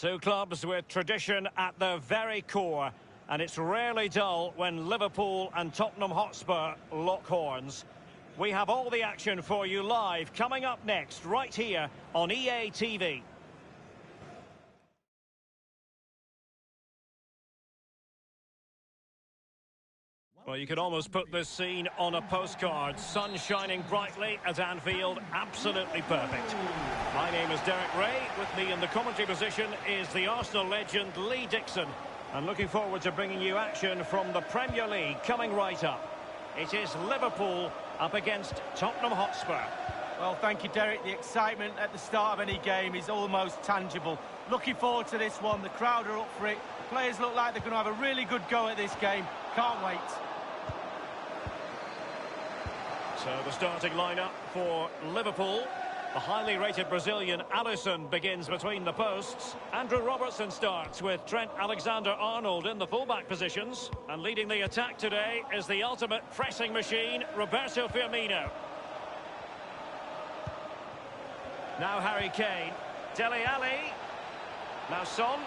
Two clubs with tradition at their very core, and it's rarely dull when Liverpool and Tottenham Hotspur lock horns. We have all the action for you live coming up next, right here on EA TV. Well, you could almost put this scene on a postcard. Sun shining brightly at Anfield, absolutely perfect. My name is Derek Ray. With me in the commentary position is the Arsenal legend Lee Dixon. I'm looking forward to bringing you action from the Premier League coming right up. It is Liverpool up against Tottenham Hotspur. Well, thank you, Derek. The excitement at the start of any game is almost tangible. Looking forward to this one. The crowd are up for it. The players look like they're going to have a really good go at this game. Can't wait. So the starting lineup for Liverpool. The highly rated Brazilian Alisson begins between the posts. Andrew Robertson starts with Trent Alexander-Arnold in the fullback positions. And leading the attack today is the ultimate pressing machine, Roberto Firmino. Now Harry Kane. Dele Alli. Now Son.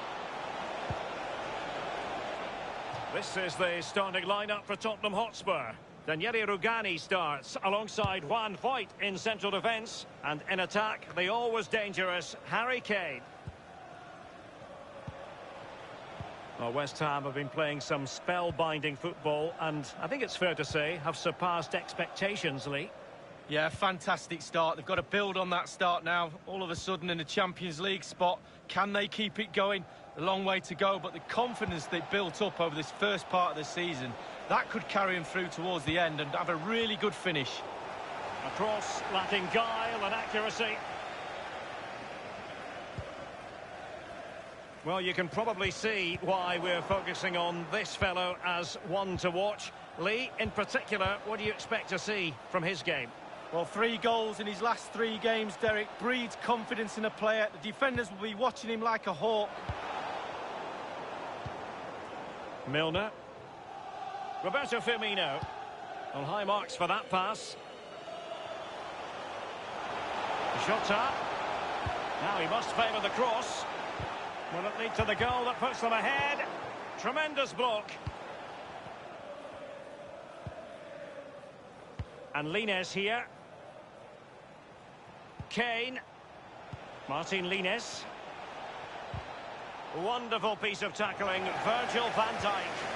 This is the starting lineup for Tottenham Hotspur. Daniele Rugani starts alongside Juan Foyth in central defence. And in attack, the always dangerous Harry Kane. Well, West Ham have been playing some spellbinding football, and I think it's fair to say have surpassed expectations, Lee. Yeah, fantastic start. They've got to build on that start now. All of a sudden in the Champions League spot. Can they keep it going? A long way to go, but the confidence they built up over this first part of the season, that could carry them through towards the end and have a really good finish. A cross lacking guile and accuracy. Well, you can probably see why we're focusing on this fellow as one to watch. Lee, in particular, what do you expect to see from his game? Well, 3 goals in his last 3 games, Derek, breeds confidence in a player. The defenders will be watching him like a hawk. Milner. Roberto Firmino. On high marks for that pass. Jota. Now he must favour the cross. Will it lead to the goal that puts them ahead? Tremendous block. And Lines here. Kane. Martin Lines. Wonderful piece of tackling. Virgil van Dijk.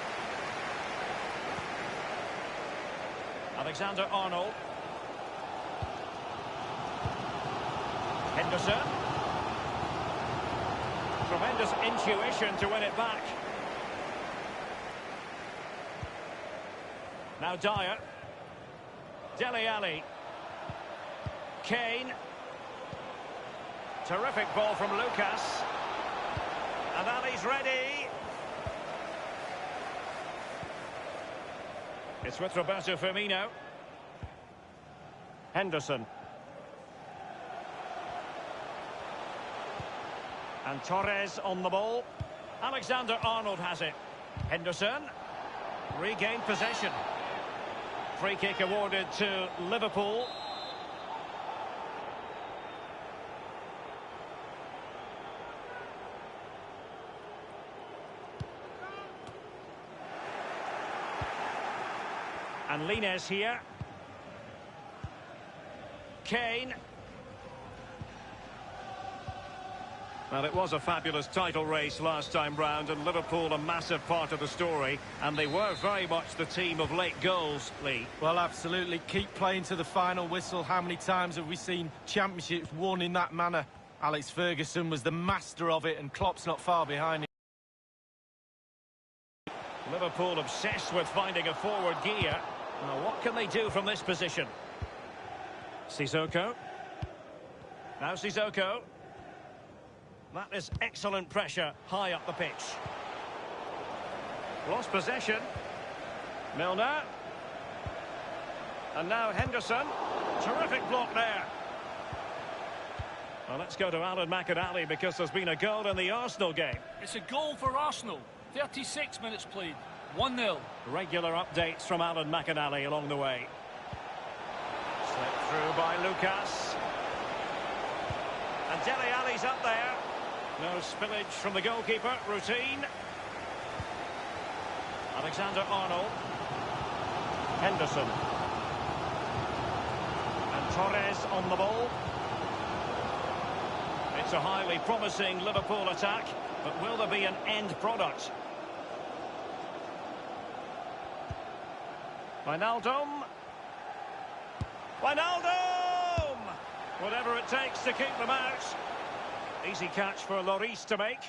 Alexander-Arnold. Henderson. Tremendous intuition to win it back. Now Dyer. Dele Alli. Kane. Terrific ball from Lucas. And Ali's ready. It's with Roberto Firmino. Henderson. And Torres on the ball. Alexander-Arnold has it. Henderson. Regained possession. Free kick awarded to Liverpool. And Lines here. Kane. Well, it was a fabulous title race last time round, and Liverpool a massive part of the story, and they were very much the team of late goals, Lee. Well, absolutely. Keep playing to the final whistle. How many times have we seen championships won in that manner? Alex Ferguson was the master of it, and Klopp's not far behind him. Liverpool obsessed with finding a forward gear. Now, what can they do from this position? Sissoko. Now Sissoko. That is excellent pressure high up the pitch. Lost possession. Milner. And now Henderson. Terrific block there. Well, let's go to Alan McInally because there's been a goal in the Arsenal game. It's a goal for Arsenal. 36 minutes played. 1-0. Regular updates from Alan McInally along the way. Slipped through by Lucas. And Dele Alli's up there. No spillage from the goalkeeper. Routine. Alexander-Arnold. Henderson. And Torres on the ball. It's a highly promising Liverpool attack, but will there be an end product? Wijnaldum. Wijnaldum! Whatever it takes to keep them out. Easy catch for Lloris to make.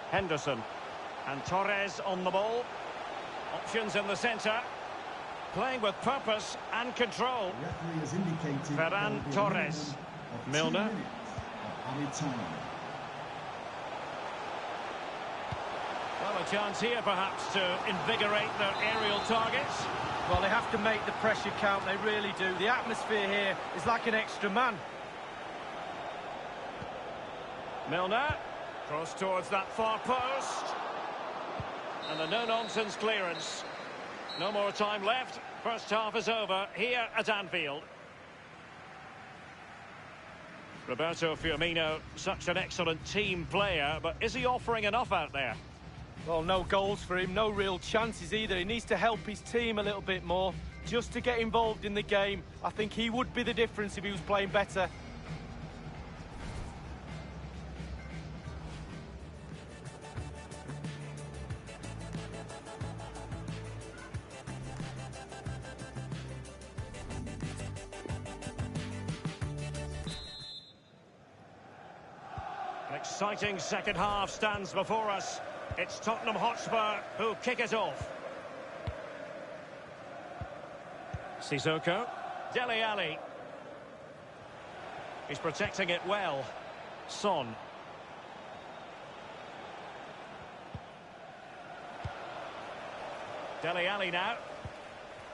Henderson. And Torres on the ball. Options in the centre. Playing with purpose and control. Ferran Torres. Milner. Well, a chance here perhaps to invigorate their aerial targets. Well, they have to make the pressure count, they really do. The atmosphere here is like an extra man. Milner. Cross towards that far post. And a no-nonsense clearance. No more time left. First half is over here at Anfield. Roberto Firmino, such an excellent team player, but is he offering enough out there? Well, no goals for him, no real chances either. He needs to help his team a little bit more, just to get involved in the game. I think he would be the difference if he was playing better. An exciting second half stands before us. It's Tottenham Hotspur who kick it off. Sissoko. Dele Alli. He's protecting it well. Son. Dele Alli now.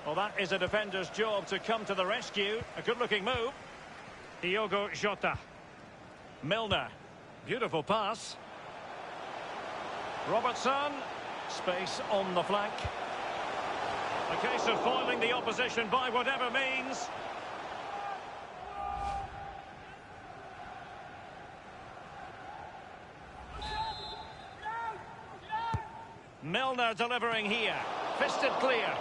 Well, that is a defender's job to come to the rescue. A good-looking move. Diogo Jota. Milner. Beautiful pass. Robertson. Space on the flank. A case of foiling the opposition by whatever means. Milner delivering here. Fisted clear.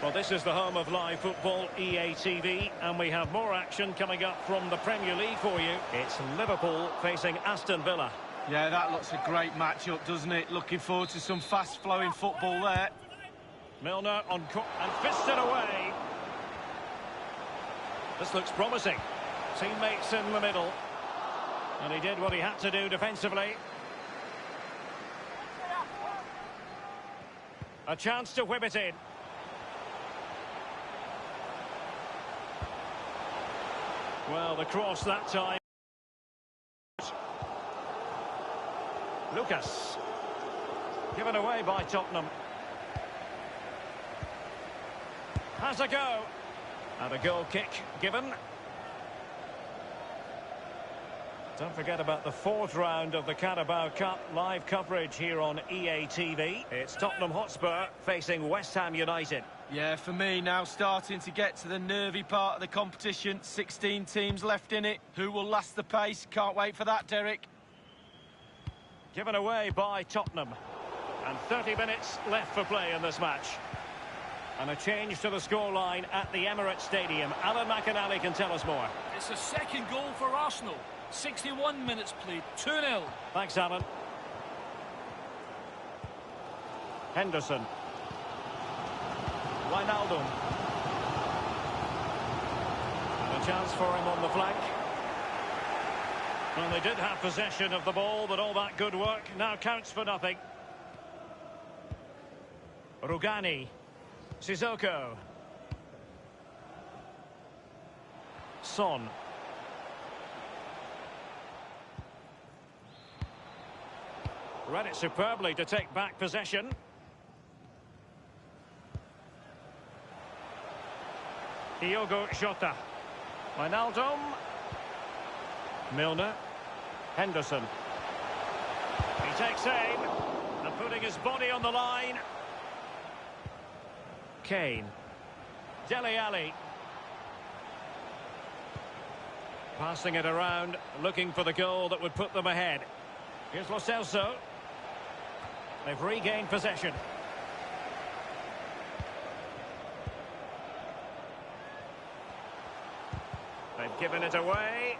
Well, this is the home of live football, EA TV, and we have more action coming up from the Premier League for you. It's Liverpool facing Aston Villa. Yeah, that looks a great matchup, doesn't it? Looking forward to some fast-flowing football there. Milner on and fisted away. This looks promising. Teammates in the middle. And he did what he had to do defensively. A chance to whip it in. Well, the cross that time. Lucas. Given away by Tottenham. Has a go. And a goal kick given. Don't forget about the fourth round of the Carabao Cup. Live coverage here on EA TV. It's Tottenham Hotspur facing West Ham United. Yeah, for me now starting to get to the nervy part of the competition. 16 teams left in it. Who will last the pace? Can't wait for that, Derek. Given away by Tottenham. And 30 minutes left for play in this match. And a change to the scoreline at the Emirates Stadium. Alan McInally can tell us more. It's a second goal for Arsenal. 61 minutes played, 2-0. Thanks, Alan. Henderson. Wijnaldum. And a chance for him on the flank. Well, they did have possession of the ball, but all that good work now counts for nothing. Rugani. Sissoko. Son. Read it superbly to take back possession. Diogo Jota. Wijnaldum. Milner. Henderson. He takes aim and putting his body on the line. Kane. Dele Alli. Passing it around, looking for the goal that would put them ahead. Here's Lo Celso. They've regained possession. They've given it away.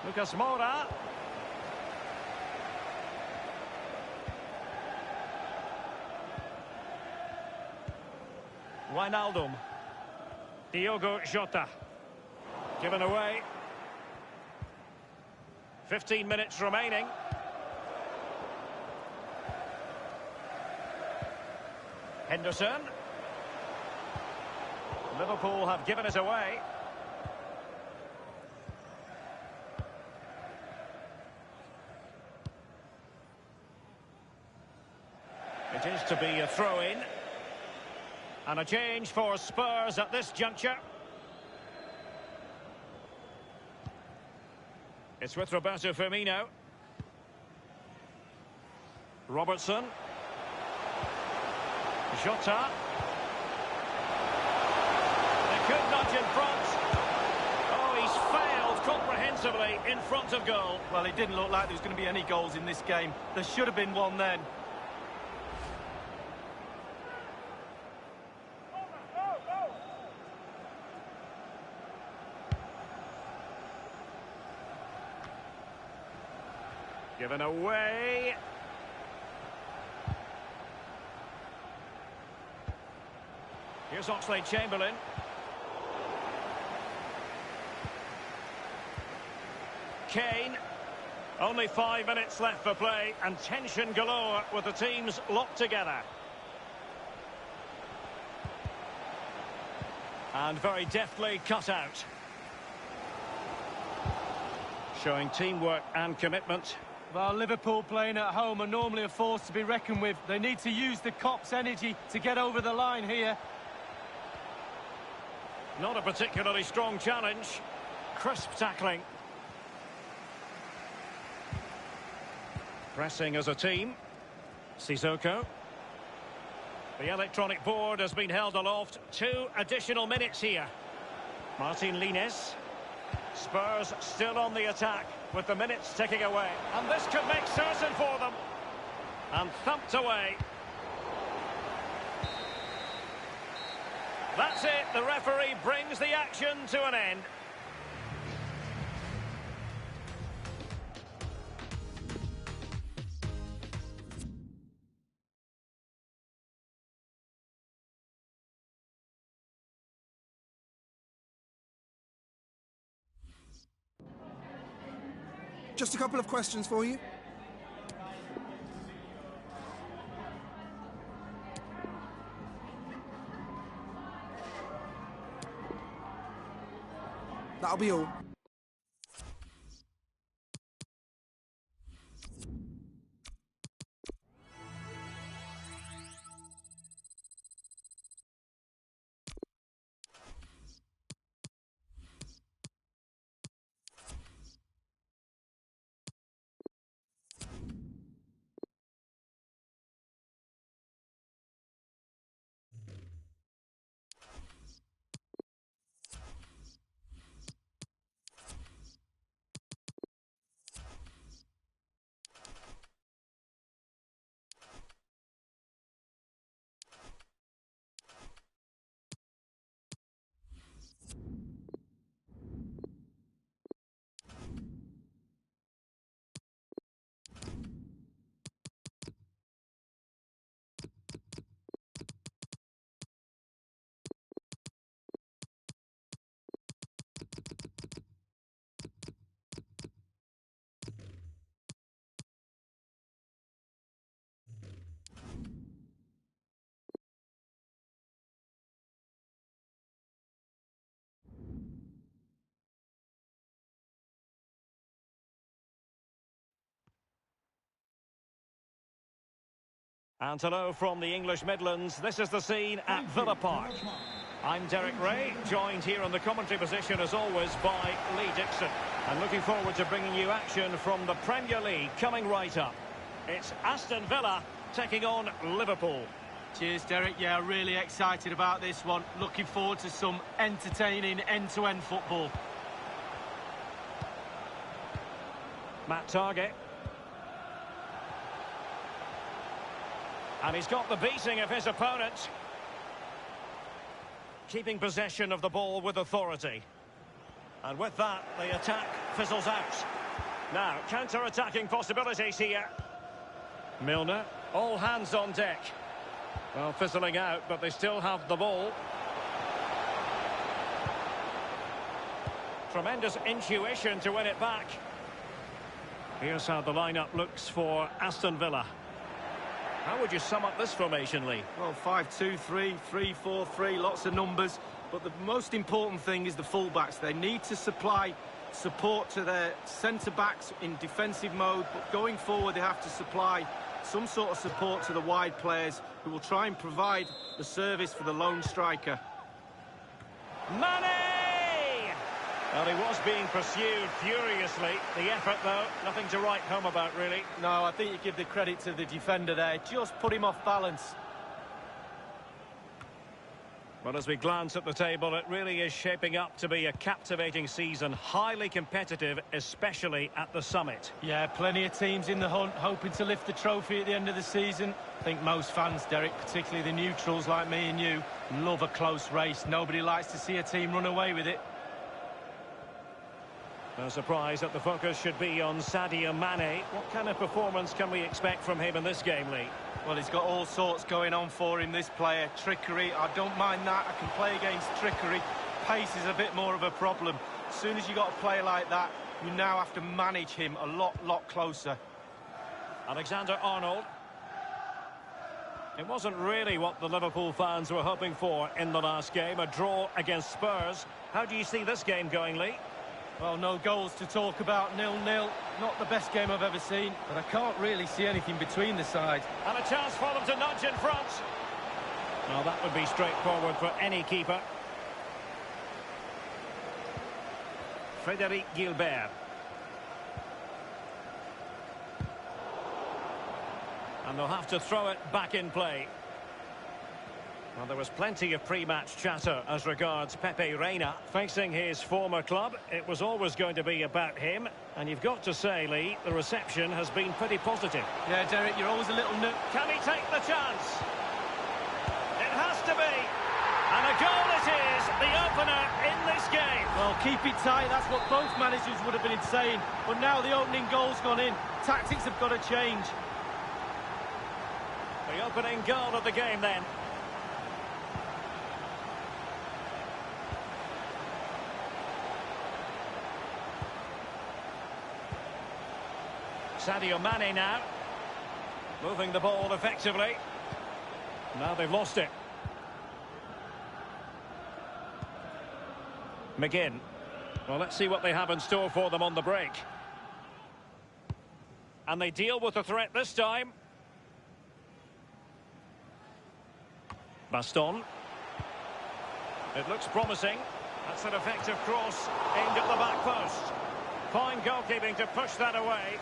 Lucas Moura. Wijnaldum. Diogo Jota. Given away. 15 minutes remaining. Henderson. Liverpool have given it away. It is to be a throw-in. And a change for Spurs at this juncture. It's with Roberto Firmino. Robertson. Jota. They could nudge in front. Oh, he's failed comprehensively in front of goal. Well, it didn't look like there was going to be any goals in this game. There should have been one then. Given away. Here's Oxlade-Chamberlain. Kane. Only 5 minutes left for play and tension galore with the teams locked together. And very deftly cut out. Showing teamwork and commitment. Well, Liverpool playing at home are normally a force to be reckoned with. They need to use the Kop's energy to get over the line here. Not a particularly strong challenge. Crisp tackling. Pressing as a team. Sissoko. The electronic board has been held aloft. 2 additional minutes here. Martin Lines. Spurs still on the attack with the minutes ticking away. And this could make certain for them. And thumped away. That's it. The referee brings the action to an end. Just a couple of questions for you. That'll be all. And hello from the English Midlands. This is the scene at Villa Park. I'm Derek Ray, joined here on the commentary position as always by Lee Dixon. And looking forward to bringing you action from the Premier League coming right up. It's Aston Villa taking on Liverpool. Cheers, Derek. Yeah, really excited about this one. Looking forward to some entertaining end-to-end football. Matt Target. And he's got the beating of his opponent. Keeping possession of the ball with authority. And with that, the attack fizzles out. Now, counter-attacking possibilities here. Milner, all hands on deck. Well, fizzling out, but they still have the ball. Tremendous intuition to win it back. Here's how the lineup looks for Aston Villa. How would you sum up this formation, Lee? Well, 5-2-3, 3-4-3, lots of numbers. But the most important thing is the fullbacks. They need to supply support to their centre-backs in defensive mode. But going forward, they have to supply some sort of support to the wide players who will try and provide the service for the lone striker. Mane! Well, he was being pursued furiously. The effort, though, nothing to write home about, really. No, I think you give the credit to the defender there. Just put him off balance. Well, as we glance at the table, it really is shaping up to be a captivating season. Highly competitive, especially at the summit. Yeah, plenty of teams in the hunt, hoping to lift the trophy at the end of the season. I think most fans, Derek, particularly the neutrals like me and you, love a close race. Nobody likes to see a team run away with it. No surprise that the focus should be on Sadio Mane. What kind of performance can we expect from him in this game, Lee? Well, he's got all sorts going on for him, this player. Trickery, I don't mind that. I can play against trickery. Pace is a bit more of a problem. As soon as you got a player like that, you now have to manage him a lot closer. Alexander-Arnold. It wasn't really what the Liverpool fans were hoping for in the last game, a draw against Spurs. How do you see this game going, Lee? Well, no goals to talk about, 0-0. Not the best game I've ever seen, but I can't really see anything between the sides. And a chance for them to nudge in front. Well, that would be straightforward for any keeper. Frédéric Gilbert. And they'll have to throw it back in play. Well, there was plenty of pre-match chatter as regards Pepe Reina facing his former club. It was always going to be about him. And you've got to say, Lee, the reception has been pretty positive. Yeah, Derek, you're always a little... Can he take the chance? It has to be. And a goal it is, the opener in this game. Well, keep it tight. That's what both managers would have been saying. But now the opening goal's gone in. Tactics have got to change. The opening goal of the game then. Sadio Mane now, moving the ball effectively. Now they've lost it. McGinn. Well, let's see what they have in store for them on the break. And they deal with the threat this time. Baston. It looks promising. That's an effective cross aimed at the back post. Fine goalkeeping to push that away.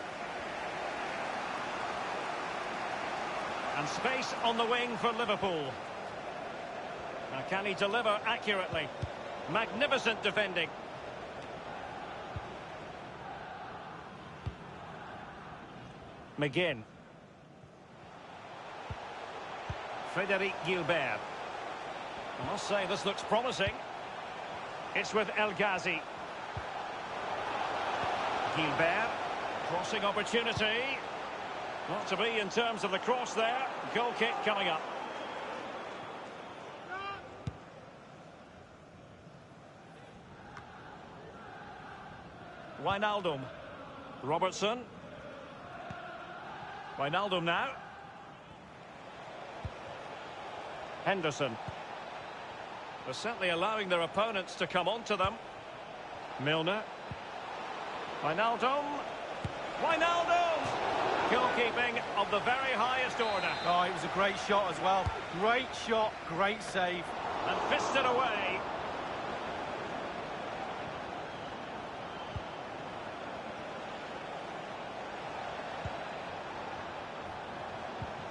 And space on the wing for Liverpool. Now, can he deliver accurately? Magnificent defending. McGinn. Frédéric Gilbert. I must say, this looks promising. It's with El Ghazi. Gilbert. Crossing opportunity. Not to be in terms of the cross there. Goal kick coming up. Wijnaldum. Robertson. Wijnaldum now. Henderson. They're certainly allowing their opponents to come onto them. Milner. Wijnaldum. Wijnaldum! Goalkeeping of the very highest order. Oh, it was a great shot as well. Great shot, great save. And fisted away.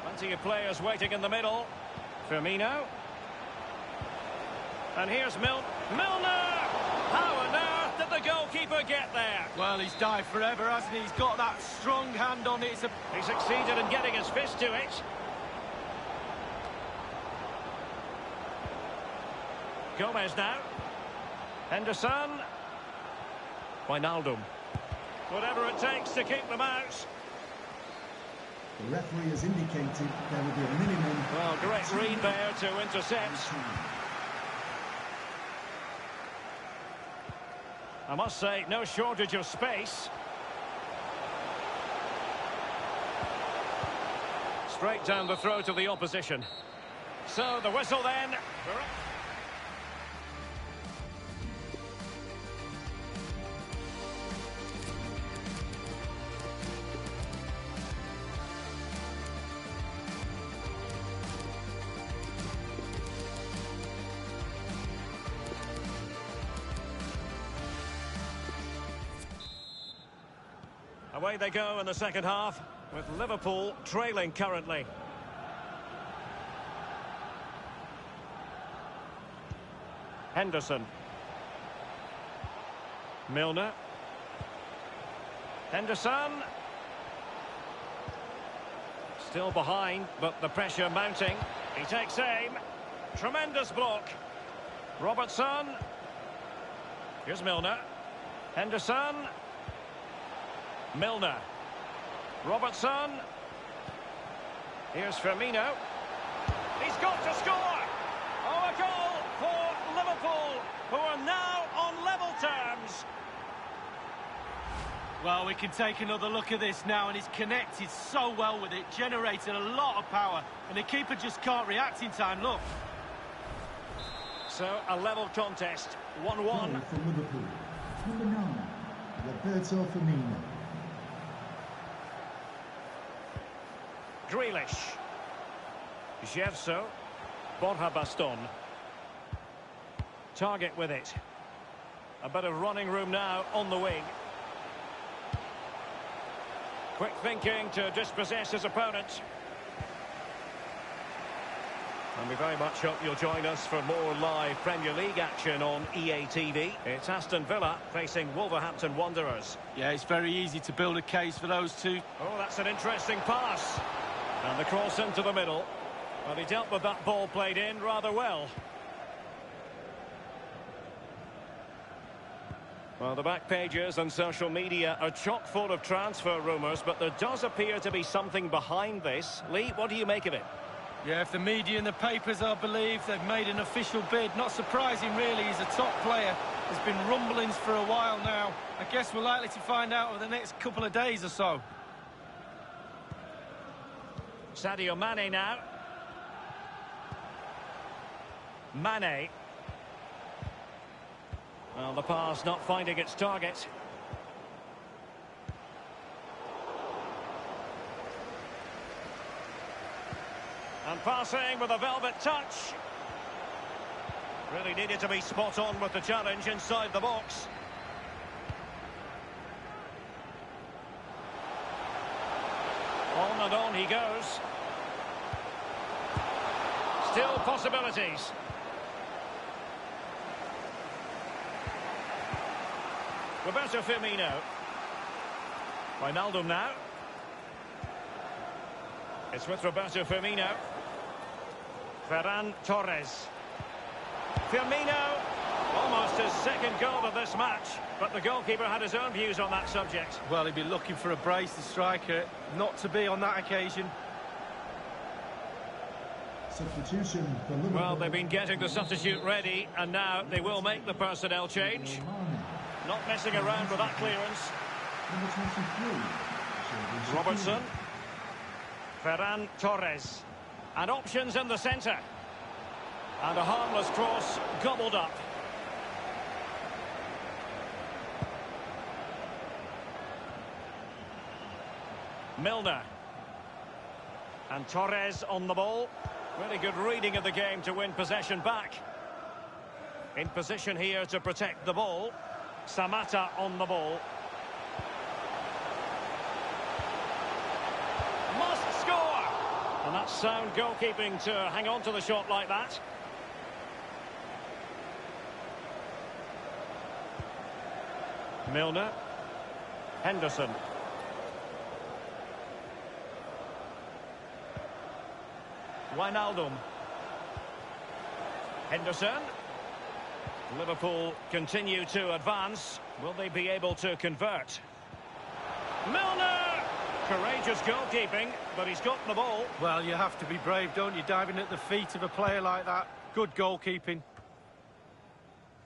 Plenty of players waiting in the middle. Firmino. And here's Milner! How on earth did the goalkeeper get there? Well, he's dived forever, hasn't he? He's got that strong hand on it. He succeeded in getting his fist to it. Gomez now. Henderson. Wijnaldum. Whatever it takes to keep them out. The referee has indicated there will be a minimum. Well, great read there to intercept. I must say, no shortage of space. Straight down the throat of the opposition. So, the whistle then. Away they go in the second half, with Liverpool trailing currently. Henderson. Milner. Henderson. Still behind, but the pressure mounting. He takes aim. Tremendous block. Robertson. Here's Milner. Henderson. Milner. Robertson. Here's Firmino. He's got to score! Oh, a goal for Liverpool, who are now on level terms. Well, we can take another look at this now, and he's connected so well with it, generated a lot of power, and the keeper just can't react in time. Look. So, a level contest, 1-1. For Liverpool, number 9, Roberto Firmino. Grealish. Gerso. Borja Baston. Target with it. A bit of running room now on the wing. Quick thinking to dispossess his opponent. And we very much hope you'll join us for more live Premier League action on EA TV. It's Aston Villa facing Wolverhampton Wanderers. Yeah, it's very easy to build a case for those two. Oh, that's an interesting pass. And the cross into the middle. Well, he dealt with that ball played in rather well. Well, the back pages and social media are chock full of transfer rumours, but there does appear to be something behind this. Lee, what do you make of it? Yeah, if the media and the papers are believed, they've made an official bid. Not surprising, really. He's a top player. There's been rumblings for a while now. I guess we're likely to find out over the next couple of days or so. Sadio Mane now. Mane. Well, the pass not finding its target. And passing with a velvet touch. Really needed to be spot on with the challenge inside the box. On and on he goes. Still possibilities. Roberto Firmino. Wijnaldum now. It's with Roberto Firmino. Ferran Torres. Firmino. Almost his second goal of this match. But the goalkeeper had his own views on that subject. Well, he'd be looking for a brace, the striker. Not to be on that occasion. Substitution for Liverpool. Well, they've been getting the substitute ready, and now they will make the personnel change. Not messing around with that clearance. Number 23. Robertson. Ferran Torres. And options in the centre. And a harmless cross gobbled up. Milner. And Torres on the ball. Really good reading of the game to win possession back. In position here to protect the ball. Samatta on the ball. Must score! And that's sound goalkeeping to hang on to the shot like that. Milner. Henderson. Wijnaldum. Henderson. Liverpool continue to advance. Will they be able to convert? Milner! Courageous goalkeeping, but he's got the ball. Well, you have to be brave, don't you, diving at the feet of a player like that. Good goalkeeping.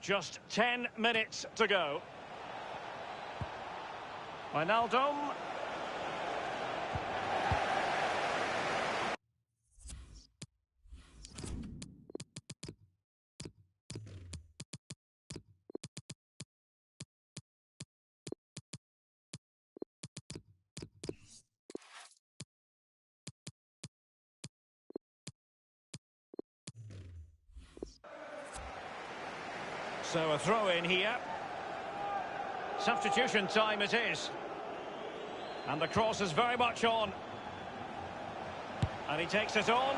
Just 10 minutes to go. Wijnaldum. So a throw in here. Substitution time it is. And the cross is very much on. And he takes it on.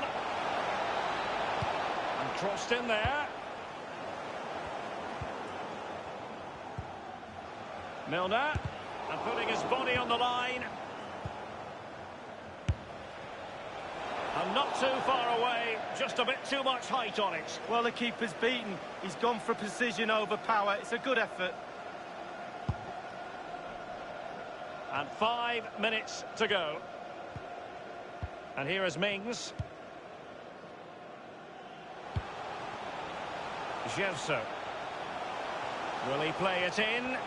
And crossed in there. Milner. And putting his body on the line. And not too far away, just a bit too much height on it. Well, the keeper's beaten. He's gone for precision over power. It's a good effort. And 5 minutes to go. And here is Mings. Gerso. Will he play it in?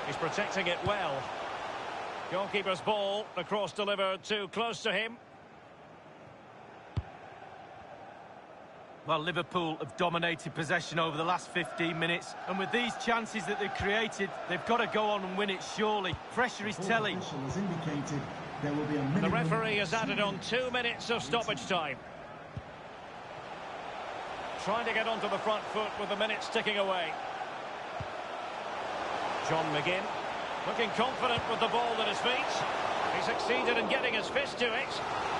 He's protecting it well. Goalkeeper's ball, the cross delivered too close to him. Well, Liverpool have dominated possession over the last 15 minutes. And with these chances that they've created, they've got to go on and win it, surely. Pressure is telling. Has indicated there will be a minimum. The referee has added on 2 minutes of stoppage time. Trying to get onto the front foot with the minutes ticking away. John McGinn, looking confident with the ball at his feet. He succeeded in getting his fist to it.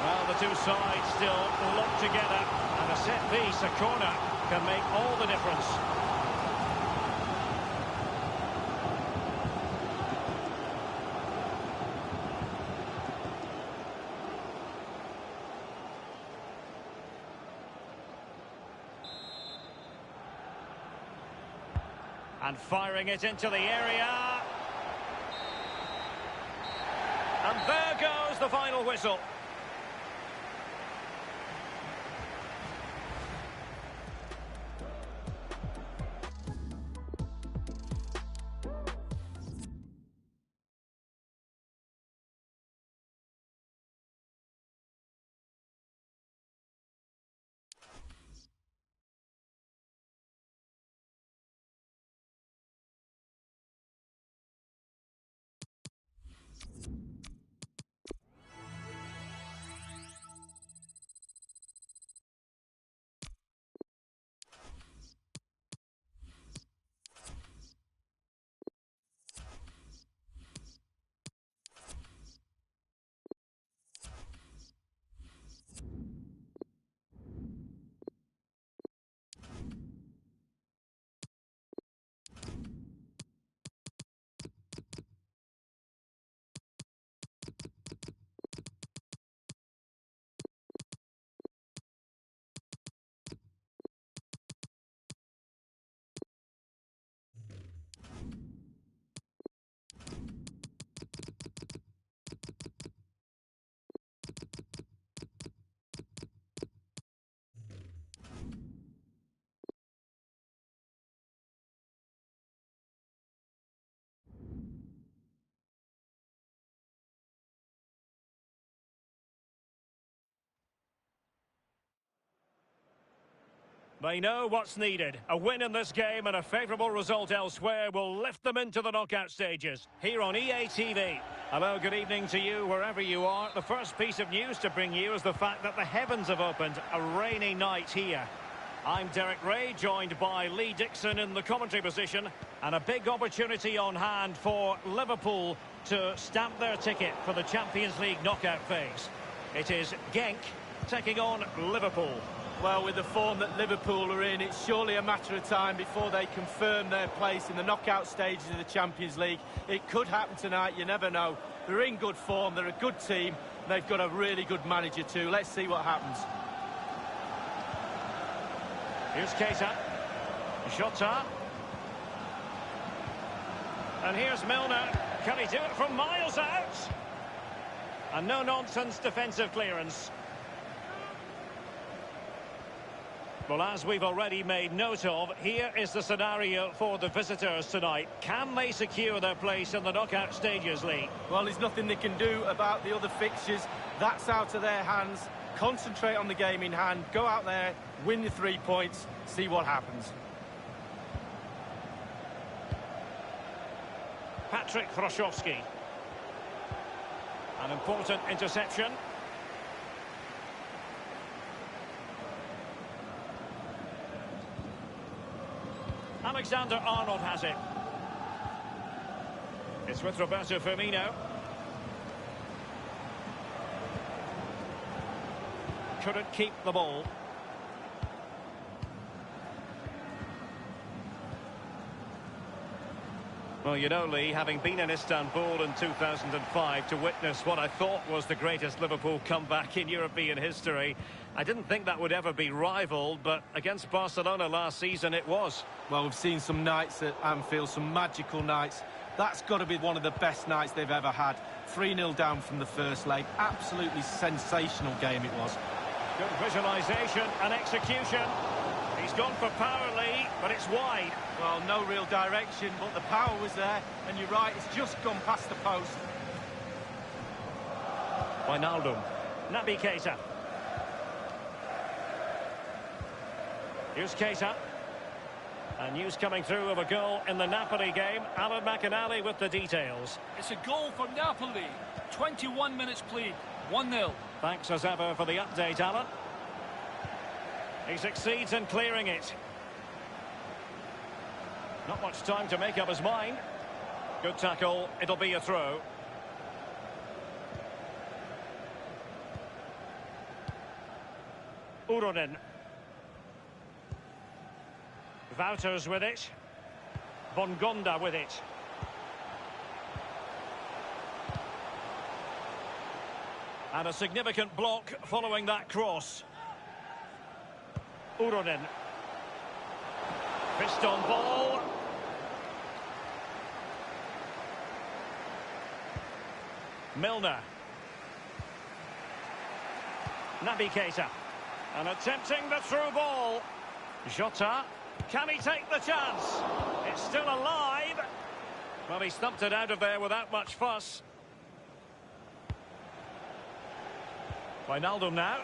Well, the two sides still locked together. And a set piece, a corner, can make all the difference. And firing it into the area. And there goes the final whistle. They know what's needed. A win in this game and a favourable result elsewhere will lift them into the knockout stages. Here on EA TV. Hello, good evening to you wherever you are. The first piece of news to bring you is the fact that the heavens have opened. A rainy night here. I'm Derek Ray, joined by Lee Dixon in the commentary position. And a big opportunity on hand for Liverpool to stamp their ticket for the Champions League knockout phase. It is Genk taking on Liverpool. Well, with the form that Liverpool are in, it's surely a matter of time before they confirm their place in the knockout stages of the Champions League. It could happen tonight, you never know. They're in good form, they're a good team, they've got a really good manager too. Let's see what happens. Here's Keita. Jota. And here's Milner. Can he do it from miles out? A no-nonsense defensive clearance. Well, as we've already made note of, here is the scenario for the visitors tonight. Can they secure their place in the knockout stages, Lee? Well, there's nothing they can do about the other fixtures. That's out of their hands. Concentrate on the game in hand. Go out there, win the 3 points, see what happens. Patrick Hroszowski. An important interception. Alexander-Arnold has it. It's with Roberto Firmino. Couldn't keep the ball. Well, you know, Lee, having been in Istanbul in 2005 to witness what I thought was the greatest Liverpool comeback in European history, I didn't think that would ever be rivaled, but against Barcelona last season it was. Well, we've seen some nights at Anfield, some magical nights. That's got to be one of the best nights they've ever had. 3-0 down from the first leg. Absolutely sensational game it was. Good visualisation and execution. He's gone for power, Lee, but it's wide. Well, no real direction, but the power was there, and you're right, it's just gone past the post. Wijnaldum. Naby Keita. Here's Keita. And news coming through of a goal in the Napoli game. Alan McInally with the details. It's a goal for Napoli. 21 minutes played. 1-0. Thanks as ever for the update, Alan. He succeeds in clearing it. Not much time to make up his mind. Good tackle. It'll be a throw. Uronen. Wouters with it. Bongonda with it. And a significant block following that cross. Uronen. Fist on ball. Milner. Naby Keita. And attempting the through ball. Jota. Can he take the chance? It's still alive. Well, he stumped it out of there without much fuss. Wijnaldum now.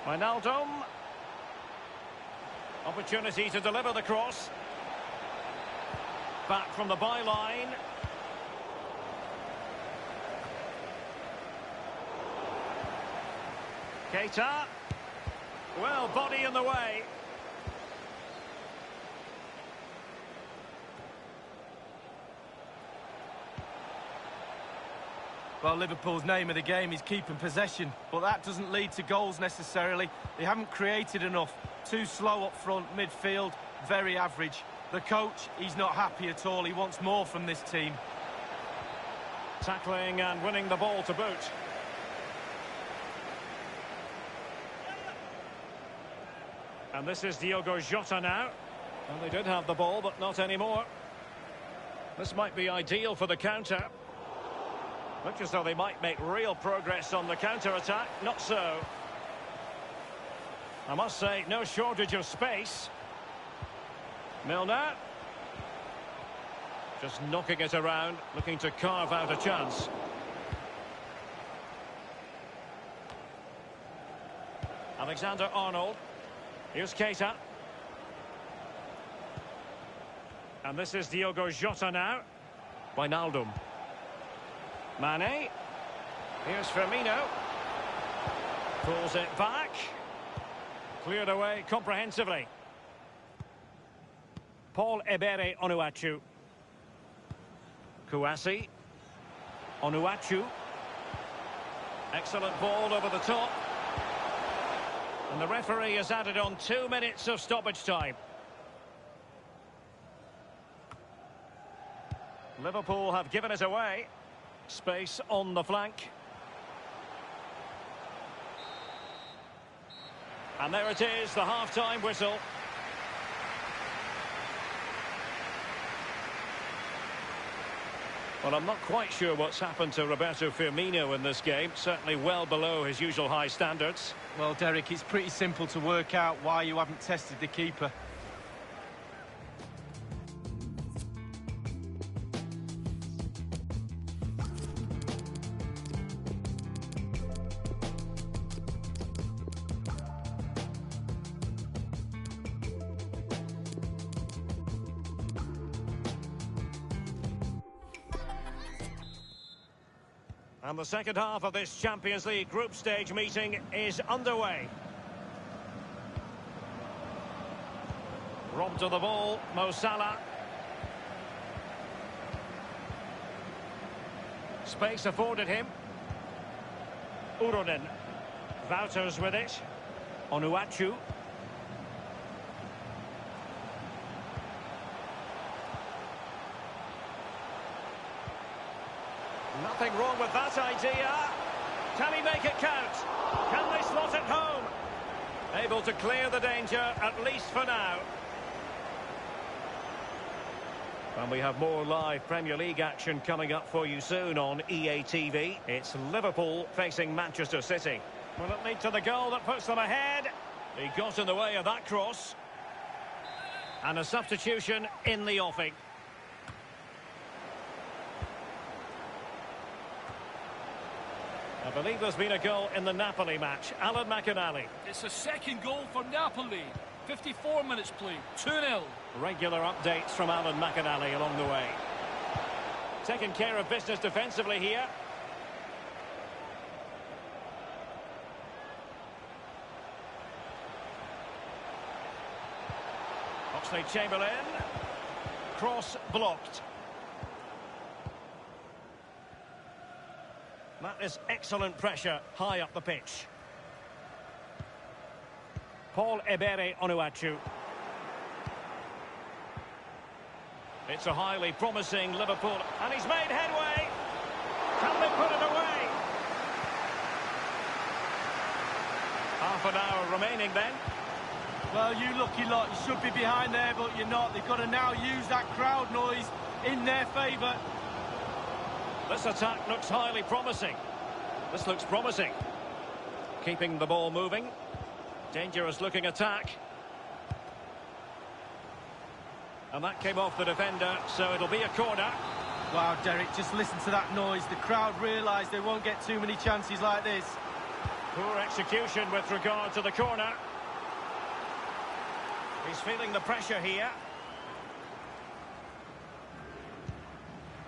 Wijnaldum. Opportunity to deliver the cross. Back from the byline. Keita. Well, body in the way. Well, Liverpool's name of the game is keeping possession, but that doesn't lead to goals necessarily. They haven't created enough. Too slow up front, midfield, very average. The coach, he's not happy at all. He wants more from this team. Tackling and winning the ball to boot. And this is Diogo Jota now. Well, they did have the ball, but not anymore. This might be ideal for the counter. Looks as though they might make real progress on the counter-attack. Not so. I must say, no shortage of space. Milner. Just knocking it around, looking to carve out a chance. Alexander-Arnold. Here's Keita. And this is Diogo Jota now. Wijnaldum. Mane. Here's Firmino. Pulls it back. Cleared away comprehensively. Paul Ebere Onuachu. Kouassi. Onuachu. Excellent ball over the top. And the referee has added on 2 minutes of stoppage time. Liverpool have given it away. Space on the flank. And there it is, the half-time whistle. Well, I'm not quite sure what's happened to Roberto Firmino in this game. Certainly well below his usual high standards. Well, Derek, it's pretty simple to work out why you haven't tested the keeper. And the second half of this Champions League group stage meeting is underway. Robbed to the ball, Mo Salah. Space afforded him. Uronen. Wouters with it. Onuachu. Nothing wrong with that idea. Can he make it count? Can they slot it home? Able to clear the danger, at least for now. And we have more live Premier League action coming up for you soon on EA TV. It's Liverpool facing Manchester City. Will it lead to the goal that puts them ahead? He got in the way of that cross. And a substitution in the offing. I believe there's been a goal in the Napoli match. Alan McInally. It's a second goal for Napoli. 54 minutes played. 2-0. Regular updates from Alan McInally along the way. Taking care of business defensively here. Oxlade-Chamberlain. Cross blocked. That is excellent pressure high up the pitch. Paul Ebere Onuachu. It's a highly promising Liverpool, and he's made headway. Can they put it away? Half an hour remaining then. Well, you lucky lot, you should be behind there, but you're not. They've got to now use that crowd noise in their favour. This attack looks highly promising. This looks promising. Keeping the ball moving. Dangerous looking attack. And that came off the defender, so it'll be a corner. Wow, Derek, just listen to that noise. The crowd realise they won't get too many chances like this. Poor execution with regard to the corner. He's feeling the pressure here.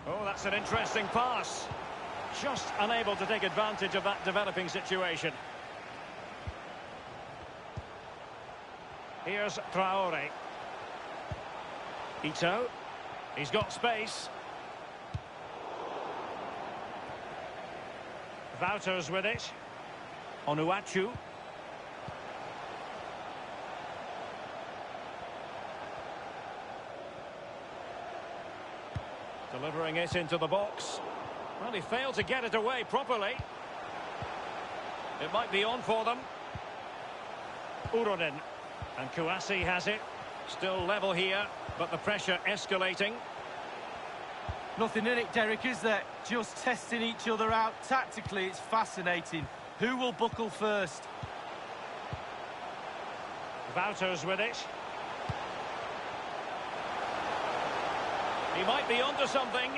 Oh, that's an interesting pass. Just unable to take advantage of that developing situation. Here's Traore. Ito. He's got space. Wouters with it. Onuachu. Delivering it into the box. Well, he failed to get it away properly. It might be on for them. Uronen. And Kouassi has it. Still level here, but the pressure escalating. Nothing in it, Derek, is there? Just testing each other out. Tactically, it's fascinating. Who will buckle first? Wouters with it. He might be onto something.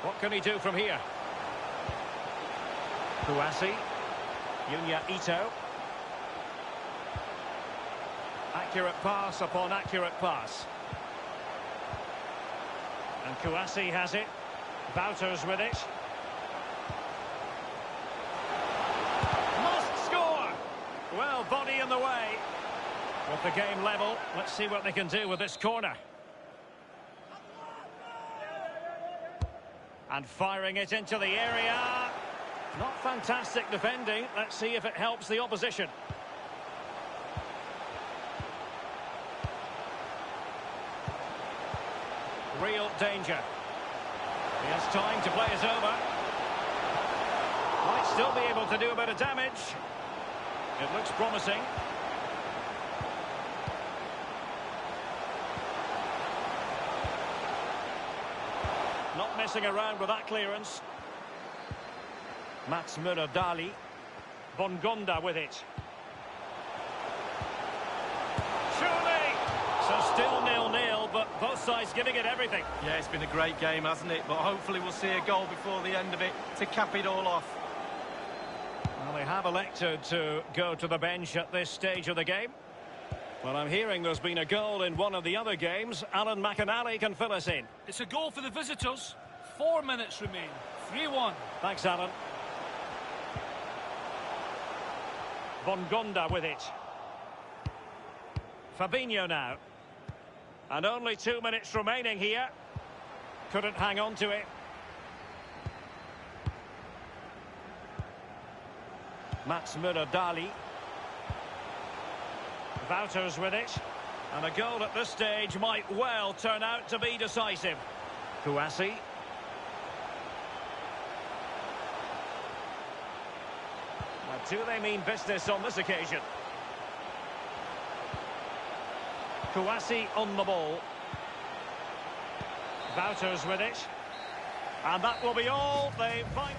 What can he do from here? Kouassi. Yunya Ito. Accurate pass upon accurate pass. And Kouassi has it. Bouters with it. Must score! Well, body in the way. With the game level, let's see what they can do with this corner. And firing it into the area. Not fantastic defending. Let's see if it helps the opposition. Real danger. He has time to play it over. Might still be able to do a bit of damage. It looks promising. Not messing around with that clearance. Mats Dali. Bongonda with it. Surely! So still 0-0, but both sides giving it everything. Yeah, it's been a great game, hasn't it? But hopefully we'll see a goal before the end of it to cap it all off. Well, they have elected to go to the bench at this stage of the game. Well, I'm hearing there's been a goal in one of the other games. Alan McInally can fill us in. It's a goal for the visitors. 4 minutes remain. 3-1. Thanks, Alan. Bongonda with it. Fabinho now. And only 2 minutes remaining here. Couldn't hang on to it. Mats Dali. Bouters with it. And a goal at this stage might well turn out to be decisive. Kouassi. Now, do they mean business on this occasion? Kouassi on the ball. Bouters with it. And that will be all. They find...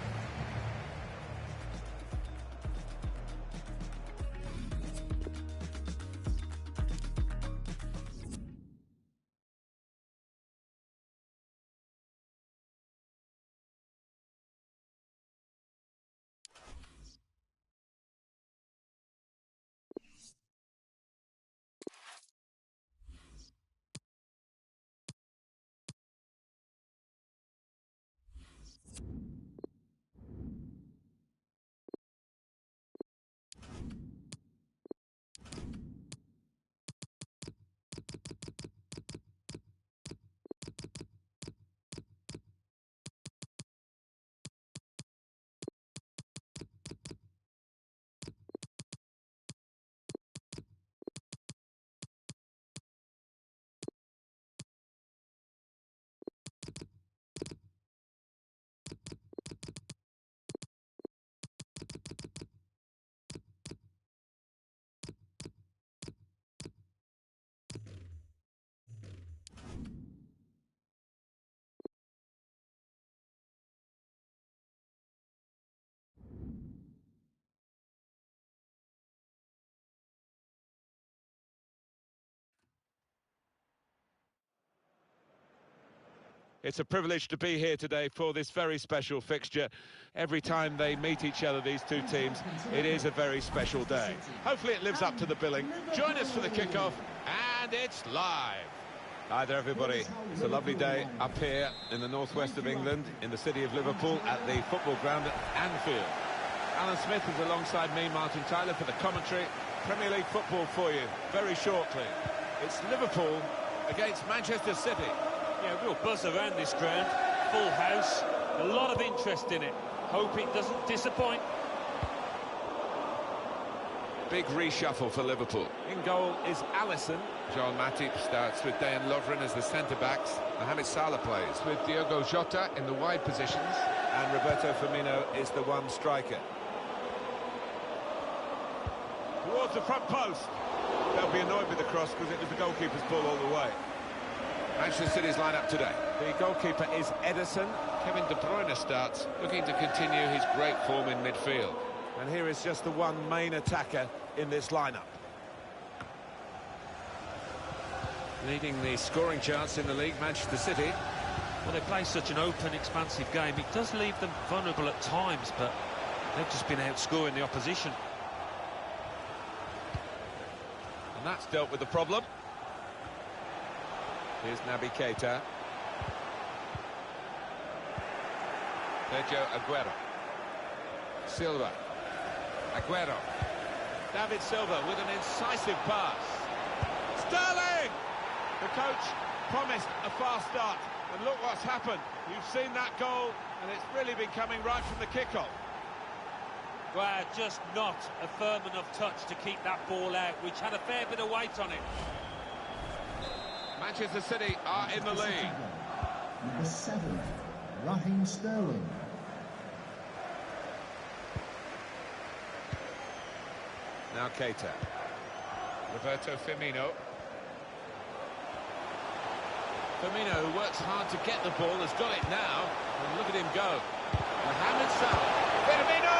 It's a privilege to be here today for this very special fixture. Every time they meet each other, these two teams, it is a very special day. Hopefully it lives up to the billing. Join us for the kickoff, and it's live. Hi there, everybody. It's a lovely day up here in the northwest of England, in the city of Liverpool, at the football ground at Anfield. Alan Smith is alongside me, Martin Tyler, for the commentary. Premier League football for you very shortly. It's Liverpool against Manchester City. Yeah, real buzz around this ground. Full house, a lot of interest in it. Hope it doesn't disappoint. Big reshuffle for Liverpool. In goal is Alisson. Joel Matip starts with Dejan Lovren as the centre-backs. Mohamed Salah plays with Diogo Jota in the wide positions. And Roberto Firmino is the one striker. Towards the front post. They'll be annoyed with the cross because it was the goalkeeper's ball all the way. Manchester City's lineup today. The goalkeeper is Ederson. Kevin De Bruyne starts, looking to continue his great form in midfield. And here is just the one main attacker in this lineup. Leading the scoring charts in the league, Manchester City. When they play such an open, expansive game, it does leave them vulnerable at times, but They've just been outscoring the opposition. And that's dealt with the problem. Here's Naby Keita. Sergio Aguero. Silva. Aguero. David Silva with an incisive pass. Sterling! The coach promised a fast start, and look what's happened. You've seen that goal, and it's really been coming right from the kickoff. Well, just not a firm enough touch to keep that ball out, which had a fair bit of weight on it. Manchester City are in the lead. Number 7, Raheem Sterling. Now Keita. Roberto Firmino. Firmino, who works hard to get the ball, has got it now. And look at him go. Mohamed Salah. Firmino!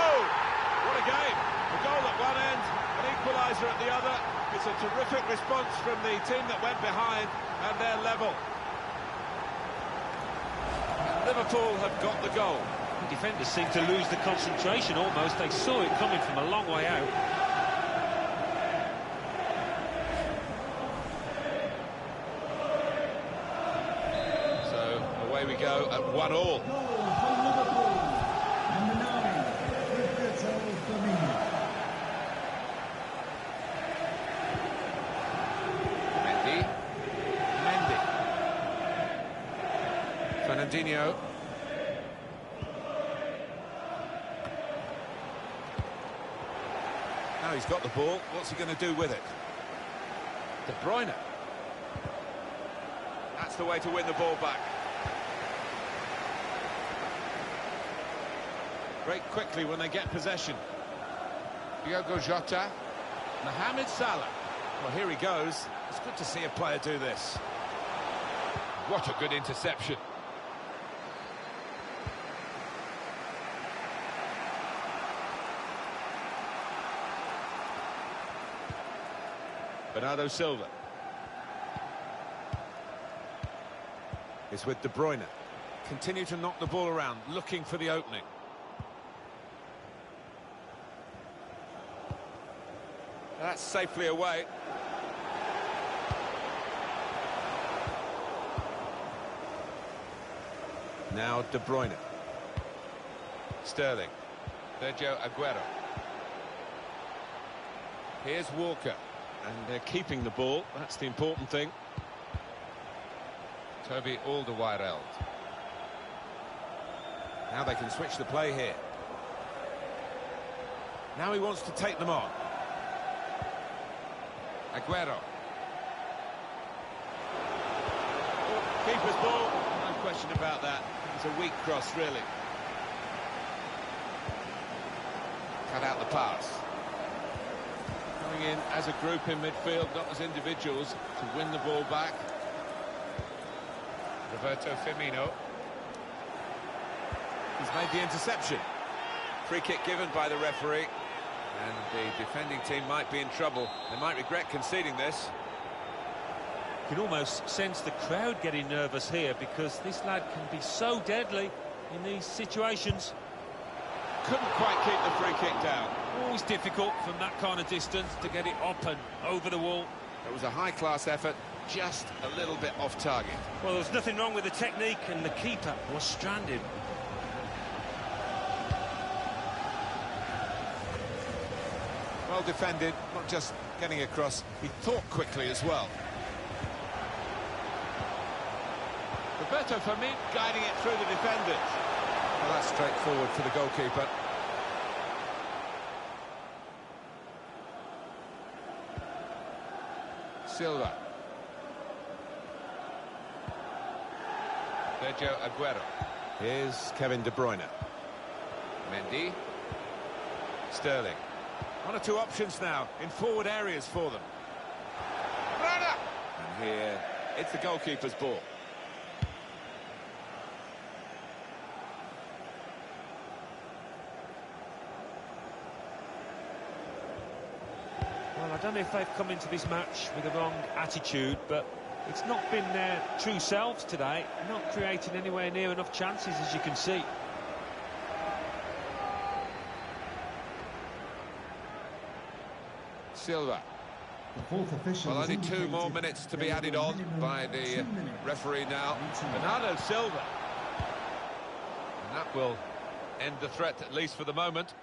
What a game. A goal at one end, an equaliser at the other. It's a terrific response from the team that went behind, and they're level. And Liverpool have got the goal. The defenders seem to lose the concentration almost. They saw it coming from a long way out. Away we go at 1-1. Goal for Liverpool. Number 9, Roberto Firmino. Mendy. Fernandinho. Now he's got the ball. What's he going to do with it? De Bruyne. That's the way to win the ball back. Break quickly when they get possession. Diogo Jota. Mohamed Salah. Well, here he goes. It's good to see a player do this. What a good interception. Bernardo Silva. It's with De Bruyne. Continue to knock the ball around, looking for the opening. That's safely away. Now De Bruyne. Sterling. Sergio Aguero. Here's Walker. And they're keeping the ball. That's the important thing. Toby Alderweireld. Now they can switch the play here. Now he wants to take them on. Aguero. Oh, keeper's ball. No question about that. It's a weak cross, really. Cut out the pass. Going in as a group in midfield, not as individuals, to win the ball back. Roberto Firmino. He's made the interception. Free kick given by the referee. And the defending team might be in trouble. They might regret conceding this. You can almost sense the crowd getting nervous here because this lad can be so deadly in these situations. Couldn't quite keep the free kick down. Always difficult from that kind of distance to get it up and over the wall. It was a high-class effort, just a little bit off target. Well, there's nothing wrong with the technique, and the keeper was stranded. Well defended, not just getting across, he thought quickly as well. Roberto Firmino guiding it through the defenders. Well, that's straightforward for the goalkeeper. Silva. Sergio Aguero. Here's Kevin De Bruyne. Mendy. Sterling. One or two options now in forward areas for them. And here, it's the goalkeeper's ball. Well, I don't know if they've come into this match with the wrong attitude, but it's not been their true selves today. Not creating anywhere near enough chances, as you can see. Silva. The fourth official Well, has only 2 indicated more minutes to be there added will on be a minimum by of the 2 minutes. referee now. Waiting. Bernardo Silva. And that will end the threat, at least for the moment.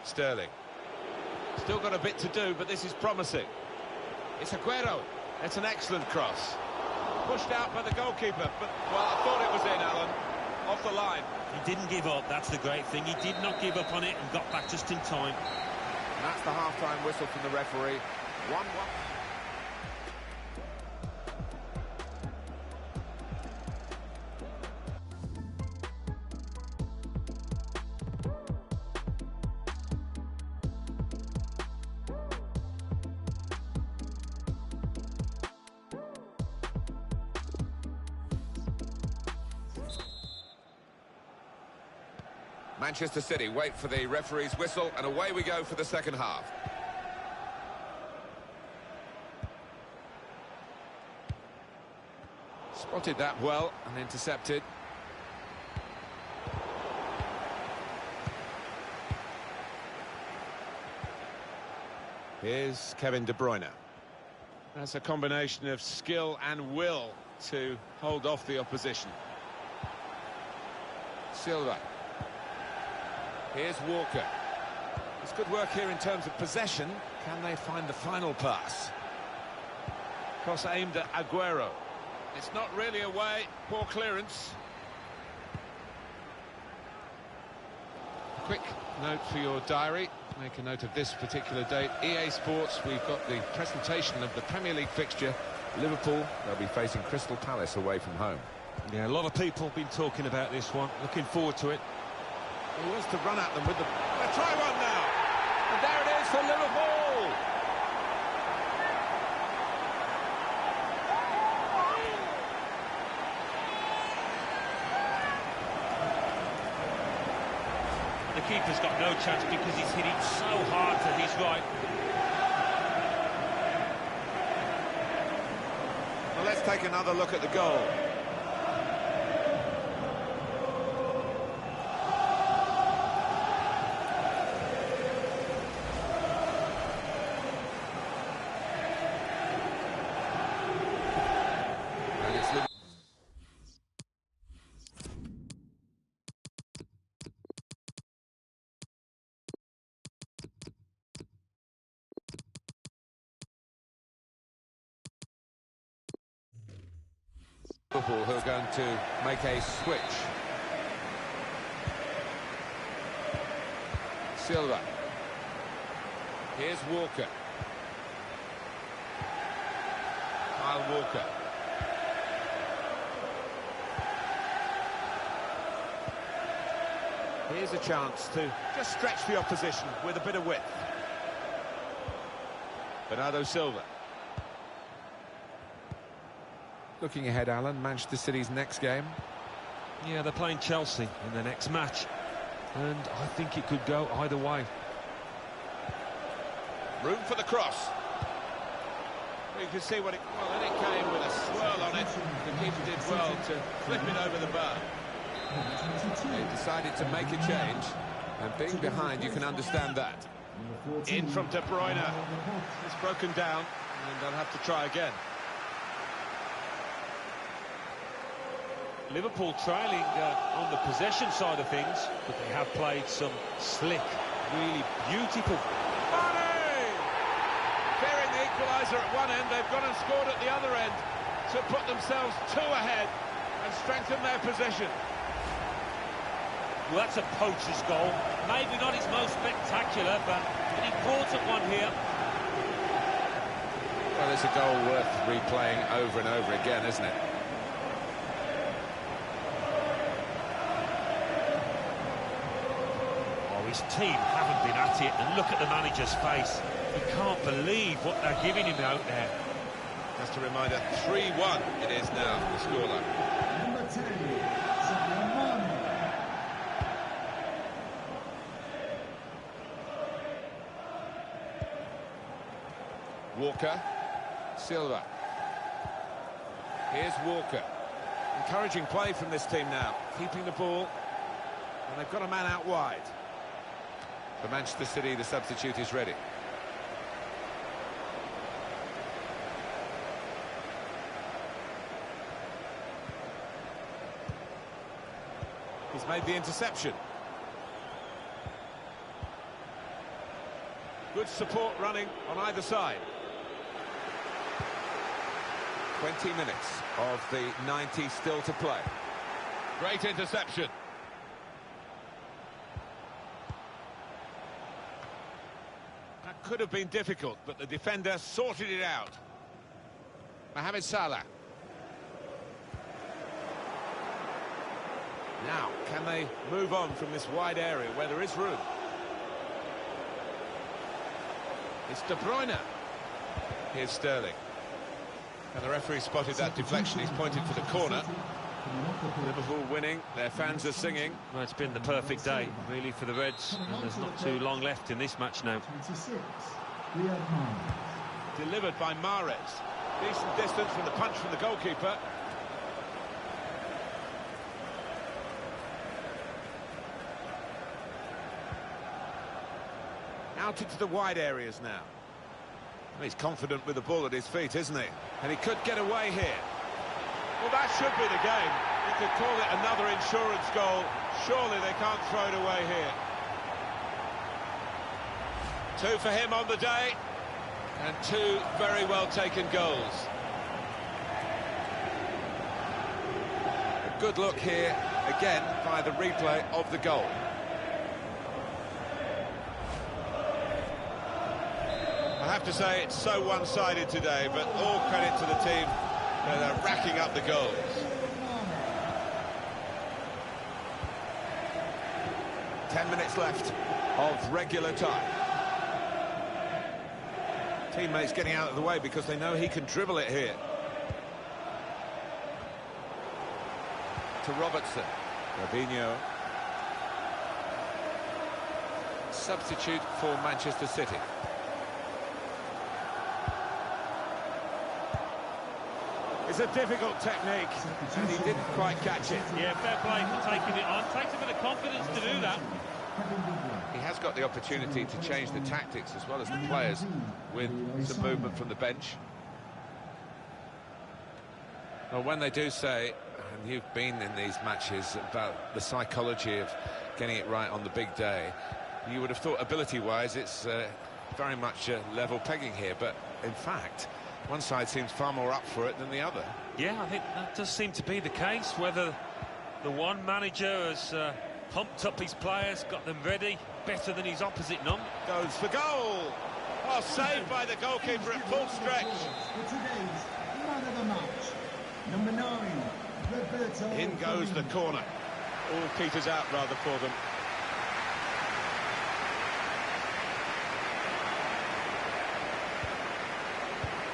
Sterling. Still got a bit to do, but this is promising. It's Aguero. It's an excellent cross. Pushed out by the goalkeeper, but, well, I thought it was in, Alan. Off the line. He didn't give up, that's the great thing. He did not give up on it and got back just in time. And that's the half-time whistle from the referee. 1-1. Manchester City wait for the referee's whistle, and away we go for the second half. Spotted that well and intercepted. Here's Kevin De Bruyne. That's a combination of skill and will to hold off the opposition. Silva. Here's Walker. It's good work here in terms of possession. Can they find the final pass? Cross aimed at Aguero. It's not really away. Poor clearance. Quick note for your diary. Make a note of this particular date. EA Sports, we've got the presentation of the Premier League fixture. Liverpool, they'll be facing Crystal Palace away from home. Yeah, a lot of people have been talking about this one. Looking forward to it. He wants to run at them with the... Well, try one now! And there it is for Liverpool! The keeper's got no chance because he's hit it so hard to his right. Well, let's take another look at the goal. Liverpool, who are going to make a switch. Silva. Here's Walker. Kyle Walker. Here's a chance to just stretch the opposition with a bit of width. Bernardo Silva. Looking ahead, Alan, Manchester City's next game. Yeah, they're playing Chelsea in their next match. And I think it could go either way. Room for the cross. Well, you can see what it... Well, then it came with a swirl on it. The keeper did well to flip it over the bar. They decided to make a change. And being behind, you can understand that. In from De Bruyne. It's broken down, and they'll have to try again. Liverpool trailing on the possession side of things, but they have played some slick, really beautiful. Mane! Clearing the equaliser at one end, they've gone and scored at the other end to put themselves 2 ahead and strengthen their position. Well, that's a poacher's goal. Maybe not his most spectacular, but an important one here. Well, it's a goal worth replaying over and over again, isn't it? His team haven't been at it, and look at the manager's face. He can't believe what they're giving him out there. Just a reminder, 3-1 it is now, the scoreline. Number 10, Sadio Mane. Walker, Silva. Here's Walker. Encouraging play from this team now, keeping the ball, and they've got a man out wide. For Manchester City, the substitute is ready. He's made the interception. Good support running on either side. 20 minutes of the 90 still to play. Great interception. That could have been difficult, but the defender sorted it out. Mohamed Salah. Now, can they move on from this wide area where there is room? It's De Bruyne. Here's Sterling. And the referee spotted that deflection. He's pointed for the corner. Liverpool winning. Their fans are singing. Well, it's been the perfect day, really, for the Reds. And there's not too long left in this match now. Delivered by Mahrez. Decent distance from the punch from the goalkeeper. Out into the wide areas now. He's confident with the ball at his feet, isn't he? And he could get away here. Well, that should be the game. You could call it another insurance goal. Surely they can't throw it away here. 2 for him on the day. And 2 very well taken goals. A good look here, again, by the replay of the goal. I have to say it's so one-sided today, but all credit to the team that are racking up the goals. Ten minutes left of regular time. Teammates getting out of the way because they know he can dribble it here. To Robertson. Robinho. Substitute for Manchester City. It's a difficult technique, and he didn't quite catch it. Yeah, fair play for taking it on. Takes a bit of confidence to do that. He has got the opportunity to change the tactics as well as the players with some movement from the bench. Well, when they do say, and you've been in these matches, about the psychology of getting it right on the big day, you would have thought ability-wise it's very much level pegging here, but in fact one side seems far more up for it than the other. Yeah, I think that does seem to be the case. Whether the one manager has pumped up his players, got them ready, better than his opposite number. Goes for goal! Oh, saved by the goalkeeper at full stretch. Number 9, Roberto. In goes the corner. All peters out rather for them.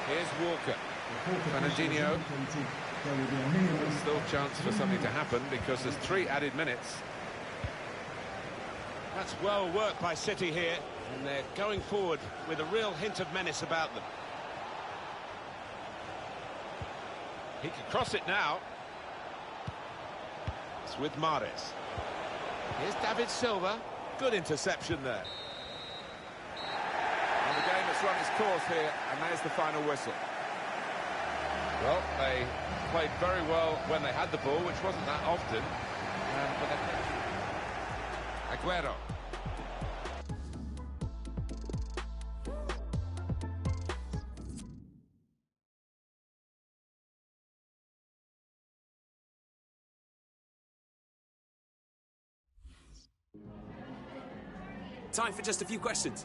Here's Walker. Fernandinho. Still chance for something to happen because there's 3 added minutes. That's well worked by City here, and they're going forward with a real hint of menace about them. He can cross it now. It's with Mahrez. Here's David Silva. Good interception there. And the game has run its course here, and there's the final whistle. Well, they played very well when they had the ball, which wasn't that often. But Aguero. Time for just a few questions.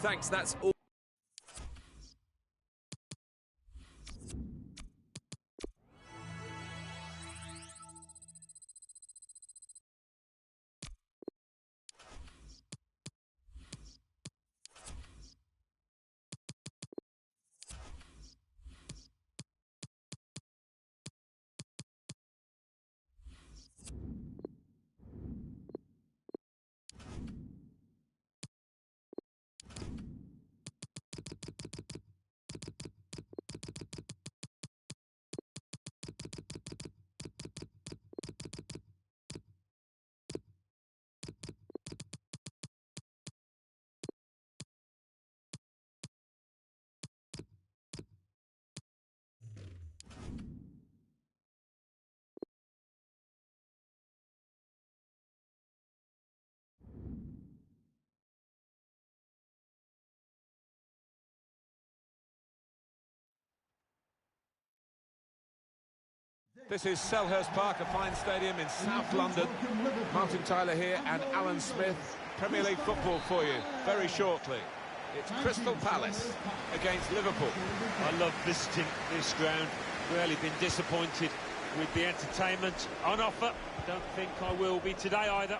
Thanks, that's all. This is Selhurst Park, a fine stadium in South London. Martin Tyler here and Alan Smith. Premier League football for you very shortly. It's Crystal Palace against Liverpool. I love visiting this ground. Rarely been disappointed with the entertainment on offer. Don't think I will be today either.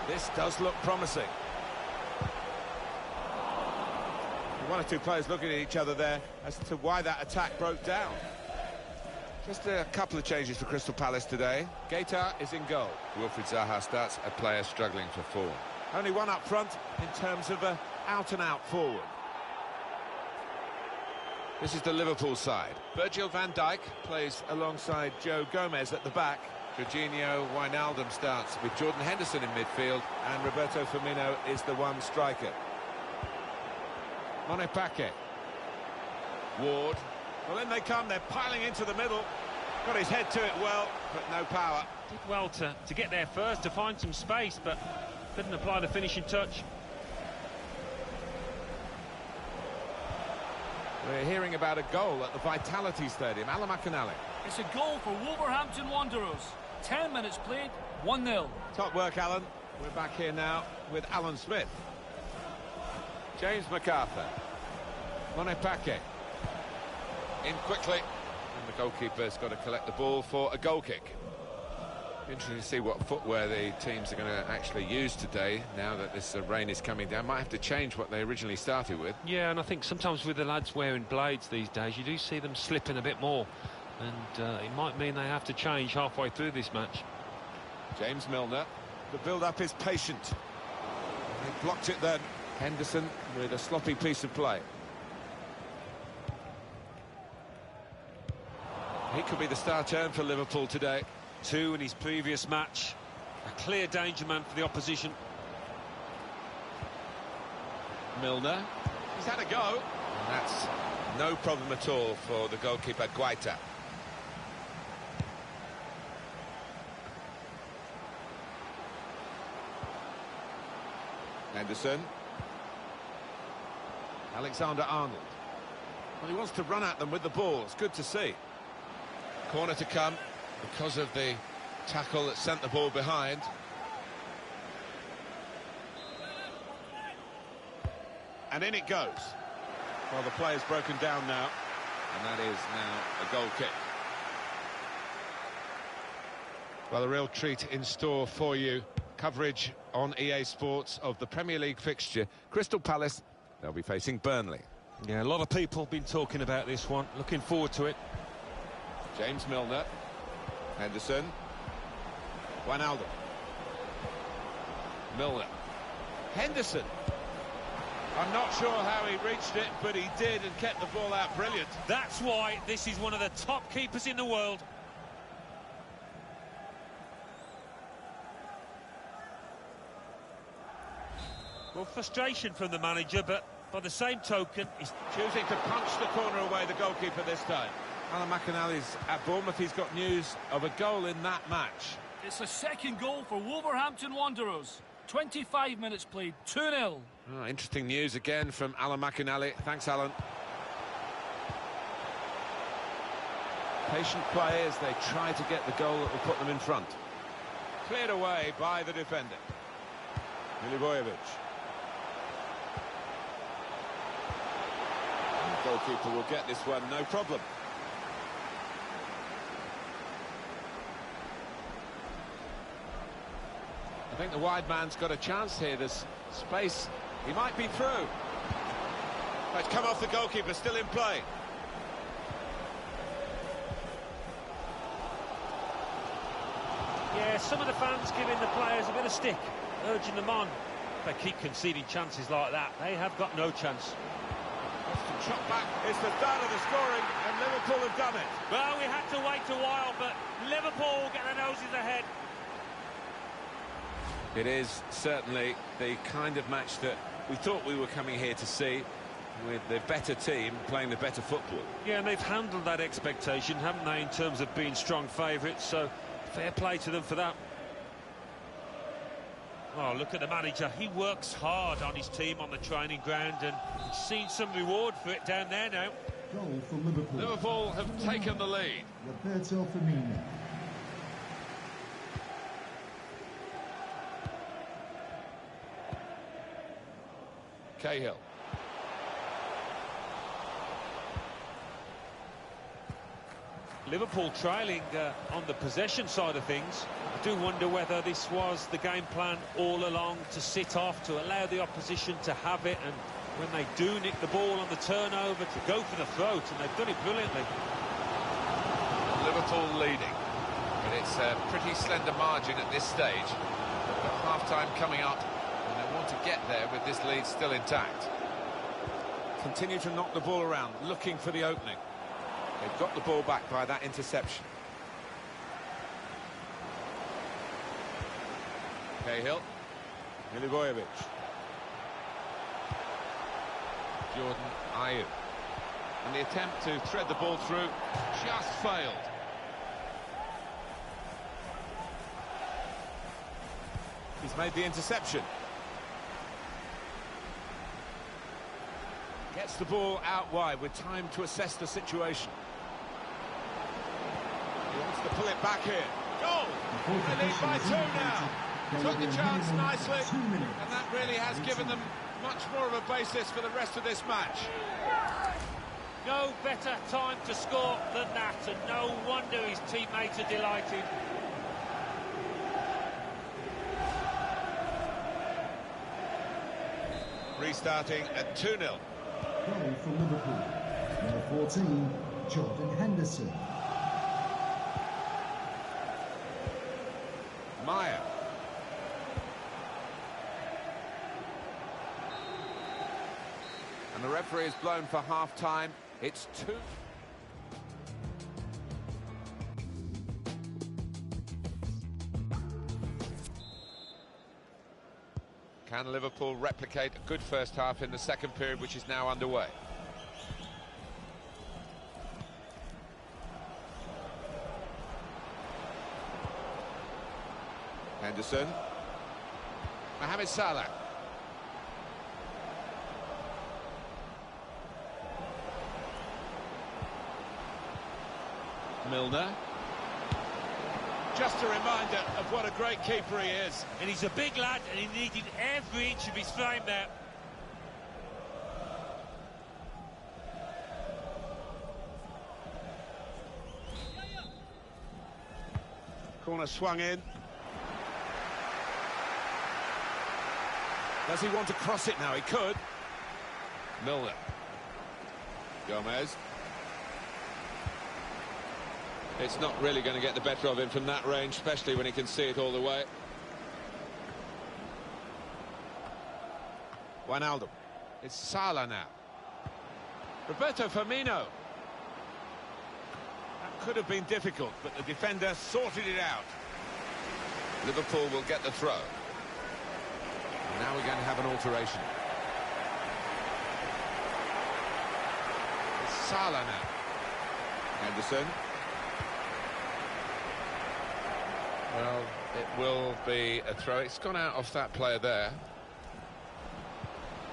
This does look promising. One or two players looking at each other there as to why that attack broke down. Just a couple of changes for Crystal Palace today. Gaeta is in goal. Wilfried Zaha starts a player struggling for form. Only one up front in terms of an out-and-out forward. This is the Liverpool side. Virgil van Dijk plays alongside Joe Gomez at the back. Jorginho Wijnaldum starts with Jordan Henderson in midfield. And Roberto Firmino is the one striker. Monepake. Ward. Well, in they come, they're piling into the middle. Got his head to it well, but no power. Did well to get there first, to find some space, but couldn't apply the finishing touch. We're hearing about a goal at the Vitality Stadium. Alan McInally. It's a goal for Wolverhampton Wanderers. 10 minutes played, 1-0. Top work, Alan. We're back here now with Alan Smith. James MacArthur. Monepake. In quickly, and the goalkeeper's got to collect the ball for a goal kick. Interesting to see what footwear the teams are going to actually use today, now that this rain is coming down. Might have to change what they originally started with. Yeah, and I think sometimes with the lads wearing blades these days, you do see them slipping a bit more. And it might mean they have to change halfway through this match. James Milner. The build-up is patient. They blocked it then. Henderson with a sloppy piece of play. He could be the star turn for Liverpool today. 2 in his previous match. A clear danger man for the opposition. Milner. He's had a go. And that's no problem at all for the goalkeeper, Gaeta. Henderson. Alexander-Arnold. Well, he wants to run at them with the ball. It's good to see. Corner to come because of the tackle that sent the ball behind. And in it goes. Well, the player's broken down now. And that is now a goal kick. Well, a real treat in store for you. Coverage on EA Sports of the Premier League fixture. Crystal Palace, they'll be facing Burnley. Yeah, a lot of people have been talking about this one. Looking forward to it. James Milner. Henderson. Wijnaldum. Milner. Henderson. I'm not sure how he reached it, but he did and kept the ball out brilliant. That's why this is one of the top keepers in the world. Well, frustration from the manager, but by the same token, he's choosing to punch the corner away, the goalkeeper this time. Alan McInally's at Bournemouth. He's got news of a goal in that match. It's a second goal for Wolverhampton Wanderers. 25 minutes played, 2-0. Oh, interesting news again from Alan McInally. Thanks, Alan. Patient play as they try to get the goal that will put them in front. Cleared away by the defender. Milivojevic. The goalkeeper will get this one, no problem. I think the wide man's got a chance here. There's space. He might be through. It's come off the goalkeeper, still in play. Yeah, some of the fans giving the players a bit of stick, urging them on. If they keep conceding chances like that, they have got no chance. Shot back. It's the start of the scoring, and Liverpool have done it. Well, we had to wait a while, but Liverpool get their noses ahead. It is certainly the kind of match that we thought we were coming here to see, with the better team playing the better football. Yeah, and they've handled that expectation, haven't they, in terms of being strong favourites, so fair play to them for that. Oh, look at the manager. He works hard on his team on the training ground, and he's seen some reward for it down there now. Goal for Liverpool. Liverpool have taken the lead. Roberto Firmino. Cahill. Liverpool trailing on the possession side of things. I do wonder whether this was the game plan all along, to sit off, to allow the opposition to have it, and when they do nick the ball on the turnover, to go for the throat, and they've done it brilliantly. Liverpool leading, but it's a pretty slender margin at this stage. Got half-time coming up, and they want to get there with this lead still intact. Continue to knock the ball around, looking for the opening. They've got the ball back by that interception. Cahill. Milivojevic. Jordan Ayew. And the attempt to thread the ball through just failed. He's made the interception. Gets the ball out wide with time to assess the situation. He wants to pull it back here. Goal! They lead by 2 now. Took the chance nicely, and that really has given them much more of a basis for the rest of this match. No better time to score than that, and no wonder his teammates are delighted. Restarting at 2-0. Goal for Liverpool. Number 14, Jordan Henderson. Maya. And the referee is blown for half-time. It's 2. Can Liverpool replicate a good first half in the second period, which is now underway? Henderson. Mohamed Salah. Milner. Just a reminder of what a great keeper he is. And he's a big lad, and he needed every inch of his frame there. Corner swung in. Does he want to cross it now? He could. Milner. Gomez. It's not really going to get the better of him from that range, especially when he can see it all the way. Wijnaldum. It's Salah now. Roberto Firmino. That could have been difficult, but the defender sorted it out. Liverpool will get the throw. And now we're going to have an alteration. It's Salah now. Henderson. Well, it will be a throw. It's gone out off that player there.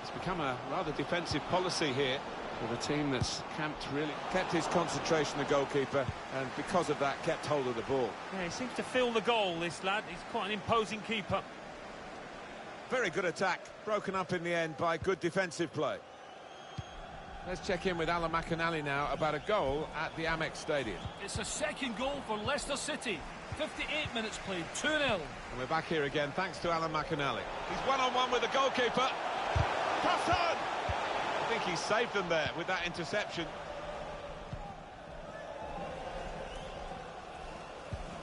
It's become a rather defensive policy here with a team that's really kept his concentration, the goalkeeper, and because of that kept hold of the ball. Yeah, he seems to fill the goal, this lad. He's quite an imposing keeper. Very good attack, broken up in the end by good defensive play. Let's check in with Alan McInally now about a goal at the Amex Stadium. It's a second goal for Leicester City. 58 minutes played, 2-0. And we're back here again, thanks to Alan McInally. He's one-on-one with the goalkeeper. Cross on! I think he saved them there with that interception.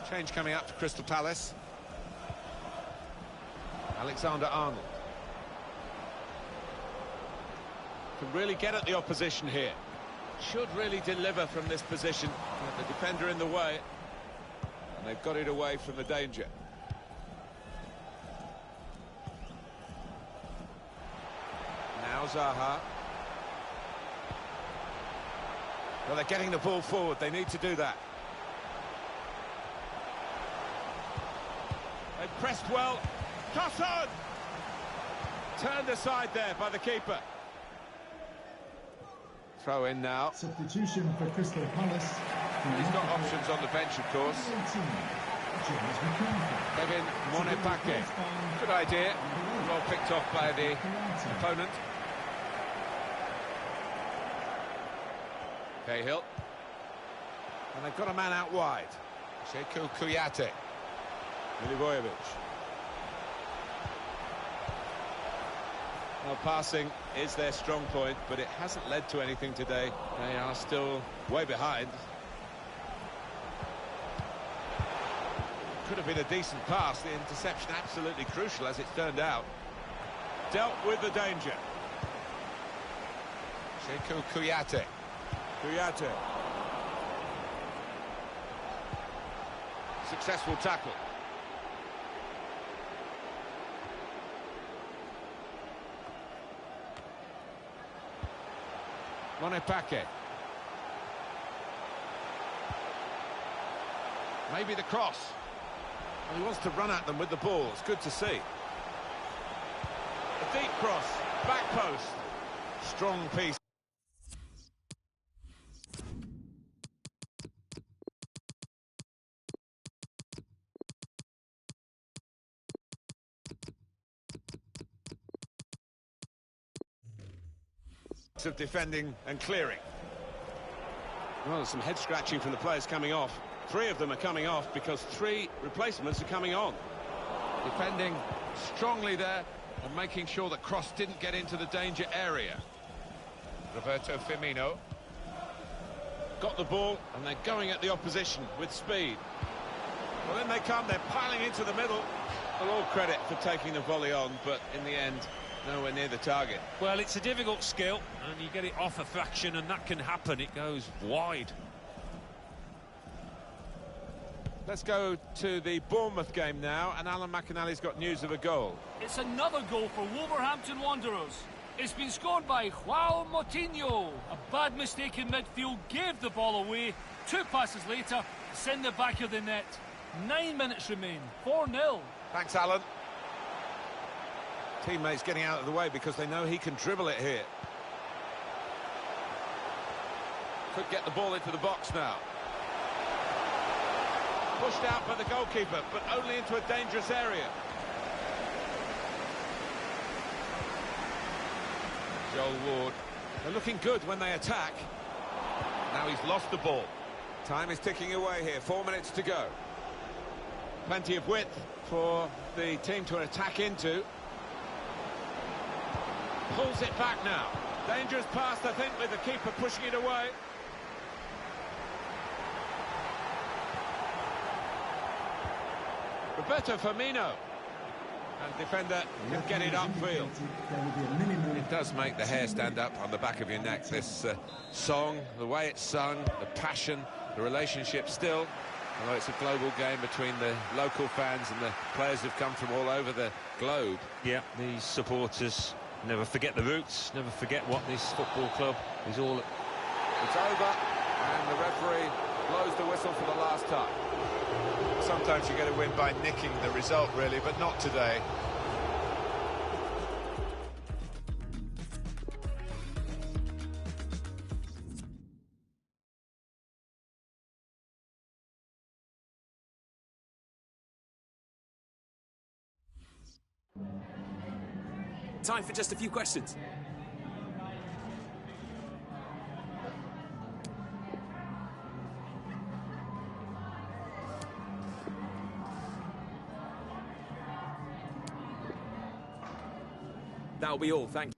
Change coming up for Crystal Palace. Alexander-Arnold. Can really get at the opposition here. Should really deliver from this position. The defender in the way. And they've got it away from the danger. Now Zaha. Well, they're getting the ball forward. They need to do that. They've pressed well. Toss on! Turned aside there by the keeper. Throw in now. Substitution for Crystal Palace. He's got options on the bench, of course. Kevin Monepake. Good idea. Well picked off by the opponent. Cahill. And they've got a man out wide. Sheku Kuyate. Milivojevic. Well, passing is their strong point, but it hasn't led to anything today. They are still way behind. Could have been a decent pass. The interception absolutely crucial, as it's turned out. Dealt with the danger. Sheku Kuyate. Kuyate. Successful tackle. Monepake. Maybe the cross. Well, he wants to run at them with the ball. It's good to see. A deep cross. Back post. Strong piece. Of defending and clearing. Well, there's some head scratching from the players coming off. 3 of them are coming off because 3 replacements are coming on. Defending strongly there and making sure that cross didn't get into the danger area. Roberto Firmino. Got the ball and they're going at the opposition with speed. Well, then they come, they're piling into the middle. Well, all credit for taking the volley on, but in the end, nowhere near the target. Well, it's a difficult skill, and you get it off a fraction, and that can happen. It goes wide. Let's go to the Bournemouth game now, and Alan McInally's got news of a goal. It's another goal for Wolverhampton Wanderers. It's been scored by João Moutinho. A bad mistake in midfield gave the ball away. 2 passes later, send the back of the net. 9 minutes remain. 4-0. Thanks, Alan. Teammates getting out of the way because they know he can dribble it here. Could get the ball into the box now. Pushed out by the goalkeeper, but only into a dangerous area. Joel Ward. They're looking good when they attack. Now he's lost the ball. Time is ticking away here, 4 minutes to go. Plenty of width for the team to attack into. Pulls it back now. Dangerous pass, I think, with the keeper pushing it away. Roberto Firmino. And defender can get it upfield. It does make the hair stand up on the back of your neck, this song, the way it's sung, the passion, the relationship still. Although it's a global game between the local fans and the players who've come from all over the globe. Yeah, these supporters never forget the roots, never forget what this football club is all. It's over, and the referee blows the whistle for the last time. Sometimes you get a win by nicking the result, really, but not today. Time for just a few questions. That'll be all, thank you.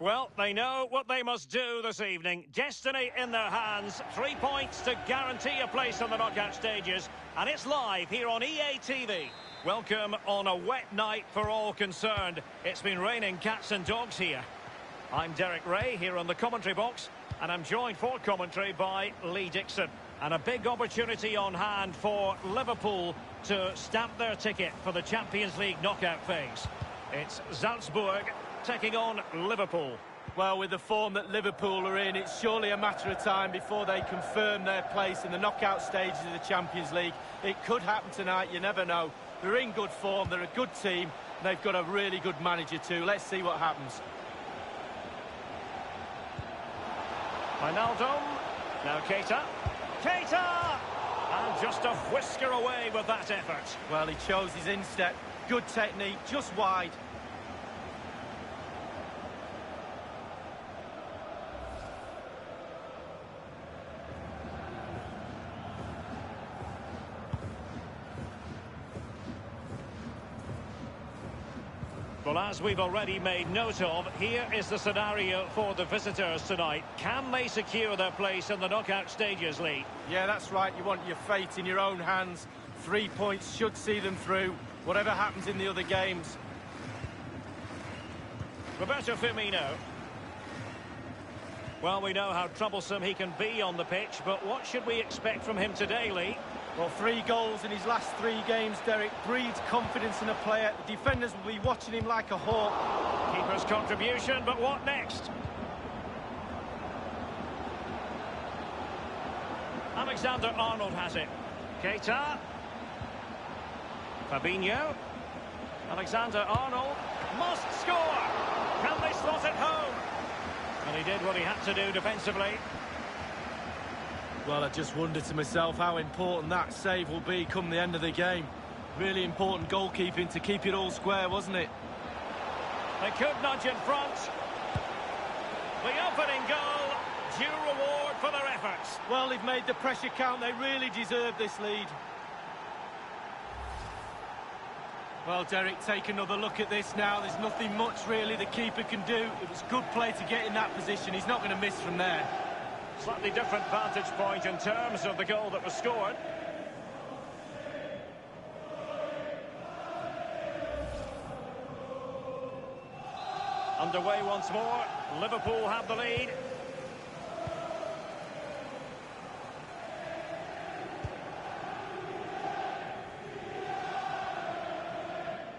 Well, they know what they must do this evening. Destiny in their hands. 3 points to guarantee a place on the knockout stages. And it's live here on EA TV. Welcome on a wet night for all concerned. It's been raining cats and dogs here. I'm Derek Ray here on the commentary box. And I'm joined for commentary by Lee Dixon. And a big opportunity on hand for Liverpool to stamp their ticket for the Champions League knockout phase. It's Salzburg taking on Liverpool. Well, with the form that Liverpool are in, it's surely a matter of time before they confirm their place in the knockout stages of the Champions League. It could happen tonight, you never know. They're in good form, they're a good team, and they've got a really good manager too. Let's see what happens. Wijnaldum, now Keita. Keita! And just a whisker away with that effort. Well, he chose his instep. Good technique, just wide. Well, as we've already made note of, here is the scenario for the visitors tonight. Can they secure their place in the knockout stages, Lee? Yeah, that's right. You want your fate in your own hands. 3 points should see them through, whatever happens in the other games. Roberto Firmino. Well, we know how troublesome he can be on the pitch, but what should we expect from him today, Lee? Well, 3 goals in his last 3 games, Derek, breeds confidence in a player. The defenders will be watching him like a hawk. Keeper's contribution, but what next? Alexander-Arnold has it. Keita. Fabinho. Alexander-Arnold must score. Can they slot it home? And he did what he had to do defensively. Well, I just wonder to myself how important that save will be come the end of the game. Really important goalkeeping to keep it all square, wasn't it? They could nudge in front. The opening goal, due reward for their efforts. Well, they've made the pressure count. They really deserve this lead. Well, Derek, take another look at this now. There's nothing much, really, the keeper can do. It was good play to get in that position. He's not going to miss from there. Slightly different vantage point in terms of the goal that was scored. Underway once more. Liverpool have the lead.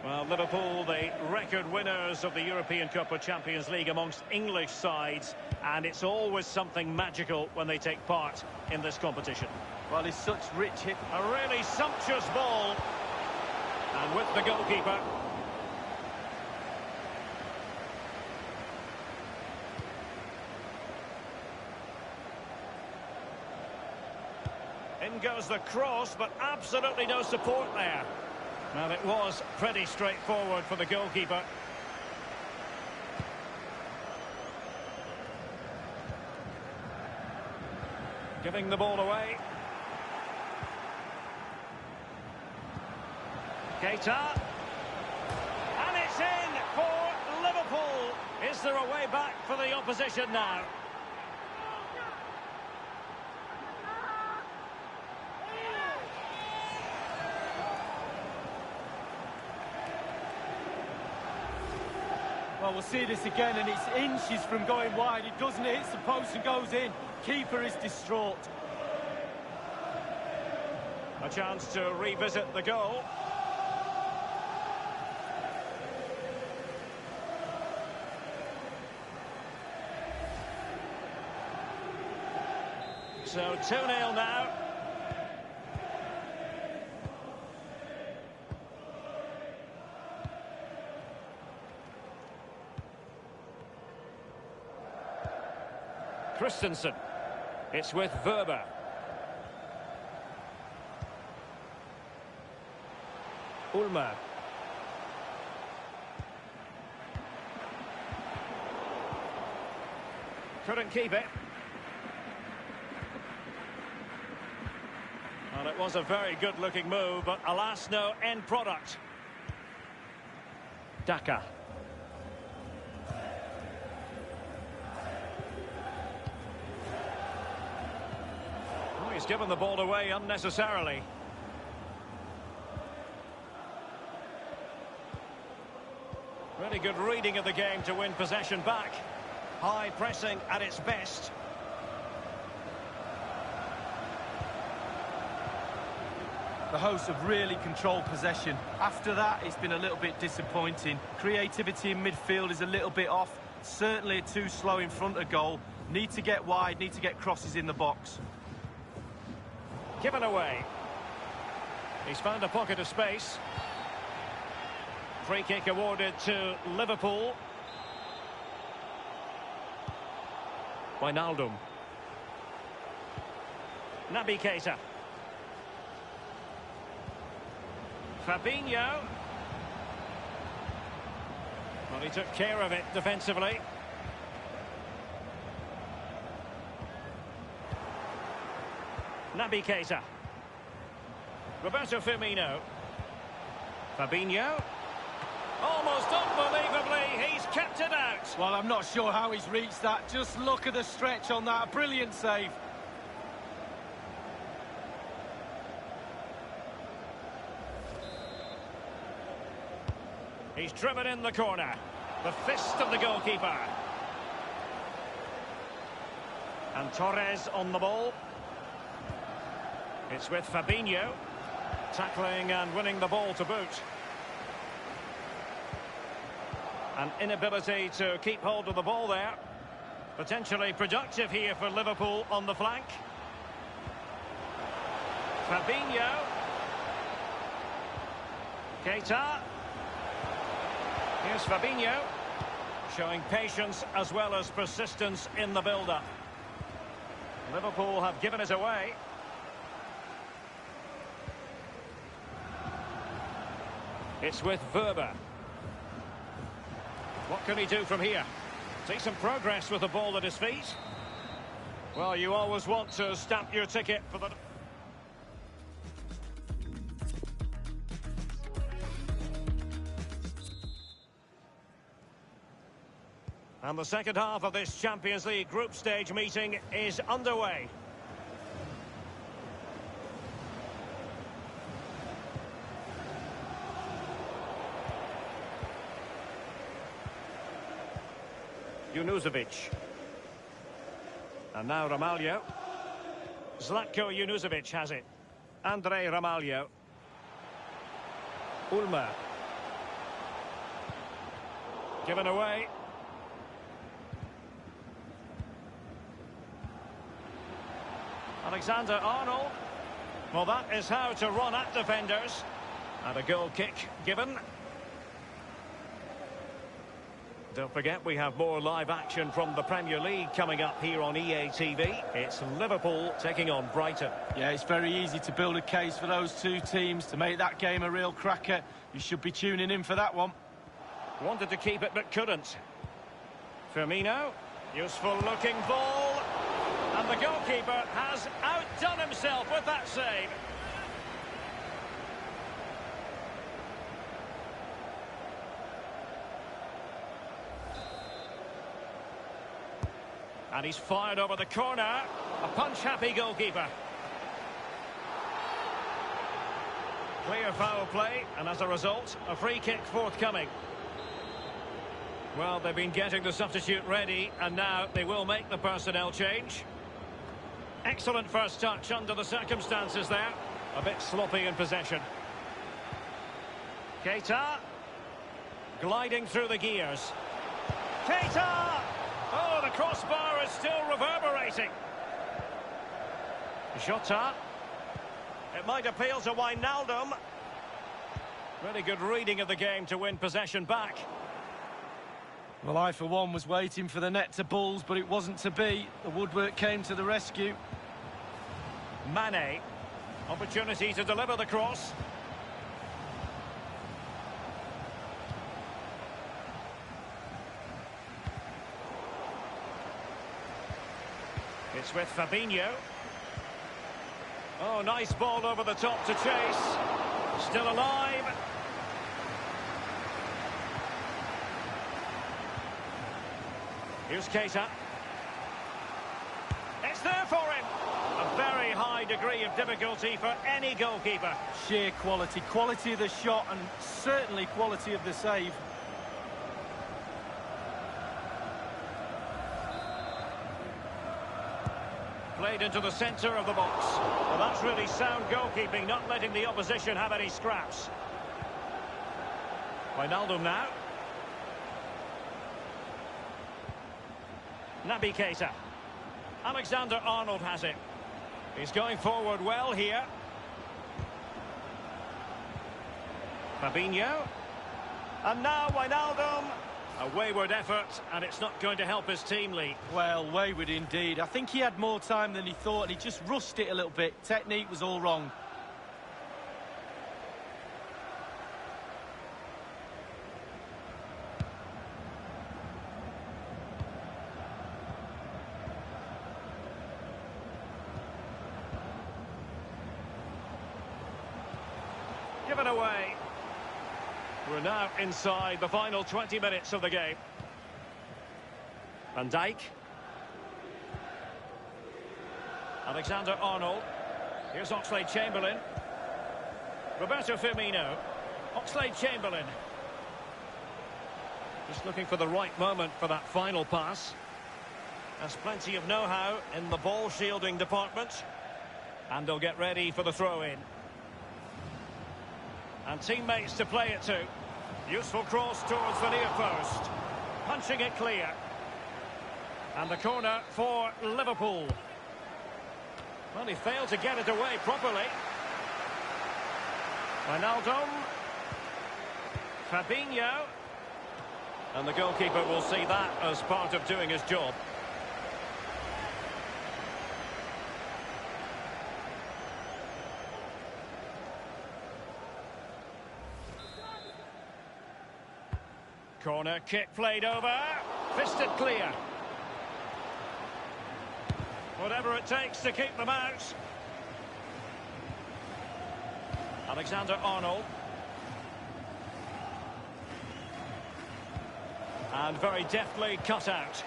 Well, Liverpool, the record winners of the European Cup of Champions League amongst English sides, and it's always something magical when they take part in this competition. Well, it's such rich hit. A really sumptuous ball. And with the goalkeeper. In goes the cross, but absolutely no support there. Well, it was pretty straightforward for the goalkeeper. Giving the ball away. Keita. And it's in for Liverpool. Is there a way back for the opposition now? Well, we'll see this again, and it's inches from going wide. It doesn't hit the post and goes in. Keeper is distraught. A chance to revisit the goal. So 2-0 now. Christensen. It's with Verber. Ulmer. Couldn't keep it. Well, it was a very good-looking move, but alas, no end product. Daka. he's given the ball away unnecessarily. Really good reading of the game to win possession back. High pressing at its best. The hosts have really controlled possession. After that, it's been a little bit disappointing. Creativity in midfield is a little bit off. Certainly too slow in front of goal. Need to get wide, need to get crosses in the box. Given away. He's found a pocket of space. Free kick awarded to Liverpool. Wijnaldum. Naby Keita. Fabinho. Well, he took care of it defensively. Naby Keita. Roberto Firmino. Fabinho. Almost unbelievably, he's kept it out. Well, I'm not sure how he's reached that. Just look at the stretch on that. Brilliant save. He's driven in the corner. The fist of the goalkeeper. And Torres on the ball. It's with Fabinho. Tackling and winning the ball to boot. An inability to keep hold of the ball there. Potentially productive here for Liverpool on the flank. Fabinho. Keita. Here's Fabinho. Showing patience as well as persistence in the build-up. Liverpool have given it away. It's with Wöber. What can he do from here? See some progress with the ball at his feet. Well, you always want to stamp your ticket for the... And the second half of this Champions League group stage meeting is underway. Junuzovic. And now Ramalho. Zlatko Junuzovic has it. Andre Ramalho. Ulmer. Given away. Alexander-Arnold. Well, that is how to run at defenders. And a goal kick given. Don't forget, we have more live action from the Premier League coming up here on EA TV. It's Liverpool taking on Brighton. Yeah, it's very easy to build a case for those two teams to make that game a real cracker. You should be tuning in for that one. Wanted to keep it but couldn't. Firmino, useful looking ball. And the goalkeeper has outdone himself with that save. And he's fired over the corner. A punch-happy goalkeeper. Clear foul play, and as a result, a free kick forthcoming. Well, they've been getting the substitute ready, and now they will make the personnel change. Excellent first touch under the circumstances there. A bit sloppy in possession. Keita. Gliding through the gears. Keita! Oh, the crossbar is still reverberating. Jota. It might appeal to Wijnaldum. Really good reading of the game to win possession back. Well, I, for one, was waiting for the net to bulls, but it wasn't to be. The woodwork came to the rescue. Mane. Opportunity to deliver the cross. It's with Fabinho. Oh, nice ball over the top to chase. Still alive. Here's Keita. It's there for him. A very high degree of difficulty for any goalkeeper. Sheer quality. Quality of the shot and certainly quality of the save. Played into the centre of the box. Well, that's really sound goalkeeping, not letting the opposition have any scraps. Wijnaldum now. Naby Keita. Alexander-Arnold has it. He's going forward well here. Fabinho. And now Wijnaldum. A wayward effort, and it's not going to help his team, Lee. Well, wayward indeed. I think he had more time than he thought, and he just rushed it a little bit. Technique was all wrong. Given away. We're now inside the final 20 minutes of the game. Van Dijk. Alexander-Arnold. Here's Oxlade-Chamberlain. Roberto Firmino. Oxlade-Chamberlain. Just looking for the right moment for that final pass. Has plenty of know-how in the ball shielding department. And they'll get ready for the throw-in. And teammates to play it to. Useful cross towards the near post. Punching it clear. And the corner for Liverpool. Well, he failed to get it away properly. Wijnaldum. Fabinho. And the goalkeeper will see that as part of doing his job. Corner kick played over. Fisted clear. Whatever it takes to keep them out. Alexander-Arnold. And very deftly cut out.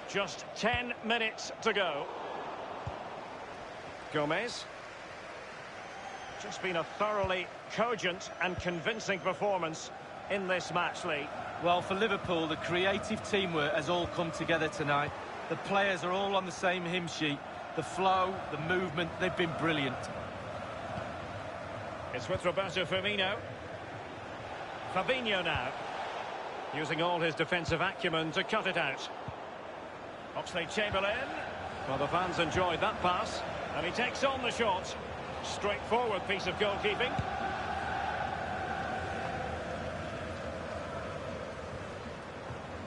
Just 10 minutes to go. Gomez. Just been a thoroughly cogent and convincing performance in this match, Lee. Well, for Liverpool, the creative teamwork has all come together tonight. The players are all on the same hymn sheet. The flow, the movement, they've been brilliant. It's with Roberto Firmino. Fabinho now. Using all his defensive acumen to cut it out. Oxlade-Chamberlain. Well, the fans enjoyed that pass. And he takes on the shot. Straightforward piece of goalkeeping.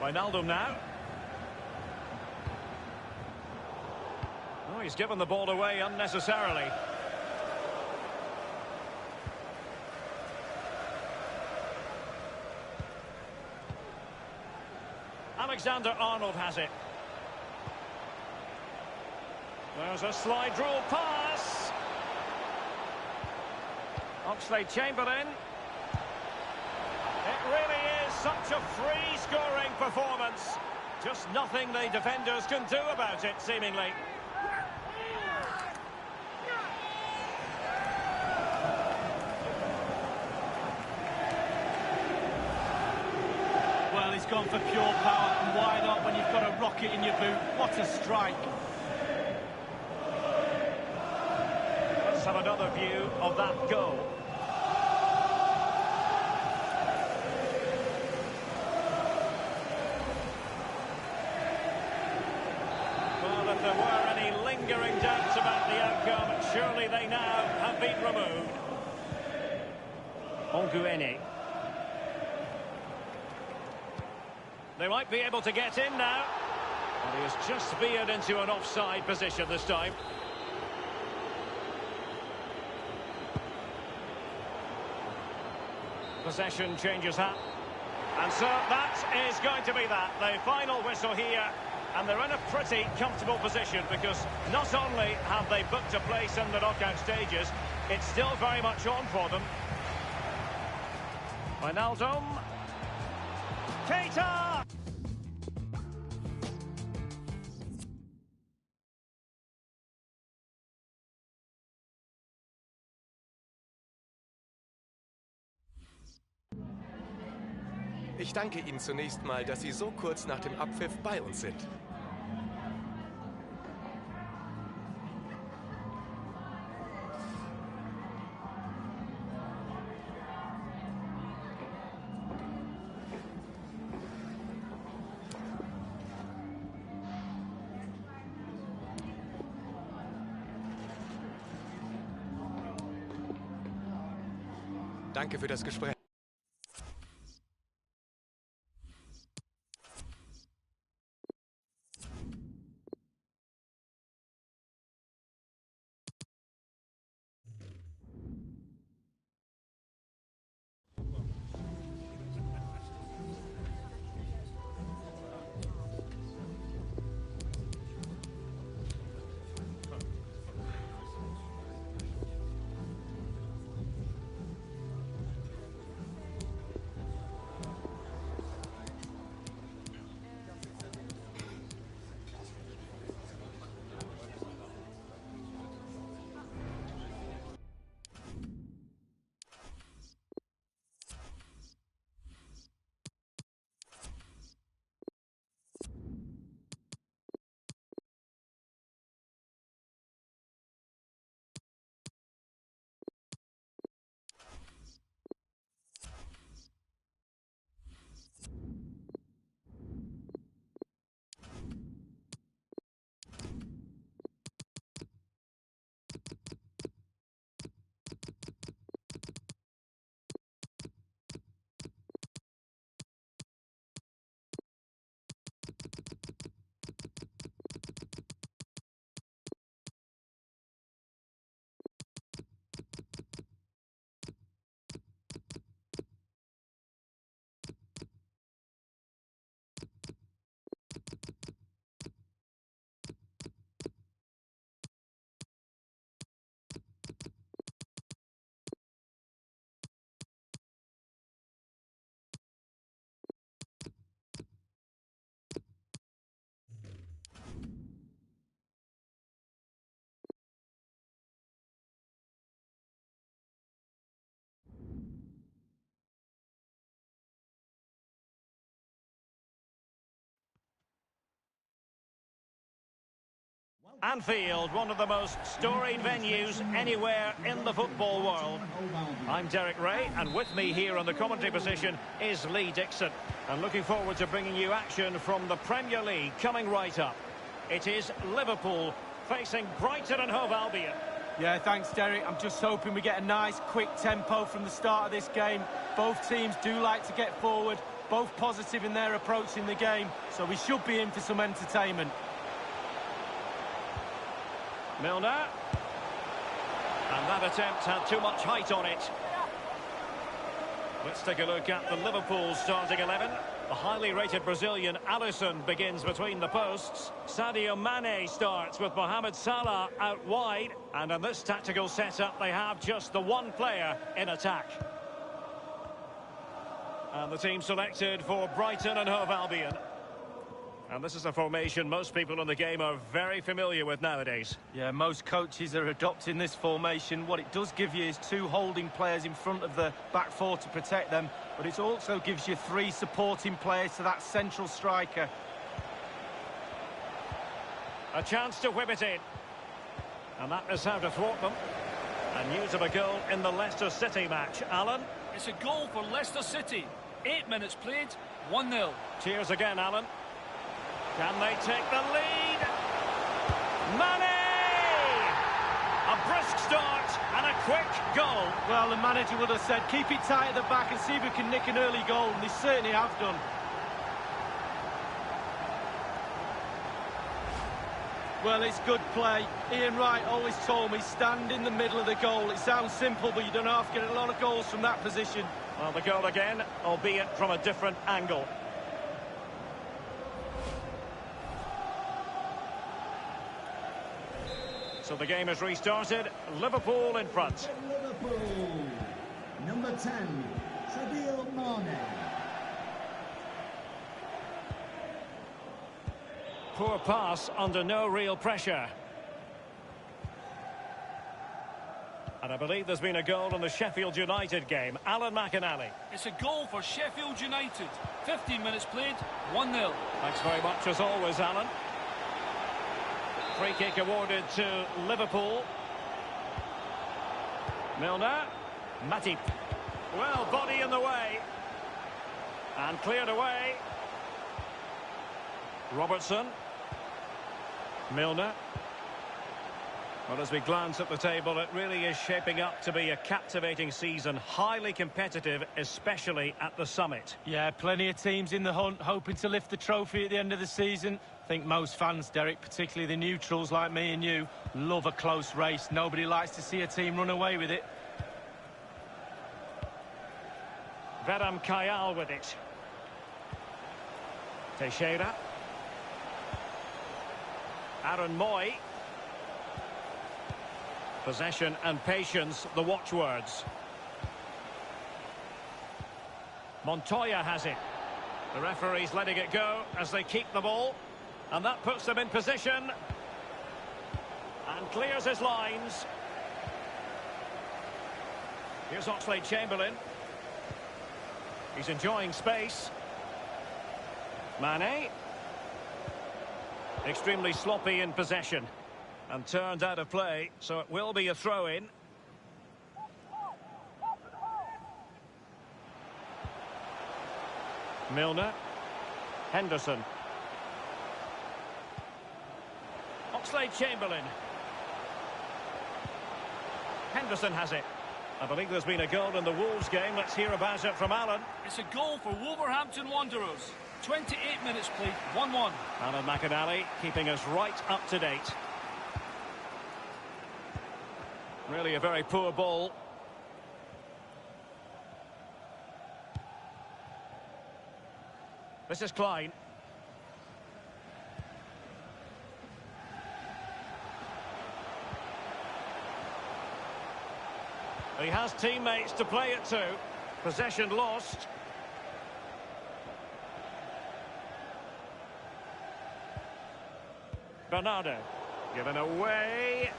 Wijnaldum now. Oh, he's given the ball away unnecessarily. Alexander-Arnold has it. There's a slide rule pass. Oxlade-Chamberlain. It really is such a free-scoring performance. Just nothing the defenders can do about it, seemingly. Well, he's gone for pure power, and why not when you've got a rocket in your boot? What a strike. Let's have another view of that goal. Well, if there were any lingering doubts about the outcome, surely they now have been removed. Onguene. They might be able to get in now. And he has just veered into an offside position this time. Possession changes hat. And so that is going to be that. The final whistle here. And they're in a pretty comfortable position because not only have they booked a place in the knockout stages, it's still very much on for them. Wijnaldum. Keita! Ich danke Ihnen zunächst mal, dass Sie so kurz nach dem Abpfiff bei uns sind. Danke für das Gespräch. Anfield, one of the most storied venues anywhere in the football world. I'm Derek Ray, and with me here on the commentary position is Lee Dixon. And looking forward to bringing you action from the Premier League coming right up. It is Liverpool facing Brighton and Hove Albion. Yeah, thanks, Derek. I'm just hoping we get a nice, quick tempo from the start of this game. Both teams do like to get forward, both positive in their approach in the game, so we should be in for some entertainment. Milner. And that attempt had too much height on it. Let's take a look at the Liverpool starting 11. The highly rated Brazilian Alisson begins between the posts. Sadio Mane starts with Mohamed Salah out wide. And in this tactical setup, they have just the one player in attack. And the team selected for Brighton and Hove Albion. And this is a formation most people in the game are very familiar with nowadays. Yeah, most coaches are adopting this formation. What it does give you is two holding players in front of the back four to protect them, but it also gives you three supporting players to that central striker. A chance to whip it in. And that is how to thwart them. And news of a goal in the Leicester City match. Alan? It's a goal for Leicester City. 8 minutes played, 1-0. Cheers again, Alan. Can they take the lead? Mane! A brisk start and a quick goal. Well, the manager would have said, keep it tight at the back and see if we can nick an early goal, and they certainly have done. Well, it's good play. Ian Wright always told me, stand in the middle of the goal. It sounds simple, but you don't have to get a lot of goals from that position. Well, the goal again, albeit from a different angle. So the game has restarted. Liverpool in front. Liverpool, number 10, Sadio Mane. Poor pass under no real pressure. And I believe there's been a goal in the Sheffield United game. Alan McInally. It's a goal for Sheffield United. 15 minutes played, 1-0. Thanks very much as always, Alan. Free kick awarded to Liverpool. Milner. Matip. Well, body in the way. And cleared away. Robertson. Milner. Well, as we glance at the table, it really is shaping up to be a captivating season, highly competitive, especially at the summit. Yeah, plenty of teams in the hunt, hoping to lift the trophy at the end of the season. I think most fans, Derek, particularly the neutrals like me and you, love a close race. Nobody likes to see a team run away with it. Veram Kayal with it. Teixeira. Aaron Moy. Possession and patience, the watchwords. Montoya has it. The referee's letting it go as they keep the ball. And that puts them in position. And clears his lines. Here's Oxlade-Chamberlain. He's enjoying space. Mane. Extremely sloppy in possession. And turned out of play, so it will be a throw-in. Milner. Henderson. Oxlade-Chamberlain. Henderson has it. I believe there's been a goal in the Wolves game. Let's hear about it from Alan. It's a goal for Wolverhampton Wanderers. 28 minutes played, 1-1. Alan McInally keeping us right up to date. Really a very poor ball. This is Klein. He has teammates to play it to. Possession lost. Bernardo. Given away.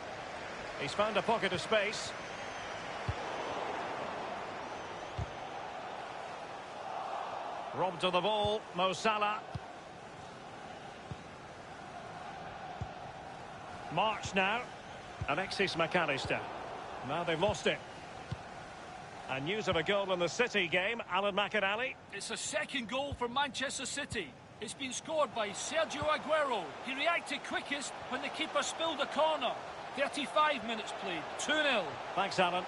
He's found a pocket of space. Robbed to the ball, Mo Salah. March now. Alexis McAllister. Now they've lost it. And news of a goal in the City game, Alan McInally. It's a second goal for Manchester City. It's been scored by Sergio Aguero. He reacted quickest when the keeper spilled a corner. 35 minutes played, 2-0. Thanks, Alan.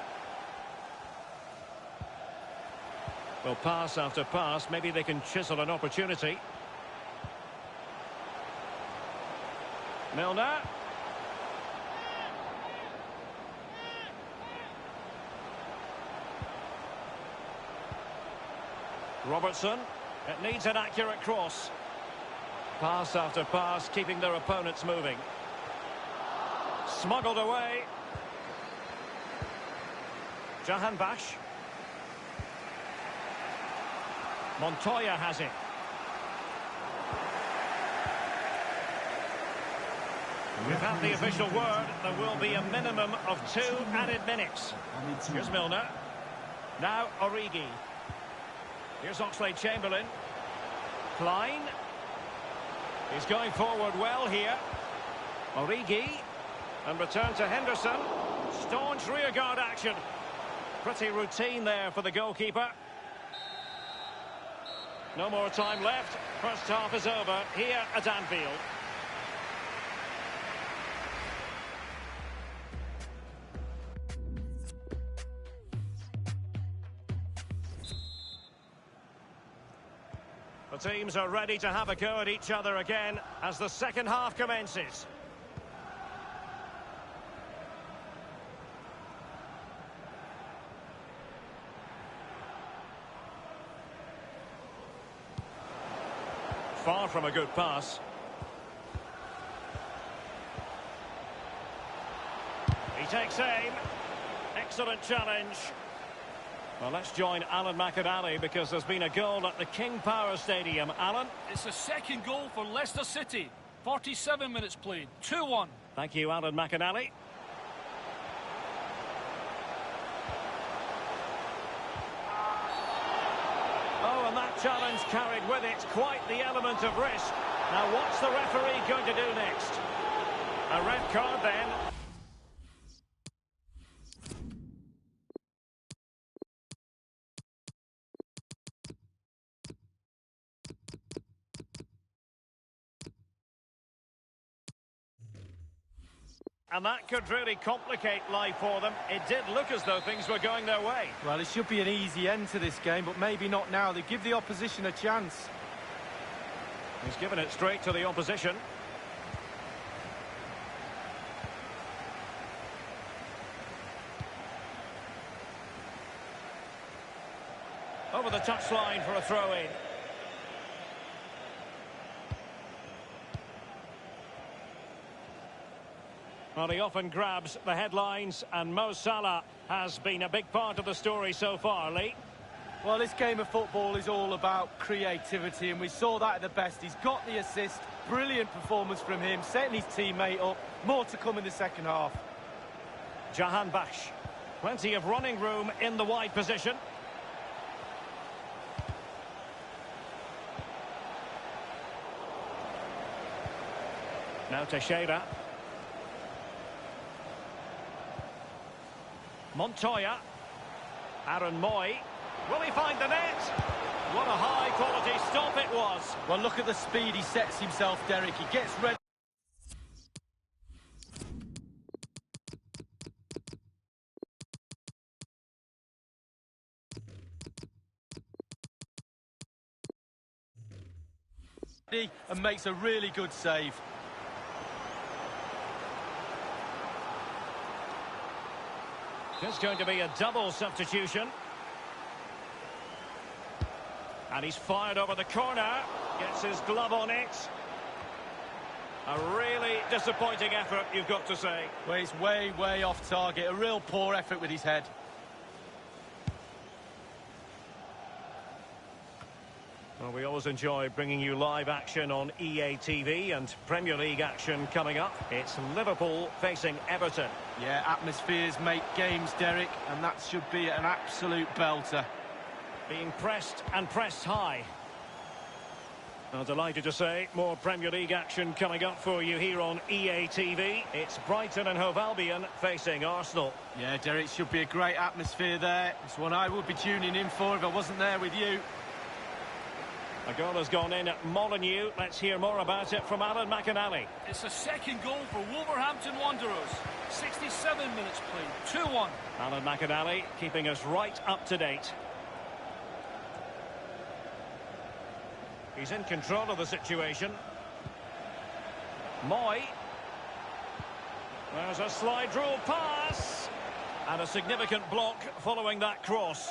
Well, pass after pass, maybe they can chisel an opportunity. Milner. Robertson. It needs an accurate cross. Pass after pass, keeping their opponents moving. Smuggled away. Jahanbakhsh. Montoya has it. We've had the official word. There will be a minimum of 2 added minutes. Here's Milner. Now Origi. Here's Oxlade-Chamberlain. Klein. He's going forward well here. Origi. And return to Henderson. Staunch rearguard action. Pretty routine there for the goalkeeper. No more time left. First half is over here at Anfield. The teams are ready to have a go at each other again as the second half commences. Far from a good pass. He takes aim. Excellent challenge. Well, let's join Alan McInally because there's been a goal at the King Power Stadium. Alan? It's a second goal for Leicester City. 47 minutes played. 2-1. Thank you, Alan McInally. Oh, and that challenge carried with it quite the element of risk. Now, what's the referee going to do next? A red card then. And that could really complicate life for them. It did look as though things were going their way. Well, it should be an easy end to this game, but maybe not now. They give the opposition a chance. He's given it straight to the opposition. Over the touchline for a throw-in. Well, he often grabs the headlines, and Mo Salah has been a big part of the story so far, Lee. Well, this game of football is all about creativity, and we saw that at the best. He's got the assist, brilliant performance from him, setting his teammate up. More to come in the second half. Jahan Bash. Plenty of running room in the wide position. Now Teixeira. Montoya. Aaron Moy. Will he find the net? What a high-quality stop it was. Well, look at the speed he sets himself, Derek. He gets ready. And makes a really good save. It's going to be a double substitution. And he's fired over the corner. Gets his glove on it. A really disappointing effort, you've got to say. Well, he's way, way off target. A real poor effort with his head. Well, we always enjoy bringing you live action on EA TV, and Premier League action coming up. It's Liverpool facing Everton. Yeah, atmospheres make games, Derek, and that should be an absolute belter. Being pressed and pressed high. I'm delighted to say more Premier League action coming up for you here on EA TV. It's Brighton and Hove Albion facing Arsenal. Yeah, Derek, should be a great atmosphere there. It's one I would be tuning in for if I wasn't there with you. A goal has gone in at Molineux. Let's hear more about it from Alan McInally. It's a second goal for Wolverhampton Wanderers. 67 minutes played, 2-1. Alan McInally keeping us right up to date. He's in control of the situation. Moy. There's a slide rule pass. And a significant block following that cross.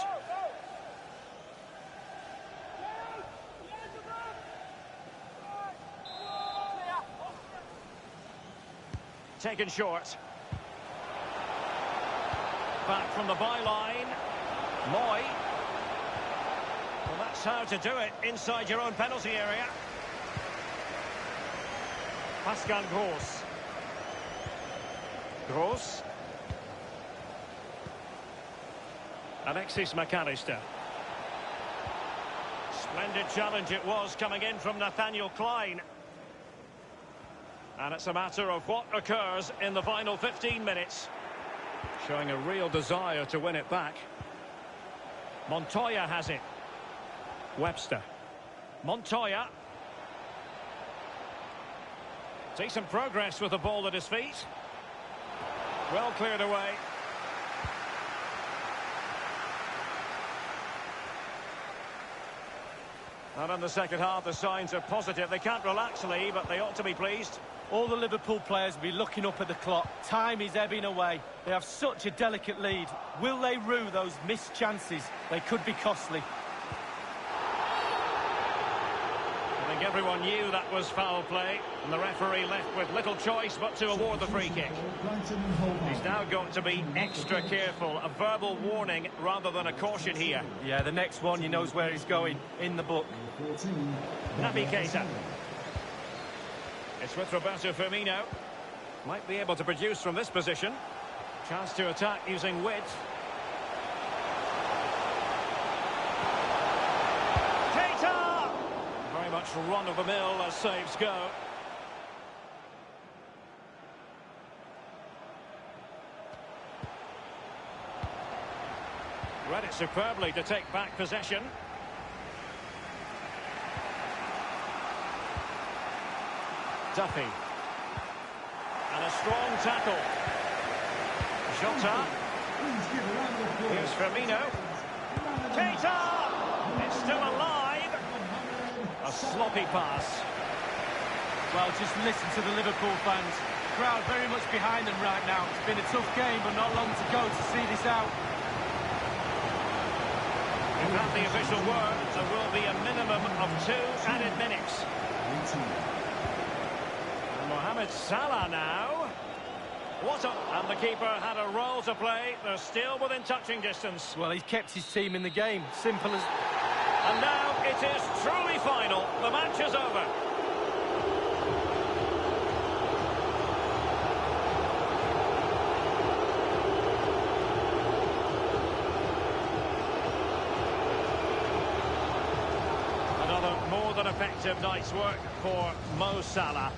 Taken short. Back from the byline. Moy. Well, that's how to do it inside your own penalty area. Pascal Gross. Gross. Alexis McAllister. Splendid challenge it was coming in from Nathaniel Klein. And it's a matter of what occurs in the final 15 minutes. Showing a real desire to win it back. Montoya has it. Webster. Montoya. Decent progress with the ball at his feet. Well cleared away. And in the second half, the signs are positive. They can't relax, Lee, but they ought to be pleased. All the Liverpool players will be looking up at the clock. Time is ebbing away. They have such a delicate lead. Will they rue those missed chances? They could be costly. I think everyone knew that was foul play, and the referee left with little choice but to award the free kick. He's now got to be extra careful. A verbal warning rather than a caution here. Yeah, the next one, he knows where he's going, in the book. Naby Keita. It's with Roberto Firmino. Might be able to produce from this position. Chance to attack using width. much run-of-the-mill as saves go. Read it superbly to take back possession. Duffy. And a strong tackle. Jota. Here's Firmino. Keita! It's still alive. A sloppy pass. Well, just listen to the Liverpool fans. Crowd very much behind them right now. It's been a tough game, but not long to go to see this out. If that's the official word, there will be a minimum of 2 added minutes. And Mohamed Salah now. And the keeper had a role to play. They're still within touching distance. Well, he's kept his team in the game. Simple as... And now it is truly final. The match is over. Another more than effective night's work for Mo Salah.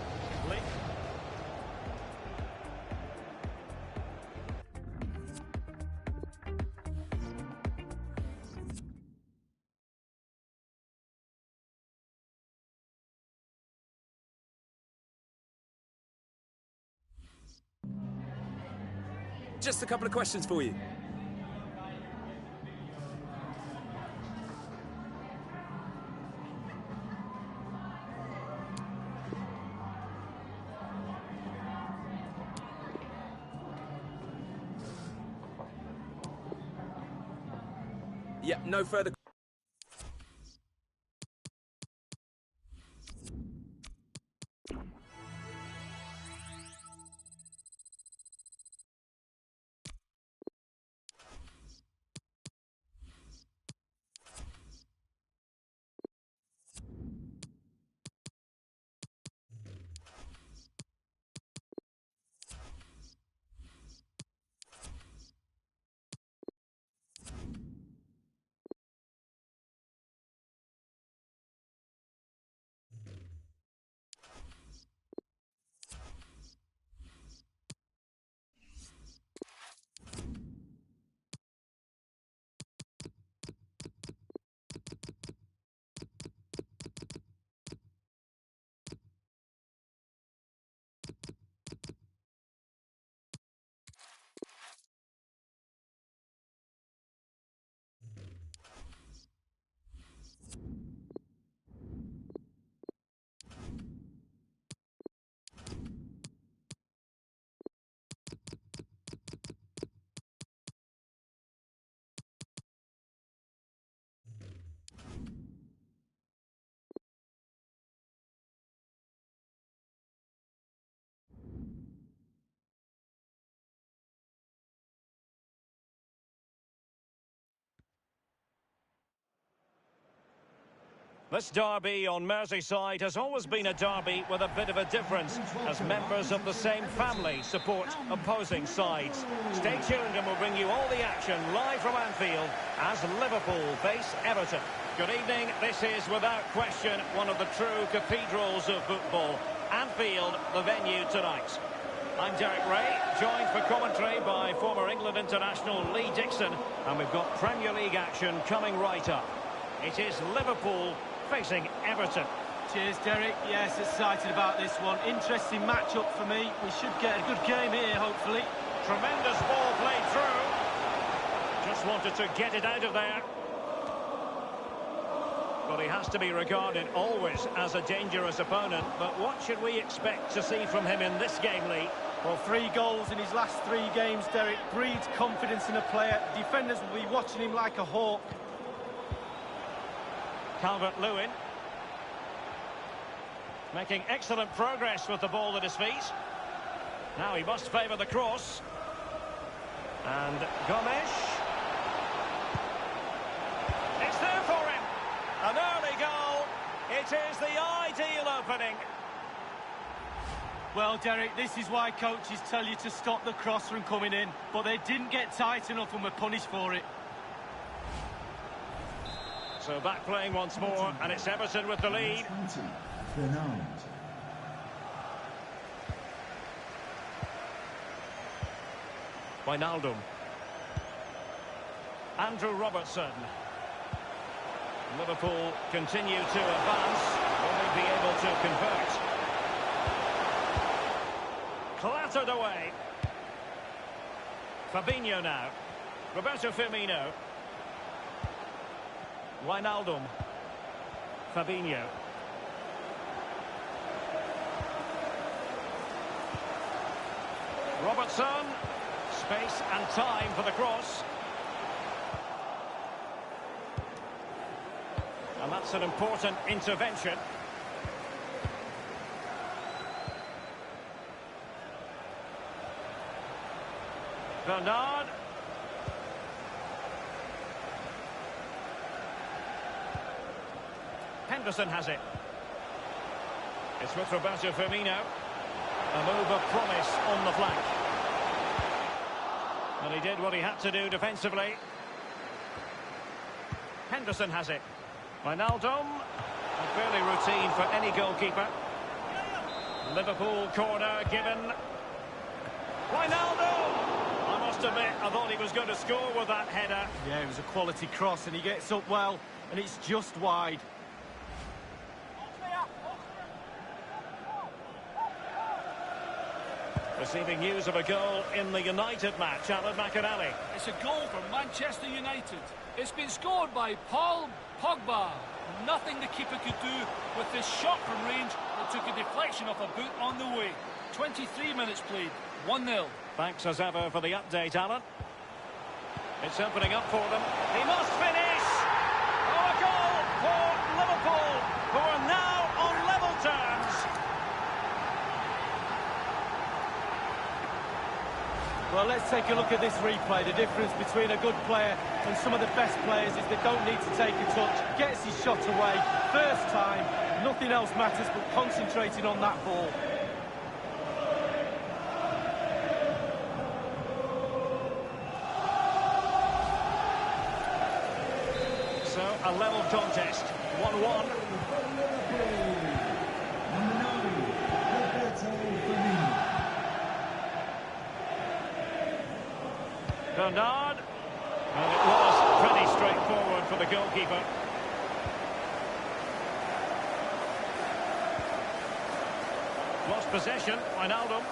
Just a couple of questions for you. Yeah, no further. This derby on Merseyside has always been a derby with a bit of a difference, as members of the same family support opposing sides. Stay tuned and we'll bring you all the action live from Anfield as Liverpool face Everton. Good evening. This is without question one of the true cathedrals of football. Anfield, the venue tonight. I'm Derek Ray, joined for commentary by former England international Lee Dixon, and we've got Premier League action coming right up. It is Liverpool facing Everton. Cheers, Derek. Yes, excited about this one. Interesting match-up for me. We should get a good game here, hopefully. Tremendous ball played through. Just wanted to get it out of there. Well, he has to be regarded always as a dangerous opponent, but what should we expect to see from him in this game, Lee? Well, 3 goals in his last 3 games, Derek. Breeds confidence in a player. Defenders will be watching him like a hawk. Calvert-Lewin making excellent progress with the ball at his feet. Now he must favour the cross. And Gomes. It's there for him. An early goal. It is the ideal opening. Well, Derek, this is why coaches tell you to stop the cross from coming in, but they didn't get tight enough and were punished for it. So back playing once more, and it's Everton with the lead. 20, Bernard. Wijnaldum. Andrew Robertson. Liverpool continue to advance. Will they be able to convert? Clattered away. Fabinho now. Roberto Firmino. Wijnaldum. Fabinho. Robertson. Space and time for the cross. And that's an important intervention. Bernard. Henderson has it. It's with Roberto Firmino. A move of promise on the flank. And he did what he had to do defensively. Henderson has it. Wijnaldum. Fairly routine for any goalkeeper. Liverpool corner given. Wijnaldum! I must admit, I thought he was going to score with that header. Yeah, it was a quality cross, and he gets up well, and it's just wide. Receiving news of a goal in the United match, Alan McInally. It's a goal for Manchester United. It's been scored by Paul Pogba. Nothing the keeper could do with this shot from range that took a deflection off a boot on the way. 23 minutes played, 1-0. Thanks as ever for the update, Alan. It's opening up for them. He must finish! Oh, a goal for Liverpool, who are now on level terms. Well, let's take a look at this replay. The difference between a good player and some of the best players is they don't need to take a touch. Gets his shot away. First time, nothing else matters but concentrating on that ball. So, a level contest, 1-1. Bernard. And it was pretty straightforward for the goalkeeper. Lost possession, Wijnaldum.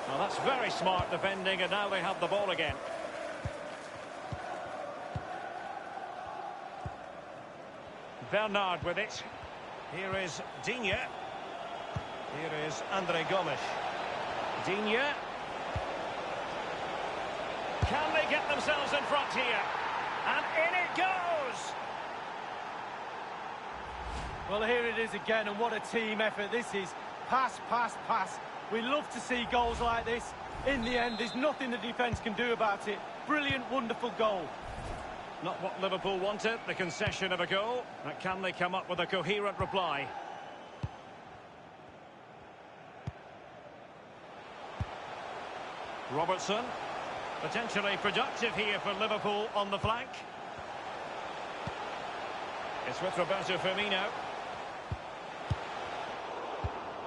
Well, that's very smart defending, and now they have the ball again. Bernard with it. Here is Digne. Here is Andre Gomes. Digne. Can they get themselves in front here? And in it goes! Well, here it is again, and what a team effort this is. Pass, pass, pass. We love to see goals like this. In the end, there's nothing the defence can do about it. Brilliant, wonderful goal. Not what Liverpool wanted, the concession of a goal. But can they come up with a coherent reply? Robertson, potentially productive here for Liverpool on the flank. It's with Roberto Firmino.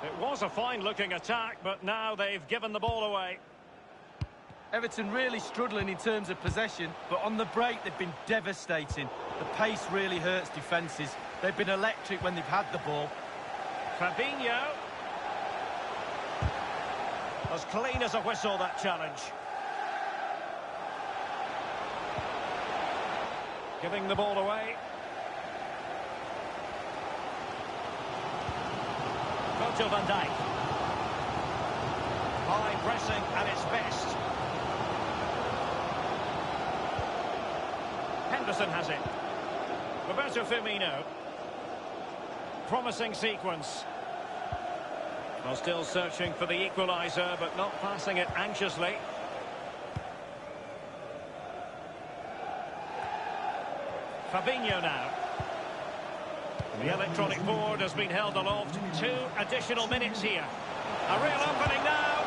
It was a fine-looking attack, but now they've given the ball away. Everton really struggling in terms of possession, but on the break they've been devastating. The pace really hurts defences. They've been electric when they've had the ball. Fabinho. As clean as a whistle, that challenge. Giving the ball away. Virgil van Dijk. High pressing at its best. Henderson has it. Roberto Firmino. Promising sequence. Well, still searching for the equaliser, but not passing it anxiously. Fabinho now. The electronic board has been held aloft. 2 additional minutes here. A real opening now.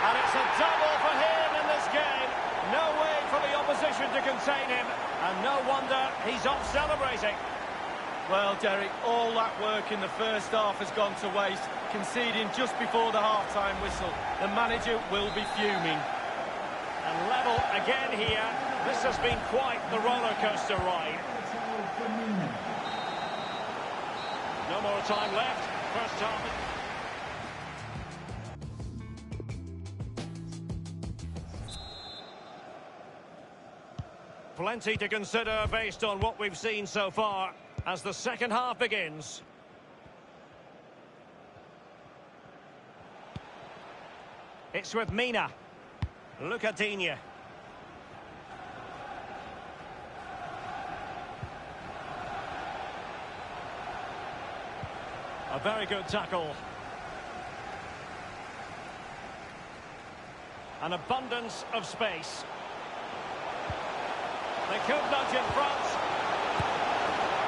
And it's a double for him in this game. No way for the opposition to contain him, and no wonder he's off celebrating. Well, Derek, all that work in the first half has gone to waste, conceding just before the half-time whistle. The manager will be fuming. And level again here. This has been quite the roller coaster ride. No more time left. First half. Plenty to consider based on what we've seen so far as the second half begins. It's with Mina. Lucadinha. A very good tackle. An abundance of space. They could nudge in front.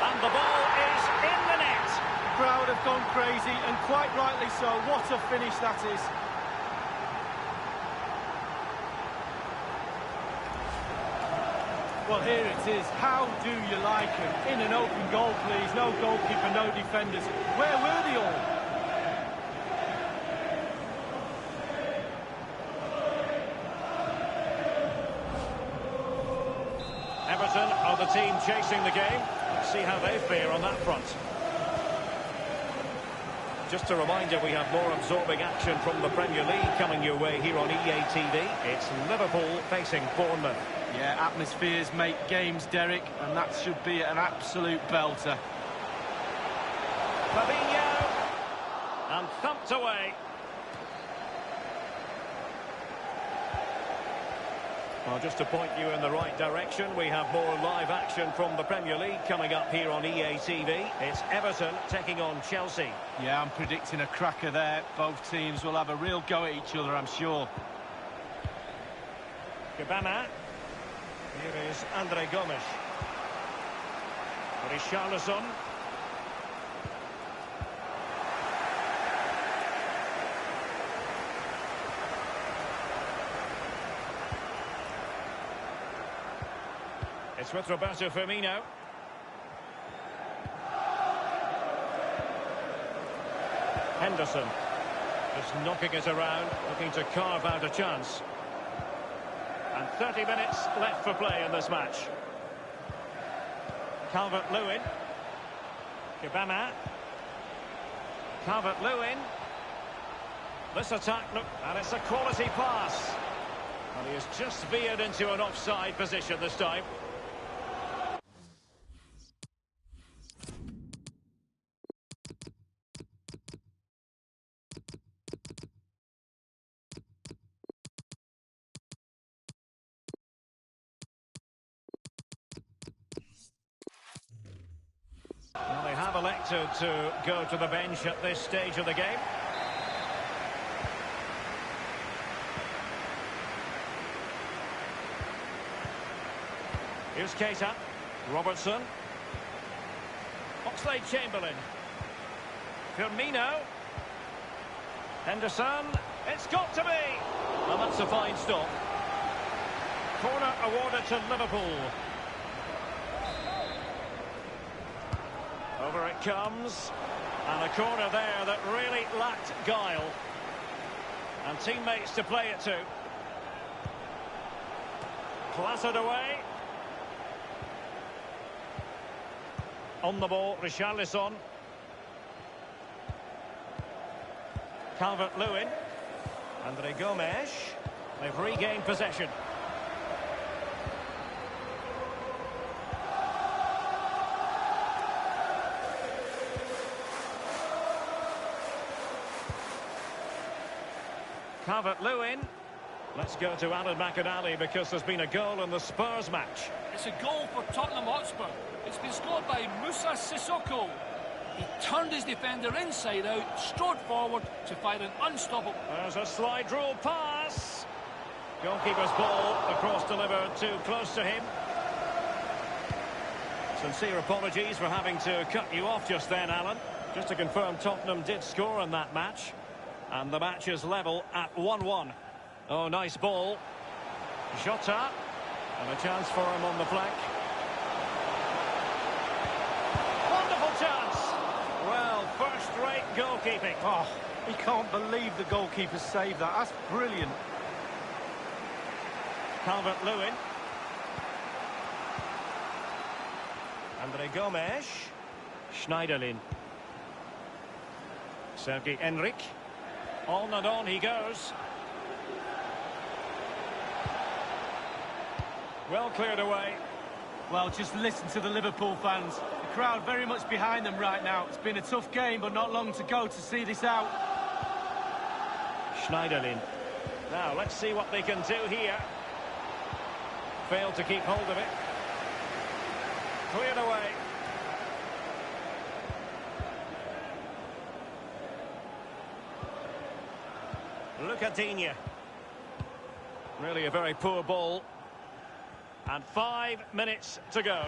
And the ball is in the net. The crowd have gone crazy, and quite rightly so. What a finish that is. Well, here it is. How do you like him? In an open goal, please. No goalkeeper, no defenders. Where were they all? Everton are the team chasing the game. Let's see how they fare on that front. Just a reminder, we have more absorbing action from the Premier League coming your way here on EA TV. It's Liverpool facing Bournemouth. Yeah, atmospheres make games, Derek, and that should be an absolute belter. Fabinho, and thumped away. Well, just to point you in the right direction, we have more live action from the Premier League coming up here on EA TV. It's Everton taking on Chelsea. Yeah, I'm predicting a cracker there. Both teams will have a real go at each other, I'm sure. Gabama. Here is Andre Gomes. Richarlison. It's with Roberto Firmino. Henderson. Just knocking it around, looking to carve out a chance. And 30 minutes left for play in this match. Calvert-Lewin. Gabama. Calvert-Lewin. This attack, look, and it's a quality pass. And he has just veered into an offside position this time. Well, they have elected to go to the bench at this stage of the game. Here's Keita. Robertson. Oxlade-Chamberlain. Firmino. Henderson. It's got to be. Well, that's a fine stop. Corner awarded to Liverpool. Over it comes. And a corner there that really lacked guile. And teammates to play it to. Clattered away. On the ball, Richarlison. Calvert-Lewin. Andre Gomes. They've regained possession. Calvert-Lewin. Let's go to Alan McInally because there's been a goal in the Spurs match. It's a goal for Tottenham Hotspur. It's been scored by Moussa Sissoko. He turned his defender inside out, strode forward to fire an unstoppable... There's a slide rule pass. Goalkeeper's ball across delivered too close to him. Sincere apologies for having to cut you off just then, Alan. Just to confirm, Tottenham did score in that match. And the match is level at 1-1. Oh, nice ball. Jota, and a chance for him on the flank. Wonderful chance. Well, first-rate goalkeeping. Oh, he can't believe the goalkeeper saved that. That's brilliant. Calvert-Lewin. Andre Gomes. Schneiderlin. Sergei Enrique. On and on he goes. Well cleared away. Well, just listen to the Liverpool fans. The crowd very much behind them right now. It's been a tough game, but not long to go to see this out. Schneiderlin. Now, let's see what they can do here. Failed to keep hold of it. Cleared away. Lucadinha. Really a very poor ball. And 5 minutes to go.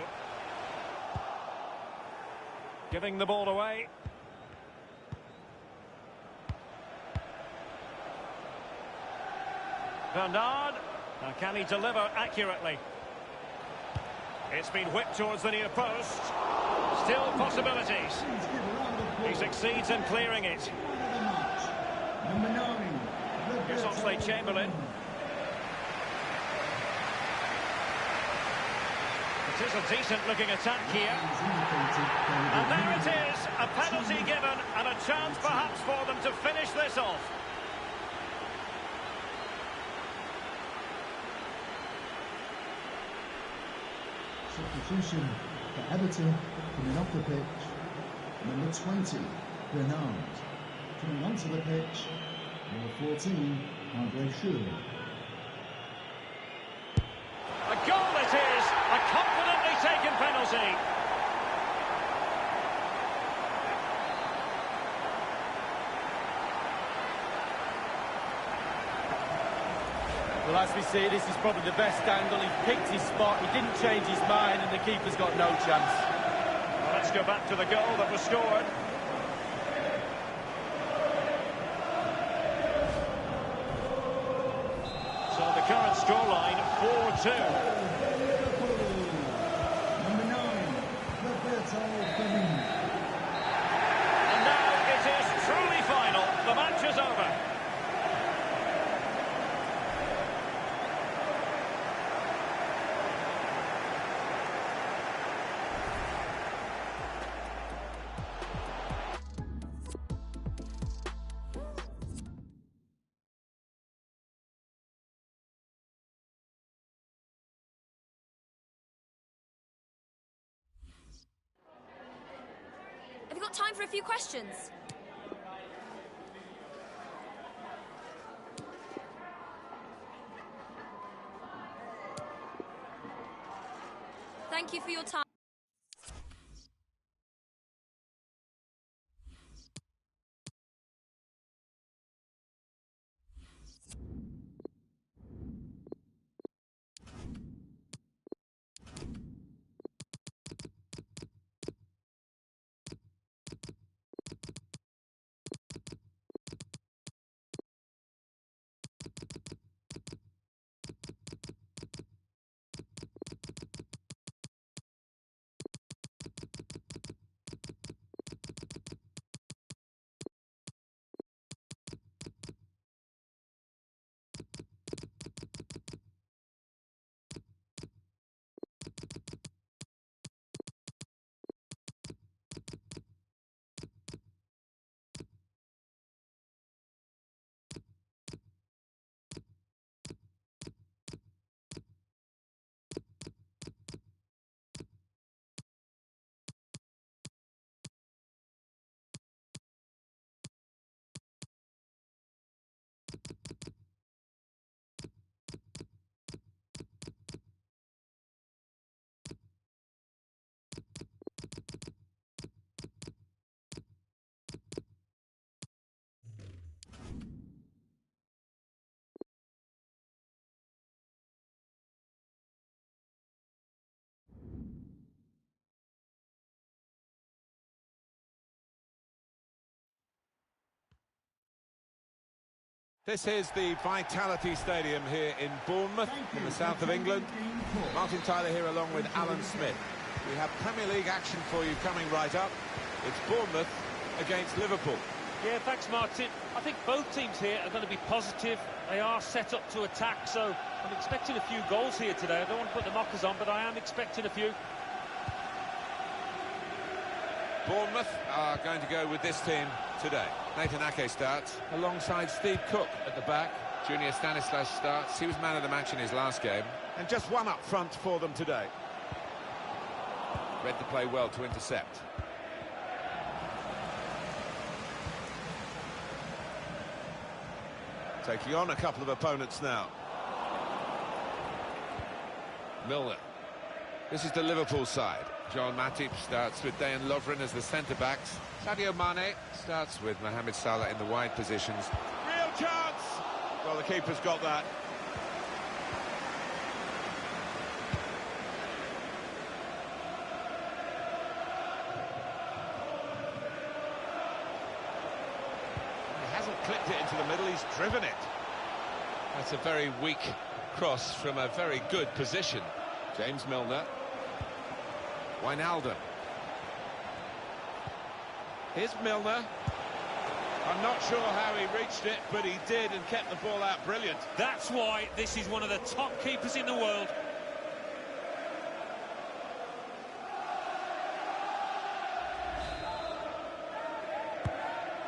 Giving the ball away. Bernard. Now can he deliver accurately? It's been whipped towards the near post. Still possibilities. He succeeds in clearing it. Number 9. Here's Oxlade-Chamberlain. It is a decent-looking attack here. And there it is, a penalty given and a chance perhaps for them to finish this off. Substitution for Everton coming off the pitch. Number 20, Bernard. Coming onto the pitch, number 14, Andre Schürrle. A goal it is, a confidently taken penalty. Well, as we see, this is probably the best angle. He picked his spot, he didn't change his mind, and the keeper's got no chance. Well, let's go back to the goal that was scored. So the current scoreline, 4-2. Number 9, Roberto Firmino. And now it is truly final. The match is over. Have you got time for a few questions? Thank you for your time. This is the Vitality Stadium here in Bournemouth, in the south of England. Martin Tyler here along with Alan Smith. We have Premier League action for you coming right up. It's Bournemouth against Liverpool. Yeah, thanks, Martin. I think both teams here are going to be positive. They are set up to attack, so I'm expecting a few goals here today. I don't want to put the knockers on, but I am expecting a few. Bournemouth are going to go with this team today. Nathan Ake starts Alongside Steve Cook at the back. Junior Stanislas starts. He was man of the match in his last game. And just one up front for them today. Read the play well to intercept. Taking on a couple of opponents now. Milner. This is the Liverpool side. Joel Matip starts with Dejan Lovren as the centre-backs. Sadio Mane starts with Mohamed Salah in the wide positions. Real chance! Well, the keeper's got that. He hasn't clipped it into the middle, he's driven it. That's a very weak cross from a very good position. James Milner. Wijnaldum. Here's Milner. I'm not sure how he reached it, but he did and kept the ball out brilliant. That's why this is one of the top keepers in the world.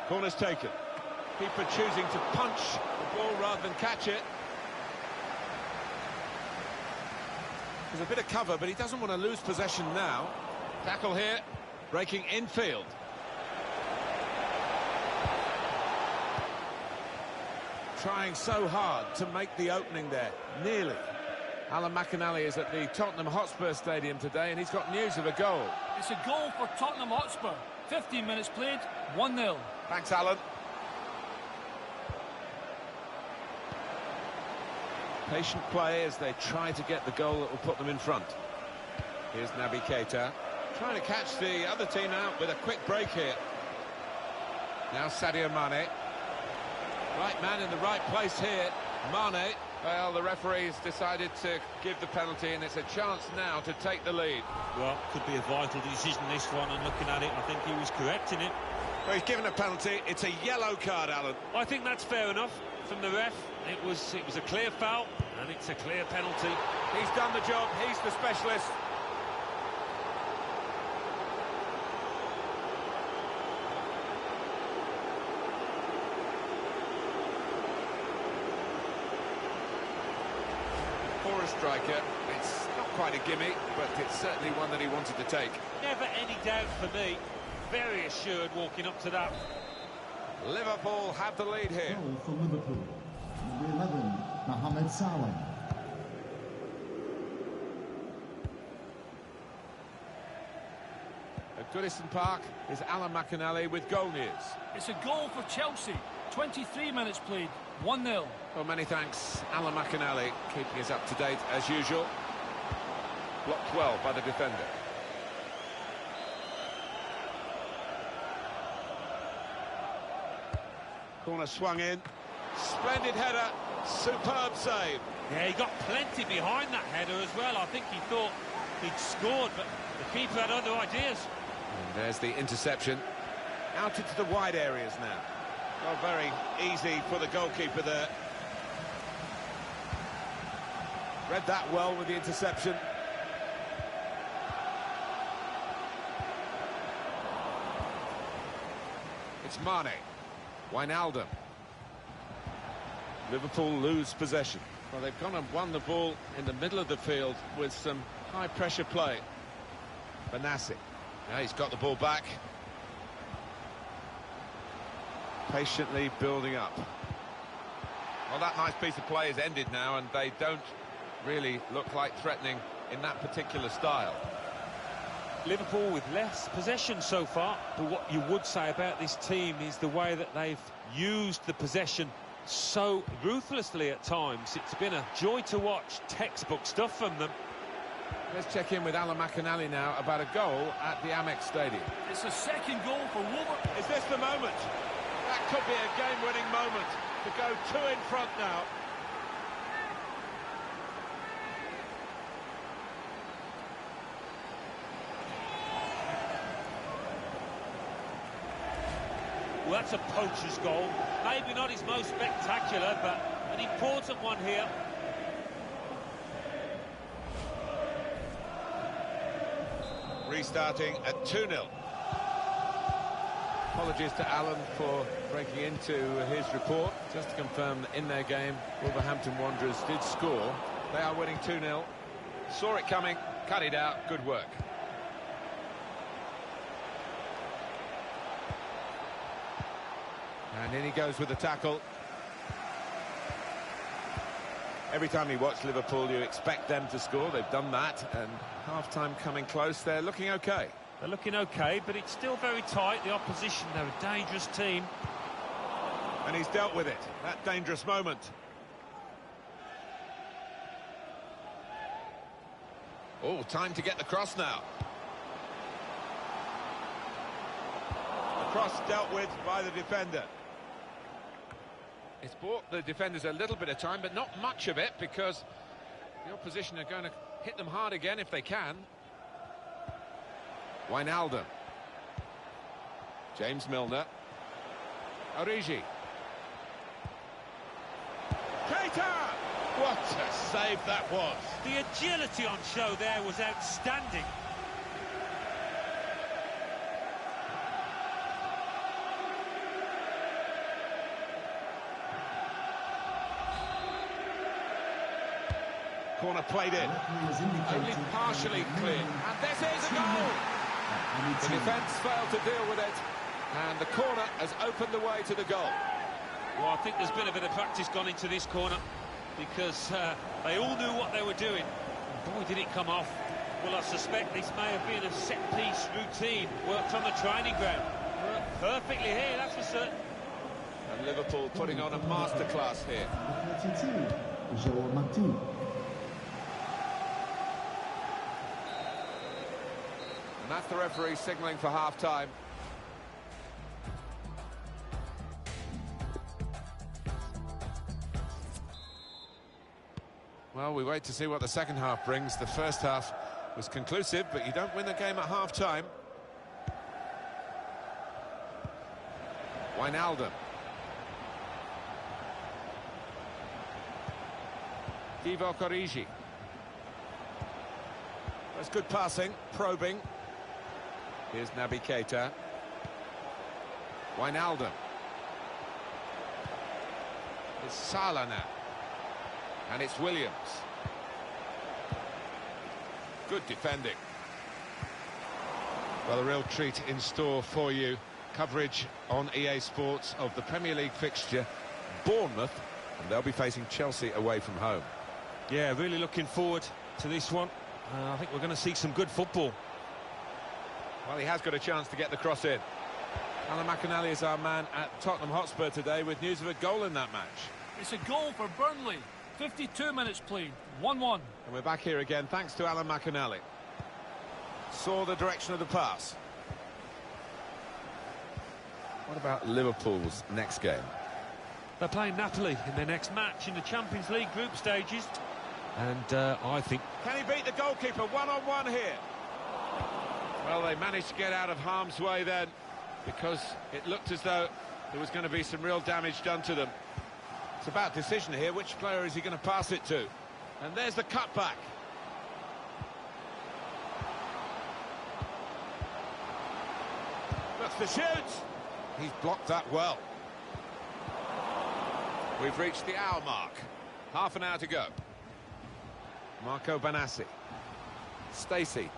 Corner's taken. Keeper choosing to punch the ball rather than catch it. There's a bit of cover, but he doesn't want to lose possession now. Tackle here, breaking infield. Trying so hard to make the opening there, nearly. Alan McInally is at the Tottenham Hotspur Stadium today, and he's got news of a goal. It's a goal for Tottenham Hotspur. 15 minutes played, 1-0. Thanks, Alan. Patient play as they try to get the goal that will put them in front. Here's Naby Keita, trying to catch the other team out with a quick break here. Now Sadio Mane. Right man in the right place here, Mane. Well, the referee's decided to give the penalty, and it's a chance now to take the lead. Well, could be a vital decision, this one, and looking at it, I think he was correct in it. Well, he's given a penalty. It's a yellow card, Alan. I think that's fair enough from the ref. It was a clear foul, and it's a clear penalty. He's done the job. He's the specialist. For a striker, it's not quite a gimme, but it's certainly one that he wanted to take. Never any doubt for me. Very assured walking up to that. Liverpool have the lead here. Goal for Liverpool. Number 11, Mohamed Salah. At Goodison Park is Alan McInally with goal news. It's a goal for Chelsea. 23 minutes played, 1-0. Well, many thanks, Alan McInally, keeping us up to date as usual. Blocked well by the defender. Corner swung in. Splendid header. Superb save. Yeah, he got plenty behind that header as well. I think he thought he'd scored, but the keeper had other ideas. And there's the interception. Out into the wide areas now. Well, very easy for the goalkeeper there. Read that well with the interception. It's Mane. Wijnaldum. Liverpool lose possession. Well, they've gone and won the ball in the middle of the field with some high-pressure play. Benassi. Yeah, he's got the ball back. Patiently building up. Well, that nice piece of play is ended now, and they don't really look like threatening in that particular style. Liverpool with less possession so far, but what you would say about this team is the way that they've used the possession so ruthlessly at times. It's been a joy to watch, textbook stuff from them. Let's check in with Alan McInally now about a goal at the Amex Stadium. It's a second goal for Wolverhampton. Is this the moment? That could be a game-winning moment to go 2 in front now. Well, that's a poacher's goal. Maybe not his most spectacular, but an important one here. Restarting at 2-0. Apologies to Alan for breaking into his report. Just to confirm that in their game, Wolverhampton Wanderers did score. They are winning 2-0. Saw it coming, cut it out. Good work. And in he goes with the tackle. Every time you watch Liverpool, you expect them to score. They've done that, and half-time coming close. They're looking okay. They're looking okay, but it's still very tight. The opposition, they're a dangerous team. And he's dealt with it. That dangerous moment. Oh, time to get the cross now. The cross dealt with by the defender. It's bought the defenders a little bit of time, but not much of it, because the opposition are going to hit them hard again if they can. Wijnaldum. James Milner. Origi. Keita! What a save that was. The agility on show there was outstanding. Corner played in. Only partially clear. And this is a goal! The defence failed to deal with it, and the corner has opened the way to the goal. Well, I think there's been a bit of practice gone into this corner, because they all knew what they were doing. And boy, did it come off. Well, I suspect this may have been a set-piece routine, worked on the training ground. Worked perfectly here, that's for certain. And Liverpool putting on a masterclass here. And that's the referee signalling for half-time. Well, we wait to see what the second half brings. The first half was conclusive, but you don't win the game at half-time. Wijnaldum. Divock Origi. That's good passing, probing. Here's Naby Keita. Wijnaldum. It's Salah now. And it's Williams. Good defending. Well, a real treat in store for you. Coverage on EA Sports of the Premier League fixture, Bournemouth, and they'll be facing Chelsea away from home. Yeah, really looking forward to this one. I think we're going to see some good football. Well, he has got a chance to get the cross in. Alan McInally is our man at Tottenham Hotspur today with news of a goal in that match. It's a goal for Burnley. 52 minutes played, 1-1. And we're back here again, thanks to Alan McInally. Saw the direction of the pass. What about Liverpool's next game? They're playing Napoli in their next match in the Champions League group stages. And I think... Can he beat the goalkeeper one-on-one here? Well, they managed to get out of harm's way then, because it looked as though there was going to be some real damage done to them. It's about decision here. Which player is he going to pass it to? And there's the cutback. Looks to shoot. He's blocked that well. We've reached the hour mark. Half an hour to go. Marco Banassi. Stacey.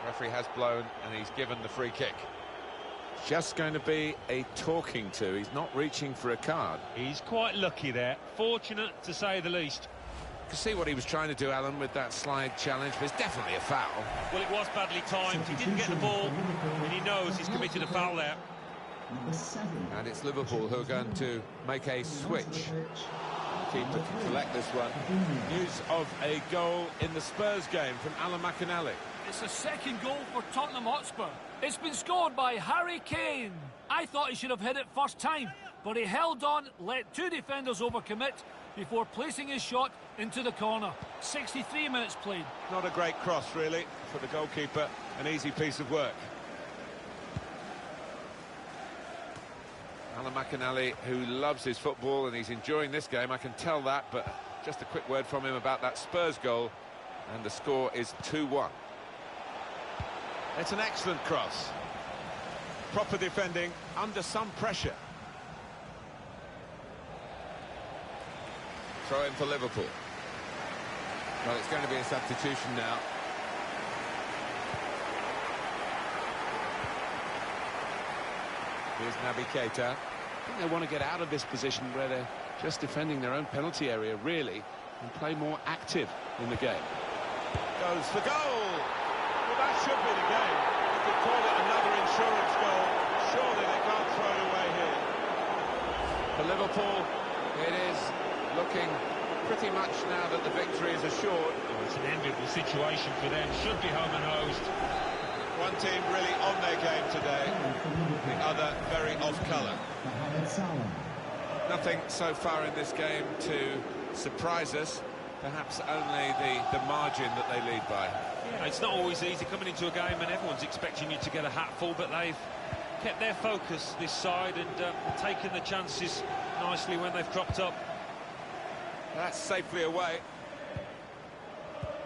Referee has blown and he's given the free kick. Just going to be a talking to. He's not reaching for a card. He's quite lucky there. Fortunate, to say the least. You can see what he was trying to do, Alan, with that slide challenge, but it's definitely a foul. Well, it was badly timed. He didn't get the ball, and he knows he's committed a foul there. And it's Liverpool who are going to make a switch. Keeper to collect this one. News of a goal in the Spurs game from Alan McInally. It's a second goal for Tottenham Hotspur. It's been scored by Harry Kane. I thought he should have hit it first time, but he held on, let two defenders overcommit before placing his shot into the corner. 63 minutes played. Not a great cross, really, for the goalkeeper. An easy piece of work. Alan McInally, who loves his football, and he's enjoying this game, I can tell that, but just a quick word from him about that Spurs goal, and the score is 2-1. It's an excellent cross. Proper defending, under some pressure. Throw in for Liverpool. Well, it's going to be a substitution now. Here's Naby Keita. I think they want to get out of this position where they're just defending their own penalty area, really, and play more active in the game. Goes for goal! Well, that should be the game. You could call it another insurance goal. Surely they can't throw it away here. For Liverpool, it is looking pretty much now that the victory is assured. Oh, it's an enviable situation for them. Should be home and hosed. One team really on their game today, the other very off-colour. Nothing so far in this game to surprise us, perhaps only the margin that they lead by. Yeah, it's not always easy coming into a game and everyone's expecting you to get a hatful, but they've kept their focus this side and taken the chances nicely when they've cropped up. That's safely away.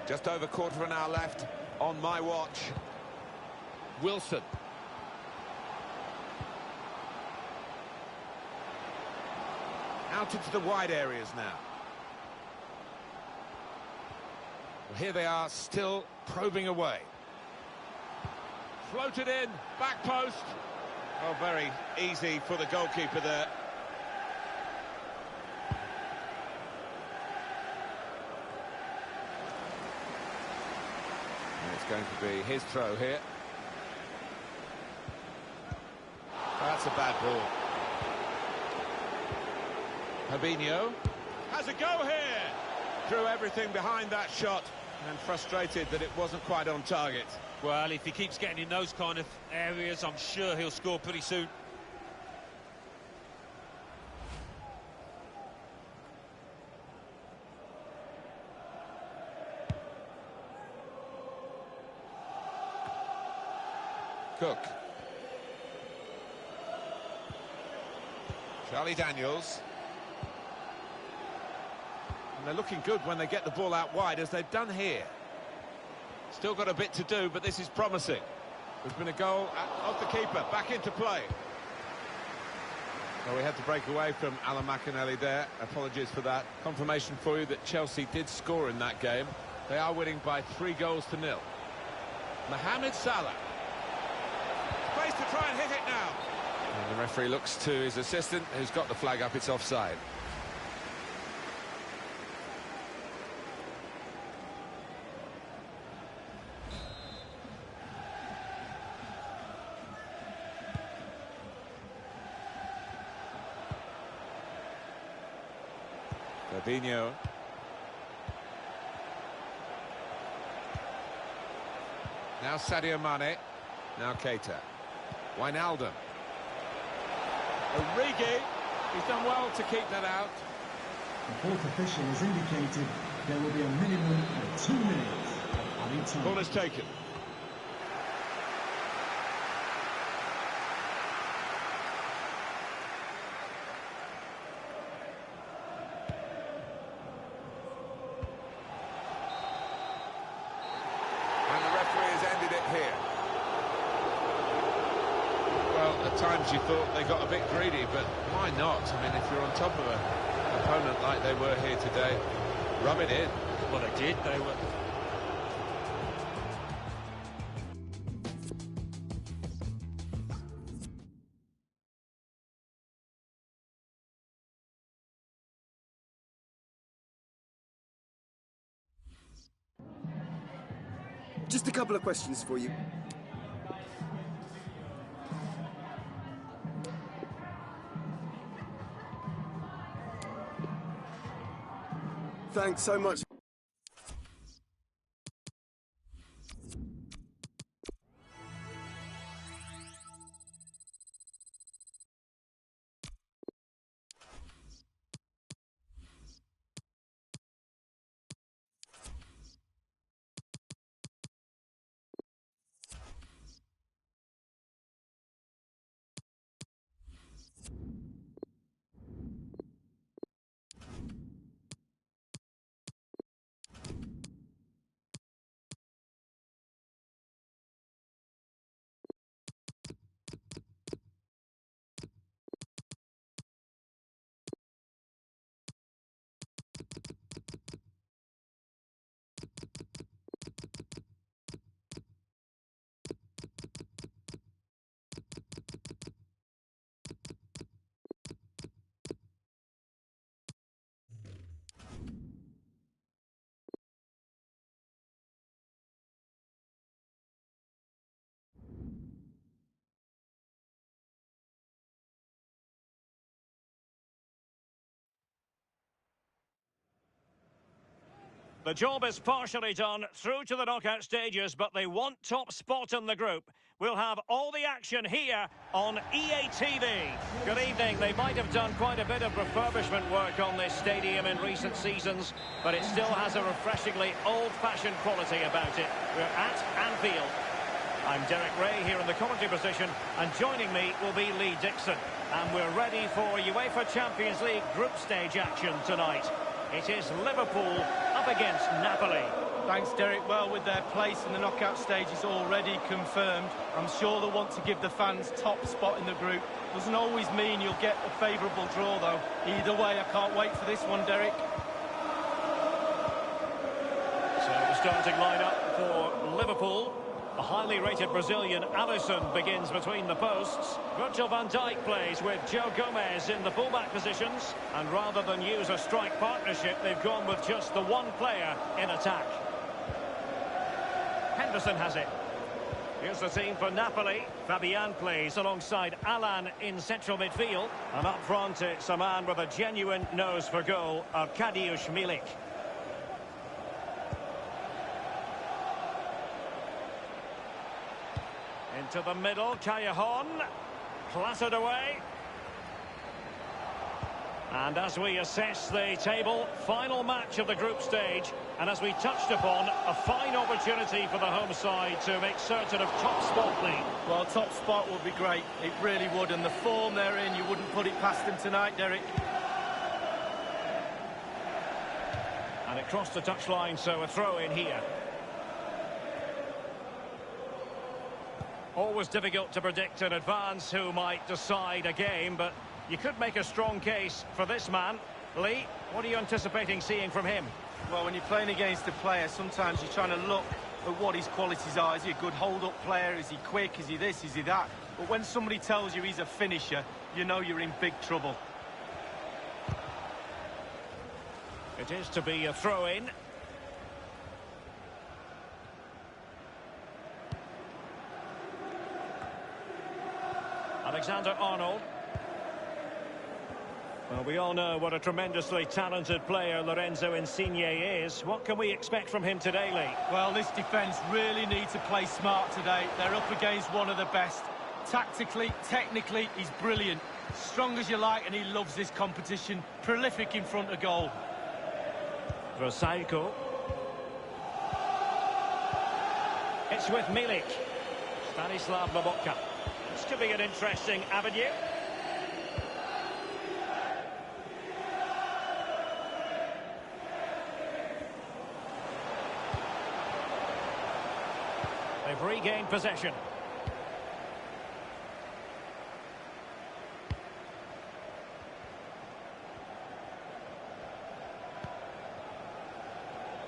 Just over quarter of an hour left on my watch. Wilson. Out into the wide areas now. Well, here they are, still probing away. Floated in, back post. Oh, very easy for the goalkeeper there. And it's going to be his throw here. That's a bad ball. Fabinho has a go here. Threw everything behind that shot and frustrated that it wasn't quite on target. Well, if he keeps getting in those kind of areas, I'm sure he'll score pretty soon. Cook. Charlie Daniels. And they're looking good when they get the ball out wide, as they've done here. Still got a bit to do, but this is promising. There's been a goal of the keeper, back into play. Well, we had to break away from Alan McInally there. Apologies for that. Confirmation for you that Chelsea did score in that game. They are winning by 3-0. Mohamed Salah. Space to try and hit it now. And the referee looks to his assistant, who's got the flag up. It's offside. Fabinho. Now Sadio Mane. Now Keita. Wijnaldum. Origi. He's done well to keep that out. The fourth official has indicated there will be a minimum of 2 minutes of added time. Corner's taken. At times you thought they got a bit greedy, but why not? I mean, if you're on top of an opponent like they were here today, rub it in. Well, they did. They were... Just a couple of questions for you. Thanks so much. The job is partially done, through to the knockout stages, but they want top spot in the group. We'll have all the action here on EA TV. Good evening. They might have done quite a bit of refurbishment work on this stadium in recent seasons, but it still has a refreshingly old-fashioned quality about it. We're at Anfield. I'm Derek Ray here in the commentary position, and joining me will be Lee Dixon. And we're ready for UEFA Champions League group stage action tonight. It is Liverpool up against Napoli. Thanks, Derek. Well, with their place in the knockout stage is already confirmed, I'm sure they'll want to give the fans top spot in the group. Doesn't always mean you'll get a favourable draw, though. Either way, I can't wait for this one, Derek. So the starting lineup for Liverpool. The highly rated Brazilian Alisson begins between the posts. Virgil van Dijk plays with Joe Gomez in the fullback positions. And rather than use a strike partnership, they've gone with just the one player in attack. Henderson has it. Here's the team for Napoli. Fabian plays alongside Alan in central midfield. And up front, it's a man with a genuine nose for goal, Arkadiusz Milik. Into the middle, Callejon, clattered away. And as we assess the table, final match of the group stage, and as we touched upon, a fine opportunity for the home side to make certain of top spot, Lee. Well, top spot would be great, it really would, and the form they're in, you wouldn't put it past them tonight, Derek. And it crossed the touchline, so a throw in here. Always difficult to predict in advance who might decide a game, but you could make a strong case for this man. Lee, what are you anticipating seeing from him? Well, when you're playing against a player, sometimes you're trying to look at what his qualities are. Is he a good hold-up player? Is he quick? Is he this? Is he that? But when somebody tells you he's a finisher, you know you're in big trouble. It is to be a throw-in. Alexander-Arnold. Well, we all know what a tremendously talented player Lorenzo Insigne is. What can we expect from him today, Lee? Well, this defence really need to play smart today. They're up against one of the best. Tactically, technically, he's brilliant. Strong as you like, and he loves this competition. Prolific in front of goal. Vrsaljko. It's with Milik. Stanislav Lobotka. This could be an interesting avenue. They've regained possession.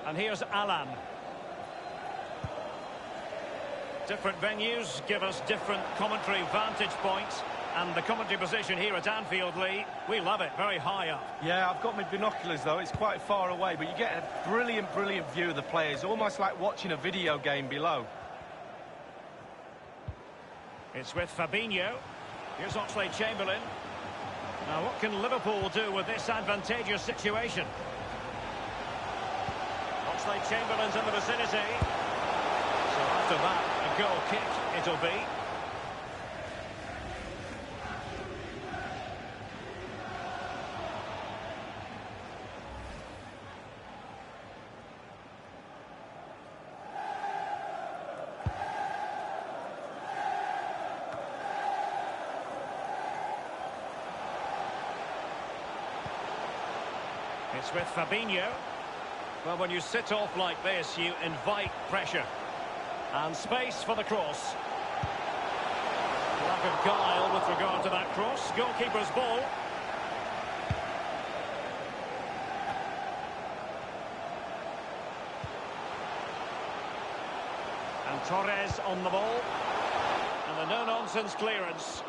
And here's Alan. Different venues give us different commentary vantage points. And the commentary position here at Anfield, Lee, we love it, very high up. Yeah, I've got my binoculars, though. It's quite far away, but you get a brilliant, brilliant view of the players. Almost like watching a video game below. It's with Fabinho. Here's Oxlade-Chamberlain. Now, what can Liverpool do with this advantageous situation? Oxlade-Chamberlain's in the vicinity. So after that, a goal kick it'll be. It's with Fabinho. Well, when you sit off like this, you invite pressure. And space for the cross. Lack of guile with regard to that cross. Goalkeeper's ball. And Torres on the ball. And a no-nonsense clearance.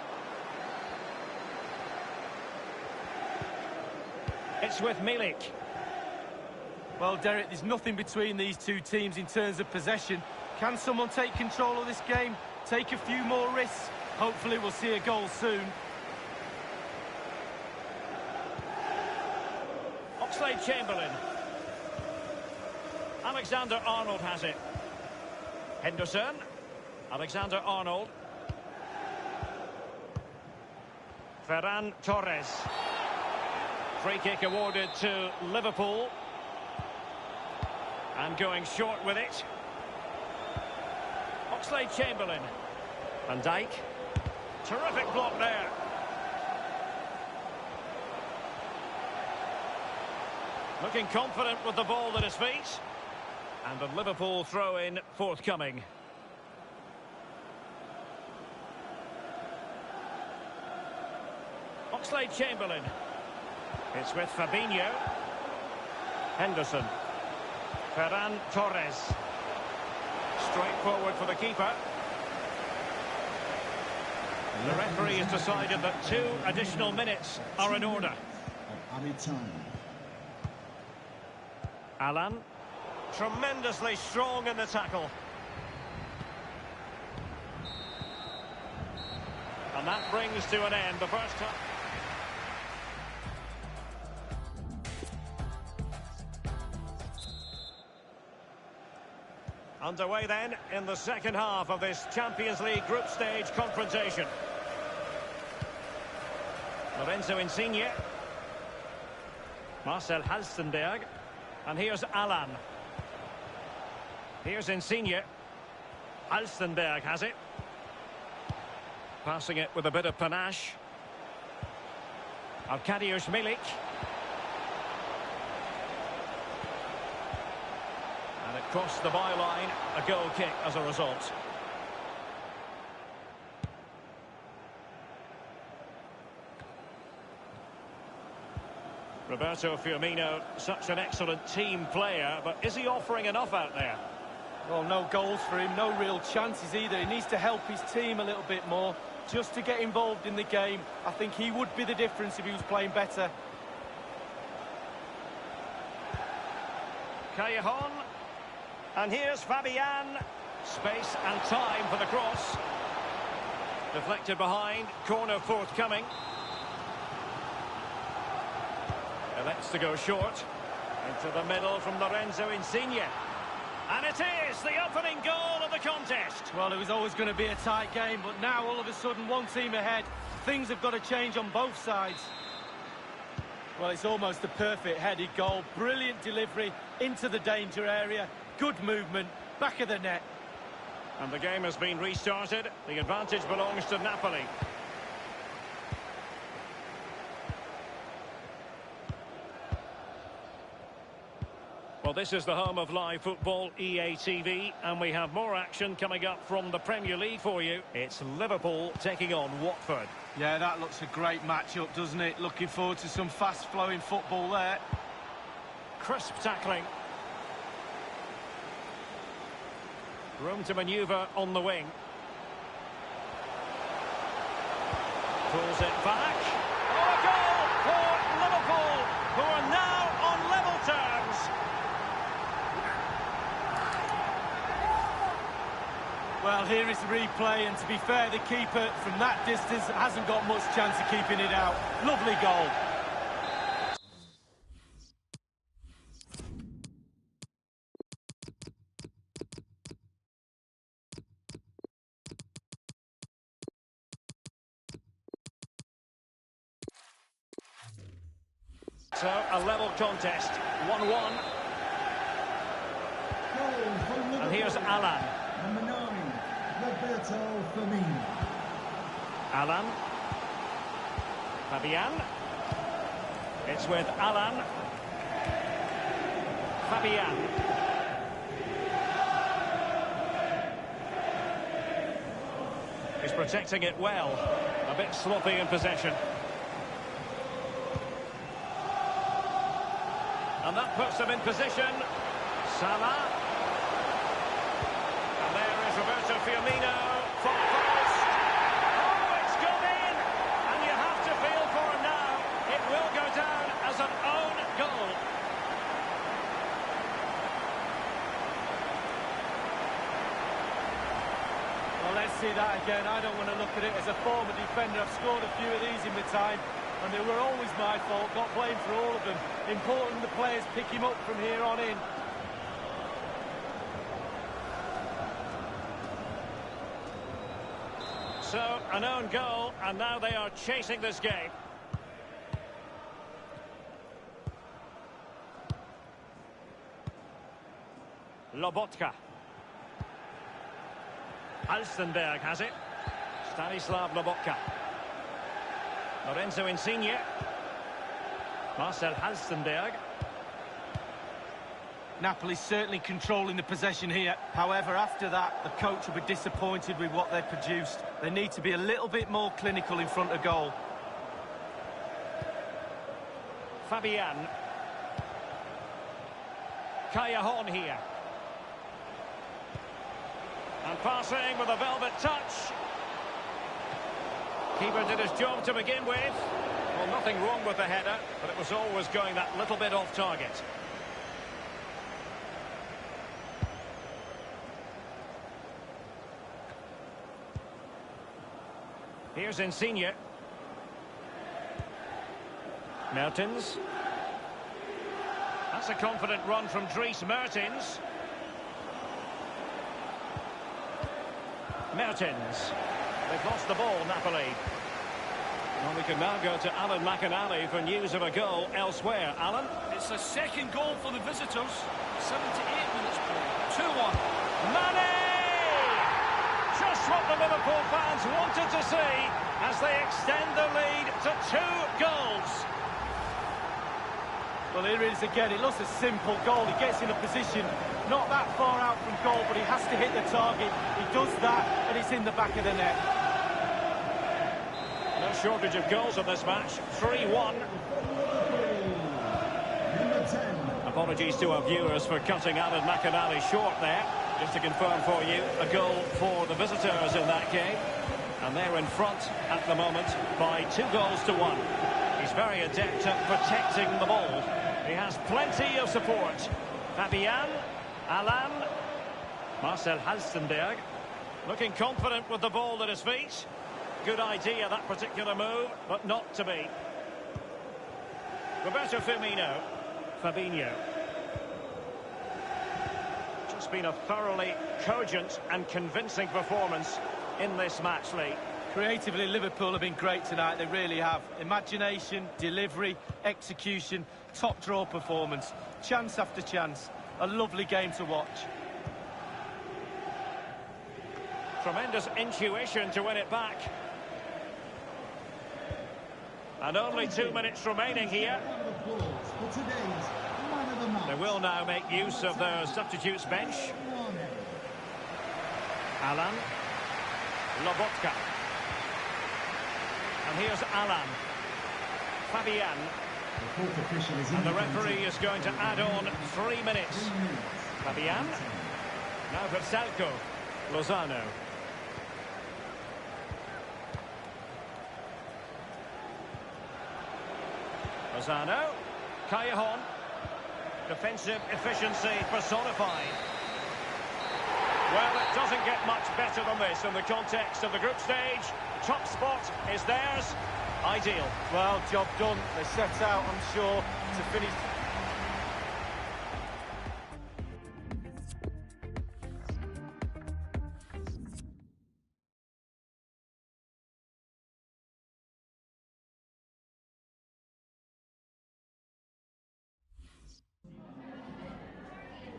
It's with Milik. Well, Derek, there's nothing between these two teams in terms of possession. Can someone take control of this game? Take a few more risks? Hopefully we'll see a goal soon. Oxlade-Chamberlain. Alexander-Arnold has it. Henderson. Alexander-Arnold. Ferran Torres. Free kick awarded to Liverpool. And going short with it. Oxlade-Chamberlain. Van Dijk. Terrific block there. Looking confident with the ball at his feet. And the Liverpool throw-in forthcoming. Oxlade-Chamberlain. It's with Fabinho. Henderson. Ferran Torres. Straight forward for the keeper. The referee has decided that 2 additional minutes are in order. Added time. Alan. Tremendously strong in the tackle. And that brings to an end the first time. Underway then in the second half of this Champions League group stage confrontation. Lorenzo Insigne. Marcel Halstenberg. And here's Alan. Here's Insigne. Halstenberg has it. Passing it with a bit of panache. Arkadiusz Milik. And it crossed the byline, a goal kick as a result. Roberto Firmino, such an excellent team player, but is he offering enough out there? Well, no goals for him, no real chances either. He needs to help his team a little bit more, just to get involved in the game. I think he would be the difference if he was playing better. Callejon. And here's Fabian. Space and time for the cross. Deflected behind, corner forthcoming. Elects to go short. Into the middle from Lorenzo Insigne. And it is the opening goal of the contest. Well, it was always going to be a tight game, but now all of a sudden one team ahead. Things have got to change on both sides. Well, it's almost a perfect headed goal. Brilliant delivery into the danger area. Good movement, back of the net. And the game has been restarted. The advantage belongs to Napoli. Well, this is the home of live football, EA TV, and we have more action coming up from the Premier League for you. It's Liverpool taking on Watford. Yeah, that looks a great match-up, doesn't it? Looking forward to some fast-flowing football there. Crisp tackling. Room to manoeuvre on the wing. Pulls it back. Oh, a goal for Liverpool, who are now on level terms. Well, here is the replay, and to be fair, the keeper from that distance hasn't got much chance of keeping it out. Lovely goal. So, a level contest, 1-1. And here's Alan. Number 9, Roberto Firmino. Alan. Fabian. It's with Alan. Fabian. He's protecting it well. A bit sloppy in possession. And that puts them in position. Salah. And there is Roberto Firmino for the post. Oh, it's gone in! And you have to feel for him now. It will go down as an own goal. Well, let's see that again. I don't want to look at it as a former defender. I've scored a few of these in my time, and they were always my fault. Got blamed for all of them. Important the players pick him up from here on in. So, an own goal, and now they are chasing this game. Lobotka. Halstenberg has it. Stanislav Lobotka. Lorenzo Insigne. Marcel Halstenberg. Napoli certainly controlling the possession here. However, after that, the coach will be disappointed with what they've produced. They need to be a little bit more clinical in front of goal. Fabian. Callejon here. And passing with a velvet touch. Keeper did his job to begin with. Well, nothing wrong with the header, but it was always going that little bit off target. Here's Insigne. Mertens. That's a confident run from Dries Mertens. Mertens. They've lost the ball, Napoli. Well, we can now go to Alan McInally for news of a goal elsewhere. Alan? It's a second goal for the visitors. 78 minutes played. 2-1. Mane! Just what the Liverpool fans wanted to see as they extend the lead to 2 goals. Well, here it is again. It looks a simple goal. He gets in a position not that far out from goal, but he has to hit the target. He does that, and it's in the back of the net. No shortage of goals in this match. 3-1. Apologies to our viewers for cutting Alan McInally short there. Just to confirm for you, a goal for the visitors in that game. And they're in front at the moment by 2-1. He's very adept at protecting the ball. He has plenty of support. Fabian, Alan, Marcel Halstenberg, looking confident with the ball at his feet. Good idea, that particular move, but not to be. Roberto Firmino, Fabinho. Just been a thoroughly cogent and convincing performance in this match, Lee. Creatively, Liverpool have been great tonight. They really have. Imagination, delivery, execution, top draw performance. Chance after chance. A lovely game to watch. Tremendous intuition to win it back. And only 2 minutes remaining here. They will now make use of their substitutes bench. Alan. Lobotka. And here's Alan. Fabian. And the referee is going to add on 3 minutes. Fabian. Now for Salco. Lozano. Lozano. Callejon. Defensive efficiency personified. Well, it doesn't get much better than this in the context of the group stage. Top spot is theirs. Ideal. Well, job done. They set out, I'm sure, to finish.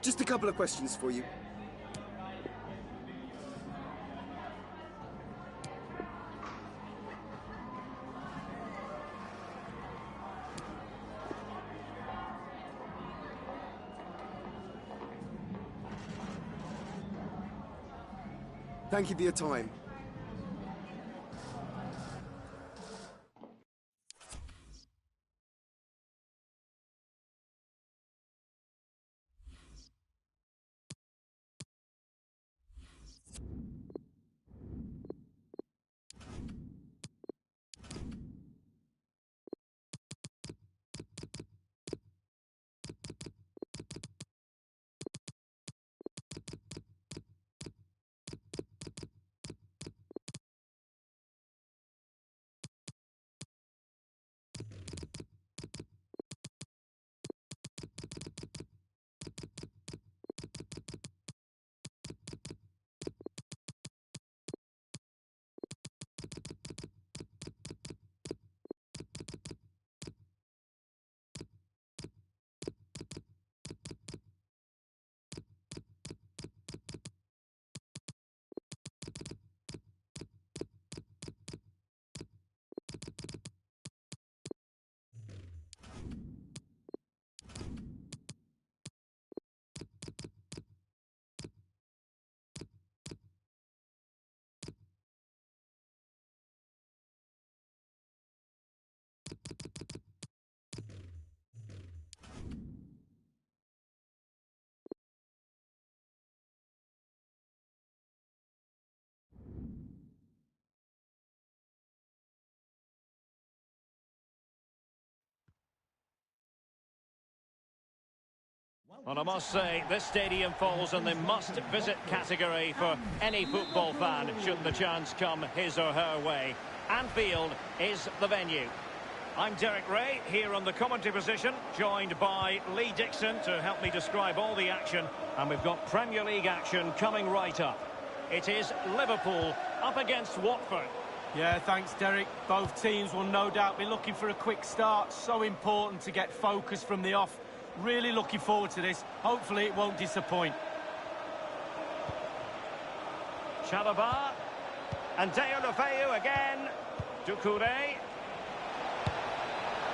Just a couple of questions for you. Thank you for your time. Well, I must say, this stadium falls in the must-visit category for any football fan, should the chance come his or her way. Anfield is the venue. I'm Derek Ray, here on the commentary position, joined by Lee Dixon to help me describe all the action. And we've got Premier League action coming right up. It is Liverpool up against Watford. Yeah, thanks, Derek. Both teams will no doubt be looking for a quick start. So important to get focus from the off. Really looking forward to this. Hopefully it won't disappoint. Chalobah. And Deulofeu again. Doucouré.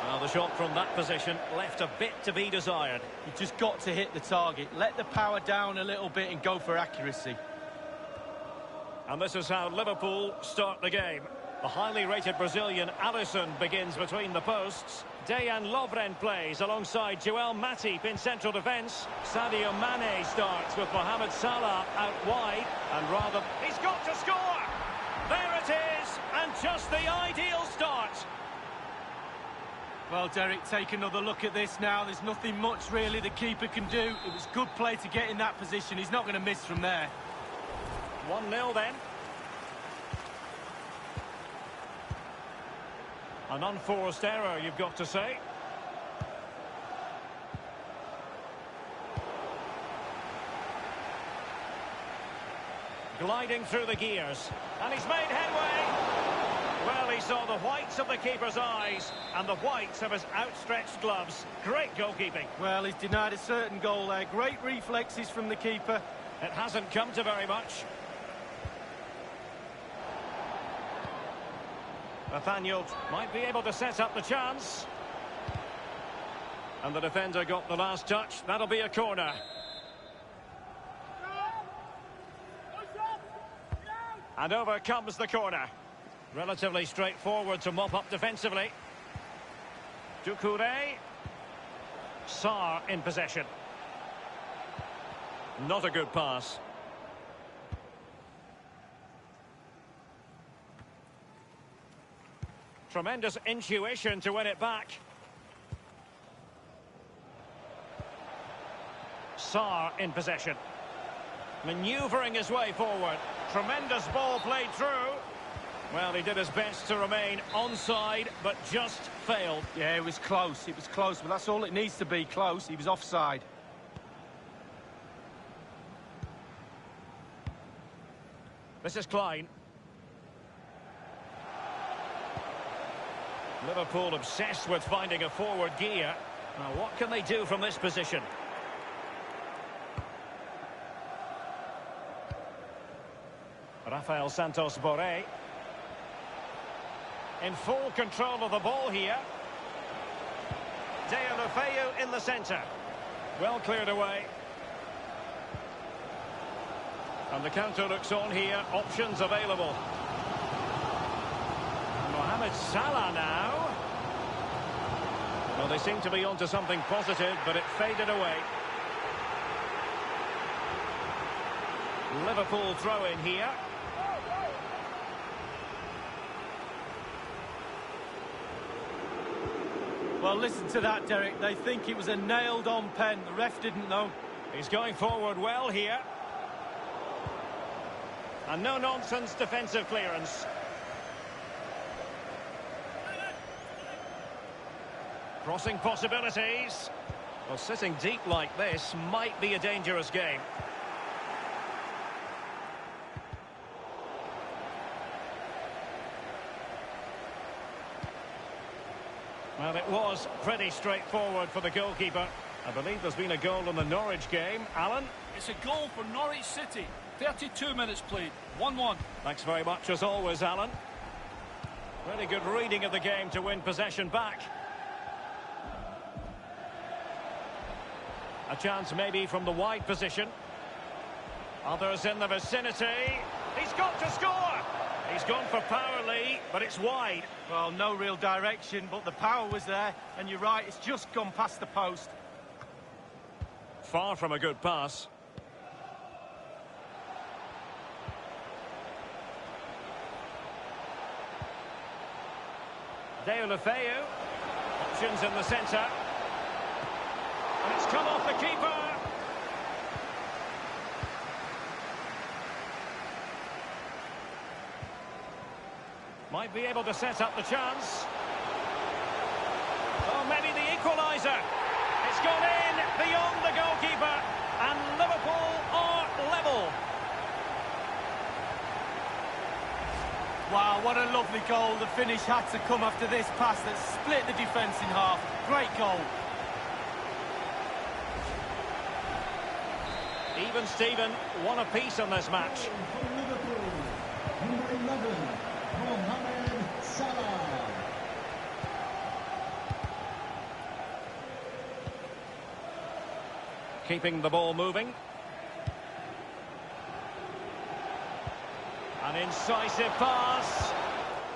Well, the shot from that position left a bit to be desired. You've just got to hit the target. Let the power down a little bit and go for accuracy. And this is how Liverpool start the game. The highly rated Brazilian Alisson begins between the posts. Dejan Lovren plays alongside Joel Matip in central defence. Sadio Mane starts with Mohamed Salah out wide. And rather, he's got to score! There it is, and just the ideal start. Well, Derek, take another look at this now. There's nothing much really the keeper can do. It was good play to get in that position. He's not going to miss from there. 1-0 then. An unforced error, you've got to say. Gliding through the gears. And he's made headway. Well, he saw the whites of the keeper's eyes and the whites of his outstretched gloves. Great goalkeeping. Well, he's denied a certain goal there. Great reflexes from the keeper. It hasn't come to very much. Nathaniel might be able to set up the chance. And the defender got the last touch. That'll be a corner. And over comes the corner. Relatively straightforward to mop up defensively. Doucouré. Sarr in possession. Not a good pass. Tremendous intuition to win it back. Sarr in possession. Manoeuvring his way forward. Tremendous ball played through. Well, he did his best to remain onside, but just failed. Yeah, it was close. It was close, but that's all it needs to be, close. He was offside. This is Klein. Liverpool obsessed with finding a forward gear. Now, what can they do from this position? Rafael Santos Borré. In full control of the ball here. Deulofeu in the centre. Well cleared away. And the counter looks on here. Options available. Mohamed Salah now. Well, they seem to be onto something positive, but it faded away. Liverpool throw in here. Well, listen to that, Derek. They think it was a nailed-on pen. The ref didn't know. He's going forward well here. And no-nonsense defensive clearance. Crossing possibilities. Well, sitting deep like this might be a dangerous game. Well, it was pretty straightforward for the goalkeeper. I believe there's been a goal in the Norwich game. Alan? It's a goal for Norwich City. 32 minutes played. 1-1. Thanks very much as always, Alan. Really good reading of the game to win possession back. A chance maybe from the wide position. Others in the vicinity. He's got to score! He's gone for power, Lee, but it's wide. Well, no real direction, but the power was there. And you're right, it's just gone past the post. Far from a good pass. Deulofeu. Options in the centre. And it's come off the keeper. Might be able to set up the chance. Oh, maybe the equaliser. It's gone in beyond the goalkeeper. And Liverpool are level. Wow, what a lovely goal. The finish had to come after this pass that split the defence in half. Great goal. Even Steven, one apiece on this match. For Liverpool, number 11, Mohamed Salah. Keeping the ball moving. An incisive pass.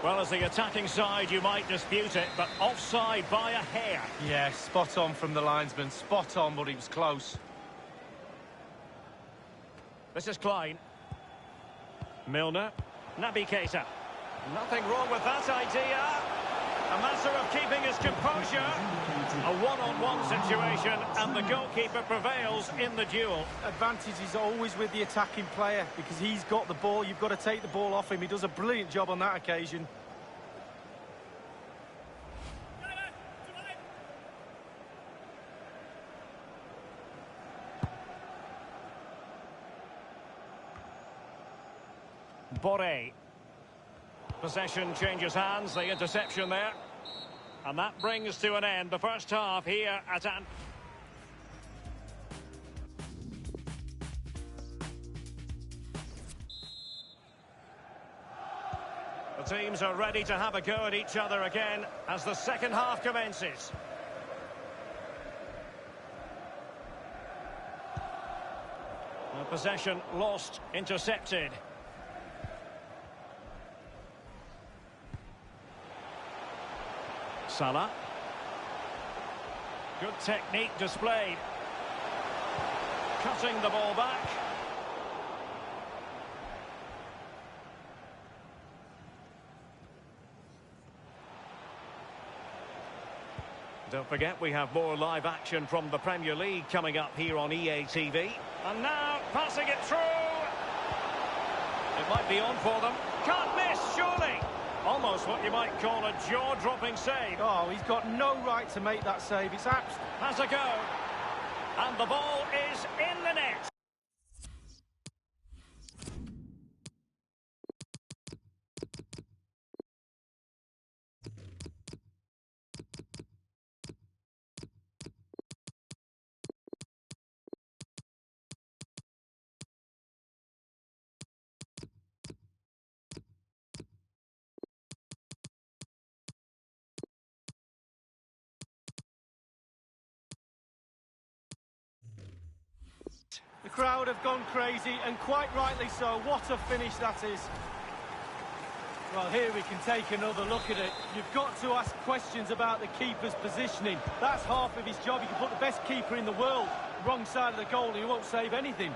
Well, as the attacking side, you might dispute it, but offside by a hair. Yeah, spot on from the linesman. Spot on, but he was close. This is Klein. Milner. Naby Keita. Nothing wrong with that idea. A matter of keeping his composure. A one-on-one situation, and the goalkeeper prevails in the duel. Advantage is always with the attacking player because he's got the ball. You've got to take the ball off him. He does a brilliant job on that occasion. Boré. Possession changes hands, the interception there. And that brings to an end the first half here at The teams are ready to have a go at each other again as the second half commences. Possession lost, intercepted. Salah. Good technique displayed. Cutting the ball back. Don't forget, we have more live action from the Premier League coming up here on EA TV. And now, passing it through. It might be on for them. Can't miss, surely. Almost what you might call a jaw-dropping save. Oh, he's got no right to make that save. It's abs. Has a go. And the ball is in the net. The crowd have gone crazy, and quite rightly so. What a finish that is. Well, here we can take another look at it. You've got to ask questions about the keeper's positioning. That's half of his job. You can put the best keeper in the world wrong side of the goal and he won't save anything.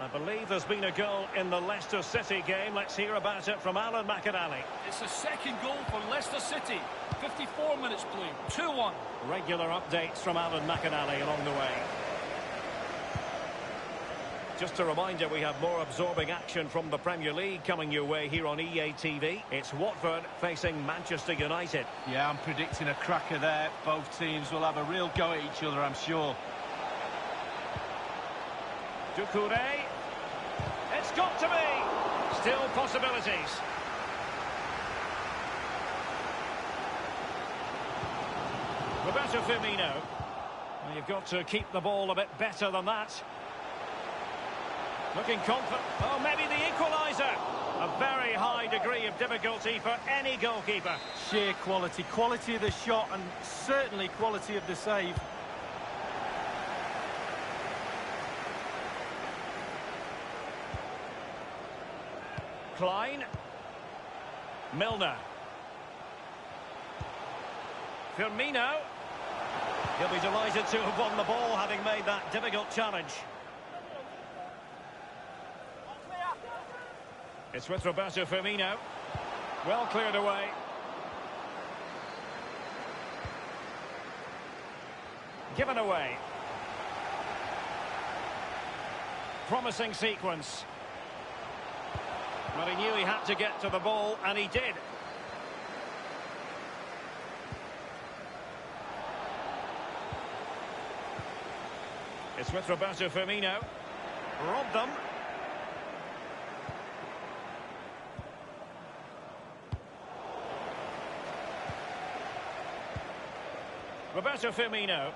I believe there's been a goal in the Leicester City game. Let's hear about it from Alan McAnally. It's the second goal for Leicester City. 54 minutes played. 2-1. Regular updates from Alan McAnally along the way. Just a reminder, we have more absorbing action from the Premier League coming your way here on EA TV. It's Watford facing Manchester United. Yeah, I'm predicting a cracker there. Both teams will have a real go at each other, I'm sure. Doucouré. It's got to be. Still possibilities. Roberto Firmino. Well, you've got to keep the ball a bit better than that. Looking confident. Oh, maybe the equaliser. A very high degree of difficulty for any goalkeeper. Sheer quality. Quality of the shot and certainly quality of the save. Klein. Milner. Firmino. He'll be delighted to have won the ball, having made that difficult challenge. It's with Roberto Firmino. Well cleared away. Given away. Promising sequence. But he knew he had to get to the ball, and he did. It's with Roberto Firmino. Robbed them. Roberto Firmino.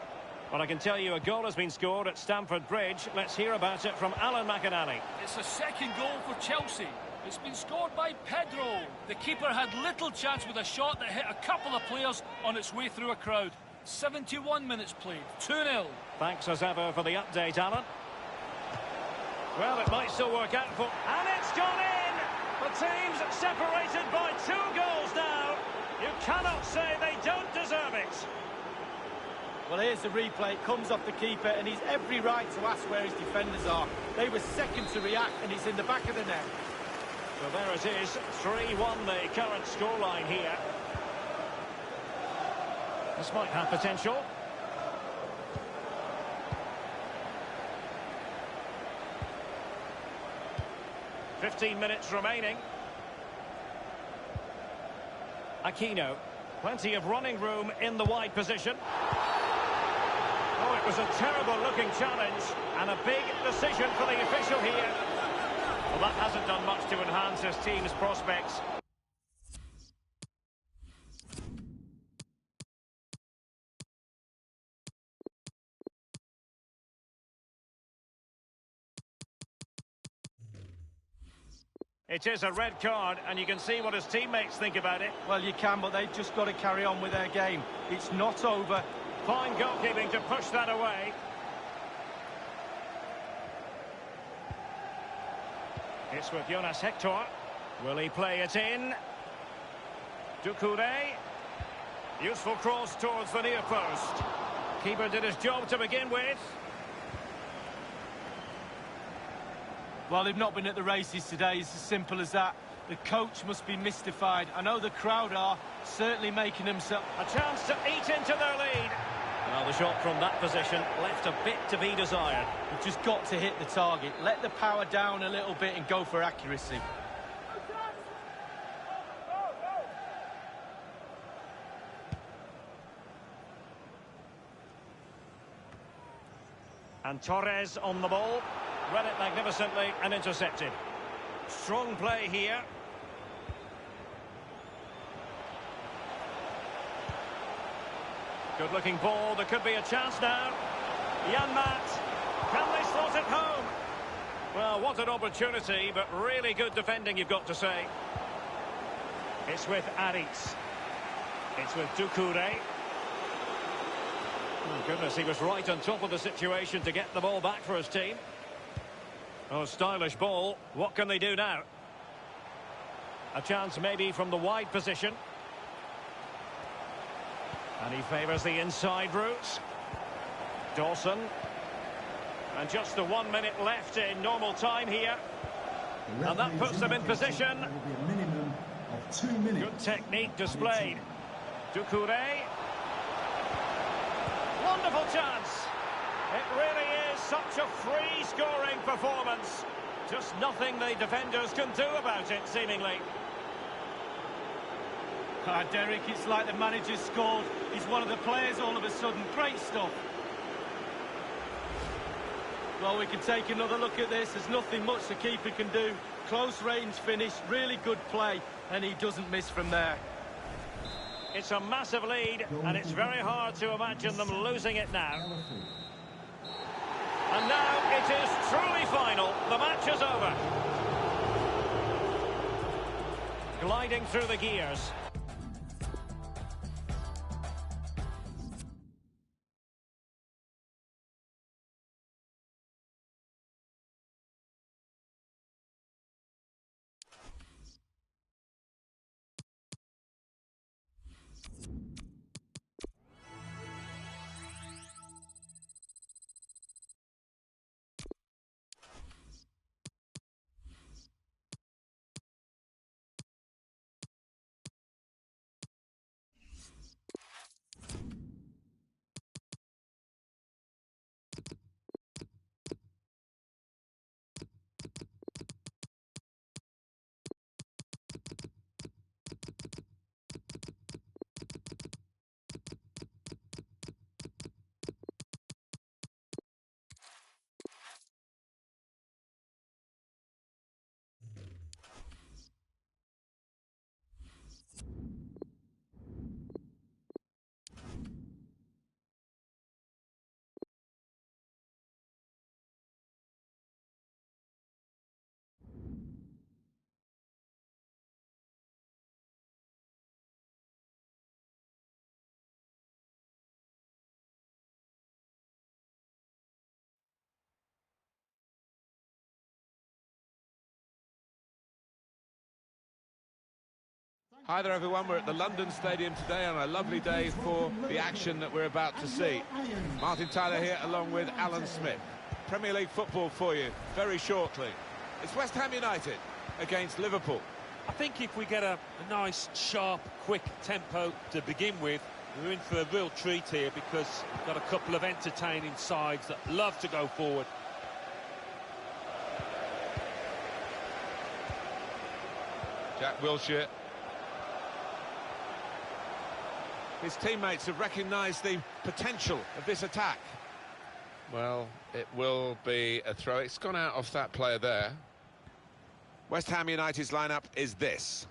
Well, I can tell you a goal has been scored at Stamford Bridge. Let's hear about it from Alan McInally. It's a second goal for Chelsea. It's been scored by Pedro. The keeper had little chance with a shot that hit a couple of players on its way through a crowd. 71 minutes played, 2-0. Thanks as ever for the update, Alan. Well, it might still work out for... And it's gone in! The team's separated by 2 goals now. You cannot say they don't deserve it. Well, here's the replay. It comes off the keeper, and he's every right to ask where his defenders are. They were second to react, and it's in the back of the net. So there it is, 3-1 the current scoreline here. This might have potential. "15 minutes remaining. Aquino. Plenty of running room in the wide position. Oh, it was a terrible-looking challenge, and a big decision for the official here. Well, that hasn't done much to enhance his team's prospects. It is a red card, and you can see what his teammates think about it. Well, you can, but they've just got to carry on with their game. It's not over. Fine goalkeeping to push that away. It's with Jonas Hector. Will he play it in? Doucouré. Useful cross towards the near post. Keeper did his job to begin with. Well, they've not been at the races today. It's as simple as that. The coach must be mystified. I know the crowd are certainly making themselves... A chance to eat into their lead. Well, the shot from that position left a bit to be desired. You've just got to hit the target. Let the power down a little bit and go for accuracy. And Torres on the ball. Read it magnificently and intercepted. Strong play here. Good looking ball. There could be a chance now. Janmaat. Can they slot it home? Well, what an opportunity, but really good defending, you've got to say. It's with Aritz. It's with Doucouré. Oh, goodness, he was right on top of the situation to get the ball back for his team. Oh, stylish ball. What can they do now? A chance maybe from the wide position. And he favours the inside route. Dawson. And just the 1 minute left in normal time here. And that puts them in position. There will be a minimum of 2 minutes. Good technique displayed. Doucouré. Wonderful chance. It really is such a free-scoring performance. Just nothing the defenders can do about it, seemingly. Derek, it's like the manager's scored. He's one of the players all of a sudden. Great stuff. Well, we can take another look at this. There's nothing much the keeper can do. Close range finish, really good play, and he doesn't miss from there. It's a massive lead, and it's very hard to imagine them losing it now. And now it is truly final. The match is over. Gliding through the gears. Hi there everyone, we're at the London Stadium today on a lovely day for the action that we're about to see. Martin Tyler here along with Alan Smith. Premier League football for you very shortly. It's West Ham United against Liverpool. I think if we get a nice, sharp, quick tempo to begin with, we're in for a real treat here because we've got a couple of entertaining sides that love to go forward. Jack Wilshere. His teammates have recognised the potential of this attack. Well, it will be a throw. It's gone out off that player there. West Ham United's lineup is this.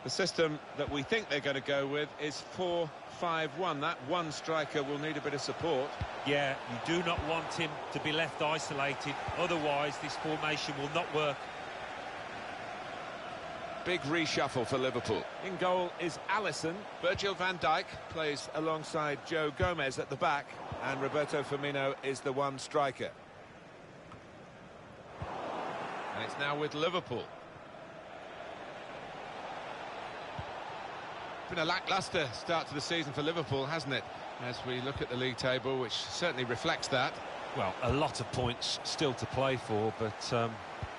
The system that we think they're going to go with is 4-5-1. That one striker will need a bit of support. Yeah, you do not want him to be left isolated. Otherwise, this formation will not work. Big reshuffle for Liverpool. In goal is Alisson. Virgil van Dijk plays alongside Joe Gomez at the back. And Roberto Firmino is the one striker. And it's now with Liverpool. Been a lacklustre start to the season for Liverpool, hasn't it? As we look at the league table, which certainly reflects that. Well, a lot of points still to play for, but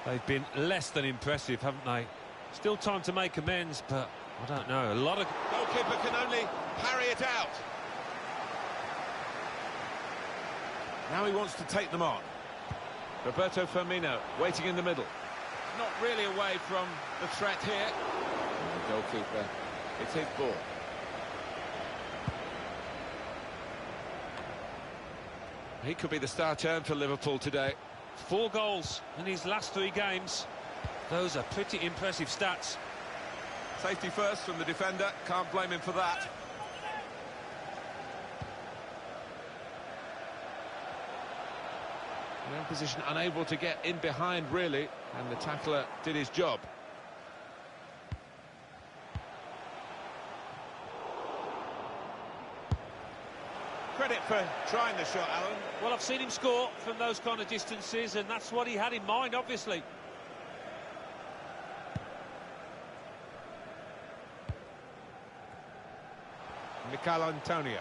they've been less than impressive, haven't they? Still time to make amends, but I don't know. A lot of... Goalkeeper can only parry it out. Now he wants to take them on. Roberto Firmino waiting in the middle. Not really away from the threat here. The goalkeeper, it's his ball. He could be the star turn for Liverpool today. 4 goals in his last 3 games. Those are pretty impressive stats. Safety first from the defender, can't blame him for that. The opposition unable to get in behind, really, and the tackler did his job. Credit for trying the shot, Alan. Well, I've seen him score from those kind of distances, and that's what he had in mind, obviously. Mikel Antonio.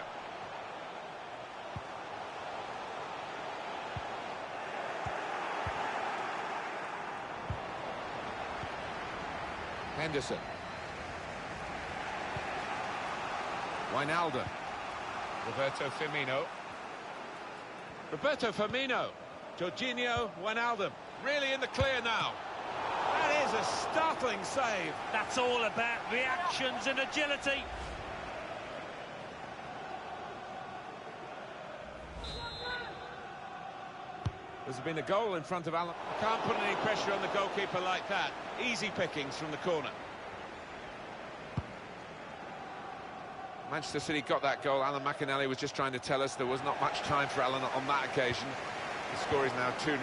Henderson. Wijnaldum. Roberto Firmino. Roberto Firmino. Jorginho Wijnaldum. Really in the clear now. That is a startling save. That's all about reactions and agility. There's been a goal in front of Alan. Can't put any pressure on the goalkeeper like that. Easy pickings from the corner. Manchester City got that goal. Alan McInally was just trying to tell us there was not much time for Alan on that occasion. The score is now 2-0.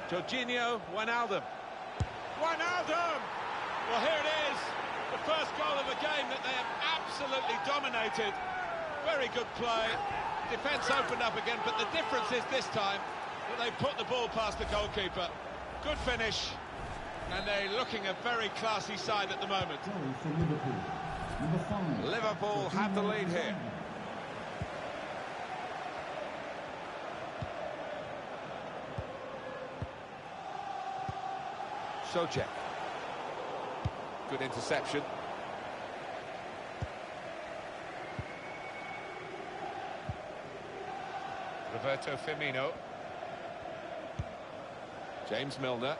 Jorginho Wijnaldum. Wijnaldum! Well, here it is. The first goal of a game that they have absolutely dominated. Very good play. Defence opened up again, but the difference is this time that they put the ball past the goalkeeper. Good finish, and they're looking a very classy side at the moment. For Liverpool. Number 5. Liverpool have the lead here. Socek. Good interception. Roberto Firmino. James Milner.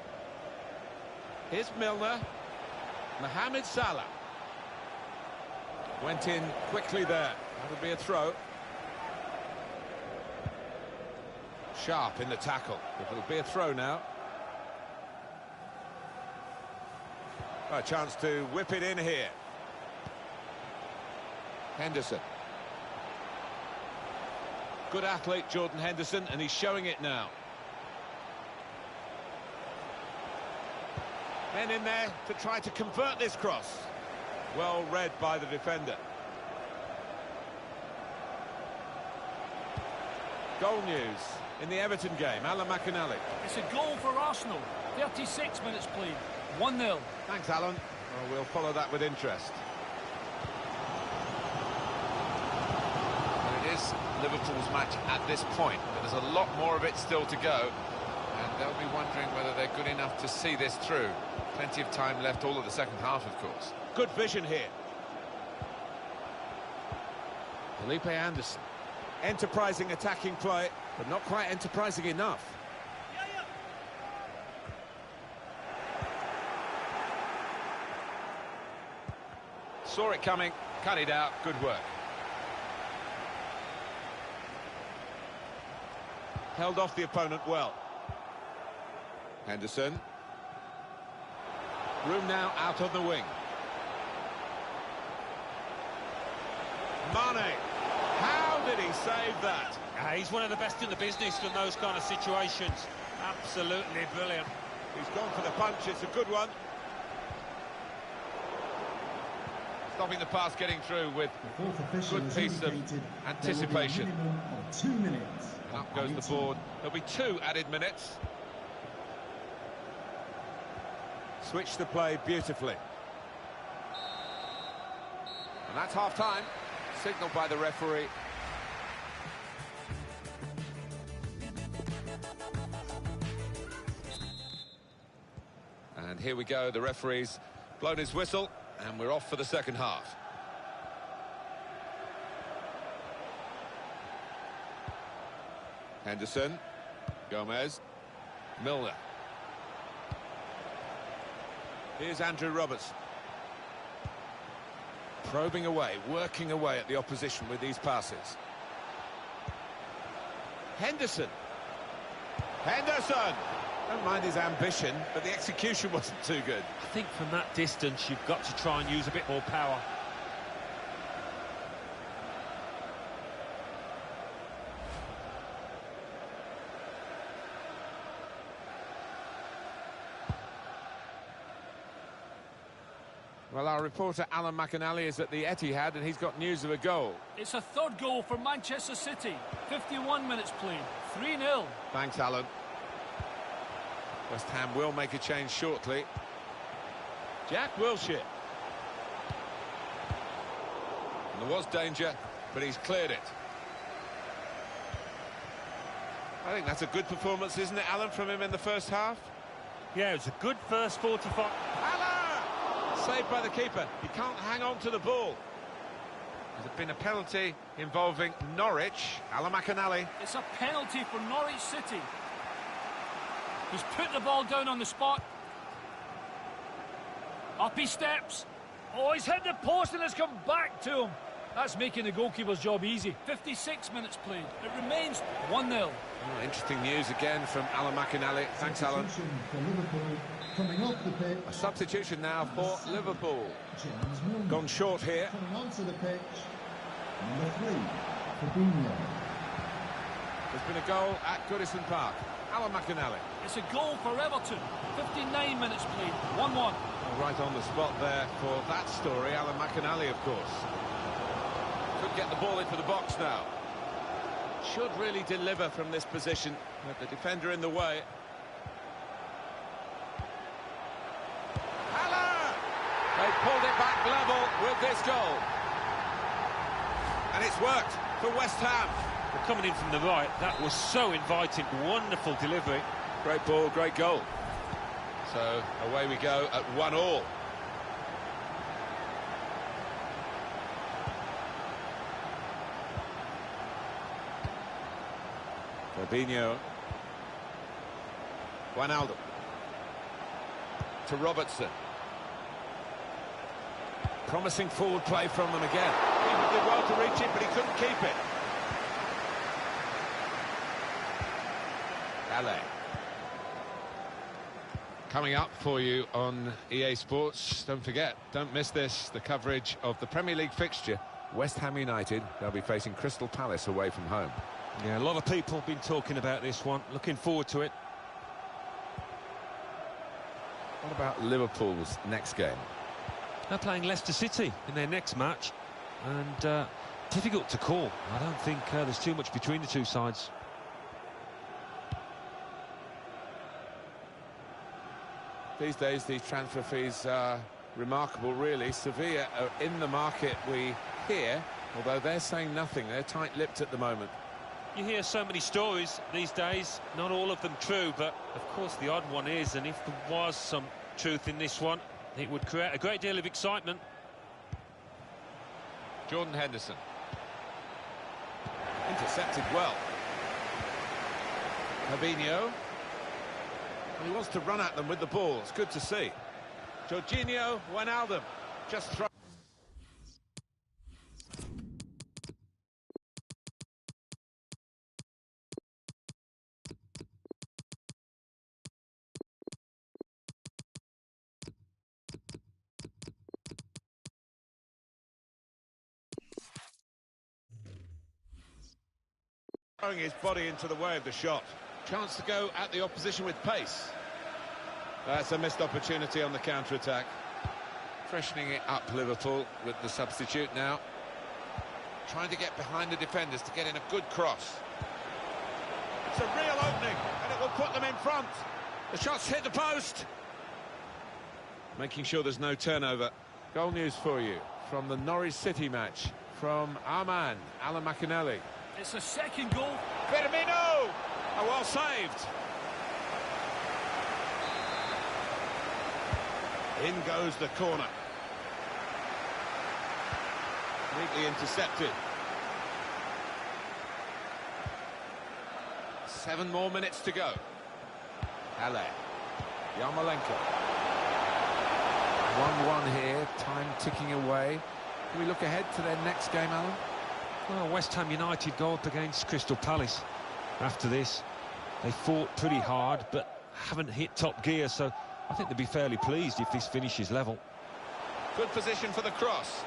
Here's Milner. Mohamed Salah. Went in quickly there. That'll be a throw. Sharp in the tackle. It'll be a throw now. A chance to whip it in here. Henderson. Good athlete, Jordan Henderson, and he's showing it now. Men in there to try to convert this cross. Well read by the defender. Goal news in the Everton game. Alan McInally. It's a goal for Arsenal. 36 minutes played. 1-0. Thanks, Alan. Well, we'll follow that with interest. Well, it is Liverpool's match at this point, but there's a lot more of it still to go, and they'll be wondering whether they're good enough to see this through. Plenty of time left, all of the second half, of course. Good vision here. Felipe Anderson. Enterprising attacking play, but not quite enterprising enough. Saw it coming, cut it out, good work. Held off the opponent well. Henderson. Room now out on the wing. Mane. How did he save that? He's one of the best in the business from those kind of situations. Absolutely brilliant. He's gone for the punch, it's a good one. Stopping the pass getting through with The fourth official good has piece of indicated anticipation. there will be a minimum of 2 minutes. Up goes the board. There'll be 2 added minutes. Switched the play beautifully. And that's half-time, signalled by the referee. And here we go, the referee's blown his whistle, and we're off for the second half. Henderson, Gomez, Milner. Here's Andrew Roberts. Probing away, working away at the opposition with these passes. Henderson. Henderson! Don't mind his ambition, but the execution wasn't too good. I think from that distance, you've got to try and use a bit more power. Well, our reporter Alan McAnally is at the Etihad, and he's got news of a goal. It's a third goal for Manchester City. 51 minutes played. 3-0. Thanks, Alan. West Ham will make a change shortly. Jack Wilshere. And there was danger, but he's cleared it. I think that's a good performance, isn't it, Alan, from him in the first half? Yeah, it was a good first 45. Saved by the keeper. He can't hang on to the ball. There's been a penalty involving Norwich. Alan McAnally. It's a penalty for Norwich City. He's put the ball down on the spot. Up he steps. Oh, he's hit the post and it's come back to him. That's making the goalkeeper's job easy. 56 minutes played. It remains 1-0. Oh, interesting news again from Alan McAnally. Thanks, Alan. For Liverpool, coming off the pitch. A substitution now for Liverpool. James Milner. Gone short here. Coming onto the pitch. Number 3, Fabinho. There's been a goal at Goodison Park. Alan McAnally. It's a goal for Everton. 59 minutes played. 1-1. Well, right on the spot there for that story. Alan McAnally, of course. Could get the ball into the box now. Should really deliver from this position, with the defender in the way. Haller! They pulled it back level with this goal. And it's worked for West Ham. But coming in from the right, that was so inviting. Wonderful delivery. Great ball, great goal. So away we go at 1-1. Fabinho. Wijnaldum. To Robertson. Promising forward play from them again. He did well to reach it, but he couldn't keep it. Alley. Coming up for you on EA Sports, don't forget, don't miss this, the coverage of the Premier League fixture. West Ham United, they'll be facing Crystal Palace away from home. Yeah, a lot of people have been talking about this one. Looking forward to it. What about Liverpool's next game? They're playing Leicester City in their next match. And difficult to call. I don't think there's too much between the two sides. These days, these transfer fees are remarkable, really. Sevilla are in the market, we hear, although they're saying nothing. They're tight-lipped at the moment. You hear so many stories these days, not all of them true, but of course the odd one is, and if there was some truth in this one, it would create a great deal of excitement. Jordan Henderson. Intercepted well. Fabinho. He wants to run at them with the ball. It's good to see. Jorginho Wijnaldum just throw. Throwing his body into the way of the shot. Chance to go at the opposition with pace. That's a missed opportunity on the counter-attack. Freshening it up, Liverpool, with the substitute now. Trying to get behind the defenders to get in a good cross. It's a real opening, and it will put them in front. The shot's hit the post. Making sure there's no turnover. Goal news for you from the Norwich City match. From our man, Alan McInally. It's a second goal. Firmino! Oh, well saved. In goes the corner. Neatly intercepted. 7 more minutes to go. Ale. Yarmolenko. 1-1 here, time ticking away. Can we look ahead to their next game, Alan? Well, West Ham United go up against Crystal Palace. After this, they fought pretty hard, but haven't hit top gear, so I think they'd be fairly pleased if this finishes level. Good position for the cross.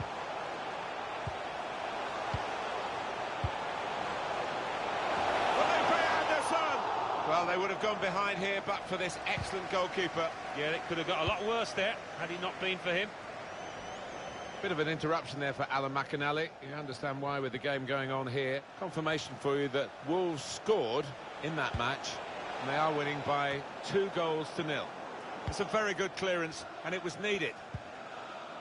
Well, they would have gone behind here, but for this excellent goalkeeper. Yeah, it could have got a lot worse there, had it not been for him. Bit of an interruption there for Alan McInally. You understand why with the game going on here. Confirmation for you that Wolves scored in that match, and they are winning by 2-0. It's a very good clearance, and it was needed.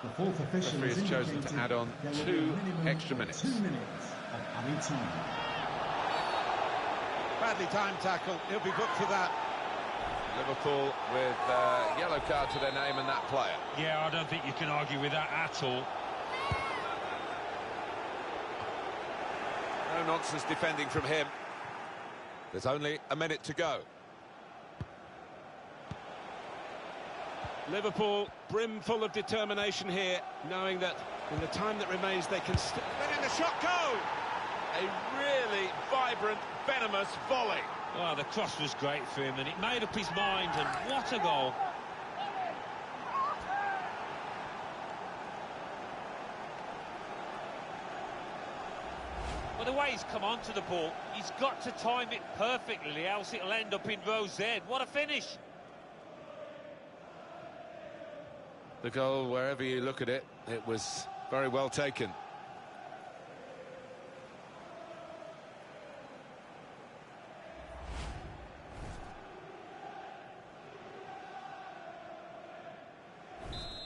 The fourth official The referee has chosen to add on 2 extra minutes. 2 minutes of added time. Badly timed tackle. He'll be booked for that. Liverpool with a yellow card to their name and that player. Yeah, I don't think you can argue with that at all. No nonsense defending from him. There's only a minute to go. Liverpool brimful of determination here, knowing that in the time that remains they can still... Letting the shot go! A really vibrant, venomous volley. Well, the cross was great for him, and it made up his mind, and what a goal. Well, the way he's come onto the ball, he's got to time it perfectly, else it'll end up in row Z. What a finish! The goal, wherever you look at it, it was very well taken.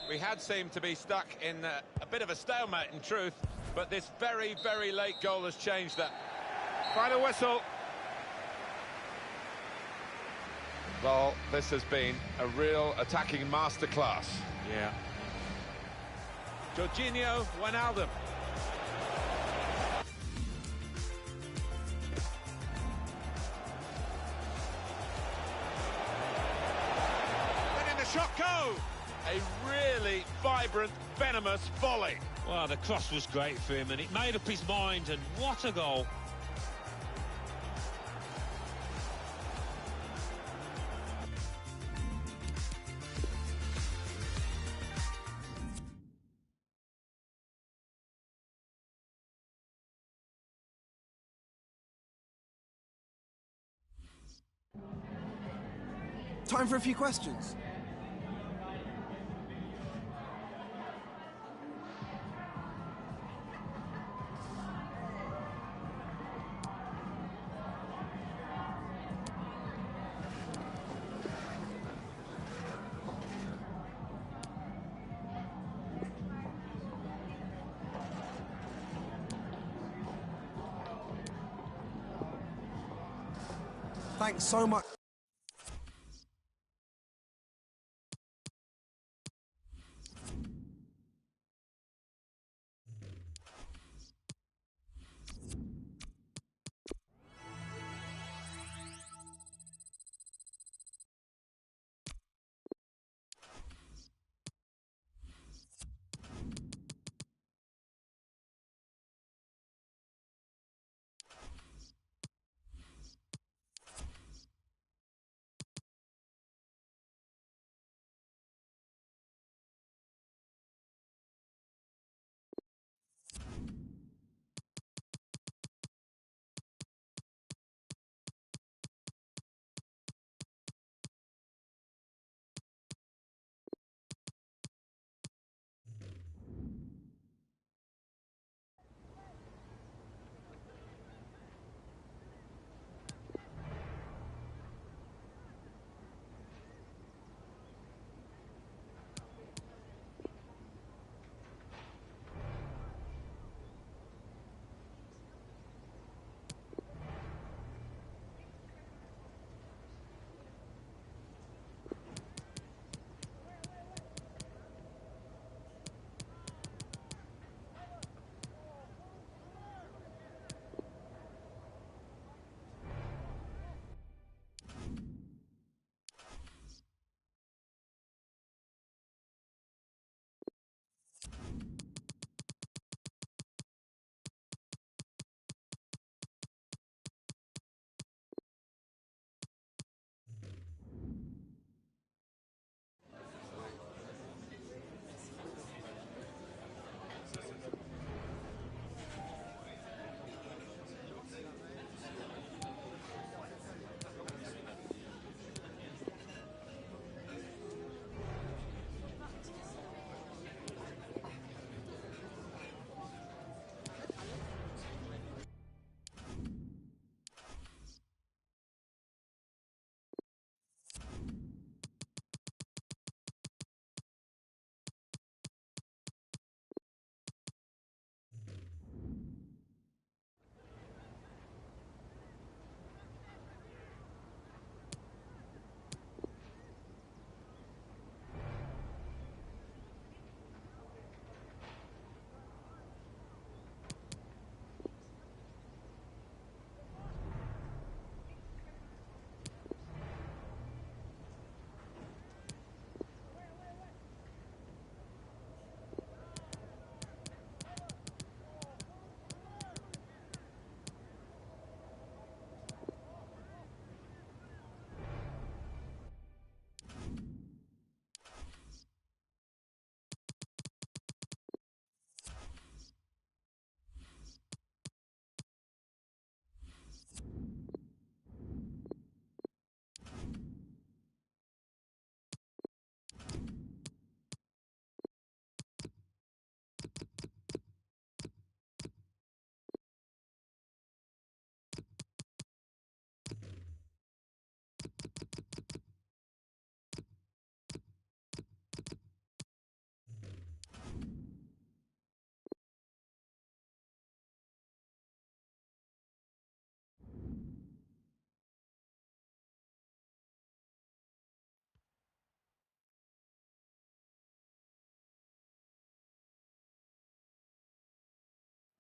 We had seemed to be stuck in a bit of a stalemate, in truth, but this very, very late goal has changed that. Final whistle. Well, this has been a real attacking masterclass. Yeah. Jorginho Wijnaldum. Letting the shot go! A really vibrant, venomous volley. Well, the cross was great for him, and it made up his mind, and what a goal. Time for a few questions. Thanks so much.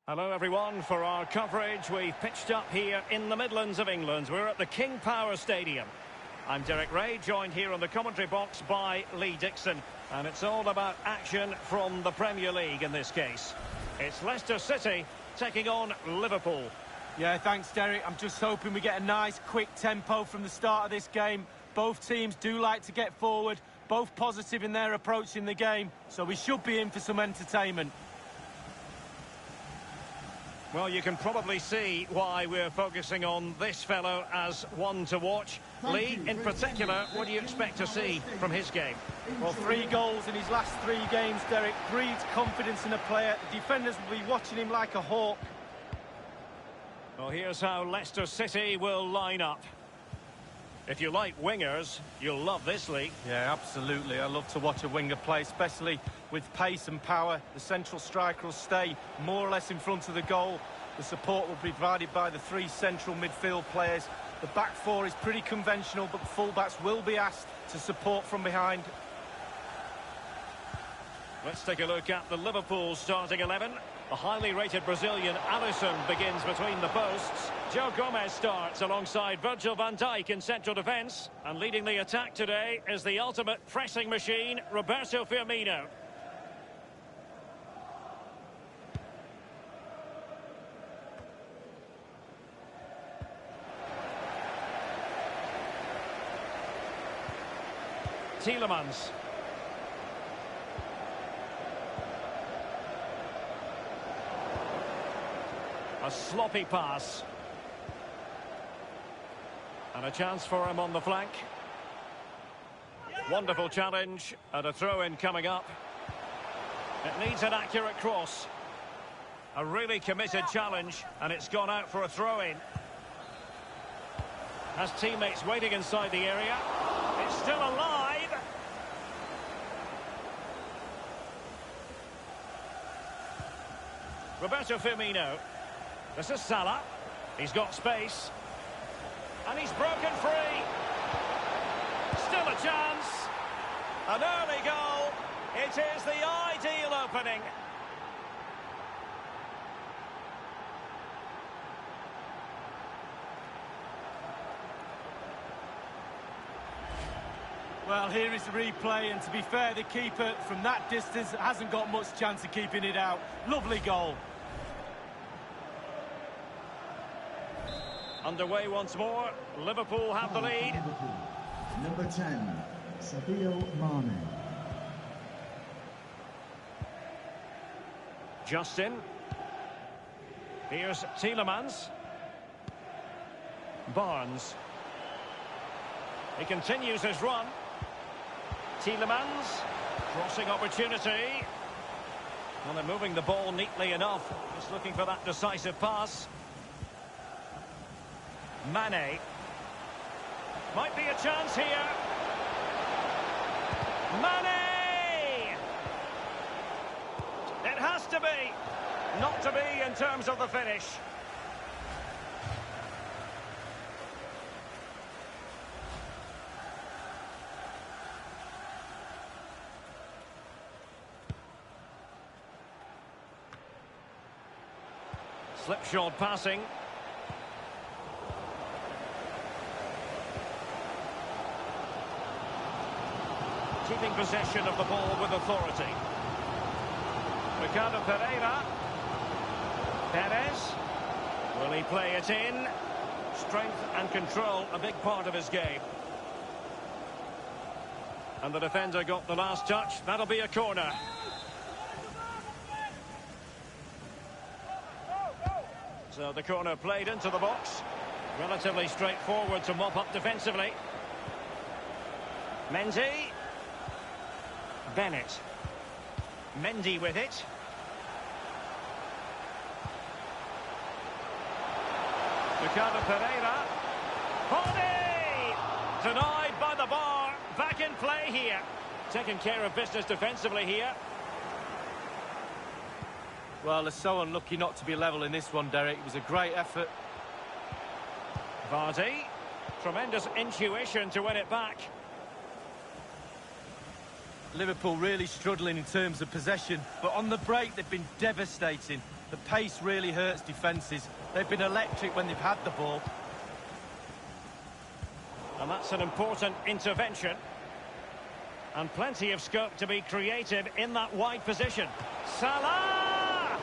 Hello everyone, for our coverage we've pitched up here in the Midlands of England. We're at the King Power Stadium. I'm Derek Ray, joined here on the commentary box by Lee Dixon, and it's all about action from the Premier League in this case. It's Leicester City taking on Liverpool. Yeah, thanks Derek. I'm just hoping we get a nice quick tempo from the start of this game. Both teams do like to get forward, both positive in their approach in the game, so we should be in for some entertainment. Well, you can probably see why we're focusing on this fellow as one to watch. Lee, in particular, what do you expect to see from his game? Well, 3 goals in his last 3 games, Derek, breeds confidence in a player. The defenders will be watching him like a hawk. Well, here's how Leicester City will line up. If you like wingers, you'll love this, Lee. Yeah, absolutely. I love to watch a winger play, especially with pace and power. The central striker will stay more or less in front of the goal. The support will be provided by the 3 central midfield players. The back four is pretty conventional, but the fullbacks will be asked to support from behind. Let's take a look at the Liverpool starting 11. The highly rated Brazilian Alisson begins between the posts. Joe Gomez starts alongside Virgil van Dijk in central defence. And leading the attack today is the ultimate pressing machine, Roberto Firmino. Tielemans. A sloppy pass. And a chance for him on the flank. Wonderful challenge and a throw-in coming up. It needs an accurate cross. A really committed challenge, and it's gone out for a throw-in. Has teammates waiting inside the area. It's still alive. Roberto Firmino. This is Salah. He's got space. And he's broken free. Still a chance. An early goal. It is the ideal opening. Well, here is the replay, and to be fair, the keeper from that distance hasn't got much chance of keeping it out. Lovely goal. Underway once more. Liverpool have the lead. Liverpool. Number 10, Sadio Mane. Justin. Here's Tielemans. Barnes. He continues his run. Tielemans. Crossing opportunity. Well, they're moving the ball neatly enough. Just looking for that decisive pass. Mane. Might be a chance here. Mane! It has to be. Not to be in terms of the finish. Slipshod passing. Keeping possession of the ball with authority. Ricardo Pereira. Perez. Will he play it in? Strength and control, a big part of his game. And the defender got the last touch. That'll be a corner. So the corner played into the box. Relatively straightforward to mop up defensively. Mendy. Bennett. Mendy with it. Ricardo Pereira. Body! Denied by the bar. Back in play here. Taking care of business defensively here. Well, they're so unlucky not to be level in this one, Derek. It was a great effort. Vardy. Tremendous intuition to win it back. Liverpool really struggling in terms of possession, but on the break they've been devastating. The pace really hurts defences. They've been electric when they've had the ball. And that's an important intervention. And plenty of scope to be creative in that wide position. Salah!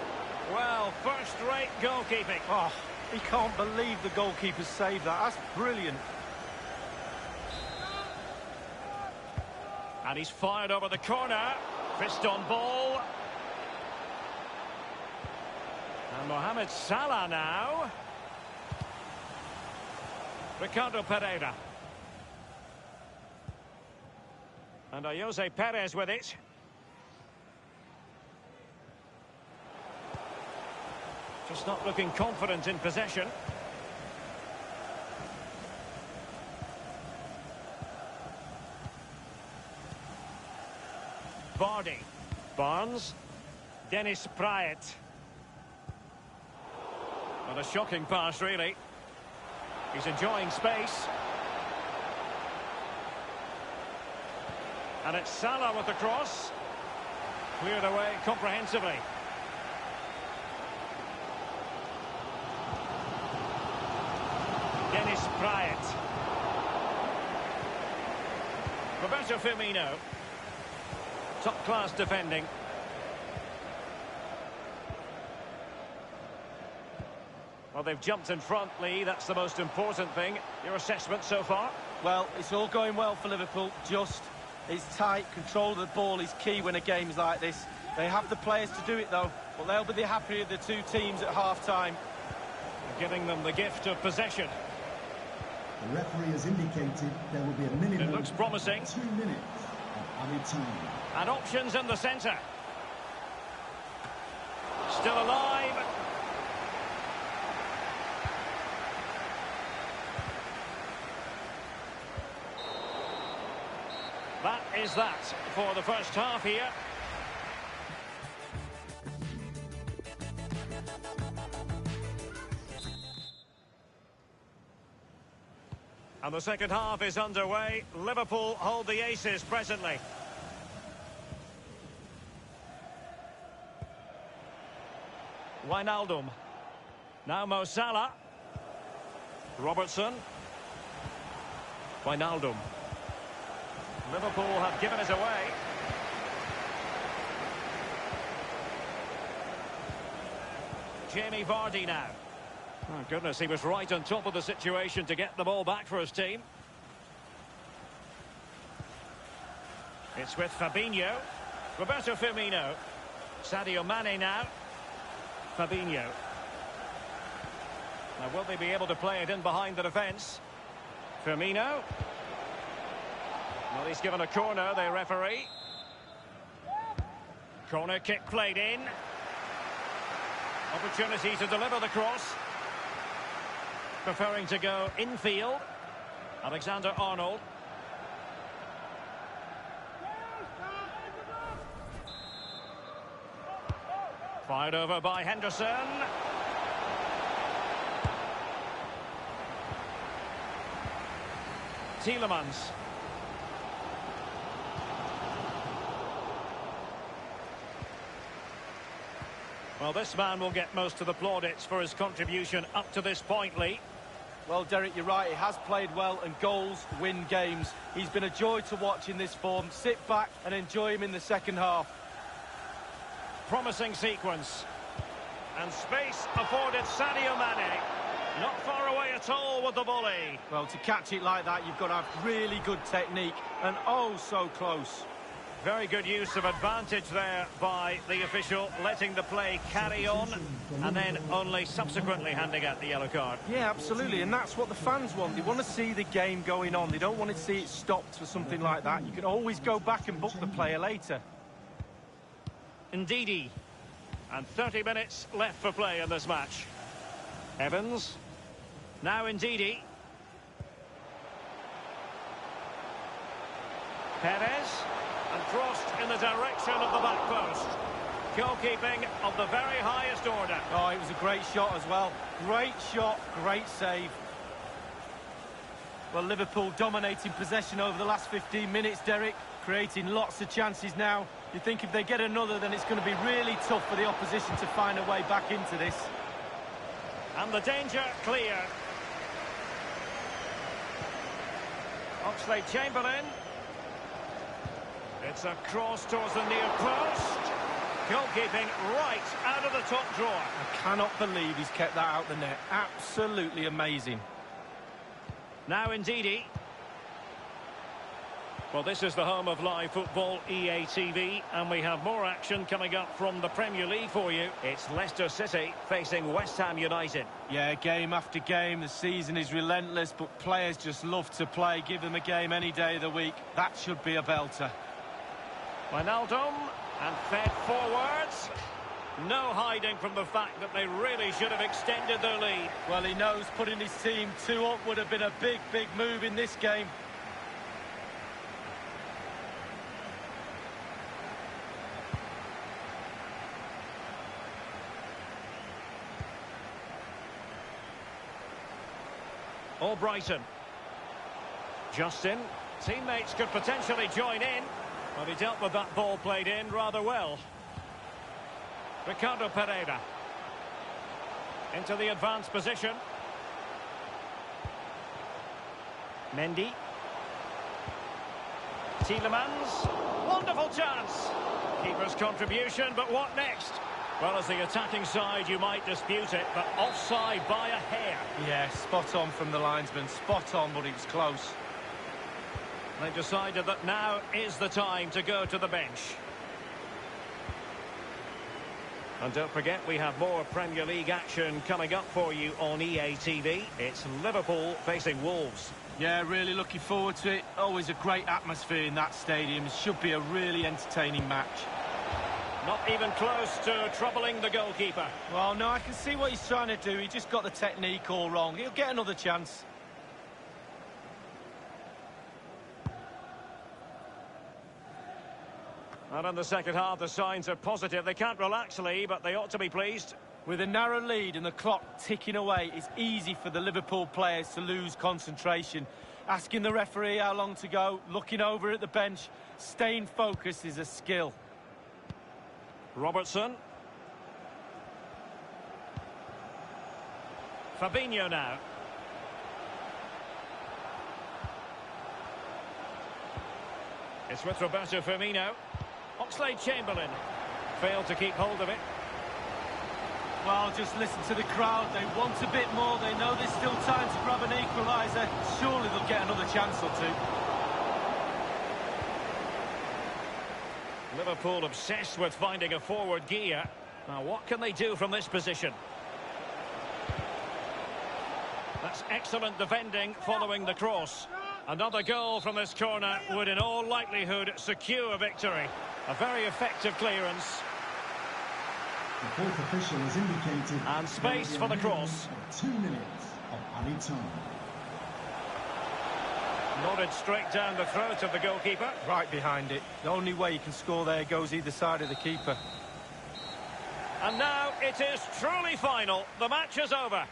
Well, first-rate goalkeeping. Oh, he can't believe the goalkeeper saved that. That's brilliant. And he's fired over the corner. Fist on ball. And Mohamed Salah now. Ricardo Pereira. And Jose Perez with it. Just not looking confident in possession. Vardy. Barnes. Dennis Praet. What a shocking pass, really. He's enjoying space. And it's Salah with the cross. Cleared away comprehensively. Dennis Pryatt. Roberto Firmino. Top-class defending. Well, they've jumped in front, Lee. That's the most important thing. Your assessment so far? Well, it's all going well for Liverpool. It's tight. Control of the ball is key when a game is like this. They have the players to do it, though. But they'll be the happier of the two teams at half-time. Giving them the gift of possession. The referee has indicated there will be a minimum It looks promising. of 2 minutes of added time. And options in the centre. Still alive. That is that for the first half here. And the second half is underway. Liverpool hold the aces presently. Wijnaldum. Now Mo Salah. Robertson. Wijnaldum. Liverpool have given it away. Jamie Vardy now. Oh, goodness, he was right on top of the situation to get the ball back for his team. It's with Fabinho. Roberto Firmino. Sadio Mane now. Fabinho. Now, will they be able to play it in behind the defence? Firmino. Well, he's given a corner, the referee. Corner kick played in. Opportunity to deliver the cross. Preferring to go infield. Alexander-Arnold. Fired over by Henderson. Tielemans. Well, this man will get most of the plaudits for his contribution up to this point, Lee. Well, Derek, you're right. He has played well, and goals win games. He's been a joy to watch in this form. Sit back and enjoy him in the second half. Promising sequence. And space afforded Sadio Mane. Not far away at all with the volley. Well, to catch it like that, you've got to have really good technique, and oh, so close. Very good use of advantage there by the official, letting the play carry on and then only subsequently handing out the yellow card. Yeah, absolutely, and that's what the fans want. They want to see the game going on. They don't want to see it stopped for something like that. You can always go back and book the player later. Ndidi. And 30 minutes left for play in this match. Evans. Now Ndidi. Perez. And crossed in the direction of the back post. Goalkeeping of the very highest order. Oh, it was a great shot as well. Great shot, great save. Well, Liverpool dominating possession over the last 15 minutes, Derek. Creating lots of chances now. You think if they get another, then it's going to be really tough for the opposition to find a way back into this. And the danger clear. Oxlade-Chamberlain. It's a cross towards the near post. Goalkeeping right out of the top drawer. I cannot believe he's kept that out the net. Absolutely amazing. Now Ndidi. Well, this is the home of live football, EA TV, and we have more action coming up from the Premier League for you. It's Leicester City facing West Ham United. Yeah, game after game, the season is relentless, but players just love to play. Give them a game any day of the week. That should be a belter. Wijnaldum, and fed forwards. No hiding from the fact that they really should have extended their lead. Well, he knows putting his team 2 up would have been a big, big move in this game. Albrighton. Justin. Teammates could potentially join in, but he dealt with that ball played in rather well. Ricardo Pereira. Into the advanced position. Mendy. Tielemans. Wonderful chance. Keeper's contribution, but what next? Well, as the attacking side, you might dispute it, but offside by a hair. Yeah, spot on from the linesman. Spot on, but it was close. They decided that now is the time to go to the bench. And don't forget, we have more Premier League action coming up for you on EA TV. It's Liverpool facing Wolves. Yeah, really looking forward to it. Always a great atmosphere in that stadium. It should be a really entertaining match. Not even close to troubling the goalkeeper. Well, no, I can see what he's trying to do. He just got the technique all wrong. He'll get another chance. And in the second half, the signs are positive. They can't relax, Lee, but they ought to be pleased. With a narrow lead and the clock ticking away, it's easy for the Liverpool players to lose concentration. Asking the referee how long to go, looking over at the bench, staying focused is a skill. Robertson. Fabinho now. It's with Roberto Firmino. Oxlade-Chamberlain failed to keep hold of it. Well, just listen to the crowd. They want a bit more. They know there's still time to grab an equaliser. Surely they'll get another chance or two. Liverpool obsessed with finding a forward gear. Now, what can they do from this position? That's excellent defending following the cross. Another goal from this corner would in all likelihood secure victory. A very effective clearance. The fourth official has indicated... And space for the cross. 2 minutes of added time. Nodded straight down the throat of the goalkeeper. Right behind it. The only way you can score there goes either side of the keeper. And now it is truly final. The match is over.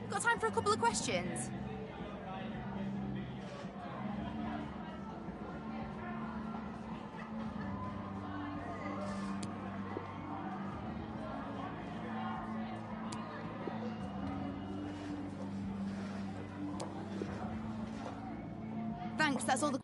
Got time for a couple of questions? Thanks, that's all the...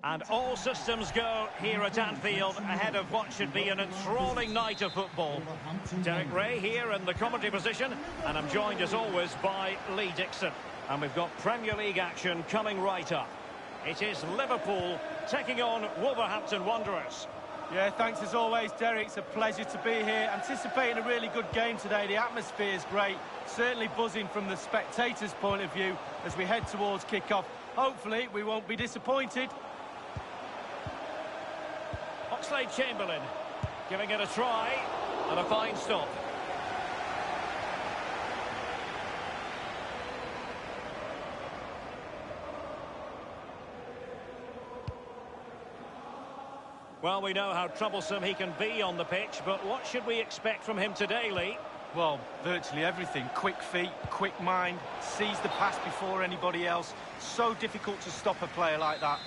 And all systems go here at Anfield ahead of what should be an enthralling night of football. Derek Ray here in the commentary position, and I'm joined as always by Lee Dixon. And we've got Premier League action coming right up. It is Liverpool taking on Wolverhampton Wanderers. Yeah, thanks as always, Derek. It's a pleasure to be here. Anticipating a really good game today. The atmosphere is great. Certainly buzzing from the spectators' point of view as we head towards kick-off. Hopefully, we won't be disappointed. Oxlade-Chamberlain giving it a try and a fine stop. Well, we know how troublesome he can be on the pitch, but what should we expect from him today, Lee? Well, virtually everything. Quick feet, quick mind, sees the pass before anybody else. So difficult to stop a player like that.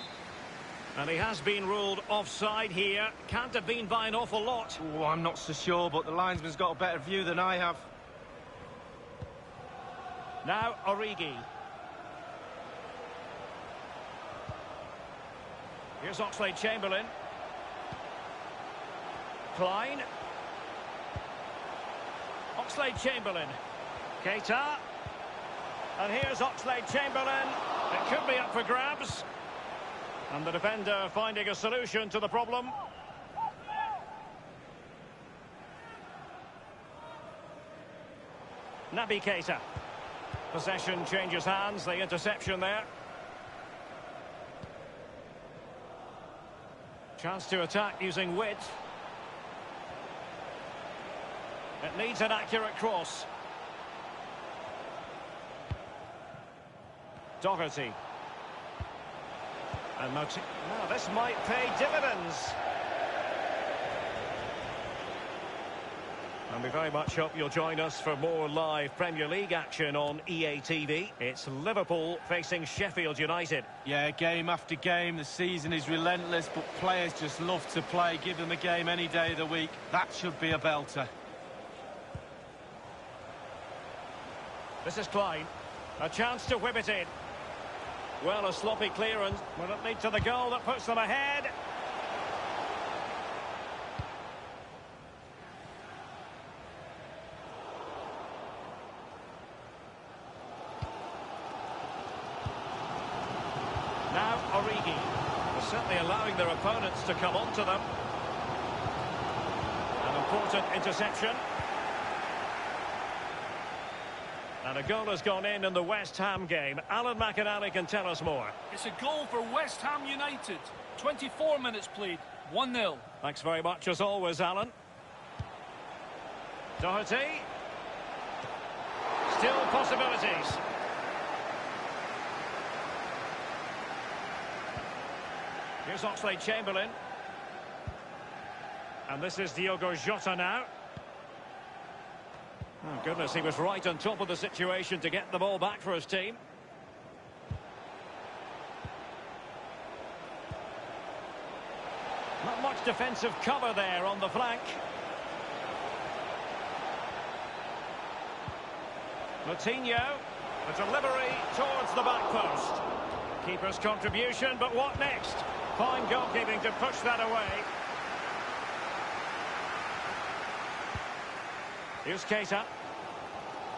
And he has been ruled offside here. Can't have been by an awful lot. Oh, I'm not so sure, but the linesman's got a better view than I have. Now, Origi. Here's Oxlade-Chamberlain. Klein. Oxlade-Chamberlain. Keita. And here's Oxlade-Chamberlain. It could be up for grabs. And the defender finding a solution to the problem. Naby Keita. Possession changes hands, the interception there. Chance to attack using width. It needs an accurate cross. Doherty. And now this might pay dividends. And we very much hope you'll join us for more live Premier League action on EA TV. It's Liverpool facing Sheffield United. Yeah, game after game, the season is relentless, but players just love to play. Give them a game any day of the week. That should be a belter. This is Klein. A chance to whip it in. Well, a sloppy clearance. Will it lead to the goal that puts them ahead? Now Origi. They're certainly allowing their opponents to come onto them. An important interception. And a goal has gone in the West Ham game. Alan McInally can tell us more. It's a goal for West Ham United. 24 minutes played. 1-0. Thanks very much as always, Alan. Doherty. Still possibilities. Here's Oxlade-Chamberlain. And this is Diogo Jota now. Oh, goodness, he was right on top of the situation to get the ball back for his team. Not much defensive cover there on the flank. Moutinho, the delivery towards the back post. Keeper's contribution, but what next? Fine goalkeeping to push that away. Here's Keita.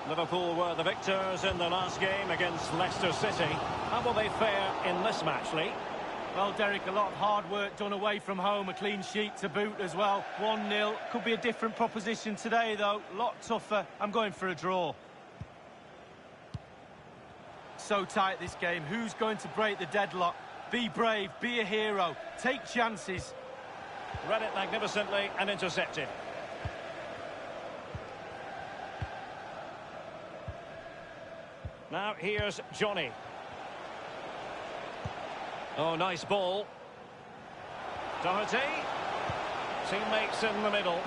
Liverpool were the victors in the last game against Leicester City. How will they fare in this match, Lee? Well, Derek, a lot of hard work done away from home, a clean sheet to boot as well. 1-0. Could be a different proposition today, though. A lot tougher. I'm going for a draw. So tight, this game. Who's going to break the deadlock? Be brave, be a hero, take chances. Read it magnificently and intercepted. Now here's Johnny. Oh, nice ball. Doherty. Teammates in the middle.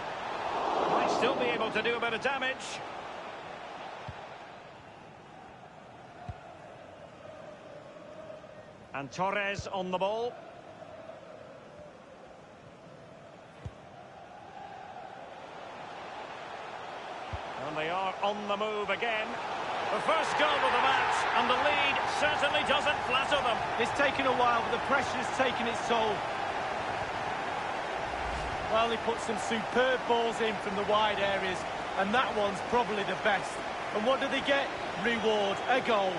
Might still be able to do a bit of damage. And Torres on the ball. And they are on the move again. The first goal of the match, and the lead certainly doesn't flatter them. It's taken a while, but the pressure's taken its toll. Well, they put some superb balls in from the wide areas, and that one's probably the best. And what do they get? Reward, a goal.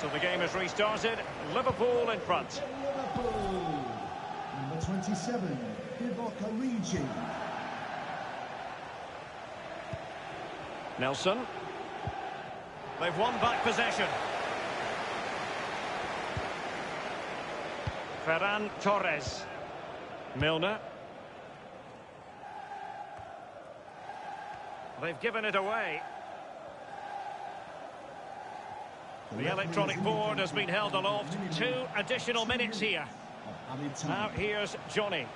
So the game has restarted. Liverpool in front. Liverpool, number 27, Divock Origi. Nelson. They've won back possession. Ferran Torres. Milner. They've given it away. The electronic board has been held aloft. 2 additional minutes here. Now here's Johnny.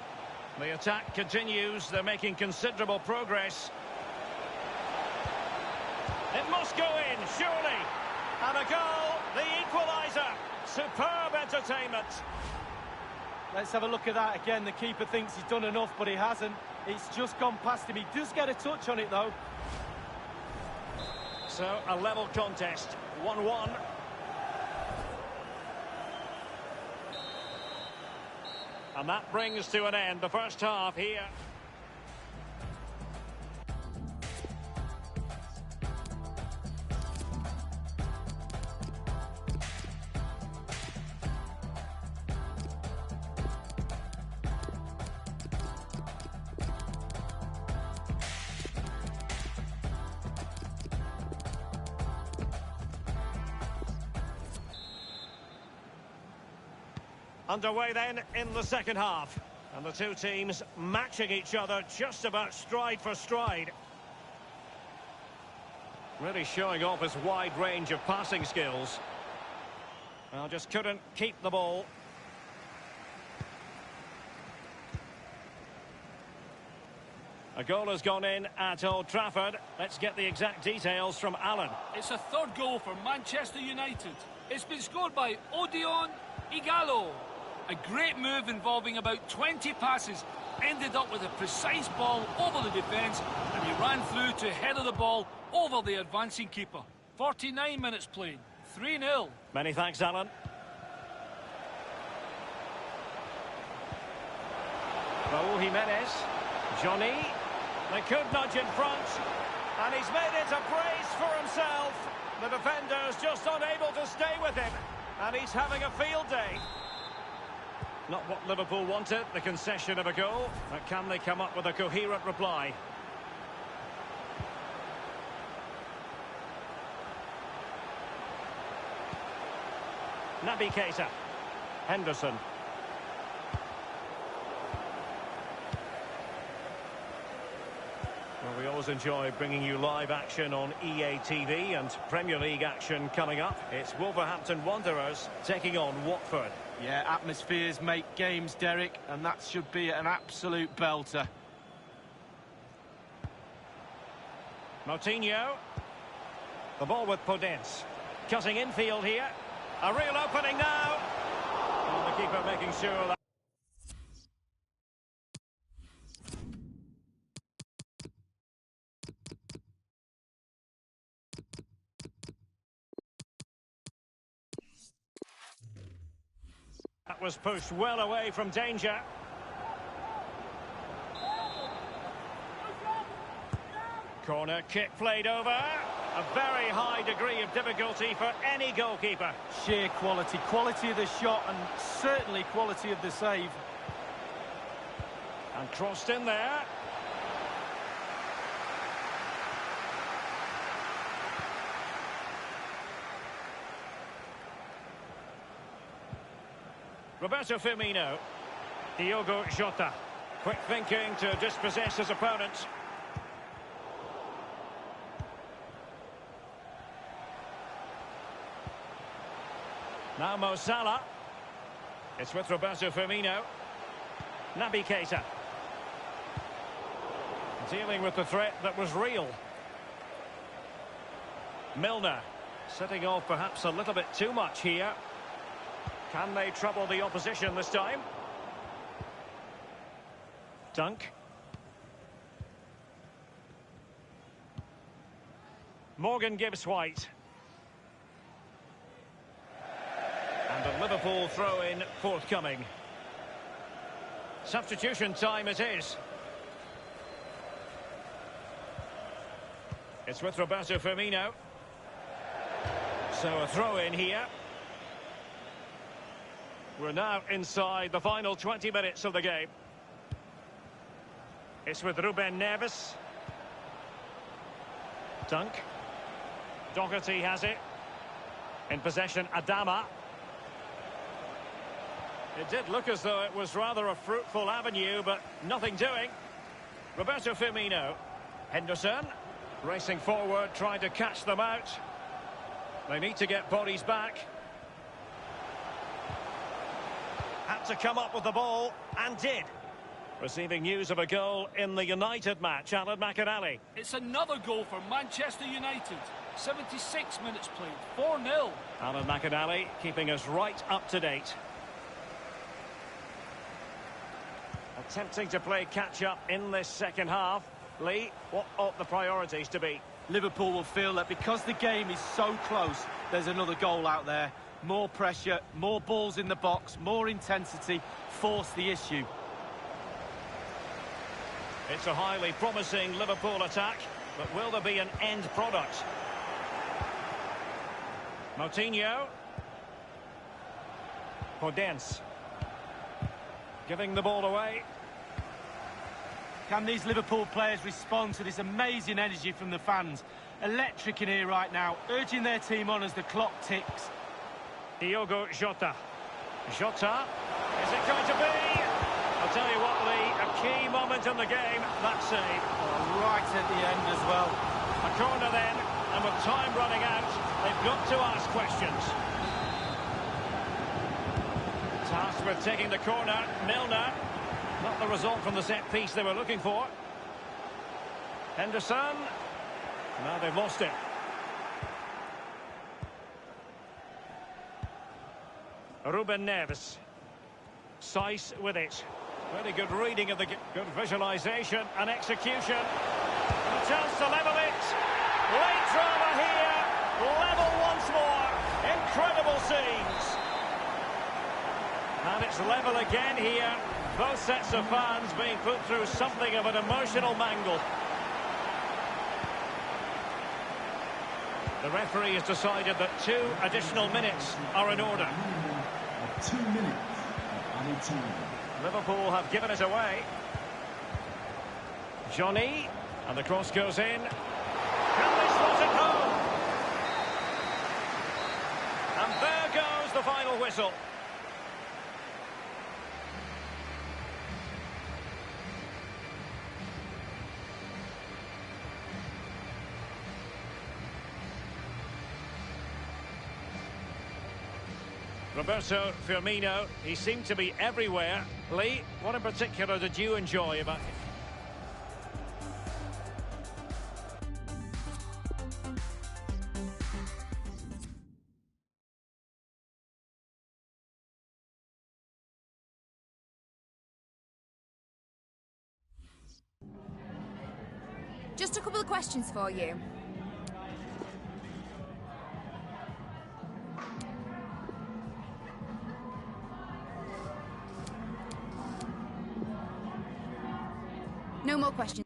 The attack continues. They're making considerable progress. It must go in, surely. And a goal, the equaliser. Superb entertainment. Let's have a look at that again. The keeper thinks he's done enough, but he hasn't. It's just gone past him. He does get a touch on it, though. So, a level contest. 1-1. And that brings to an end the first half here. Underway then in the second half. And the two teams matching each other just about stride for stride. Really showing off his wide range of passing skills. Well, just couldn't keep the ball. A goal has gone in at Old Trafford. Let's get the exact details from Alan. It's a third goal for Manchester United. It's been scored by Odion Igalo. A great move involving about 20 passes. Ended up with a precise ball over the defence, and he ran through to header the ball over the advancing keeper. 49 minutes played. 3-0. Many thanks, Alan. Raúl Jimenez. Johnny. They could nudge in front. And he's made it a brace for himself. The defender's just unable to stay with him. And he's having a field day. Not what Liverpool wanted, the concession of a goal. But can they come up with a coherent reply? Naby Keita. Henderson. Well, we always enjoy bringing you live action on EA TV, and Premier League action coming up. It's Wolverhampton Wanderers taking on Watford. Yeah, atmospheres make games, Derek, and that should be an absolute belter. Moutinho. The ball with Podence. Cutting infield here. A real opening now. And the keeper making sure that... That was pushed well away from danger. Corner kick played over. A very high degree of difficulty for any goalkeeper. Sheer quality. Quality of the shot and certainly quality of the save. And crossed in there. Roberto Firmino. Diogo Jota. Quick thinking to dispossess his opponent. Now Mo Salah. It's with Roberto Firmino. Naby Keita. Dealing with the threat that was real. Milner. Setting off perhaps a little bit too much here. Can they trouble the opposition this time? Dunk. Morgan Gibbs-White. And a Liverpool throw-in forthcoming. Substitution time it is. It's with Roberto Firmino. So a throw-in here. We're now inside the final 20 minutes of the game. It's with Ruben Neves. Dunk. Doherty has it. In possession, Adama. It did look as though it was rather a fruitful avenue, but nothing doing. Roberto Firmino. Henderson. Racing forward, trying to catch them out. They need to get bodies back. Had to come up with the ball, and did. Receiving news of a goal in the United match, Alan McInally. It's another goal for Manchester United. 76 minutes played, 4-0. Alan McInally keeping us right up to date. Attempting to play catch-up in this second half. Lee, what ought the priorities to be? Liverpool will feel that because the game is so close, there's another goal out there. More pressure, more balls in the box, more intensity, force the issue. It's a highly promising Liverpool attack, but will there be an end product? Moutinho. Podence. Giving the ball away. Can these Liverpool players respond to this amazing energy from the fans? Electric in here right now, urging their team on as the clock ticks. Diogo Jota. Jota. Is it going to be? I'll tell you what, Lee, a key moment in the game, that save. Oh, right at the end as well. A corner then, and with time running out, they've got to ask questions. Tasked with taking the corner, Milner. Not the result from the set piece they were looking for. Henderson. Now they've lost it. Ruben Neves. Saiss with it. Very good reading of the good visualisation and execution. And a chance to level it. Late drama here. Level once more. Incredible scenes. And it's level again here. Both sets of fans being put through something of an emotional mangle. The referee has decided that 2 additional minutes are in order. 2 minutes of added time. Liverpool have given it away. Johnny, and the cross goes in. Can they slot it home? And there goes the final whistle. Roberto Firmino, he seemed to be everywhere. Lee, what in particular did you enjoy about him? Just a couple of questions for you. No more questions.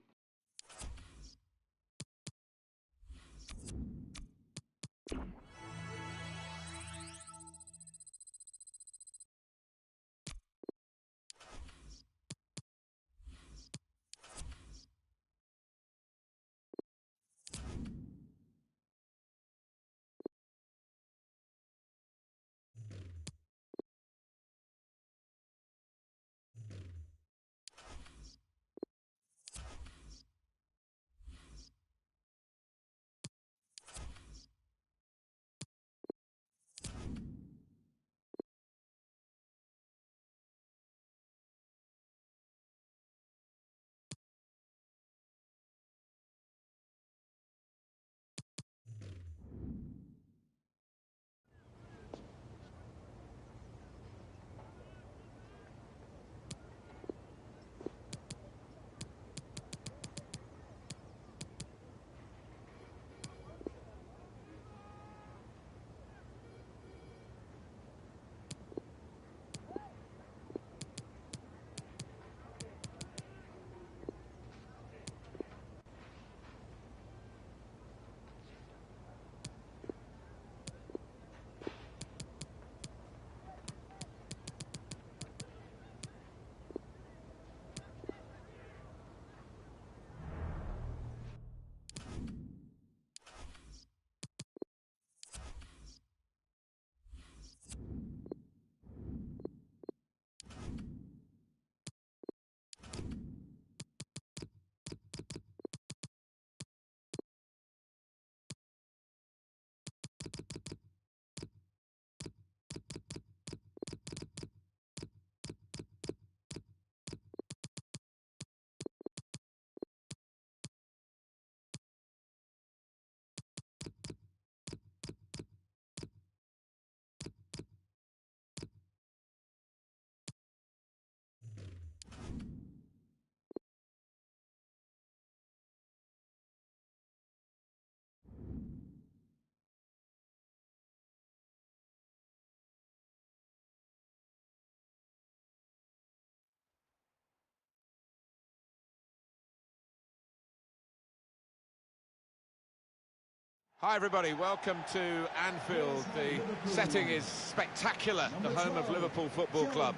Hi everybody, welcome to Anfield. The setting is spectacular, the home of Liverpool Football Club.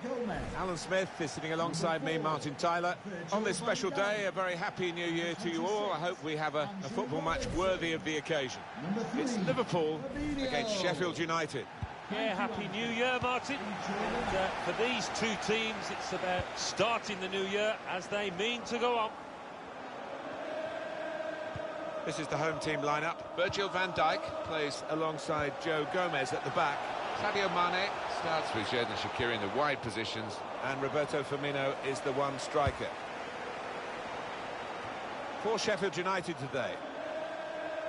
Alan Smith is sitting alongside me, Martin Tyler. On this special day, a very happy new year to you all. I hope we have a football match worthy of the occasion. It's Liverpool against Sheffield United. Yeah, happy new year, Martin. And, for these two teams, it's about starting the new year as they mean to go on. This is the home team lineup. Virgil van Dijk plays alongside Joe Gomez at the back. Sadio Mane starts with Xherdan Shaqiri in the wide positions. And Roberto Firmino is the one striker. For Sheffield United today.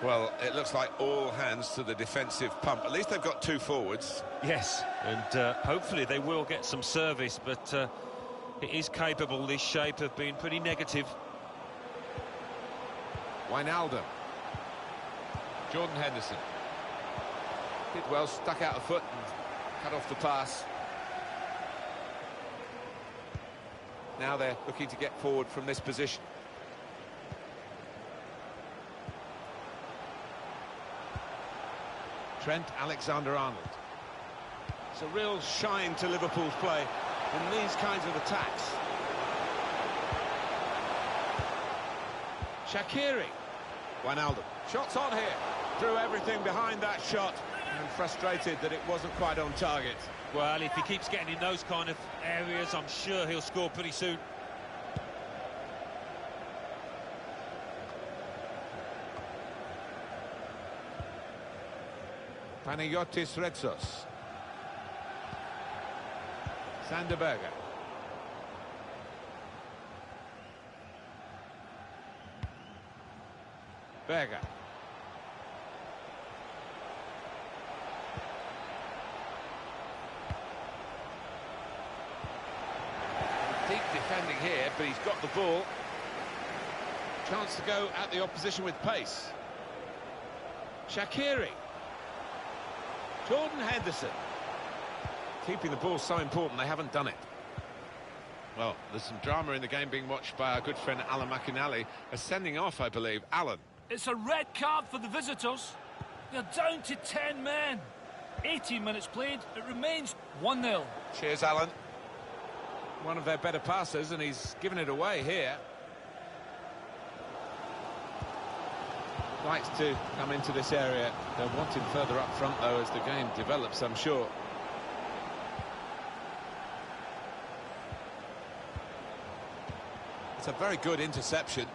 Well, it looks like all hands to the defensive pump. At least they've got two forwards. Yes, and hopefully they will get some service, but it is capable, this shape, of being pretty negative. Wijnaldum. Jordan Henderson. Did well, stuck out a foot and cut off the pass. Now they're looking to get forward from this position. Trent Alexander-Arnold. It's a real shine to Liverpool's play in these kinds of attacks. Shaqiri. Wijnaldum. Shots on here. Threw everything behind that shot and frustrated that it wasn't quite on target. Well, if he keeps getting in those kind of areas, I'm sure he'll score pretty soon. Panayotis Retsos. Sander Berge. Berge. Deep defending here, but he's got the ball. Chance to go at the opposition with pace. Shaqiri. Jordan Henderson. Keeping the ball so important, they haven't done it. Well, there's some drama in the game being watched by our good friend Alan McInally. A sending off, I believe. Alan. It's a red card for the visitors. They're down to 10 men. 18 minutes played, it remains 1-0. Cheers, Alan. One of their better passers, and he's given it away here. Likes to come into this area. They'll want him further up front, though, as the game develops, I'm sure. It's a very good interception.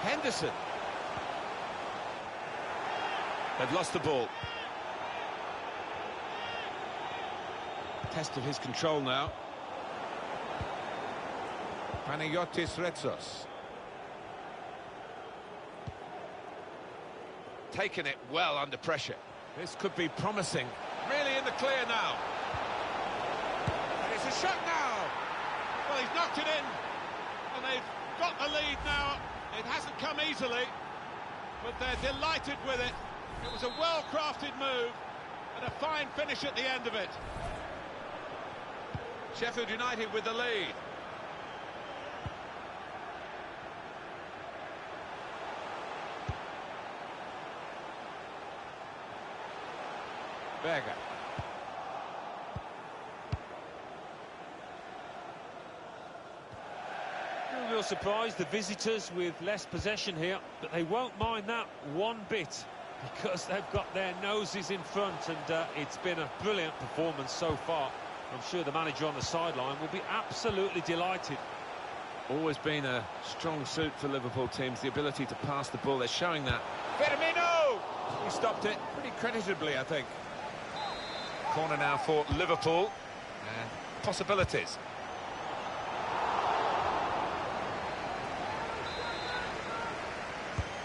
Henderson. They've lost the ball. Test of his control now. Panayotis Retsos. Taken it well under pressure. This could be promising. Really in the clear now. And it's a shot now. Well, he's knocked it in. And they've got the lead now. It hasn't come easily, but they're delighted with it. It was a well-crafted move and a fine finish at the end of it. Sheffield United with the lead. Berge. No real surprise, the visitors with less possession here, but they won't mind that one bit because they've got their noses in front, and it's been a brilliant performance so far. I'm sure the manager on the sideline will be absolutely delighted. always been a strong suit for Liverpool teams, the ability to pass the ball. They're showing that. Firmino! He stopped it pretty creditably, I think. Corner now for Liverpool. And possibilities.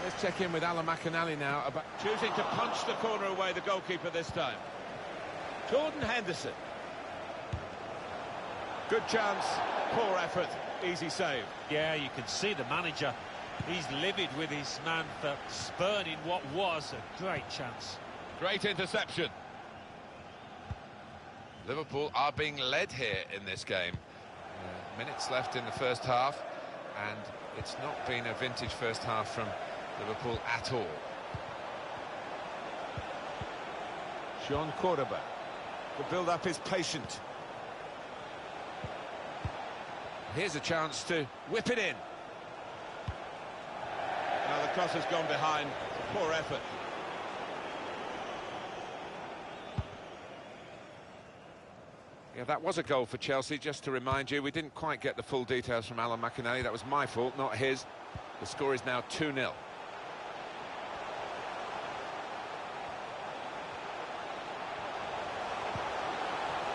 Let's check in with Alan McInally now about choosing to punch the corner away, the goalkeeper this time. Jordan Henderson. Good chance, poor effort, easy save. Yeah, you can see the manager. He's livid with his man for spurning what was a great chance. Great interception. Liverpool are being led here in this game. Minutes left in the first half, and it's not been a vintage first half from Liverpool at all. Jean Cordoba. The build-up is patient. Here's a chance to whip it in. Now the cross has gone behind. Poor effort. Yeah, that was a goal for Chelsea, just to remind you. We didn't quite get the full details from Alan McInally. That was my fault, not his. The score is now 2-0.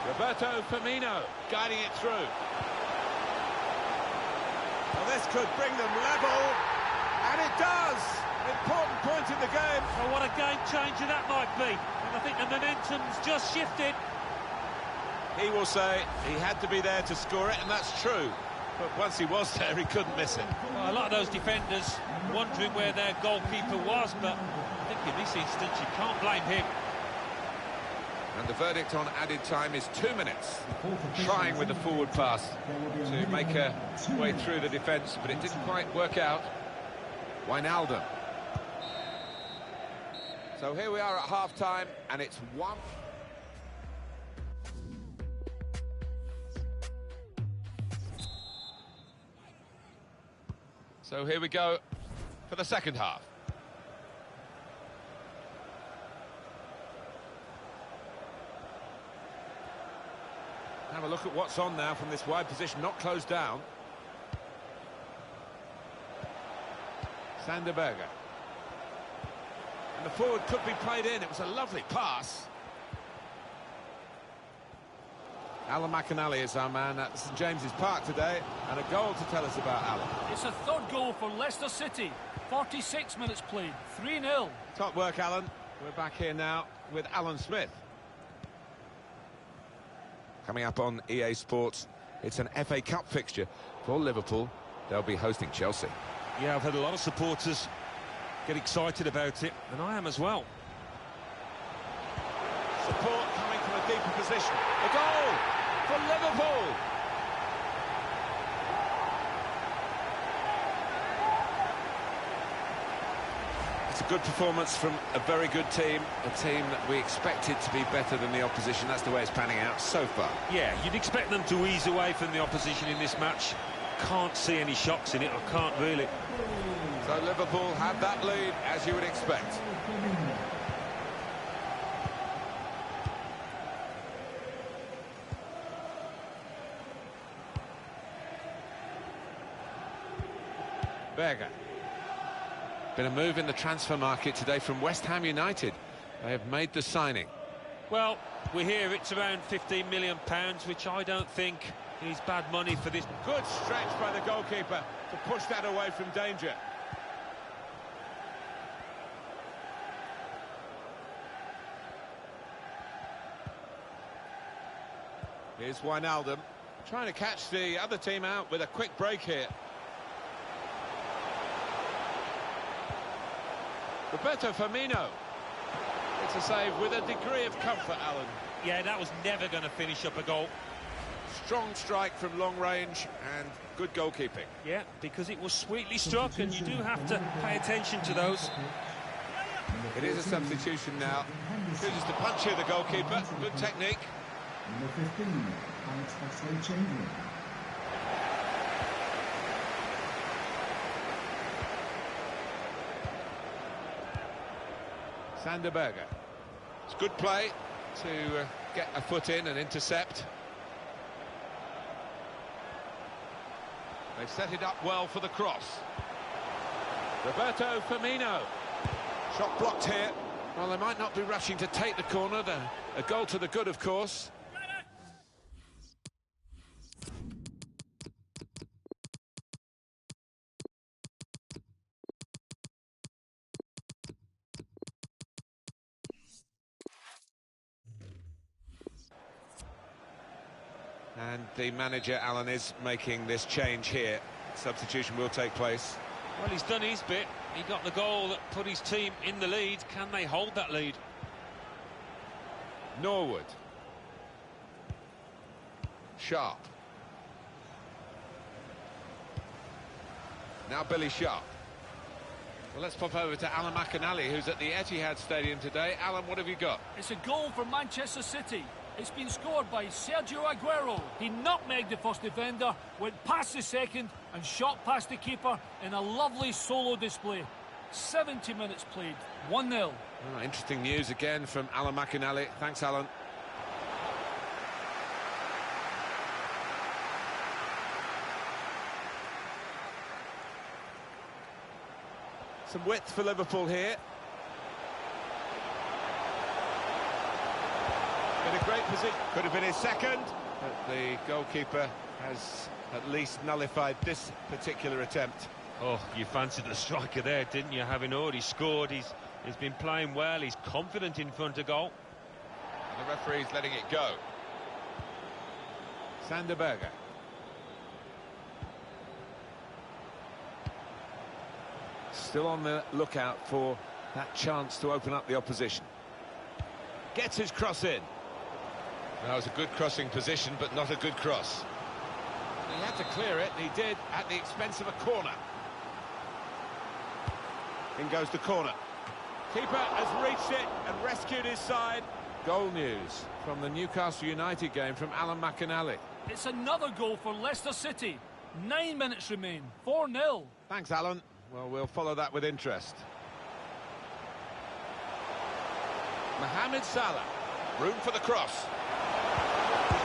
Roberto Firmino guiding it through. Well, this could bring them level, and it does! Important point in the game. Well, what a game changer that might be. And I think the momentum's just shifted. He will say he had to be there to score it, and that's true. But once he was there, he couldn't miss it. Well, a lot of those defenders wondering where their goalkeeper was, but I think in this instance you can't blame him. And the verdict on added time is 2 minutes. Trying with the forward pass to make a way through the defence, but it didn't quite work out. Wijnaldum. So here we are at half-time, and it's 1. So here we go for the second half. Have a look at what's on now from this wide position, not closed down. Sander Berge. And the forward could be played in. It was a lovely pass. Alan McInally is our man at St James's Park today, and a goal to tell us about Alan. It's a third goal for Leicester City. 46 minutes played, 3-0. Top work, Alan. We're back here now with Alan Smith. Coming up on EA Sports, it's an FA Cup fixture for Liverpool. They'll be hosting Chelsea. Yeah, I've had a lot of supporters get excited about it, and I am as well. Support coming from a deeper position. A goal for Liverpool. It's a good performance from a very good team, a team that we expected to be better than the opposition. That's the way it's panning out so far. Yeah, you'd expect them to ease away from the opposition in this match. Can't see any shocks in it, I can't really. So Liverpool have that lead, as you would expect. Berge. Been a move in the transfer market today from West Ham United. They have made the signing. Well, we hear it's around £15 million, which I don't think is bad money for this. Good stretch by the goalkeeper to push that away from danger. Here's Wijnaldum, trying to catch the other team out with a quick break here. Roberto Firmino. It's a save with a degree of comfort, Alan. Yeah, that was never going to finish up a goal. Strong strike from long range and good goalkeeping. Yeah, because it was sweetly struck, and you do have to pay attention to those. It is a substitution now. Chooses to punch here, the goalkeeper. Good technique. Number 15, Alex Oxlade-Chamberlain. Sander Berge. It's good play to get a foot in and intercept. They set it up well for the cross. Roberto Firmino. Shot blocked here. Well, they might not be rushing to take the corner. A goal to the good, of course. And the manager, Alan, is making this change here. Substitution will take place. Well, he's done his bit. He got the goal that put his team in the lead. Can they hold that lead? Norwood. Sharp. Now Billy Sharp. Well, let's pop over to Alan McInally, who's at the Etihad Stadium today. Alan, what have you got? It's a goal for Manchester City. It's been scored by Sergio Aguero. He nutmegged the first defender, went past the second and shot past the keeper in a lovely solo display. 70 minutes played, 1-0. Oh, interesting news again from Alan McInally. Thanks, Alan. Some width for Liverpool here. In a great position. Could have been his second, but the goalkeeper has at least nullified this particular attempt. Oh, you fancied the striker there, didn't you? Having already scored, he's been playing well, he's confident in front of goal. And the referee's letting it go. Sander Berge. Still on the lookout for that chance to open up the opposition. Gets his cross in. That was a good crossing position, but not a good cross. He had to clear it, and he did at the expense of a corner. In goes the corner. Keeper has reached it and rescued his side. Goal news from the Newcastle United game from Alan McInally. It's another goal for Leicester City. 9 minutes remain, 4-0. Thanks, Alan. Well, we'll follow that with interest. Mohamed Salah. Room for the cross.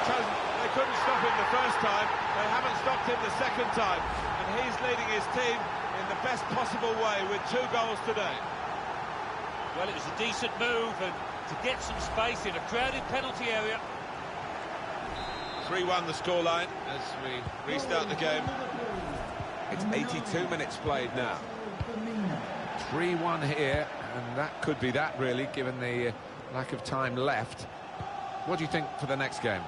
They couldn't stop him the first time. They haven't stopped him the second time. And he's leading his team in the best possible way with 2 goals today. Well, it was a decent move, and to get some space in a crowded penalty area. 3-1 the scoreline as we restart the game. It's 82 minutes played now. 3-1 here, and that could be that, really, given the lack of time left. What do you think for the next game?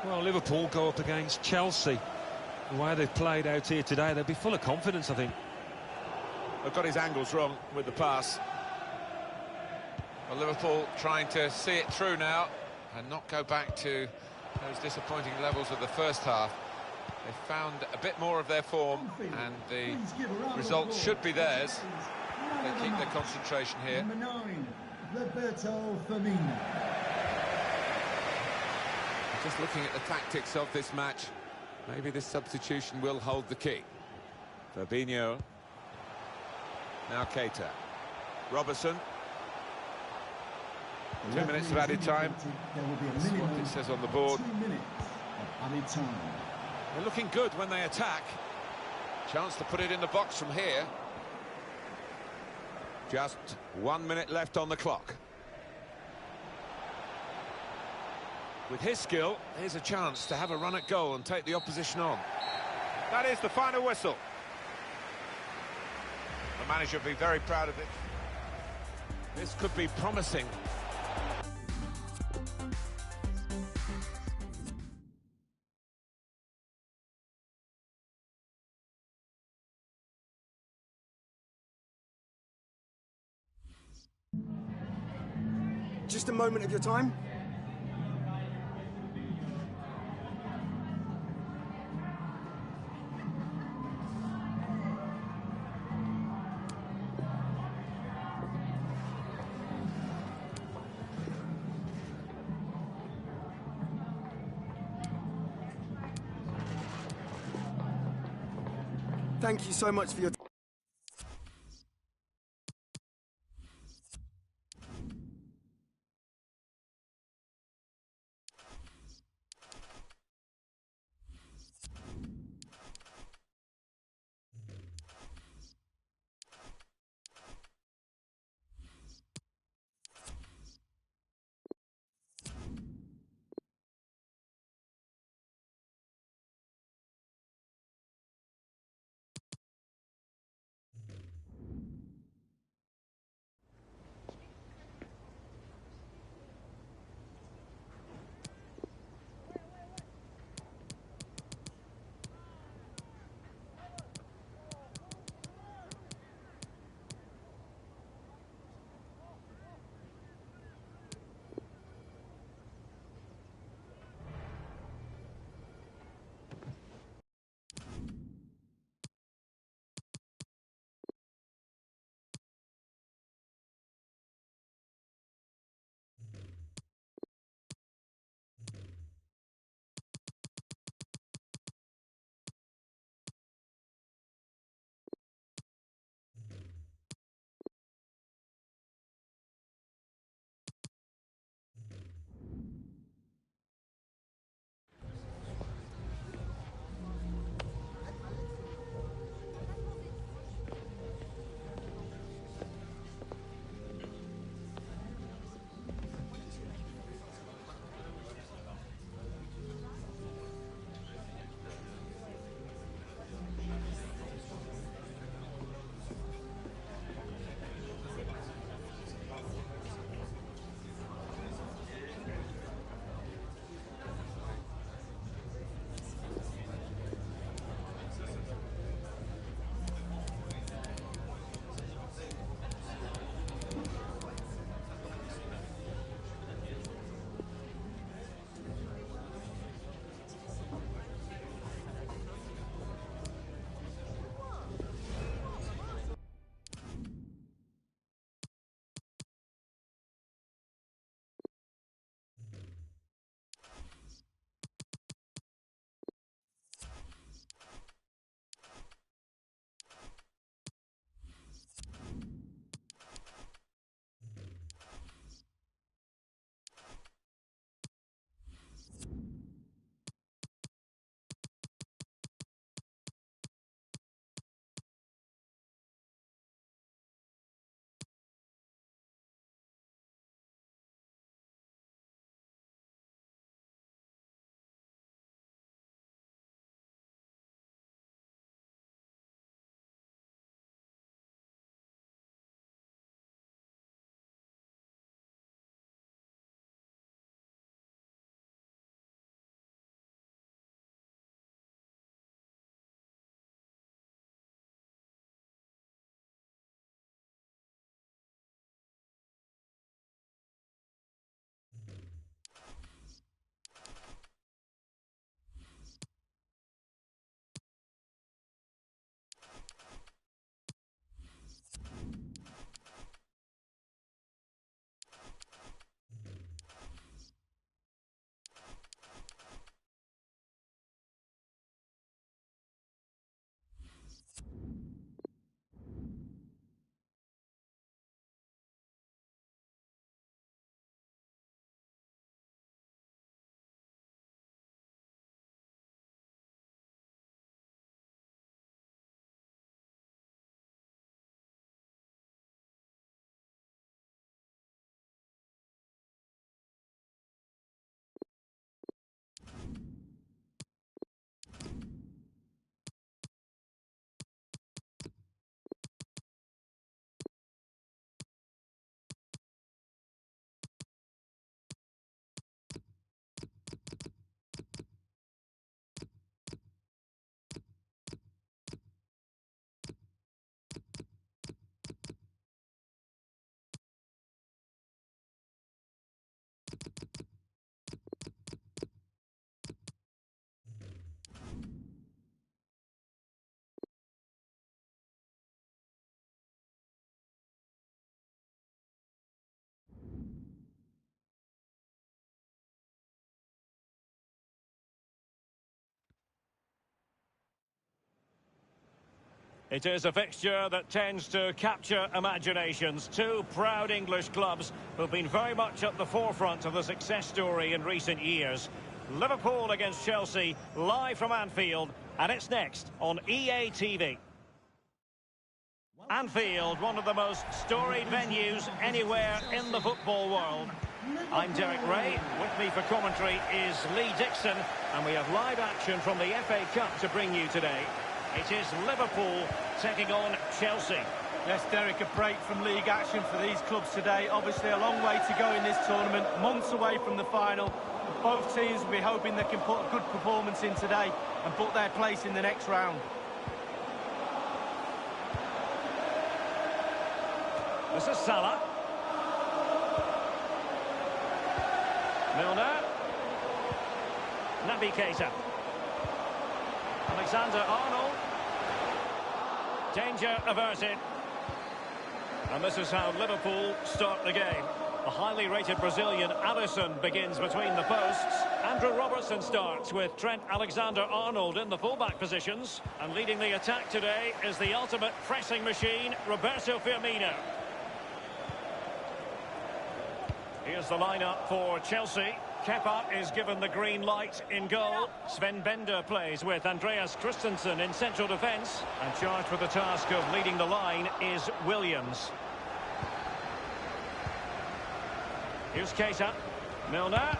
Well, Liverpool go up against Chelsea. The way they've played out here today, they'll be full of confidence, I think. They've got his angles wrong with the pass. Well, Liverpool trying to see it through now and not go back to those disappointing levels of the first half. They found a bit more of their form, and the results should be theirs. They keep their concentration here. Number 9, Roberto Firmino. Just looking at the tactics of this match, maybe this substitution will hold the key. Fabinho. Now Keita. Robertson. 2 minutes of added time. That's what it says on the board. 2 minutes of added time. They're looking good when they attack. Chance to put it in the box from here. Just 1 minute left on the clock. With his skill, here's a chance to have a run at goal and take the opposition on. That is the final whistle. The manager will be very proud of it. This could be promising. Just a moment of your time. Thank you so much for your time. It is a fixture that tends to capture imaginations. Two proud English clubs who've been very much at the forefront of the success story in recent years. Liverpool against Chelsea, live from Anfield, and it's next on EA TV. Anfield, one of the most storied venues anywhere in the football world. I'm Derek Ray. With me for commentary is Lee Dixon, and we have live action from the FA Cup to bring you today. It is Liverpool taking on Chelsea. Yes, Derek, a break from league action for these clubs today. Obviously a long way to go in this tournament, months away from the final. Both teams will be hoping they can put a good performance in today and put their place in the next round. This is Salah. Milner. Naby Keita. Alexander-Arnold. Danger averted. And this is how Liverpool start the game. The highly rated Brazilian Alisson begins between the posts. Andrew Robertson starts with Trent Alexander-Arnold in the fullback positions. And leading the attack today is the ultimate pressing machine, Roberto Firmino. Here's the lineup for Chelsea. Kepa is given the green light in goal. Sven Bender plays with Andreas Christensen in central defence. And charged with the task of leading the line is Williams. Here's Keita. Milner.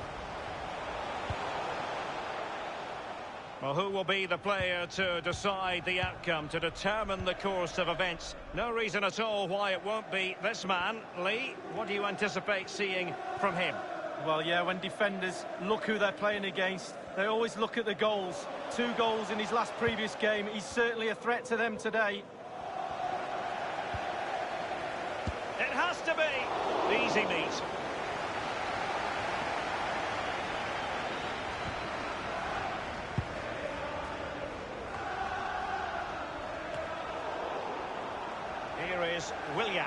Well, who will be the player to decide the outcome, to determine the course of events? No reason at all why it won't be this man. Lee, what do you anticipate seeing from him? Well, yeah, when defenders look who they're playing against, they always look at the goals. 2 goals in his last previous game. He's certainly a threat to them today. It has to be. Easy meet. Here is Willian.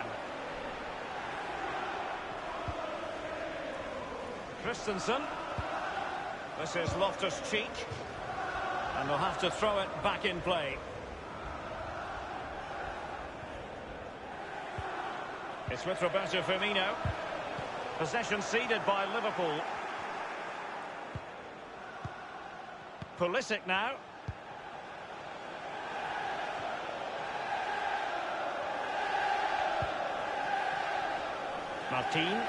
Christensen. This is Loftus-Cheek. And they'll have to throw it back in play. It's with Roberto Firmino. Possession ceded by Liverpool. Pulisic now. Martin.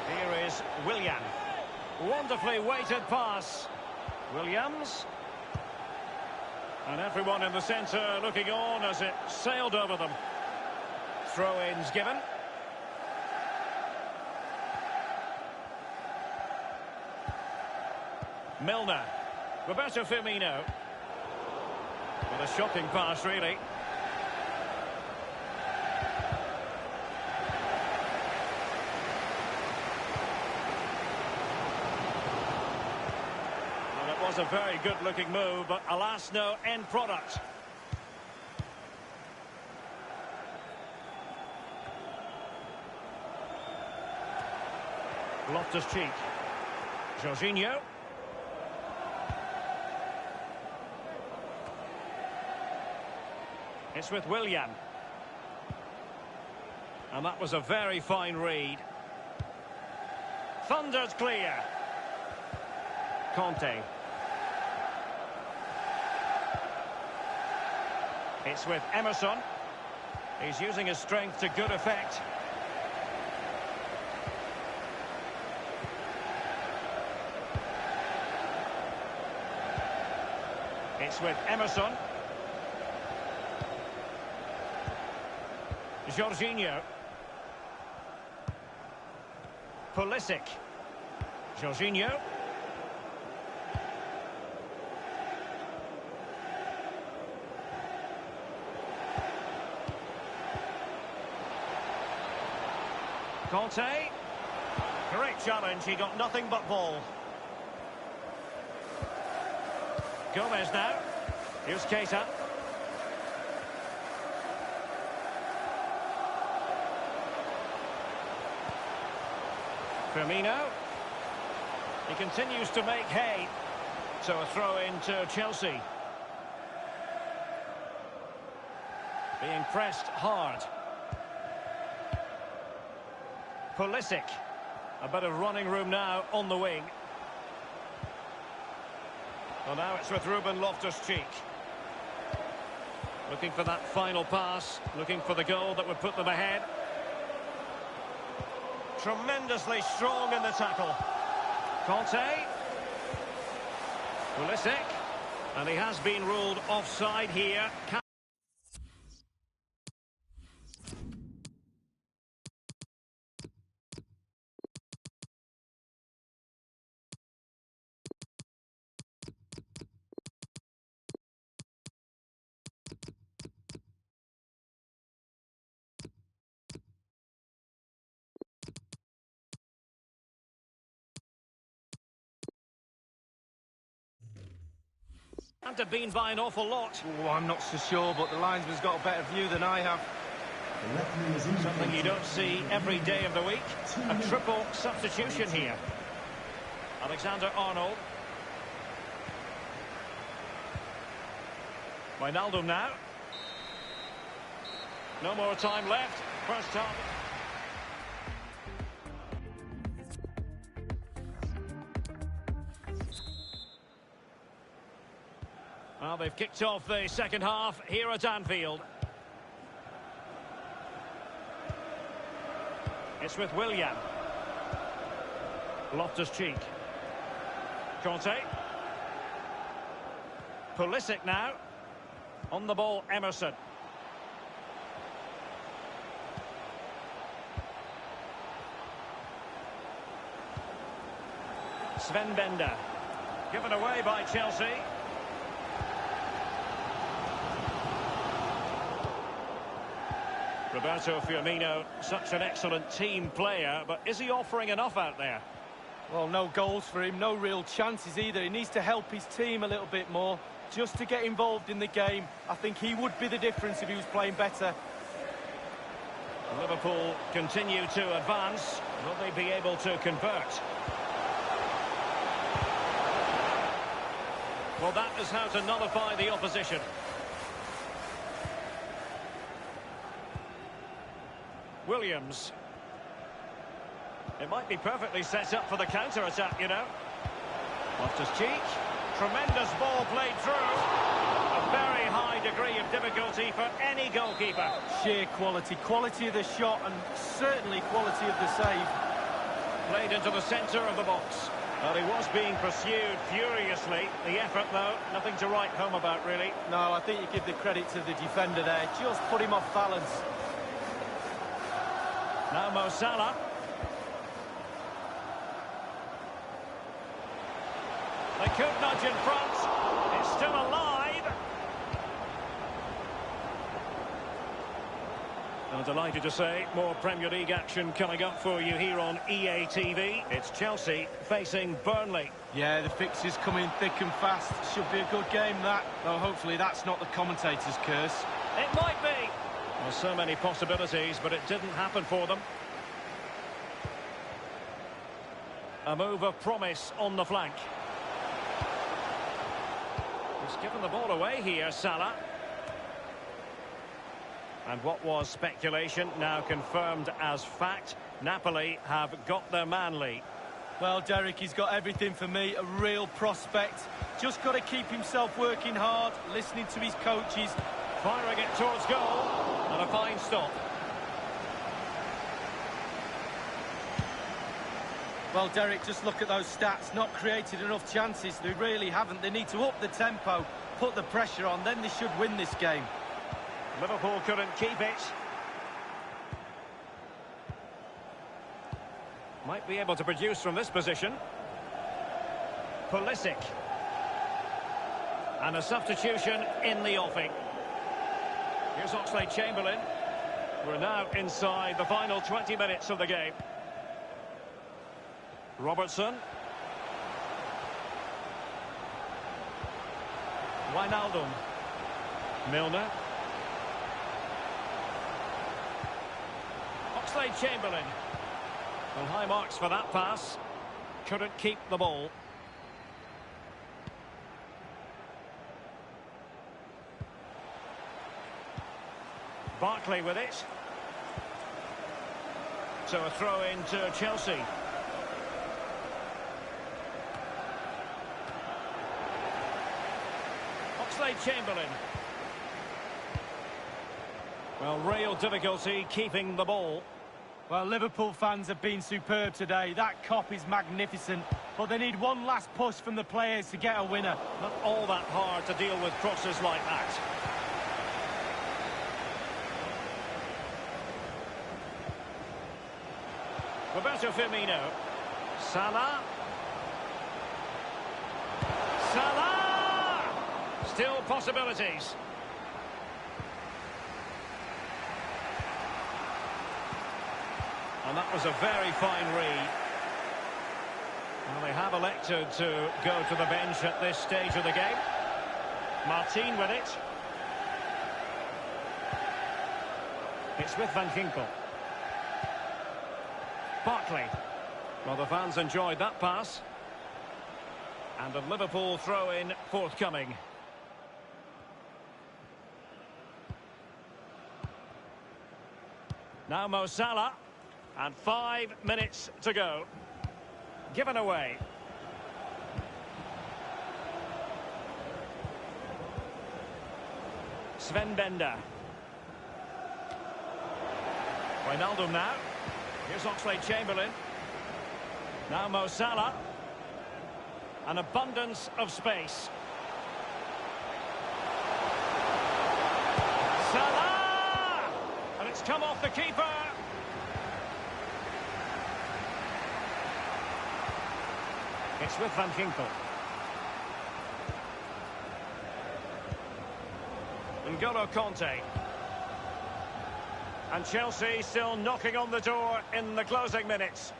Here is Willian. Wonderfully weighted pass. Williams. And everyone in the centre looking on as it sailed over them. Throw-ins given. Milner. Roberto Firmino. What a shocking pass, really. Well, it was a very good-looking move, but alas, no end product. Loftus-Cheek. Jorginho. It's with Willian. And that was a very fine read. Thunders clear. Conte. It's with Emerson. He's using his strength to good effect. It's with Emerson. Jorginho. Pulisic. Jorginho. Conte. Great challenge, he got nothing but ball. Gomez now. Here's Keita. Firmino. He continues to make hay. So a throw in to Chelsea. Being pressed hard. Pulisic. A bit of running room now on the wing. Well, now it's with Ruben Loftus-Cheek. Looking for that final pass. Looking for the goal that would put them ahead. Tremendously strong in the tackle. Conte. Pulisic. And he has been ruled offside here. Can't have been by an awful lot. Oh, I'm not so sure, but the linesman's got a better view than I have. Something you don't see every day of the week. A triple substitution here. Alexander-Arnold. Wijnaldum now. No more time left. First half. Well, they've kicked off the second half here at Anfield. It's with Willian. Loftus-Cheek. Conte. Pulisic now. On the ball, Emerson. Sven Bender. Given away by Chelsea. Roberto Firmino, such an excellent team player, but is he offering enough out there? Well, no goals for him, no real chances either. He needs to help his team a little bit more, just to get involved in the game. I think he would be the difference if he was playing better. Liverpool continue to advance. Will they be able to convert? Well, that is how to nullify the opposition. Williams. It might be perfectly set up for the counter-attack, you know. Loftus-Cheek. Tremendous ball played through. A very high degree of difficulty for any goalkeeper. Sheer quality. Quality of the shot and certainly quality of the save. Played into the centre of the box. Well, he was being pursued furiously. The effort, though, nothing to write home about, really. No, I think you give the credit to the defender there. Just put him off balance. Now Mo Salah. They could nudge in front. It's still alive. I'm delighted to say more Premier League action coming up for you here on EA TV. It's Chelsea facing Burnley. Yeah, the fixtures coming thick and fast. Should be a good game, that. Though hopefully that's not the commentator's curse. It might be. Well, so many possibilities, but it didn't happen for them. A move of promise on the flank. He's given the ball away here, Salah. And what was speculation now confirmed as fact. Napoli have got their man lead. Well, Derek, he's got everything for me. A real prospect. Just got to keep himself working hard, listening to his coaches. Firing it towards goal. And a fine stop. Well, Derek, just look at those stats. Not created enough chances. They really haven't. They need to up the tempo, put the pressure on, then they should win this game. Liverpool couldn't keep it. Might be able to produce from this position. Pulisic. And a substitution in the offing. Here's Oxlade-Chamberlain. We're now inside the final 20 minutes of the game. Robertson. Wijnaldum. Milner. Oxlade-Chamberlain. Well, high marks for that pass. couldn't keep the ball. Barkley with it. So a throw in to Chelsea. Oxlade-Chamberlain. Well, real difficulty keeping the ball. Well, Liverpool fans have been superb today. That cop is magnificent. But they need one last push from the players to get a winner. Not all that hard to deal with crosses like that. Roberto Firmino. Salah. Salah! Still possibilities. And that was a very fine read. Well, they have elected to go to the bench at this stage of the game. Martin with it. It's with Van Ginkel. Barkley. Well, the fans enjoyed that pass. And a Liverpool throw-in forthcoming. Now Mo Salah. And 5 minutes to go. Given away. Sven Bender. Wijnaldum now. Here's Oxlade-Chamberlain. Now Mo Salah. An abundance of space. Salah! And it's come off the keeper. It's with Van Ginkel. N'Golo Kanté. And Chelsea still knocking on the door in the closing minutes.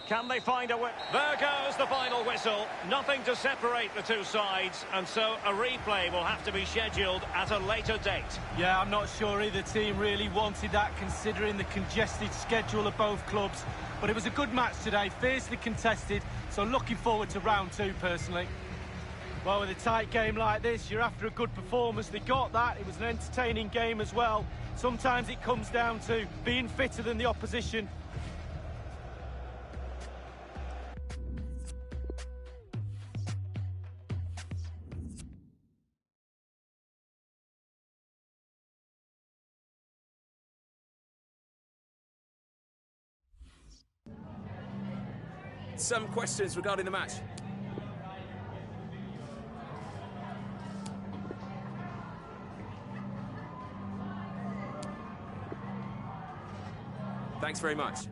Can they find a way? There goes the final whistle. Nothing to separate the two sides, and so a replay will have to be scheduled at a later date. Yeah, I'm not sure either team really wanted that, considering the congested schedule of both clubs. But it was a good match today, fiercely contested, so looking forward to round two, personally. Well, with a tight game like this, you're after a good performance. They got that. It was an entertaining game as well. Sometimes it comes down to being fitter than the opposition. Some questions regarding the match. Thanks very much.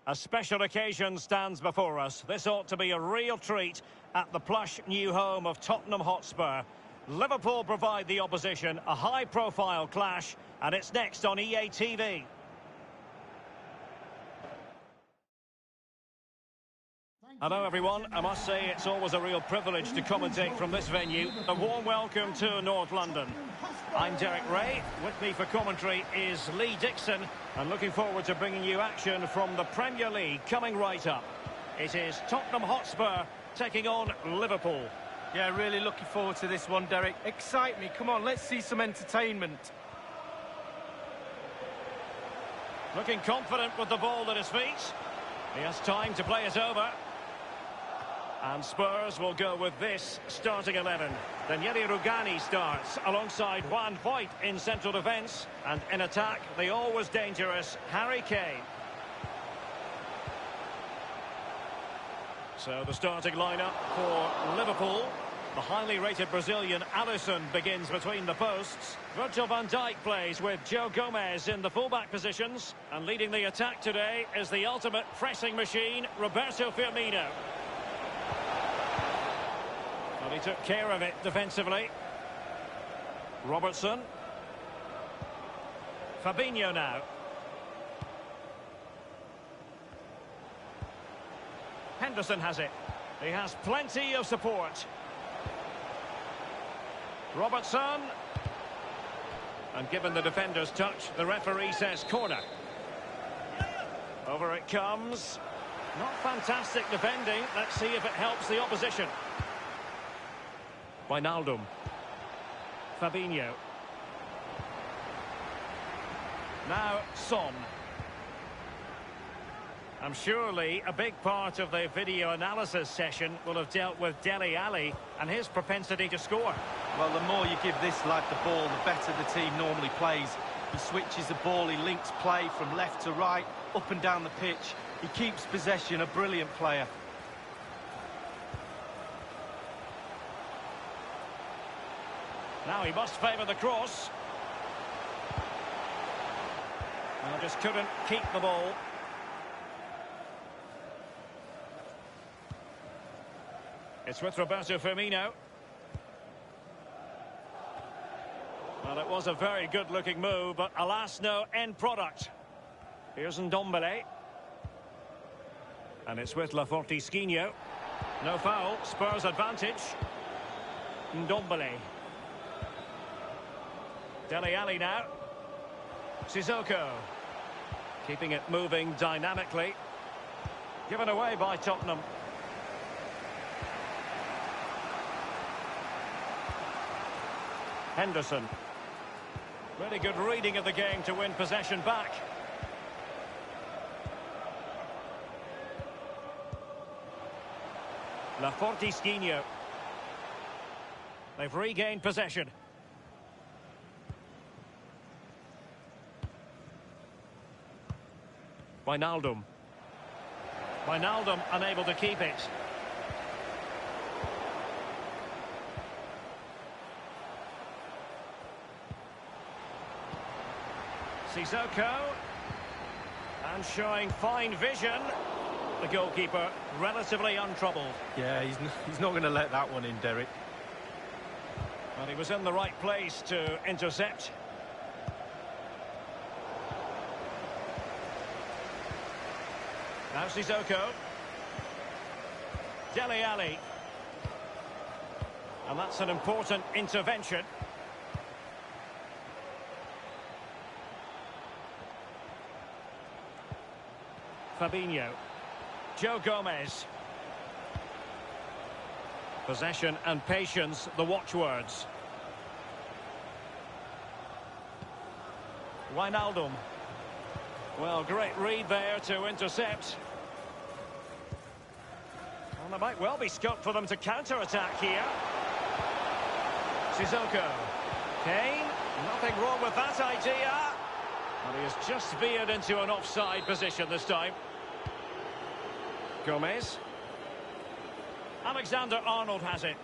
A special occasion stands before us. This ought to be a real treat at the plush new home of Tottenham Hotspur. Liverpool provide the opposition, a high-profile clash, and it's next on EA TV. Hello everyone, I must say it's always a real privilege to commentate from this venue. A warm welcome to North London. I'm Derek Ray, with me for commentary is Lee Dixon, and looking forward to bringing you action from the Premier League coming right up. It is Tottenham Hotspur taking on Liverpool. Yeah, really looking forward to this one, Derek. Excite me, come on, let's see some entertainment. Looking confident with the ball at his feet. He has time to play it over. And Spurs will go with this starting 11. Daniele Rugani starts alongside Juan Voigt in central defence. And in attack, the always dangerous Harry Kane. So the starting lineup for Liverpool. The highly rated Brazilian Alisson begins between the posts. Virgil van Dijk plays with Joe Gomez in the fullback positions. And leading the attack today is the ultimate pressing machine, Roberto Firmino. Well, he took care of it defensively. Robertson. Fabinho now. Henderson has it. He has plenty of support. Robertson. And given the defender's touch, the referee says corner. Over it comes. Not fantastic defending. Let's see if it helps the opposition. Wijnaldum. Fabinho. Now Son. And surely a big part of the video analysis session will have dealt with Dele Alli and his propensity to score. Well, the more you give this lad the ball, the better the team normally plays. He switches the ball, he links play from left to right, up and down the pitch. He keeps possession, a brilliant player. Now he must favour the cross. Well, just couldn't keep the ball. It's with Roberto Firmino. Well, it was a very good-looking move, but alas, no end product. Here's Ndombele. And it's with Lafortesquinho. No foul, Spurs advantage. Ndombele. Dele Alli now. Sissoko. Keeping it moving dynamically. Given away by Tottenham. Henderson. Really good reading of the game to win possession back. Lafortesquinho. They've regained possession. Wijnaldum. Wijnaldum unable to keep it. Sissoko. And showing fine vision. The goalkeeper relatively untroubled. Yeah, he's not going to let that one in, Derek. Well, he was in the right place to intercept. Now Sissoko. Dele Alli. And that's an important intervention. Fabinho. Joe Gomez. Possession and patience, the watchwords. Wijnaldum. Well, great read there to intercept. Well, there might well be scope for them to counter-attack here. Sissoko. Kane. Nothing wrong with that idea. And he has just veered into an offside position this time. Gomez. Alexander-Arnold has it.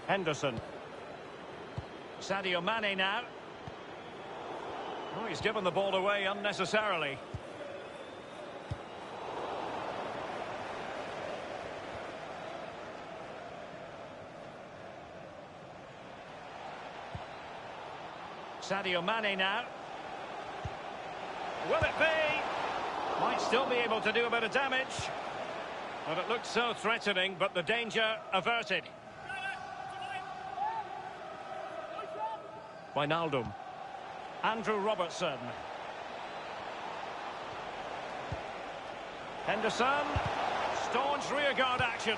Henderson. Sadio Mane now. Oh, he's given the ball away unnecessarily. Sadio Mane now. Will it be? Might still be able to do a bit of damage. But it looked so threatening, but the danger averted. Wijnaldum. Andrew Robertson. Henderson. Staunch rearguard action.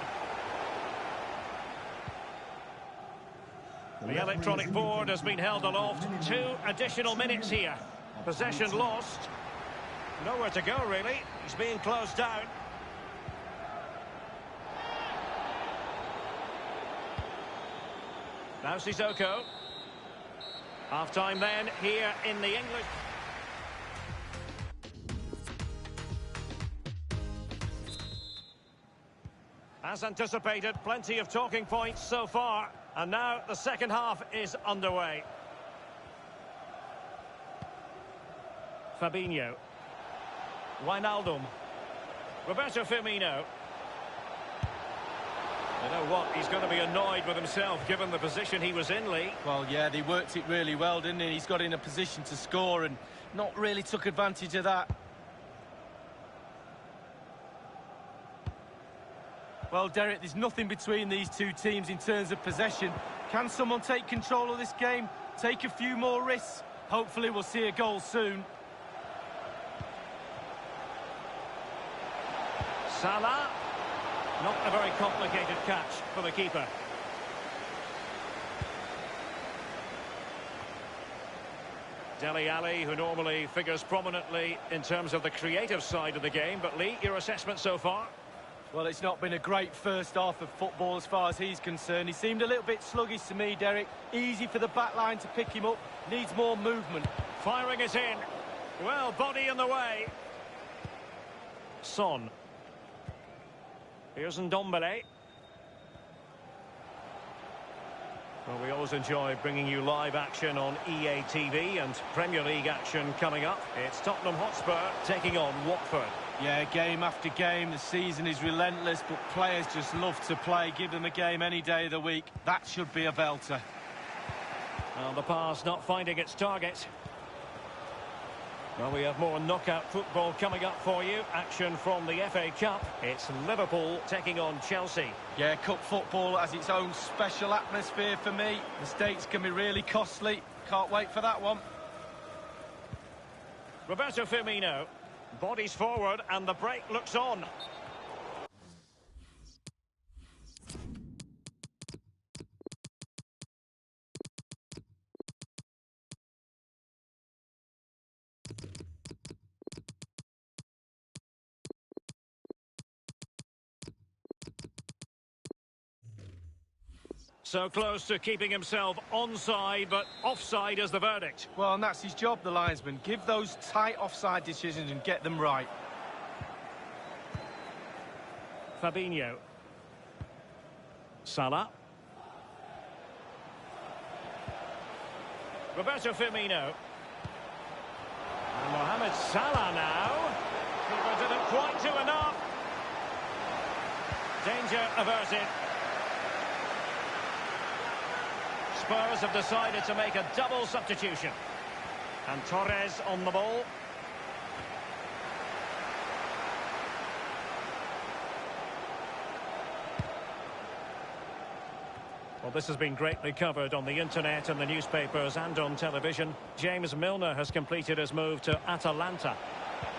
The electronic board has been held aloft. 2 additional minutes here. Possession lost. Nowhere to go, really. He's being closed down. Now Sissoko. Half-time then, here in the English. As anticipated, plenty of talking points so far. And now the second half is underway. Fabinho. Wijnaldum. Roberto Firmino. You know what? He's going to be annoyed with himself given the position he was in, Lee. Well, yeah, they worked it really well, didn't he? He's got in a position to score and not really took advantage of that. Well, Derek, there's nothing between these two teams in terms of possession. Can someone take control of this game? Take a few more risks? Hopefully we'll see a goal soon. Salah. Not a very complicated catch for the keeper. Dele Alli, who normally figures prominently in terms of the creative side of the game. But Lee, your assessment so far? Well, it's not been a great first half of football as far as he's concerned. He seemed a little bit sluggish to me, Derek. Easy for the back line to pick him up. Needs more movement. Firing it in. Well, body in the way. Son. Here's Ndombele. Well, we always enjoy bringing you live action on EA TV and Premier League action coming up. It's Tottenham Hotspur taking on Watford. Yeah, game after game, the season is relentless, but players just love to play. Give them a game any day of the week. That should be a belter. Well, the pass not finding its target. Well, we have more knockout football coming up for you. Action from the FA Cup. It's Liverpool taking on Chelsea. Yeah, cup football has its own special atmosphere for me. The stakes can be really costly. Can't wait for that one. Roberto Firmino. Bodies forward and the break looks on. So close to keeping himself onside, but offside is the verdict. Well, and that's his job, the linesman. Give those tight offside decisions and get them right. Fabinho. Salah. Roberto Firmino. And Mohamed Salah now. Keeper didn't quite do enough. Danger averted. Spurs have decided to make a double substitution. And Torres on the ball. Well, this has been greatly covered on the internet and the newspapers and on television. James Milner has completed his move to Atalanta.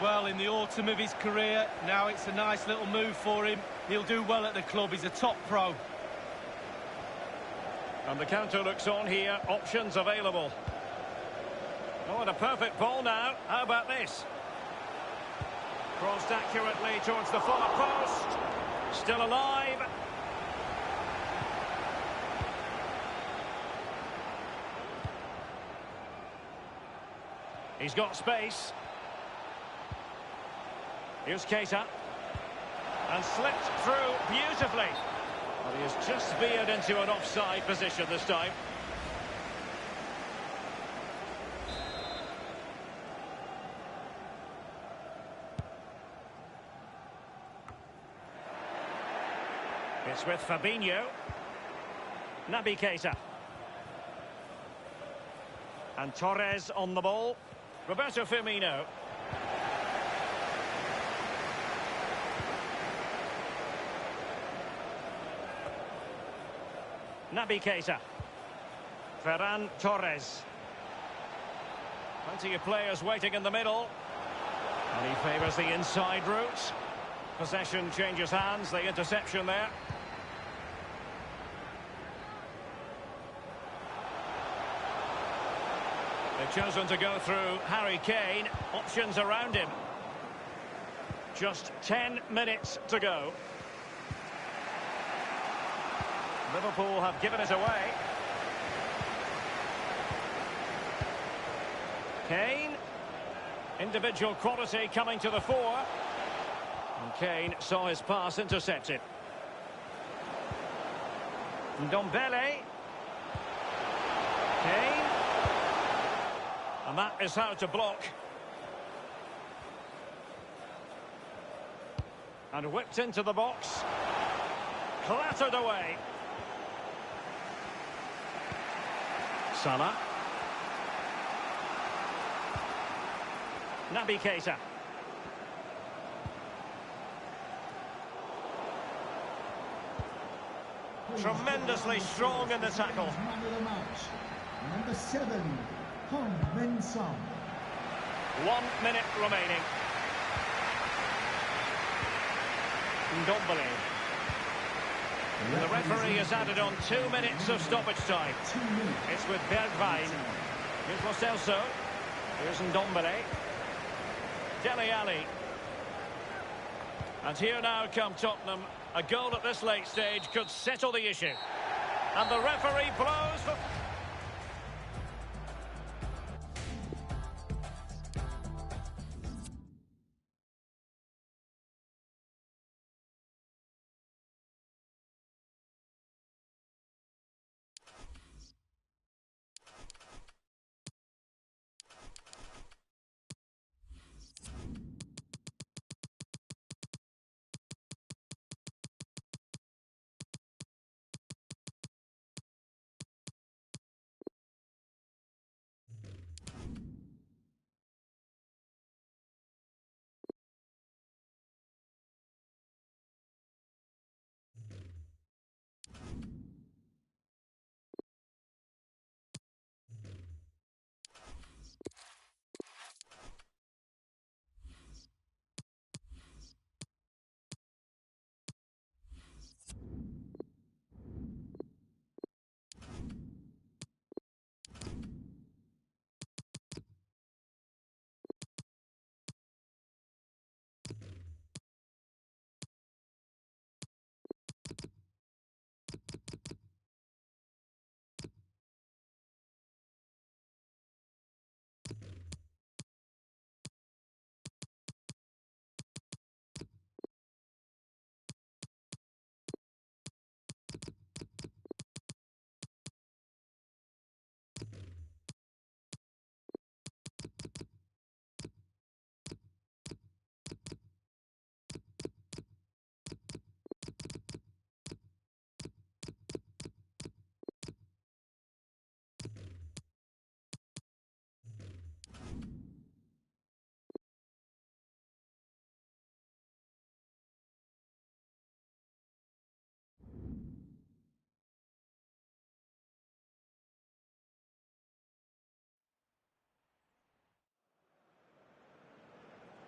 Well, in the autumn of his career, now it's a nice little move for him. He'll do well at the club. He's a top pro. And the counter looks on here. Options available. Oh, and a perfect ball now. How about this? Crossed accurately towards the far post. Still alive. He's got space. Here's Keita. And slipped through beautifully. But he has just veered into an offside position this time. It's with Fabinho. Naby Keita. And Torres on the ball. Roberto Firmino. Naby Keita. Ferran Torres. Plenty of players waiting in the middle. And he favours the inside route. Possession changes hands, the interception there. They've chosen to go through Harry Kane. Options around him. Just 10 minutes to go. Liverpool have given it away. Kane. Individual quality coming to the fore. And Kane saw his pass intercepted. Ndombele. Kane. And that is how to block. And whipped into the box. Clattered away. Salah. Naby Keita. Tremendously strong in the tackle. Man of the match, number 7, Min Son. 1 minute remaining. Ndombele. The referee has added on 2 minutes of stoppage time. It's with Bergwijn. Here's Lo Celso. Here's Ndombele. Dele Alli. And here now come Tottenham. A goal at this late stage could settle the issue. And the referee blows for...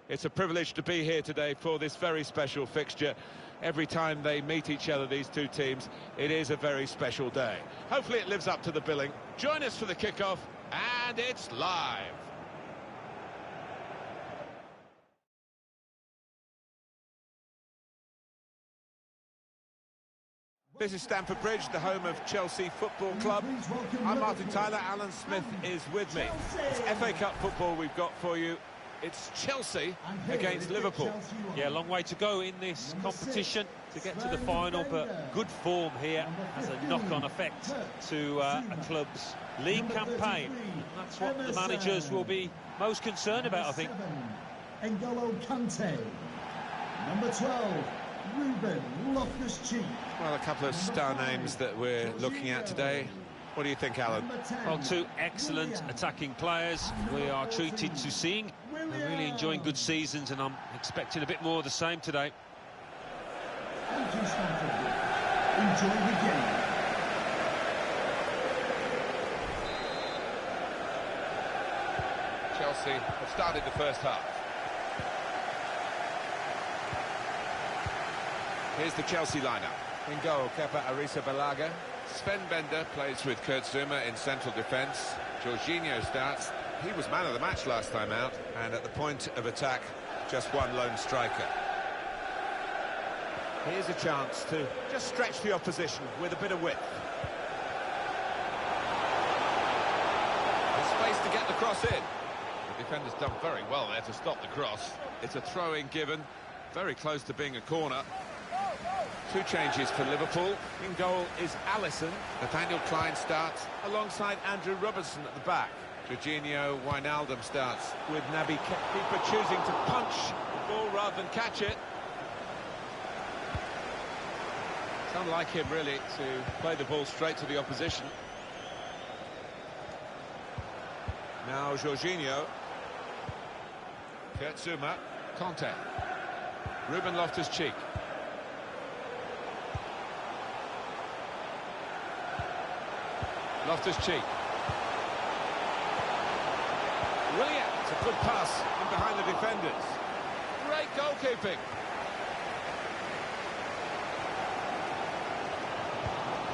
It's a privilege to be here today for this very special fixture. Every time they meet each other, these two teams, it is a very special day. Hopefully it lives up to the billing. Join us for the kickoff, and it's live. This is Stamford Bridge, the home of Chelsea Football Club. I'm Martin Tyler, Alan Smith is with me. It's FA Cup football we've got for you. It's Chelsea against Liverpool. Yeah, a long way to go in this competition to get to the final, but good form here has a knock-on effect to a club's league campaign. That's what the managers will be most concerned about, I think. N'Golo Kante. Number 12, Ruben Loftus-Cheek. Well, a couple of star names that we're looking at today. What do you think, Alan? Well, two excellent attacking players. We are treated to seeing. They're really enjoying good seasons, and I'm expecting a bit more of the same today. Thank you, Stamford Bridge. Enjoy the game. Chelsea have started the first half. Here's the Chelsea lineup. In goal, Kepa Arrizabalaga. Sven Bender plays with Kurt Zouma in central defence. Jorginho starts. He was man of the match last time out. And at the point of attack, just one lone striker. Here's a chance to just stretch the opposition with a bit of width. There's space to get the cross in. The defender's done very well there to stop the cross. It's a throw-in given, very close to being a corner. Two changes for Liverpool. In goal is Alisson. Nathaniel Klein starts alongside Andrew Robertson at the back. Jorginho Wijnaldum starts With Naby Kepa choosing to punch the ball rather than catch it. It's unlike him, really, to play the ball straight to the opposition. Now Jorginho. Kurt Zouma, Conte, Ruben Loftus-Cheek. Loftus-Cheek. Willian, it's a good pass in behind the defenders. Great goalkeeping.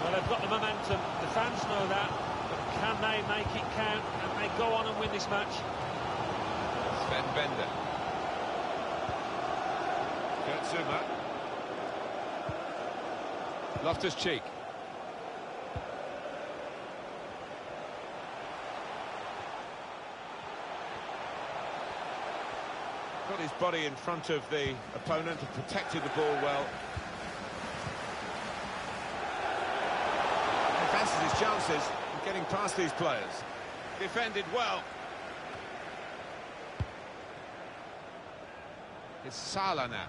Well, they've got the momentum. The fans know that. But can they make it count? Can they go on and win this match? Sven Bender. Kurt Zouma. Loftus-Cheek. Got his body in front of the opponent and protected the ball well. He fancies his chances of getting past these players. Defended well. It's Salah now.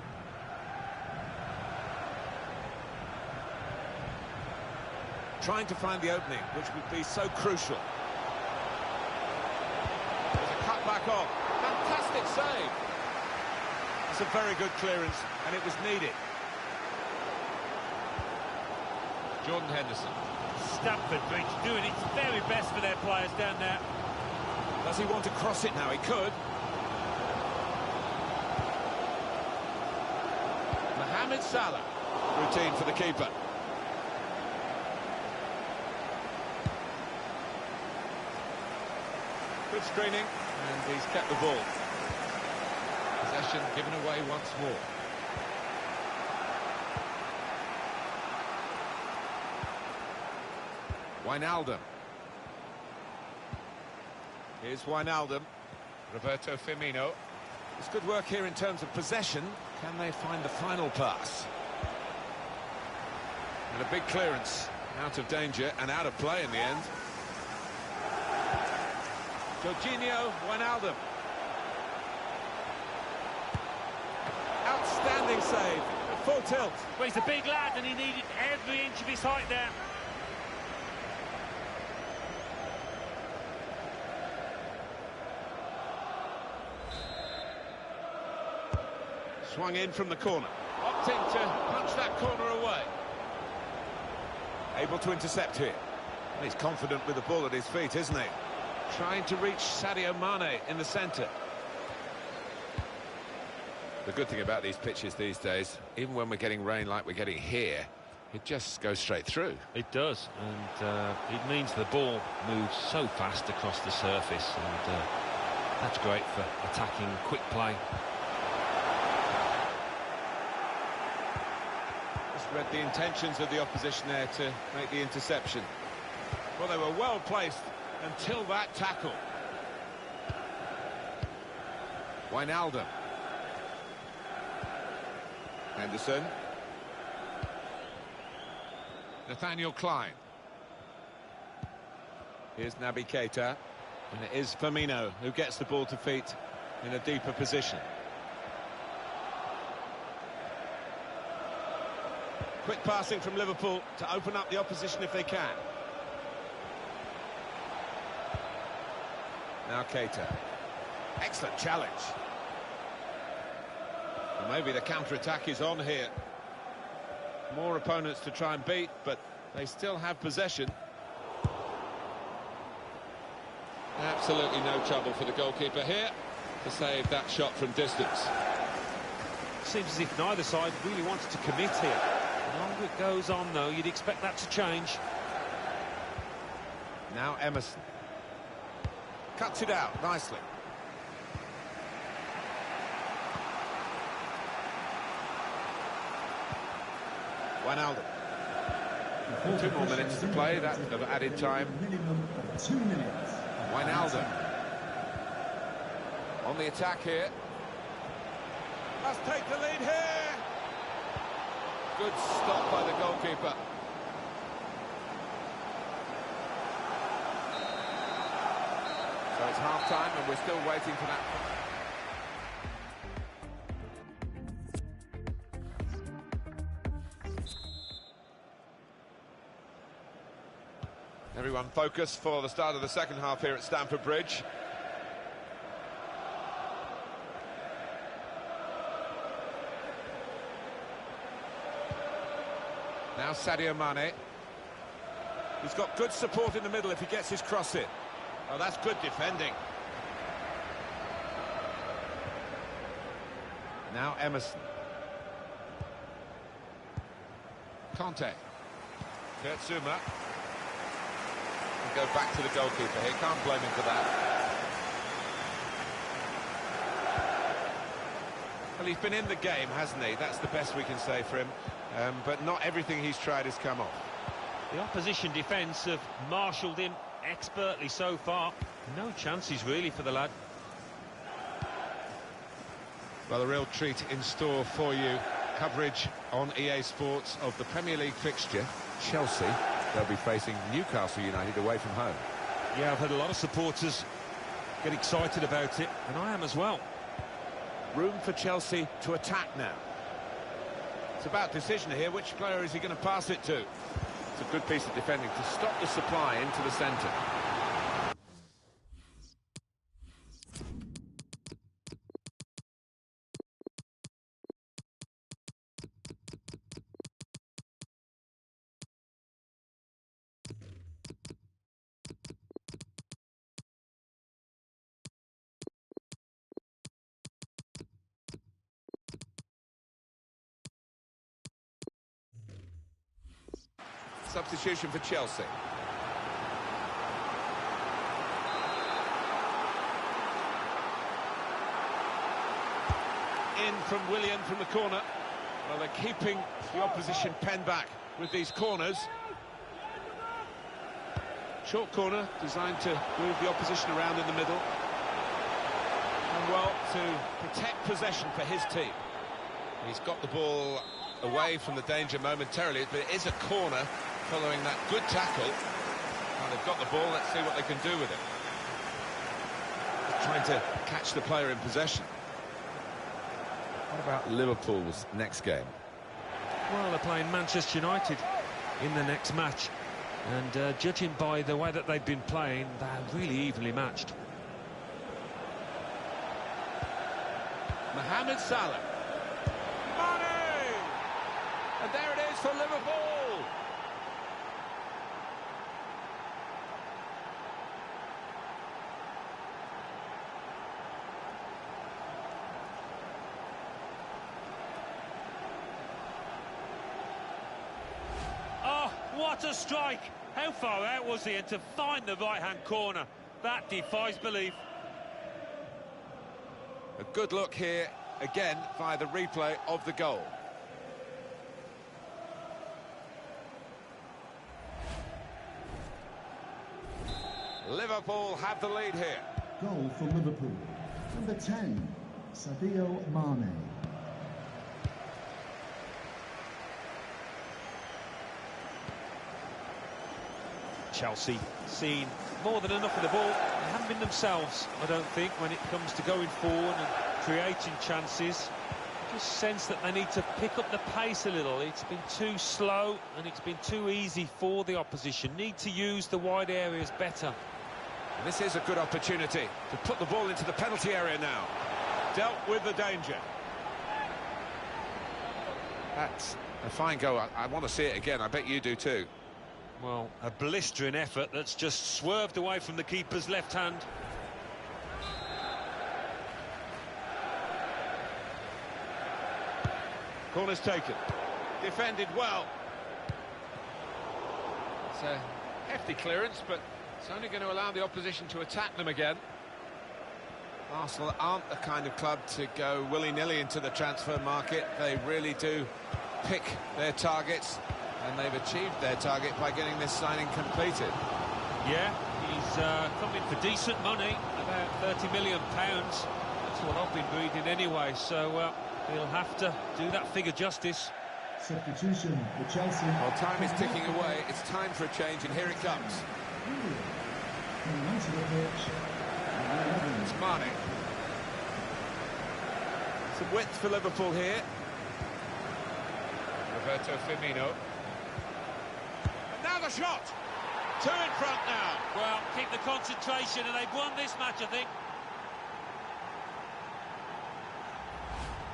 Trying to find the opening, which would be so crucial. There's a cut back on. Fantastic save. It's a very good clearance, and it was needed. Jordan Henderson. Stamford Bridge doing its very best for their players down there. Does he want to cross it now? He could. Mohamed Salah. Routine for the keeper. Good screening, and he's kept the ball. Possession given away once more. Wijnaldum. Here's Wijnaldum. Roberto Firmino. It's good work here in terms of possession. Can they find the final pass? And a big clearance. Out of danger and out of play in the end. Jorginho Wijnaldum. Outstanding save. At full tilt. Well, he's a big lad and he needed every inch of his height there. Swung in from the corner. Opting to punch that corner away. Able to intercept here. And he's confident with the ball at his feet, isn't he? Trying to reach Sadio Mane in the centre. The good thing about these pitches these days, even when we're getting rain like we're getting here, it just goes straight through. It does, and it means the ball moves so fast across the surface, and that's great for attacking quick play. Just read the intentions of the opposition there to make the interception. Well, they were well placed until that tackle. Wijnaldum. Henderson. Nathaniel Klein. Here's Naby Keita, and it is Firmino who gets the ball to feet in a deeper position. Quick passing from Liverpool to open up the opposition if they can. Now Keita. Excellent challenge. Well, maybe the counter-attack is on here. More opponents to try and beat, but they still have possession. Absolutely no trouble for the goalkeeper here to save that shot from distance. Seems as if neither side really wanted to commit here. The longer it goes on, though, you'd expect that to change. Now Emerson. Cuts it out nicely. Wijnaldum. 2 more minutes to play, that of added time. Minimum of 2 minutes. Wijnaldum. On the attack here. Must take the lead here. Good stop by the goalkeeper. So it's half-time and we're still waiting for that. Everyone focused for the start of the second half here at Stamford Bridge. Now Sadio Mane. He's got good support in the middle if he gets his cross in. Oh, that's good defending. Now Emerson. Conte. Kurt Zouma. Go back to the goalkeeper here, can't blame him for that. Well, he's been in the game, hasn't he? That's the best we can say for him. But not everything he's tried has come off. The opposition defence have marshalled him expertly so far. No chances really for the lad. Well, a real treat in store for you. Coverage on EA Sports of the Premier League fixture. Chelsea, they'll be facing Newcastle United away from home. Yeah, I've had a lot of supporters get excited about it, and I am as well. Room for Chelsea to attack now. It's about decision here. Which player is he going to pass it to? It's a good piece of defending to stop the supply into the centre. Substitution for Chelsea. In from Willian from the corner. Well, they're keeping the opposition pen back with these corners. Short corner designed to move the opposition around in the middle. And well, to protect possession for his team. He's got the ball away from the danger momentarily, but it is a corner following that good tackle. Now they've got the ball, let's see what they can do with it. Trying to catch the player in possession. What about Liverpool's next game? Well, they're playing Manchester United in the next match, and judging by the way that they've been playing, they're really evenly matched. Mohamed Salah. Mane! And there it is for Liverpool. Oh, what a strike! How far out was he? And to find the right-hand corner, that defies belief. A good look here, again, via the replay of the goal. Liverpool have the lead here. Goal for Liverpool. Number 10, Sadio Mane. Chelsea seen more than enough of the ball. They haven't been themselves, I don't think, when it comes to going forward and creating chances. I just sense that they need to pick up the pace a little. It's been too slow and it's been too easy for the opposition. Need to use the wide areas better. This is a good opportunity to put the ball into the penalty area now. Dealt with the danger. That's a fine goal. I want to see it again. I bet you do too. Well, a blistering effort that's just swerved away from the keeper's left hand. Corner's taken. Defended well. It's a hefty clearance, but it's only going to allow the opposition to attack them again. Arsenal aren't the kind of club to go willy-nilly into the transfer market. They really do pick their targets, and they've achieved their target by getting this signing completed. Yeah, he's coming for decent money, about £30 million. That's what I've been reading anyway, so he'll have to do that figure justice. Substitution for Chelsea. Well, time is ticking away. It's time for a change, and here it comes. Coming onto the pitch. It's Mane. Some width for Liverpool here. Roberto Firmino. Now the shot! Two in front now. Well, keep the concentration, and they've won this match, I think.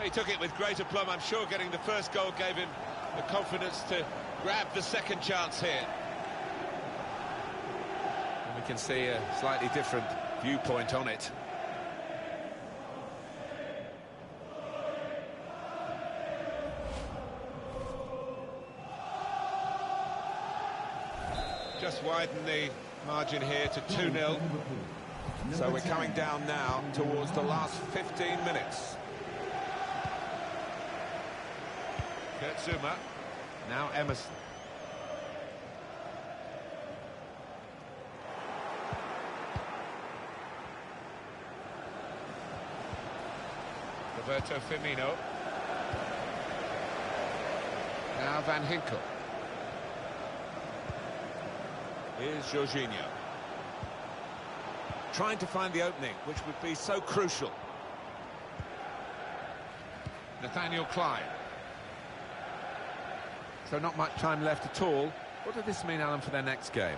He took it with great aplomb. I'm sure getting the first goal gave him the confidence to grab the second chance here. And we can see a slightly different viewpoint on it. Just widen the margin here to 2-0. So we're coming down now towards the last 15 minutes. Kurt Zouma, now Emerson. Roberto Firmino. Now Van Ginkel. Here's Jorginho. Trying to find the opening, which would be so crucial. Nathaniel Klein. So not much time left at all. What does this mean, Alan, for their next game?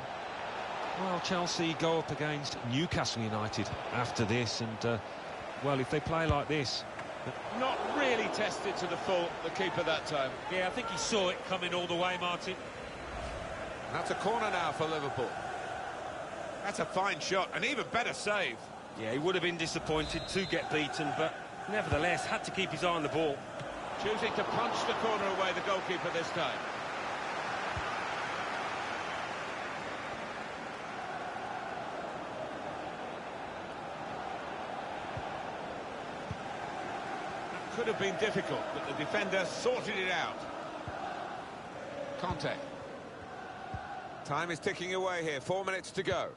Well, Chelsea go up against Newcastle United after this, and, well, if they play like this... Not really tested to the full, the keeper that time. Yeah, I think he saw it coming all the way, Martin. That's a corner now for Liverpool. That's a fine shot, an even better save. Yeah, he would have been disappointed to get beaten, but nevertheless had to keep his eye on the ball. Choosing to punch the corner away, the goalkeeper this time. That could have been difficult, but the defender sorted it out. Conte. Time is ticking away here, 4 minutes to go.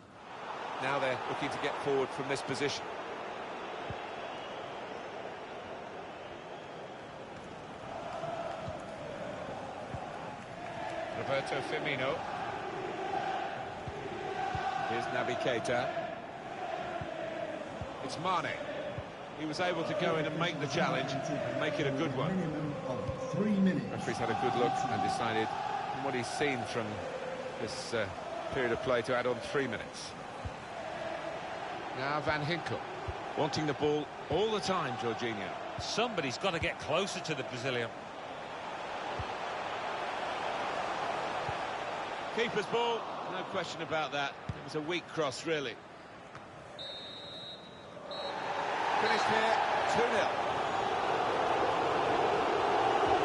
Now they're looking to get forward from this position. Roberto Firmino. Here's Naby Keita. It's Mane. He was able to go in and make the challenge and make it a good one. Minimum of 3 minutes. Referee's had a good look and decided from what he's seen from this period of play to add on 3 minutes. Now Van Ginkel, wanting the ball all the time, Jorginho. Somebody's got to get closer to the Brazilian. Keeper's ball, no question about that. It was a weak cross, really. Finished here, 2-0.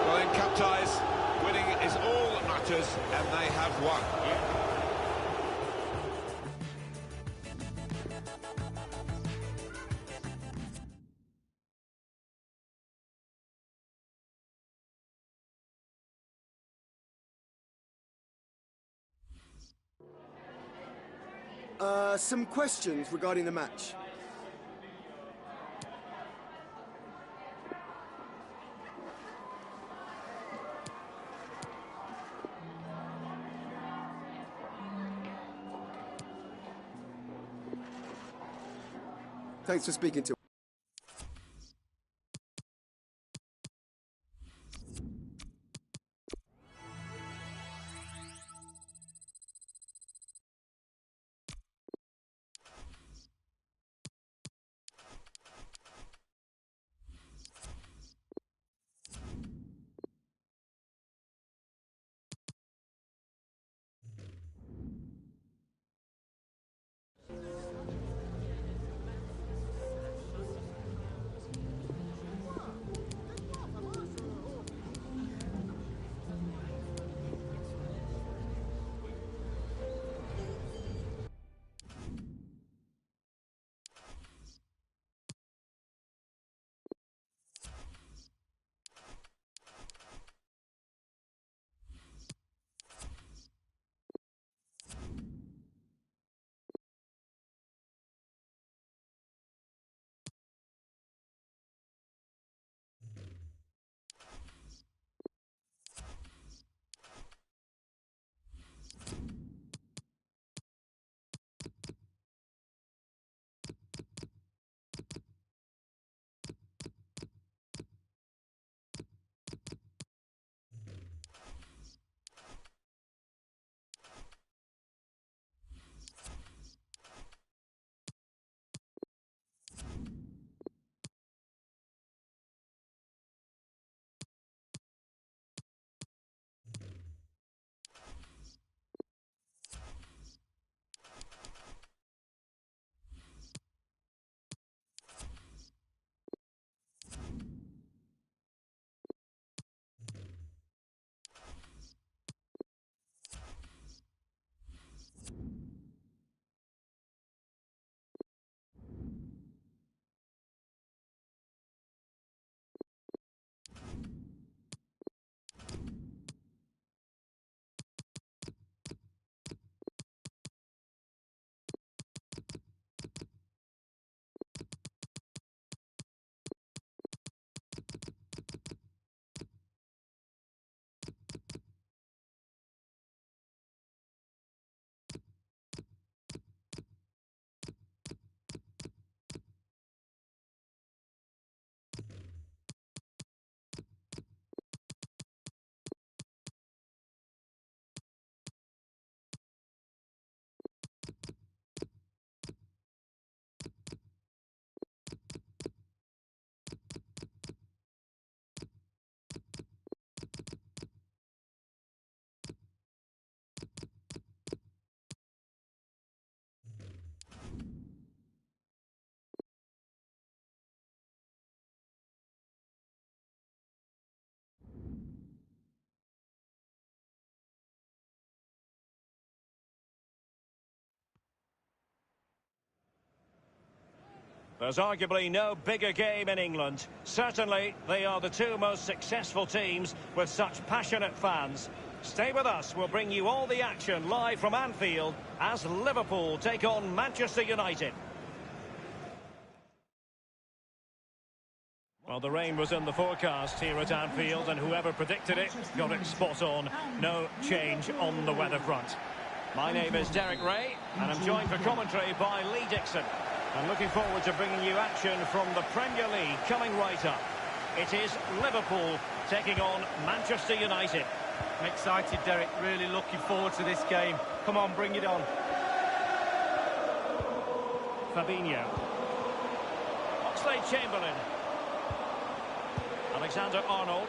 Well, in cup ties, winning is all that matters, and they have won. Some questions regarding the match. Thanks for speaking to There's arguably no bigger game in England. Certainly, they are the two most successful teams with such passionate fans. Stay with us, we'll bring you all the action live from Anfield as Liverpool take on Manchester United. Well, the rain was in the forecast here at Anfield, and whoever predicted it got it spot on. No change on the weather front. My name is Derek Ray, and I'm joined for commentary by Lee Dixon. And looking forward to bringing you action from the Premier League coming right up. It is Liverpool taking on Manchester United. I'm excited, Derek. Really looking forward to this game. Come on, bring it on. Fabinho. Oxlade-Chamberlain. Alexander-Arnold.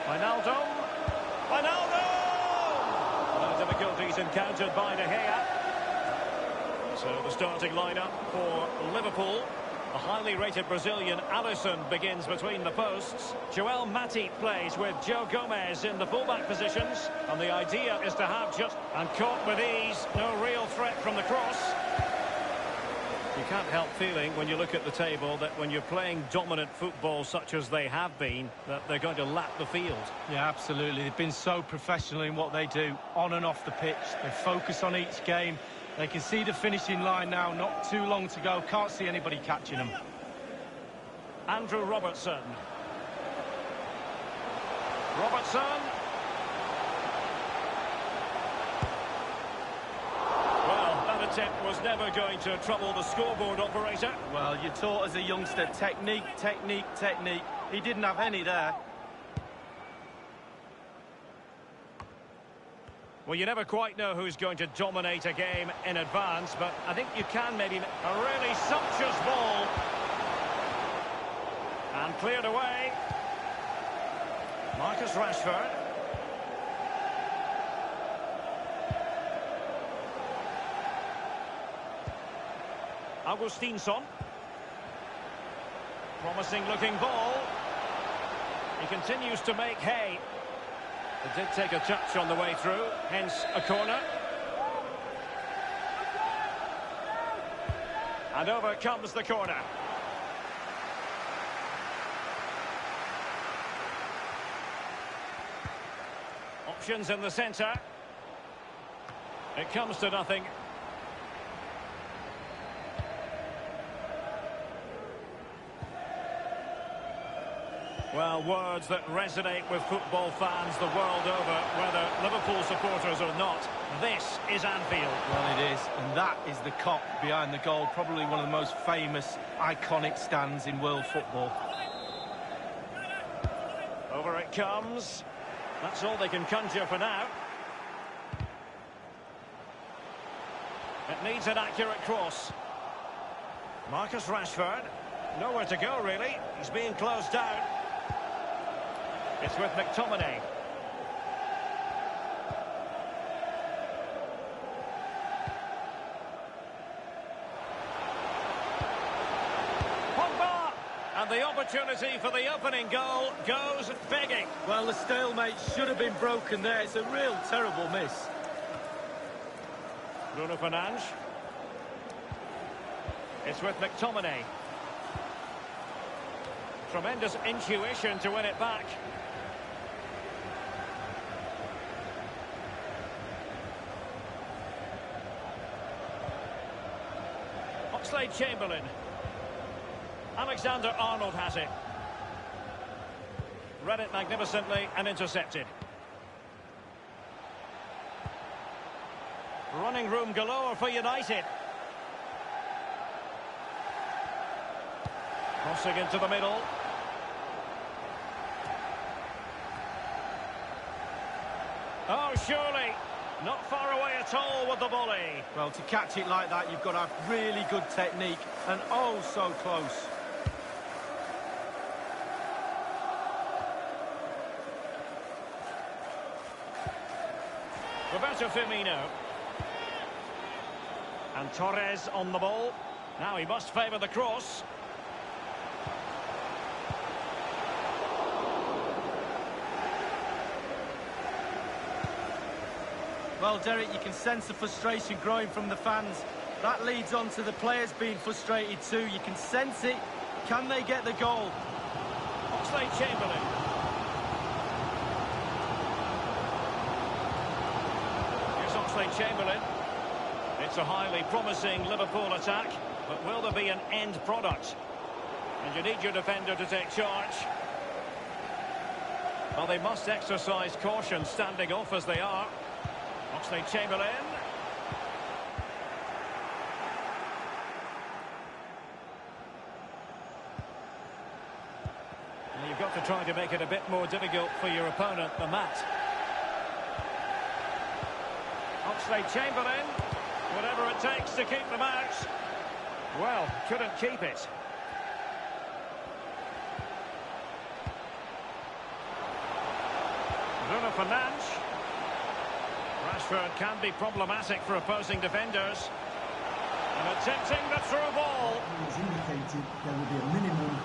Wijnaldum. No difficulties encountered by De Gea. So the starting lineup for Liverpool. The highly rated Brazilian Alisson begins between the posts. Joel Matip plays with Joe Gomez in the fullback positions. And the idea is to have just... And caught with ease. No real threat from the cross. You can't help feeling when you look at the table that when you're playing dominant football such as they have been, that they're going to lap the field. Yeah, absolutely. They've been so professional in what they do, on and off the pitch. They focus on each game. They can see the finishing line now, not too long to go. Can't see anybody catching them. Andrew Robertson. Robertson. Well, that attempt was never going to trouble the scoreboard operator. Well, you're taught as a youngster, technique, technique, technique. He didn't have any there. Well, you never quite know who's going to dominate a game in advance, but I think you can maybe... A really sumptuous ball. And cleared away. Marcus Rashford. Augustinsson. Promising looking ball. He continues to make hay. It did take a touch on the way through, hence a corner. And over comes the corner. Options in the centre. It comes to nothing. Well, words that resonate with football fans the world over, whether Liverpool supporters or not. This is Anfield. Well, it is, and that is the cop behind the goal. Probably one of the most famous, iconic stands in world football. Over it comes. That's all they can conjure for now. It needs an accurate cross. Marcus Rashford. Nowhere to go, really. He's being closed down. It's with McTominay. Pogba! And the opportunity for the opening goal goes begging. Well, the stalemate should have been broken there. It's a real terrible miss. Bruno Fernandes. It's with McTominay. Tremendous intuition to win it back. Oxlade-Chamberlain. Alexander-Arnold has it. Read it magnificently and intercepted. Running room galore for United. Crossing into the middle. Oh, surely. Not far away at all with the volley. Well, to catch it like that, you've got to have really good technique. And oh, so close. Roberto Firmino. And Torres on the ball. Now he must favour the cross. Well, Derek, you can sense the frustration growing from the fans. That leads on to the players being frustrated too. You can sense it. Can they get the goal? Oxlade-Chamberlain. Here's Oxlade-Chamberlain. It's a highly promising Liverpool attack, but will there be an end product? And you need your defender to take charge. Well, they must exercise caution standing off as they are. Oxlade-Chamberlain. You've got to try to make it a bit more difficult for your opponent than that. Oxlade-Chamberlain. Whatever it takes to keep them out. Well, couldn't keep it. Bruno Fernandes. Rashford can be problematic for opposing defenders. And attempting the through ball. As indicated, there will be a minimum.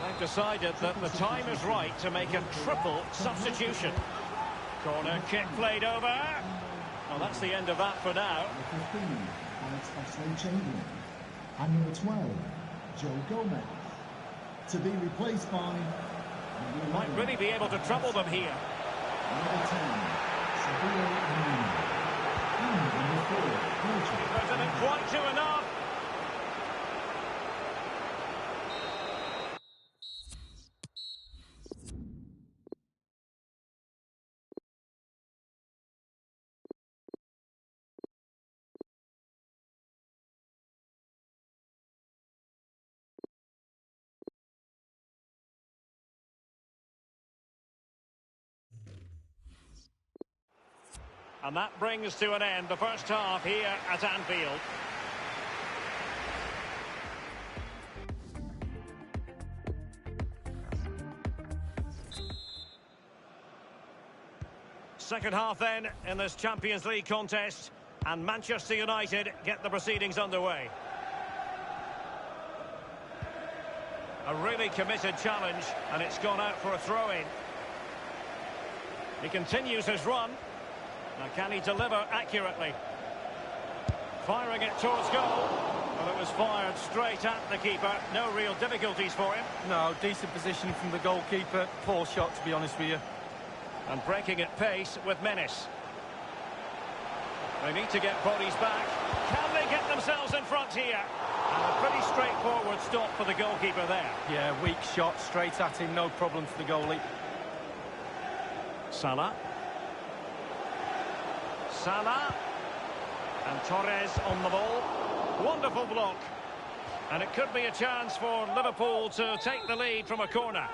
They've decided that the time is right to make a triple substitution. Corner kick played over. Well, that's the end of that for now. Number 15, Alex Oxlade-Chamberlain. And number 12, Joe Gomez. To be replaced by... Might really be able to trouble them here. Number 10, Sadio Mane. And number 4, Virgil. Doesn't quite do enough. And that brings to an end the first half here at Anfield. Second half then in this Champions League contest, and Manchester United get the proceedings underway. A really committed challenge, and it's gone out for a throw-in. He continues his run. Now, can he deliver accurately? Firing it towards goal. Well, it was fired straight at the keeper. No real difficulties for him. No, decent positioning from the goalkeeper. Poor shot, to be honest with you. And breaking at pace with menace. They need to get bodies back. Can they get themselves in front here? And a pretty straightforward stop for the goalkeeper there. Yeah, weak shot, straight at him. No problem for the goalie. Salah. Salah. And Torres on the ball. Wonderful block. And it could be a chance for Liverpool to take the lead from a corner.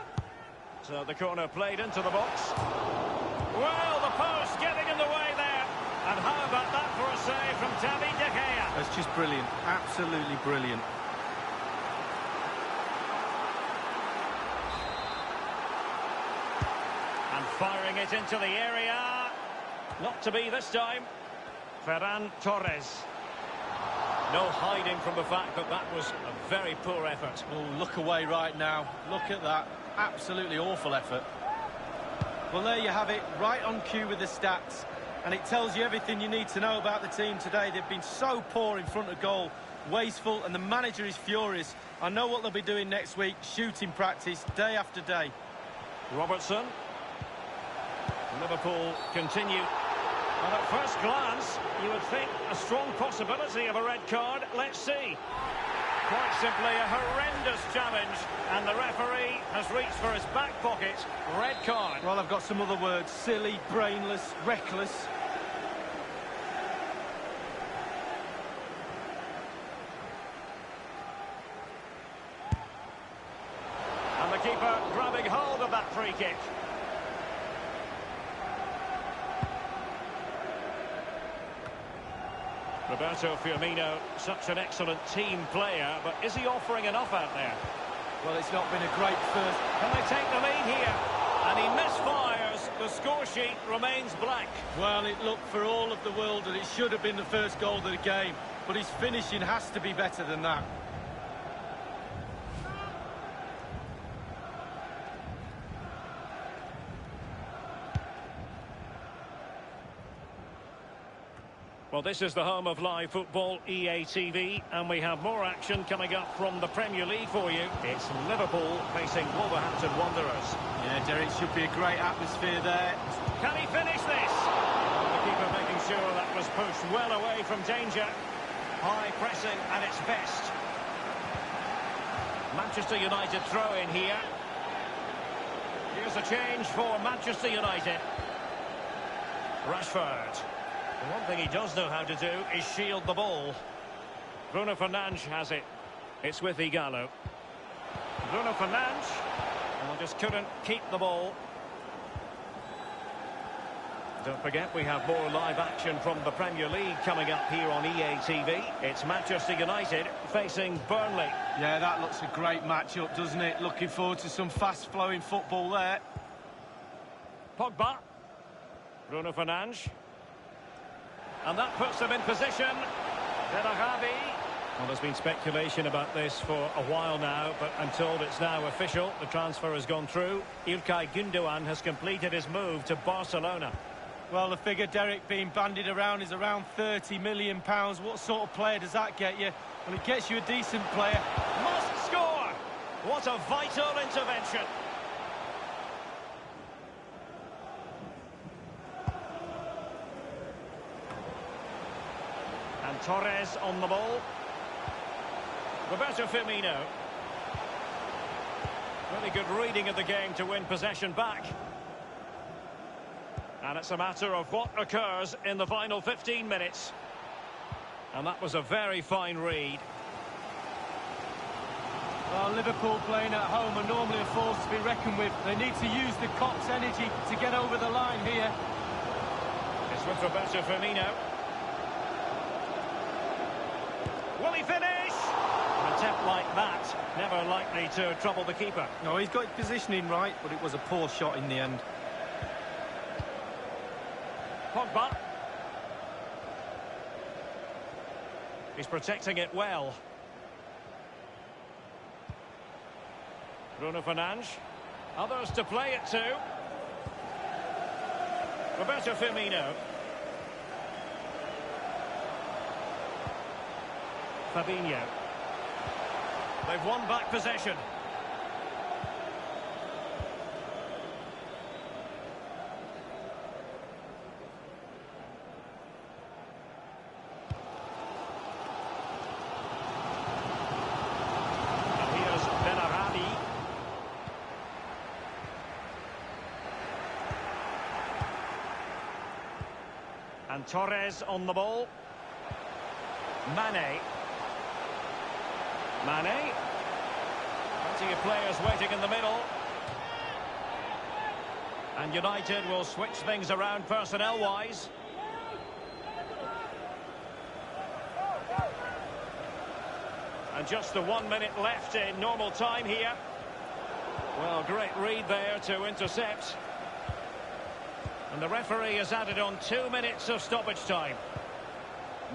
So the corner played into the box. Well, the post getting in the way there. And how about that for a save from David De Gea? That's just brilliant. Absolutely brilliant. And firing it into the area. Not to be this time. Ferran Torres. No hiding from the fact that that was a very poor effort. Oh, look away right now. Look at that. Absolutely awful effort. Well, there you have it. Right on cue with the stats. And it tells you everything you need to know about the team today. They've been so poor in front of goal. Wasteful, and the manager is furious. I know what they'll be doing next week. Shooting practice, day after day. Robertson. Liverpool continue. Well, at first glance, you would think a strong possibility of a red card. Let's see. Quite simply a horrendous challenge, and the referee has reached for his back pocket. Red card. Well, I've got some other words. Silly, brainless, reckless. And the keeper grabbing hold of that free kick. Roberto Firmino, such an excellent team player, but is he offering enough out there? Well, it's not been a great first. Can they take the lead here? And he misfires. The score sheet remains blank. Well, it looked for all of the world that it should have been the first goal of the game, but his finishing has to be better than that. Well, this is the home of live football, EA TV, and we have more action coming up from the Premier League for you. It's Liverpool facing Wolverhampton Wanderers. Yeah, Derek, should be a great atmosphere there. Can he finish this? Well, the keeper making sure that was pushed well away from danger. High pressing at its best. Manchester United throw in here. Here's a change for Manchester United. Rashford. The one thing he does know how to do is shield the ball. Bruno Fernandes has it. It's with Igalo. Bruno Fernandes. Well, just couldn't keep the ball. Don't forget, we have more live action from the Premier League coming up here on EA TV. It's Manchester United facing Burnley. Yeah, that looks a great match-up, doesn't it? Looking forward to some fast-flowing football there. Pogba. Bruno Fernandes. And that puts them in position. Benarabi. Well, there's been speculation about this for a while now, but I'm told it's now official. The transfer has gone through. İlkay Gündoğan has completed his move to Barcelona. Well, the figure, Derek, being bandied around is around £30 million. What sort of player does that get you? Well, it gets you a decent player. Must score! What a vital intervention. And Torres on the ball. Roberto Firmino. Really good reading of the game to win possession back. And it's a matter of what occurs in the final 15 minutes. And that was a very fine read. Well, Liverpool playing at home are normally a force to be reckoned with. They need to use the Kop's energy to get over the line here. It's with Roberto Firmino. Will he finish? An attempt like that, never likely to trouble the keeper. No, he's got his positioning right, but it was a poor shot in the end. Pogba. He's protecting it well. Bruno Fernandes. Others to play it to. Roberto Firmino. Fabinho. They've won back possession. And here's Benarabi. And Torres on the ball. Mane. Mane. Plenty of players waiting in the middle. And United will switch things around personnel-wise. And just the 1 minute left in normal time here. Well, great read there to intercept. And the referee has added on 2 minutes of stoppage time.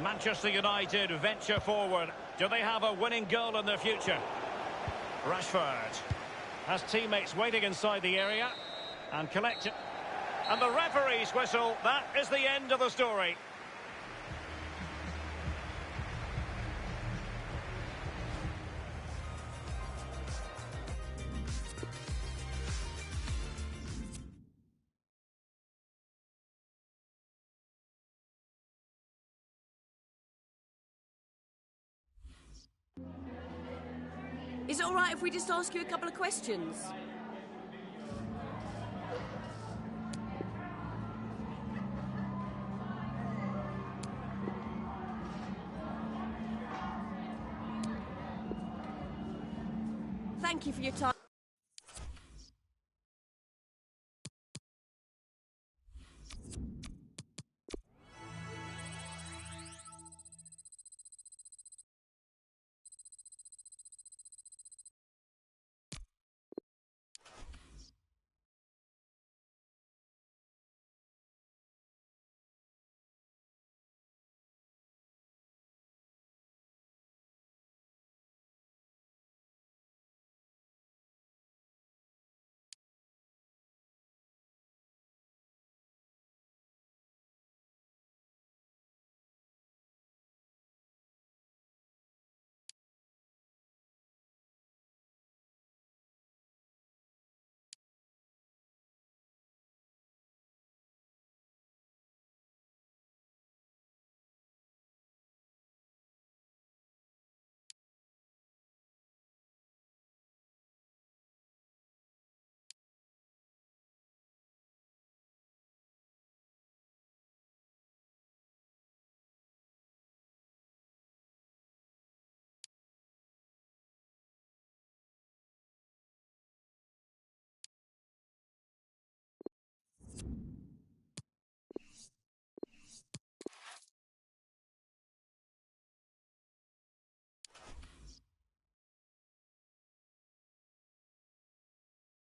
Manchester United venture forward. Do they have a winning goal in their future? Rashford has teammates waiting inside the area and collect it. And the referee's whistle, that is the end of the story. Is it all right if we just ask you a couple of questions? Thank you for your time.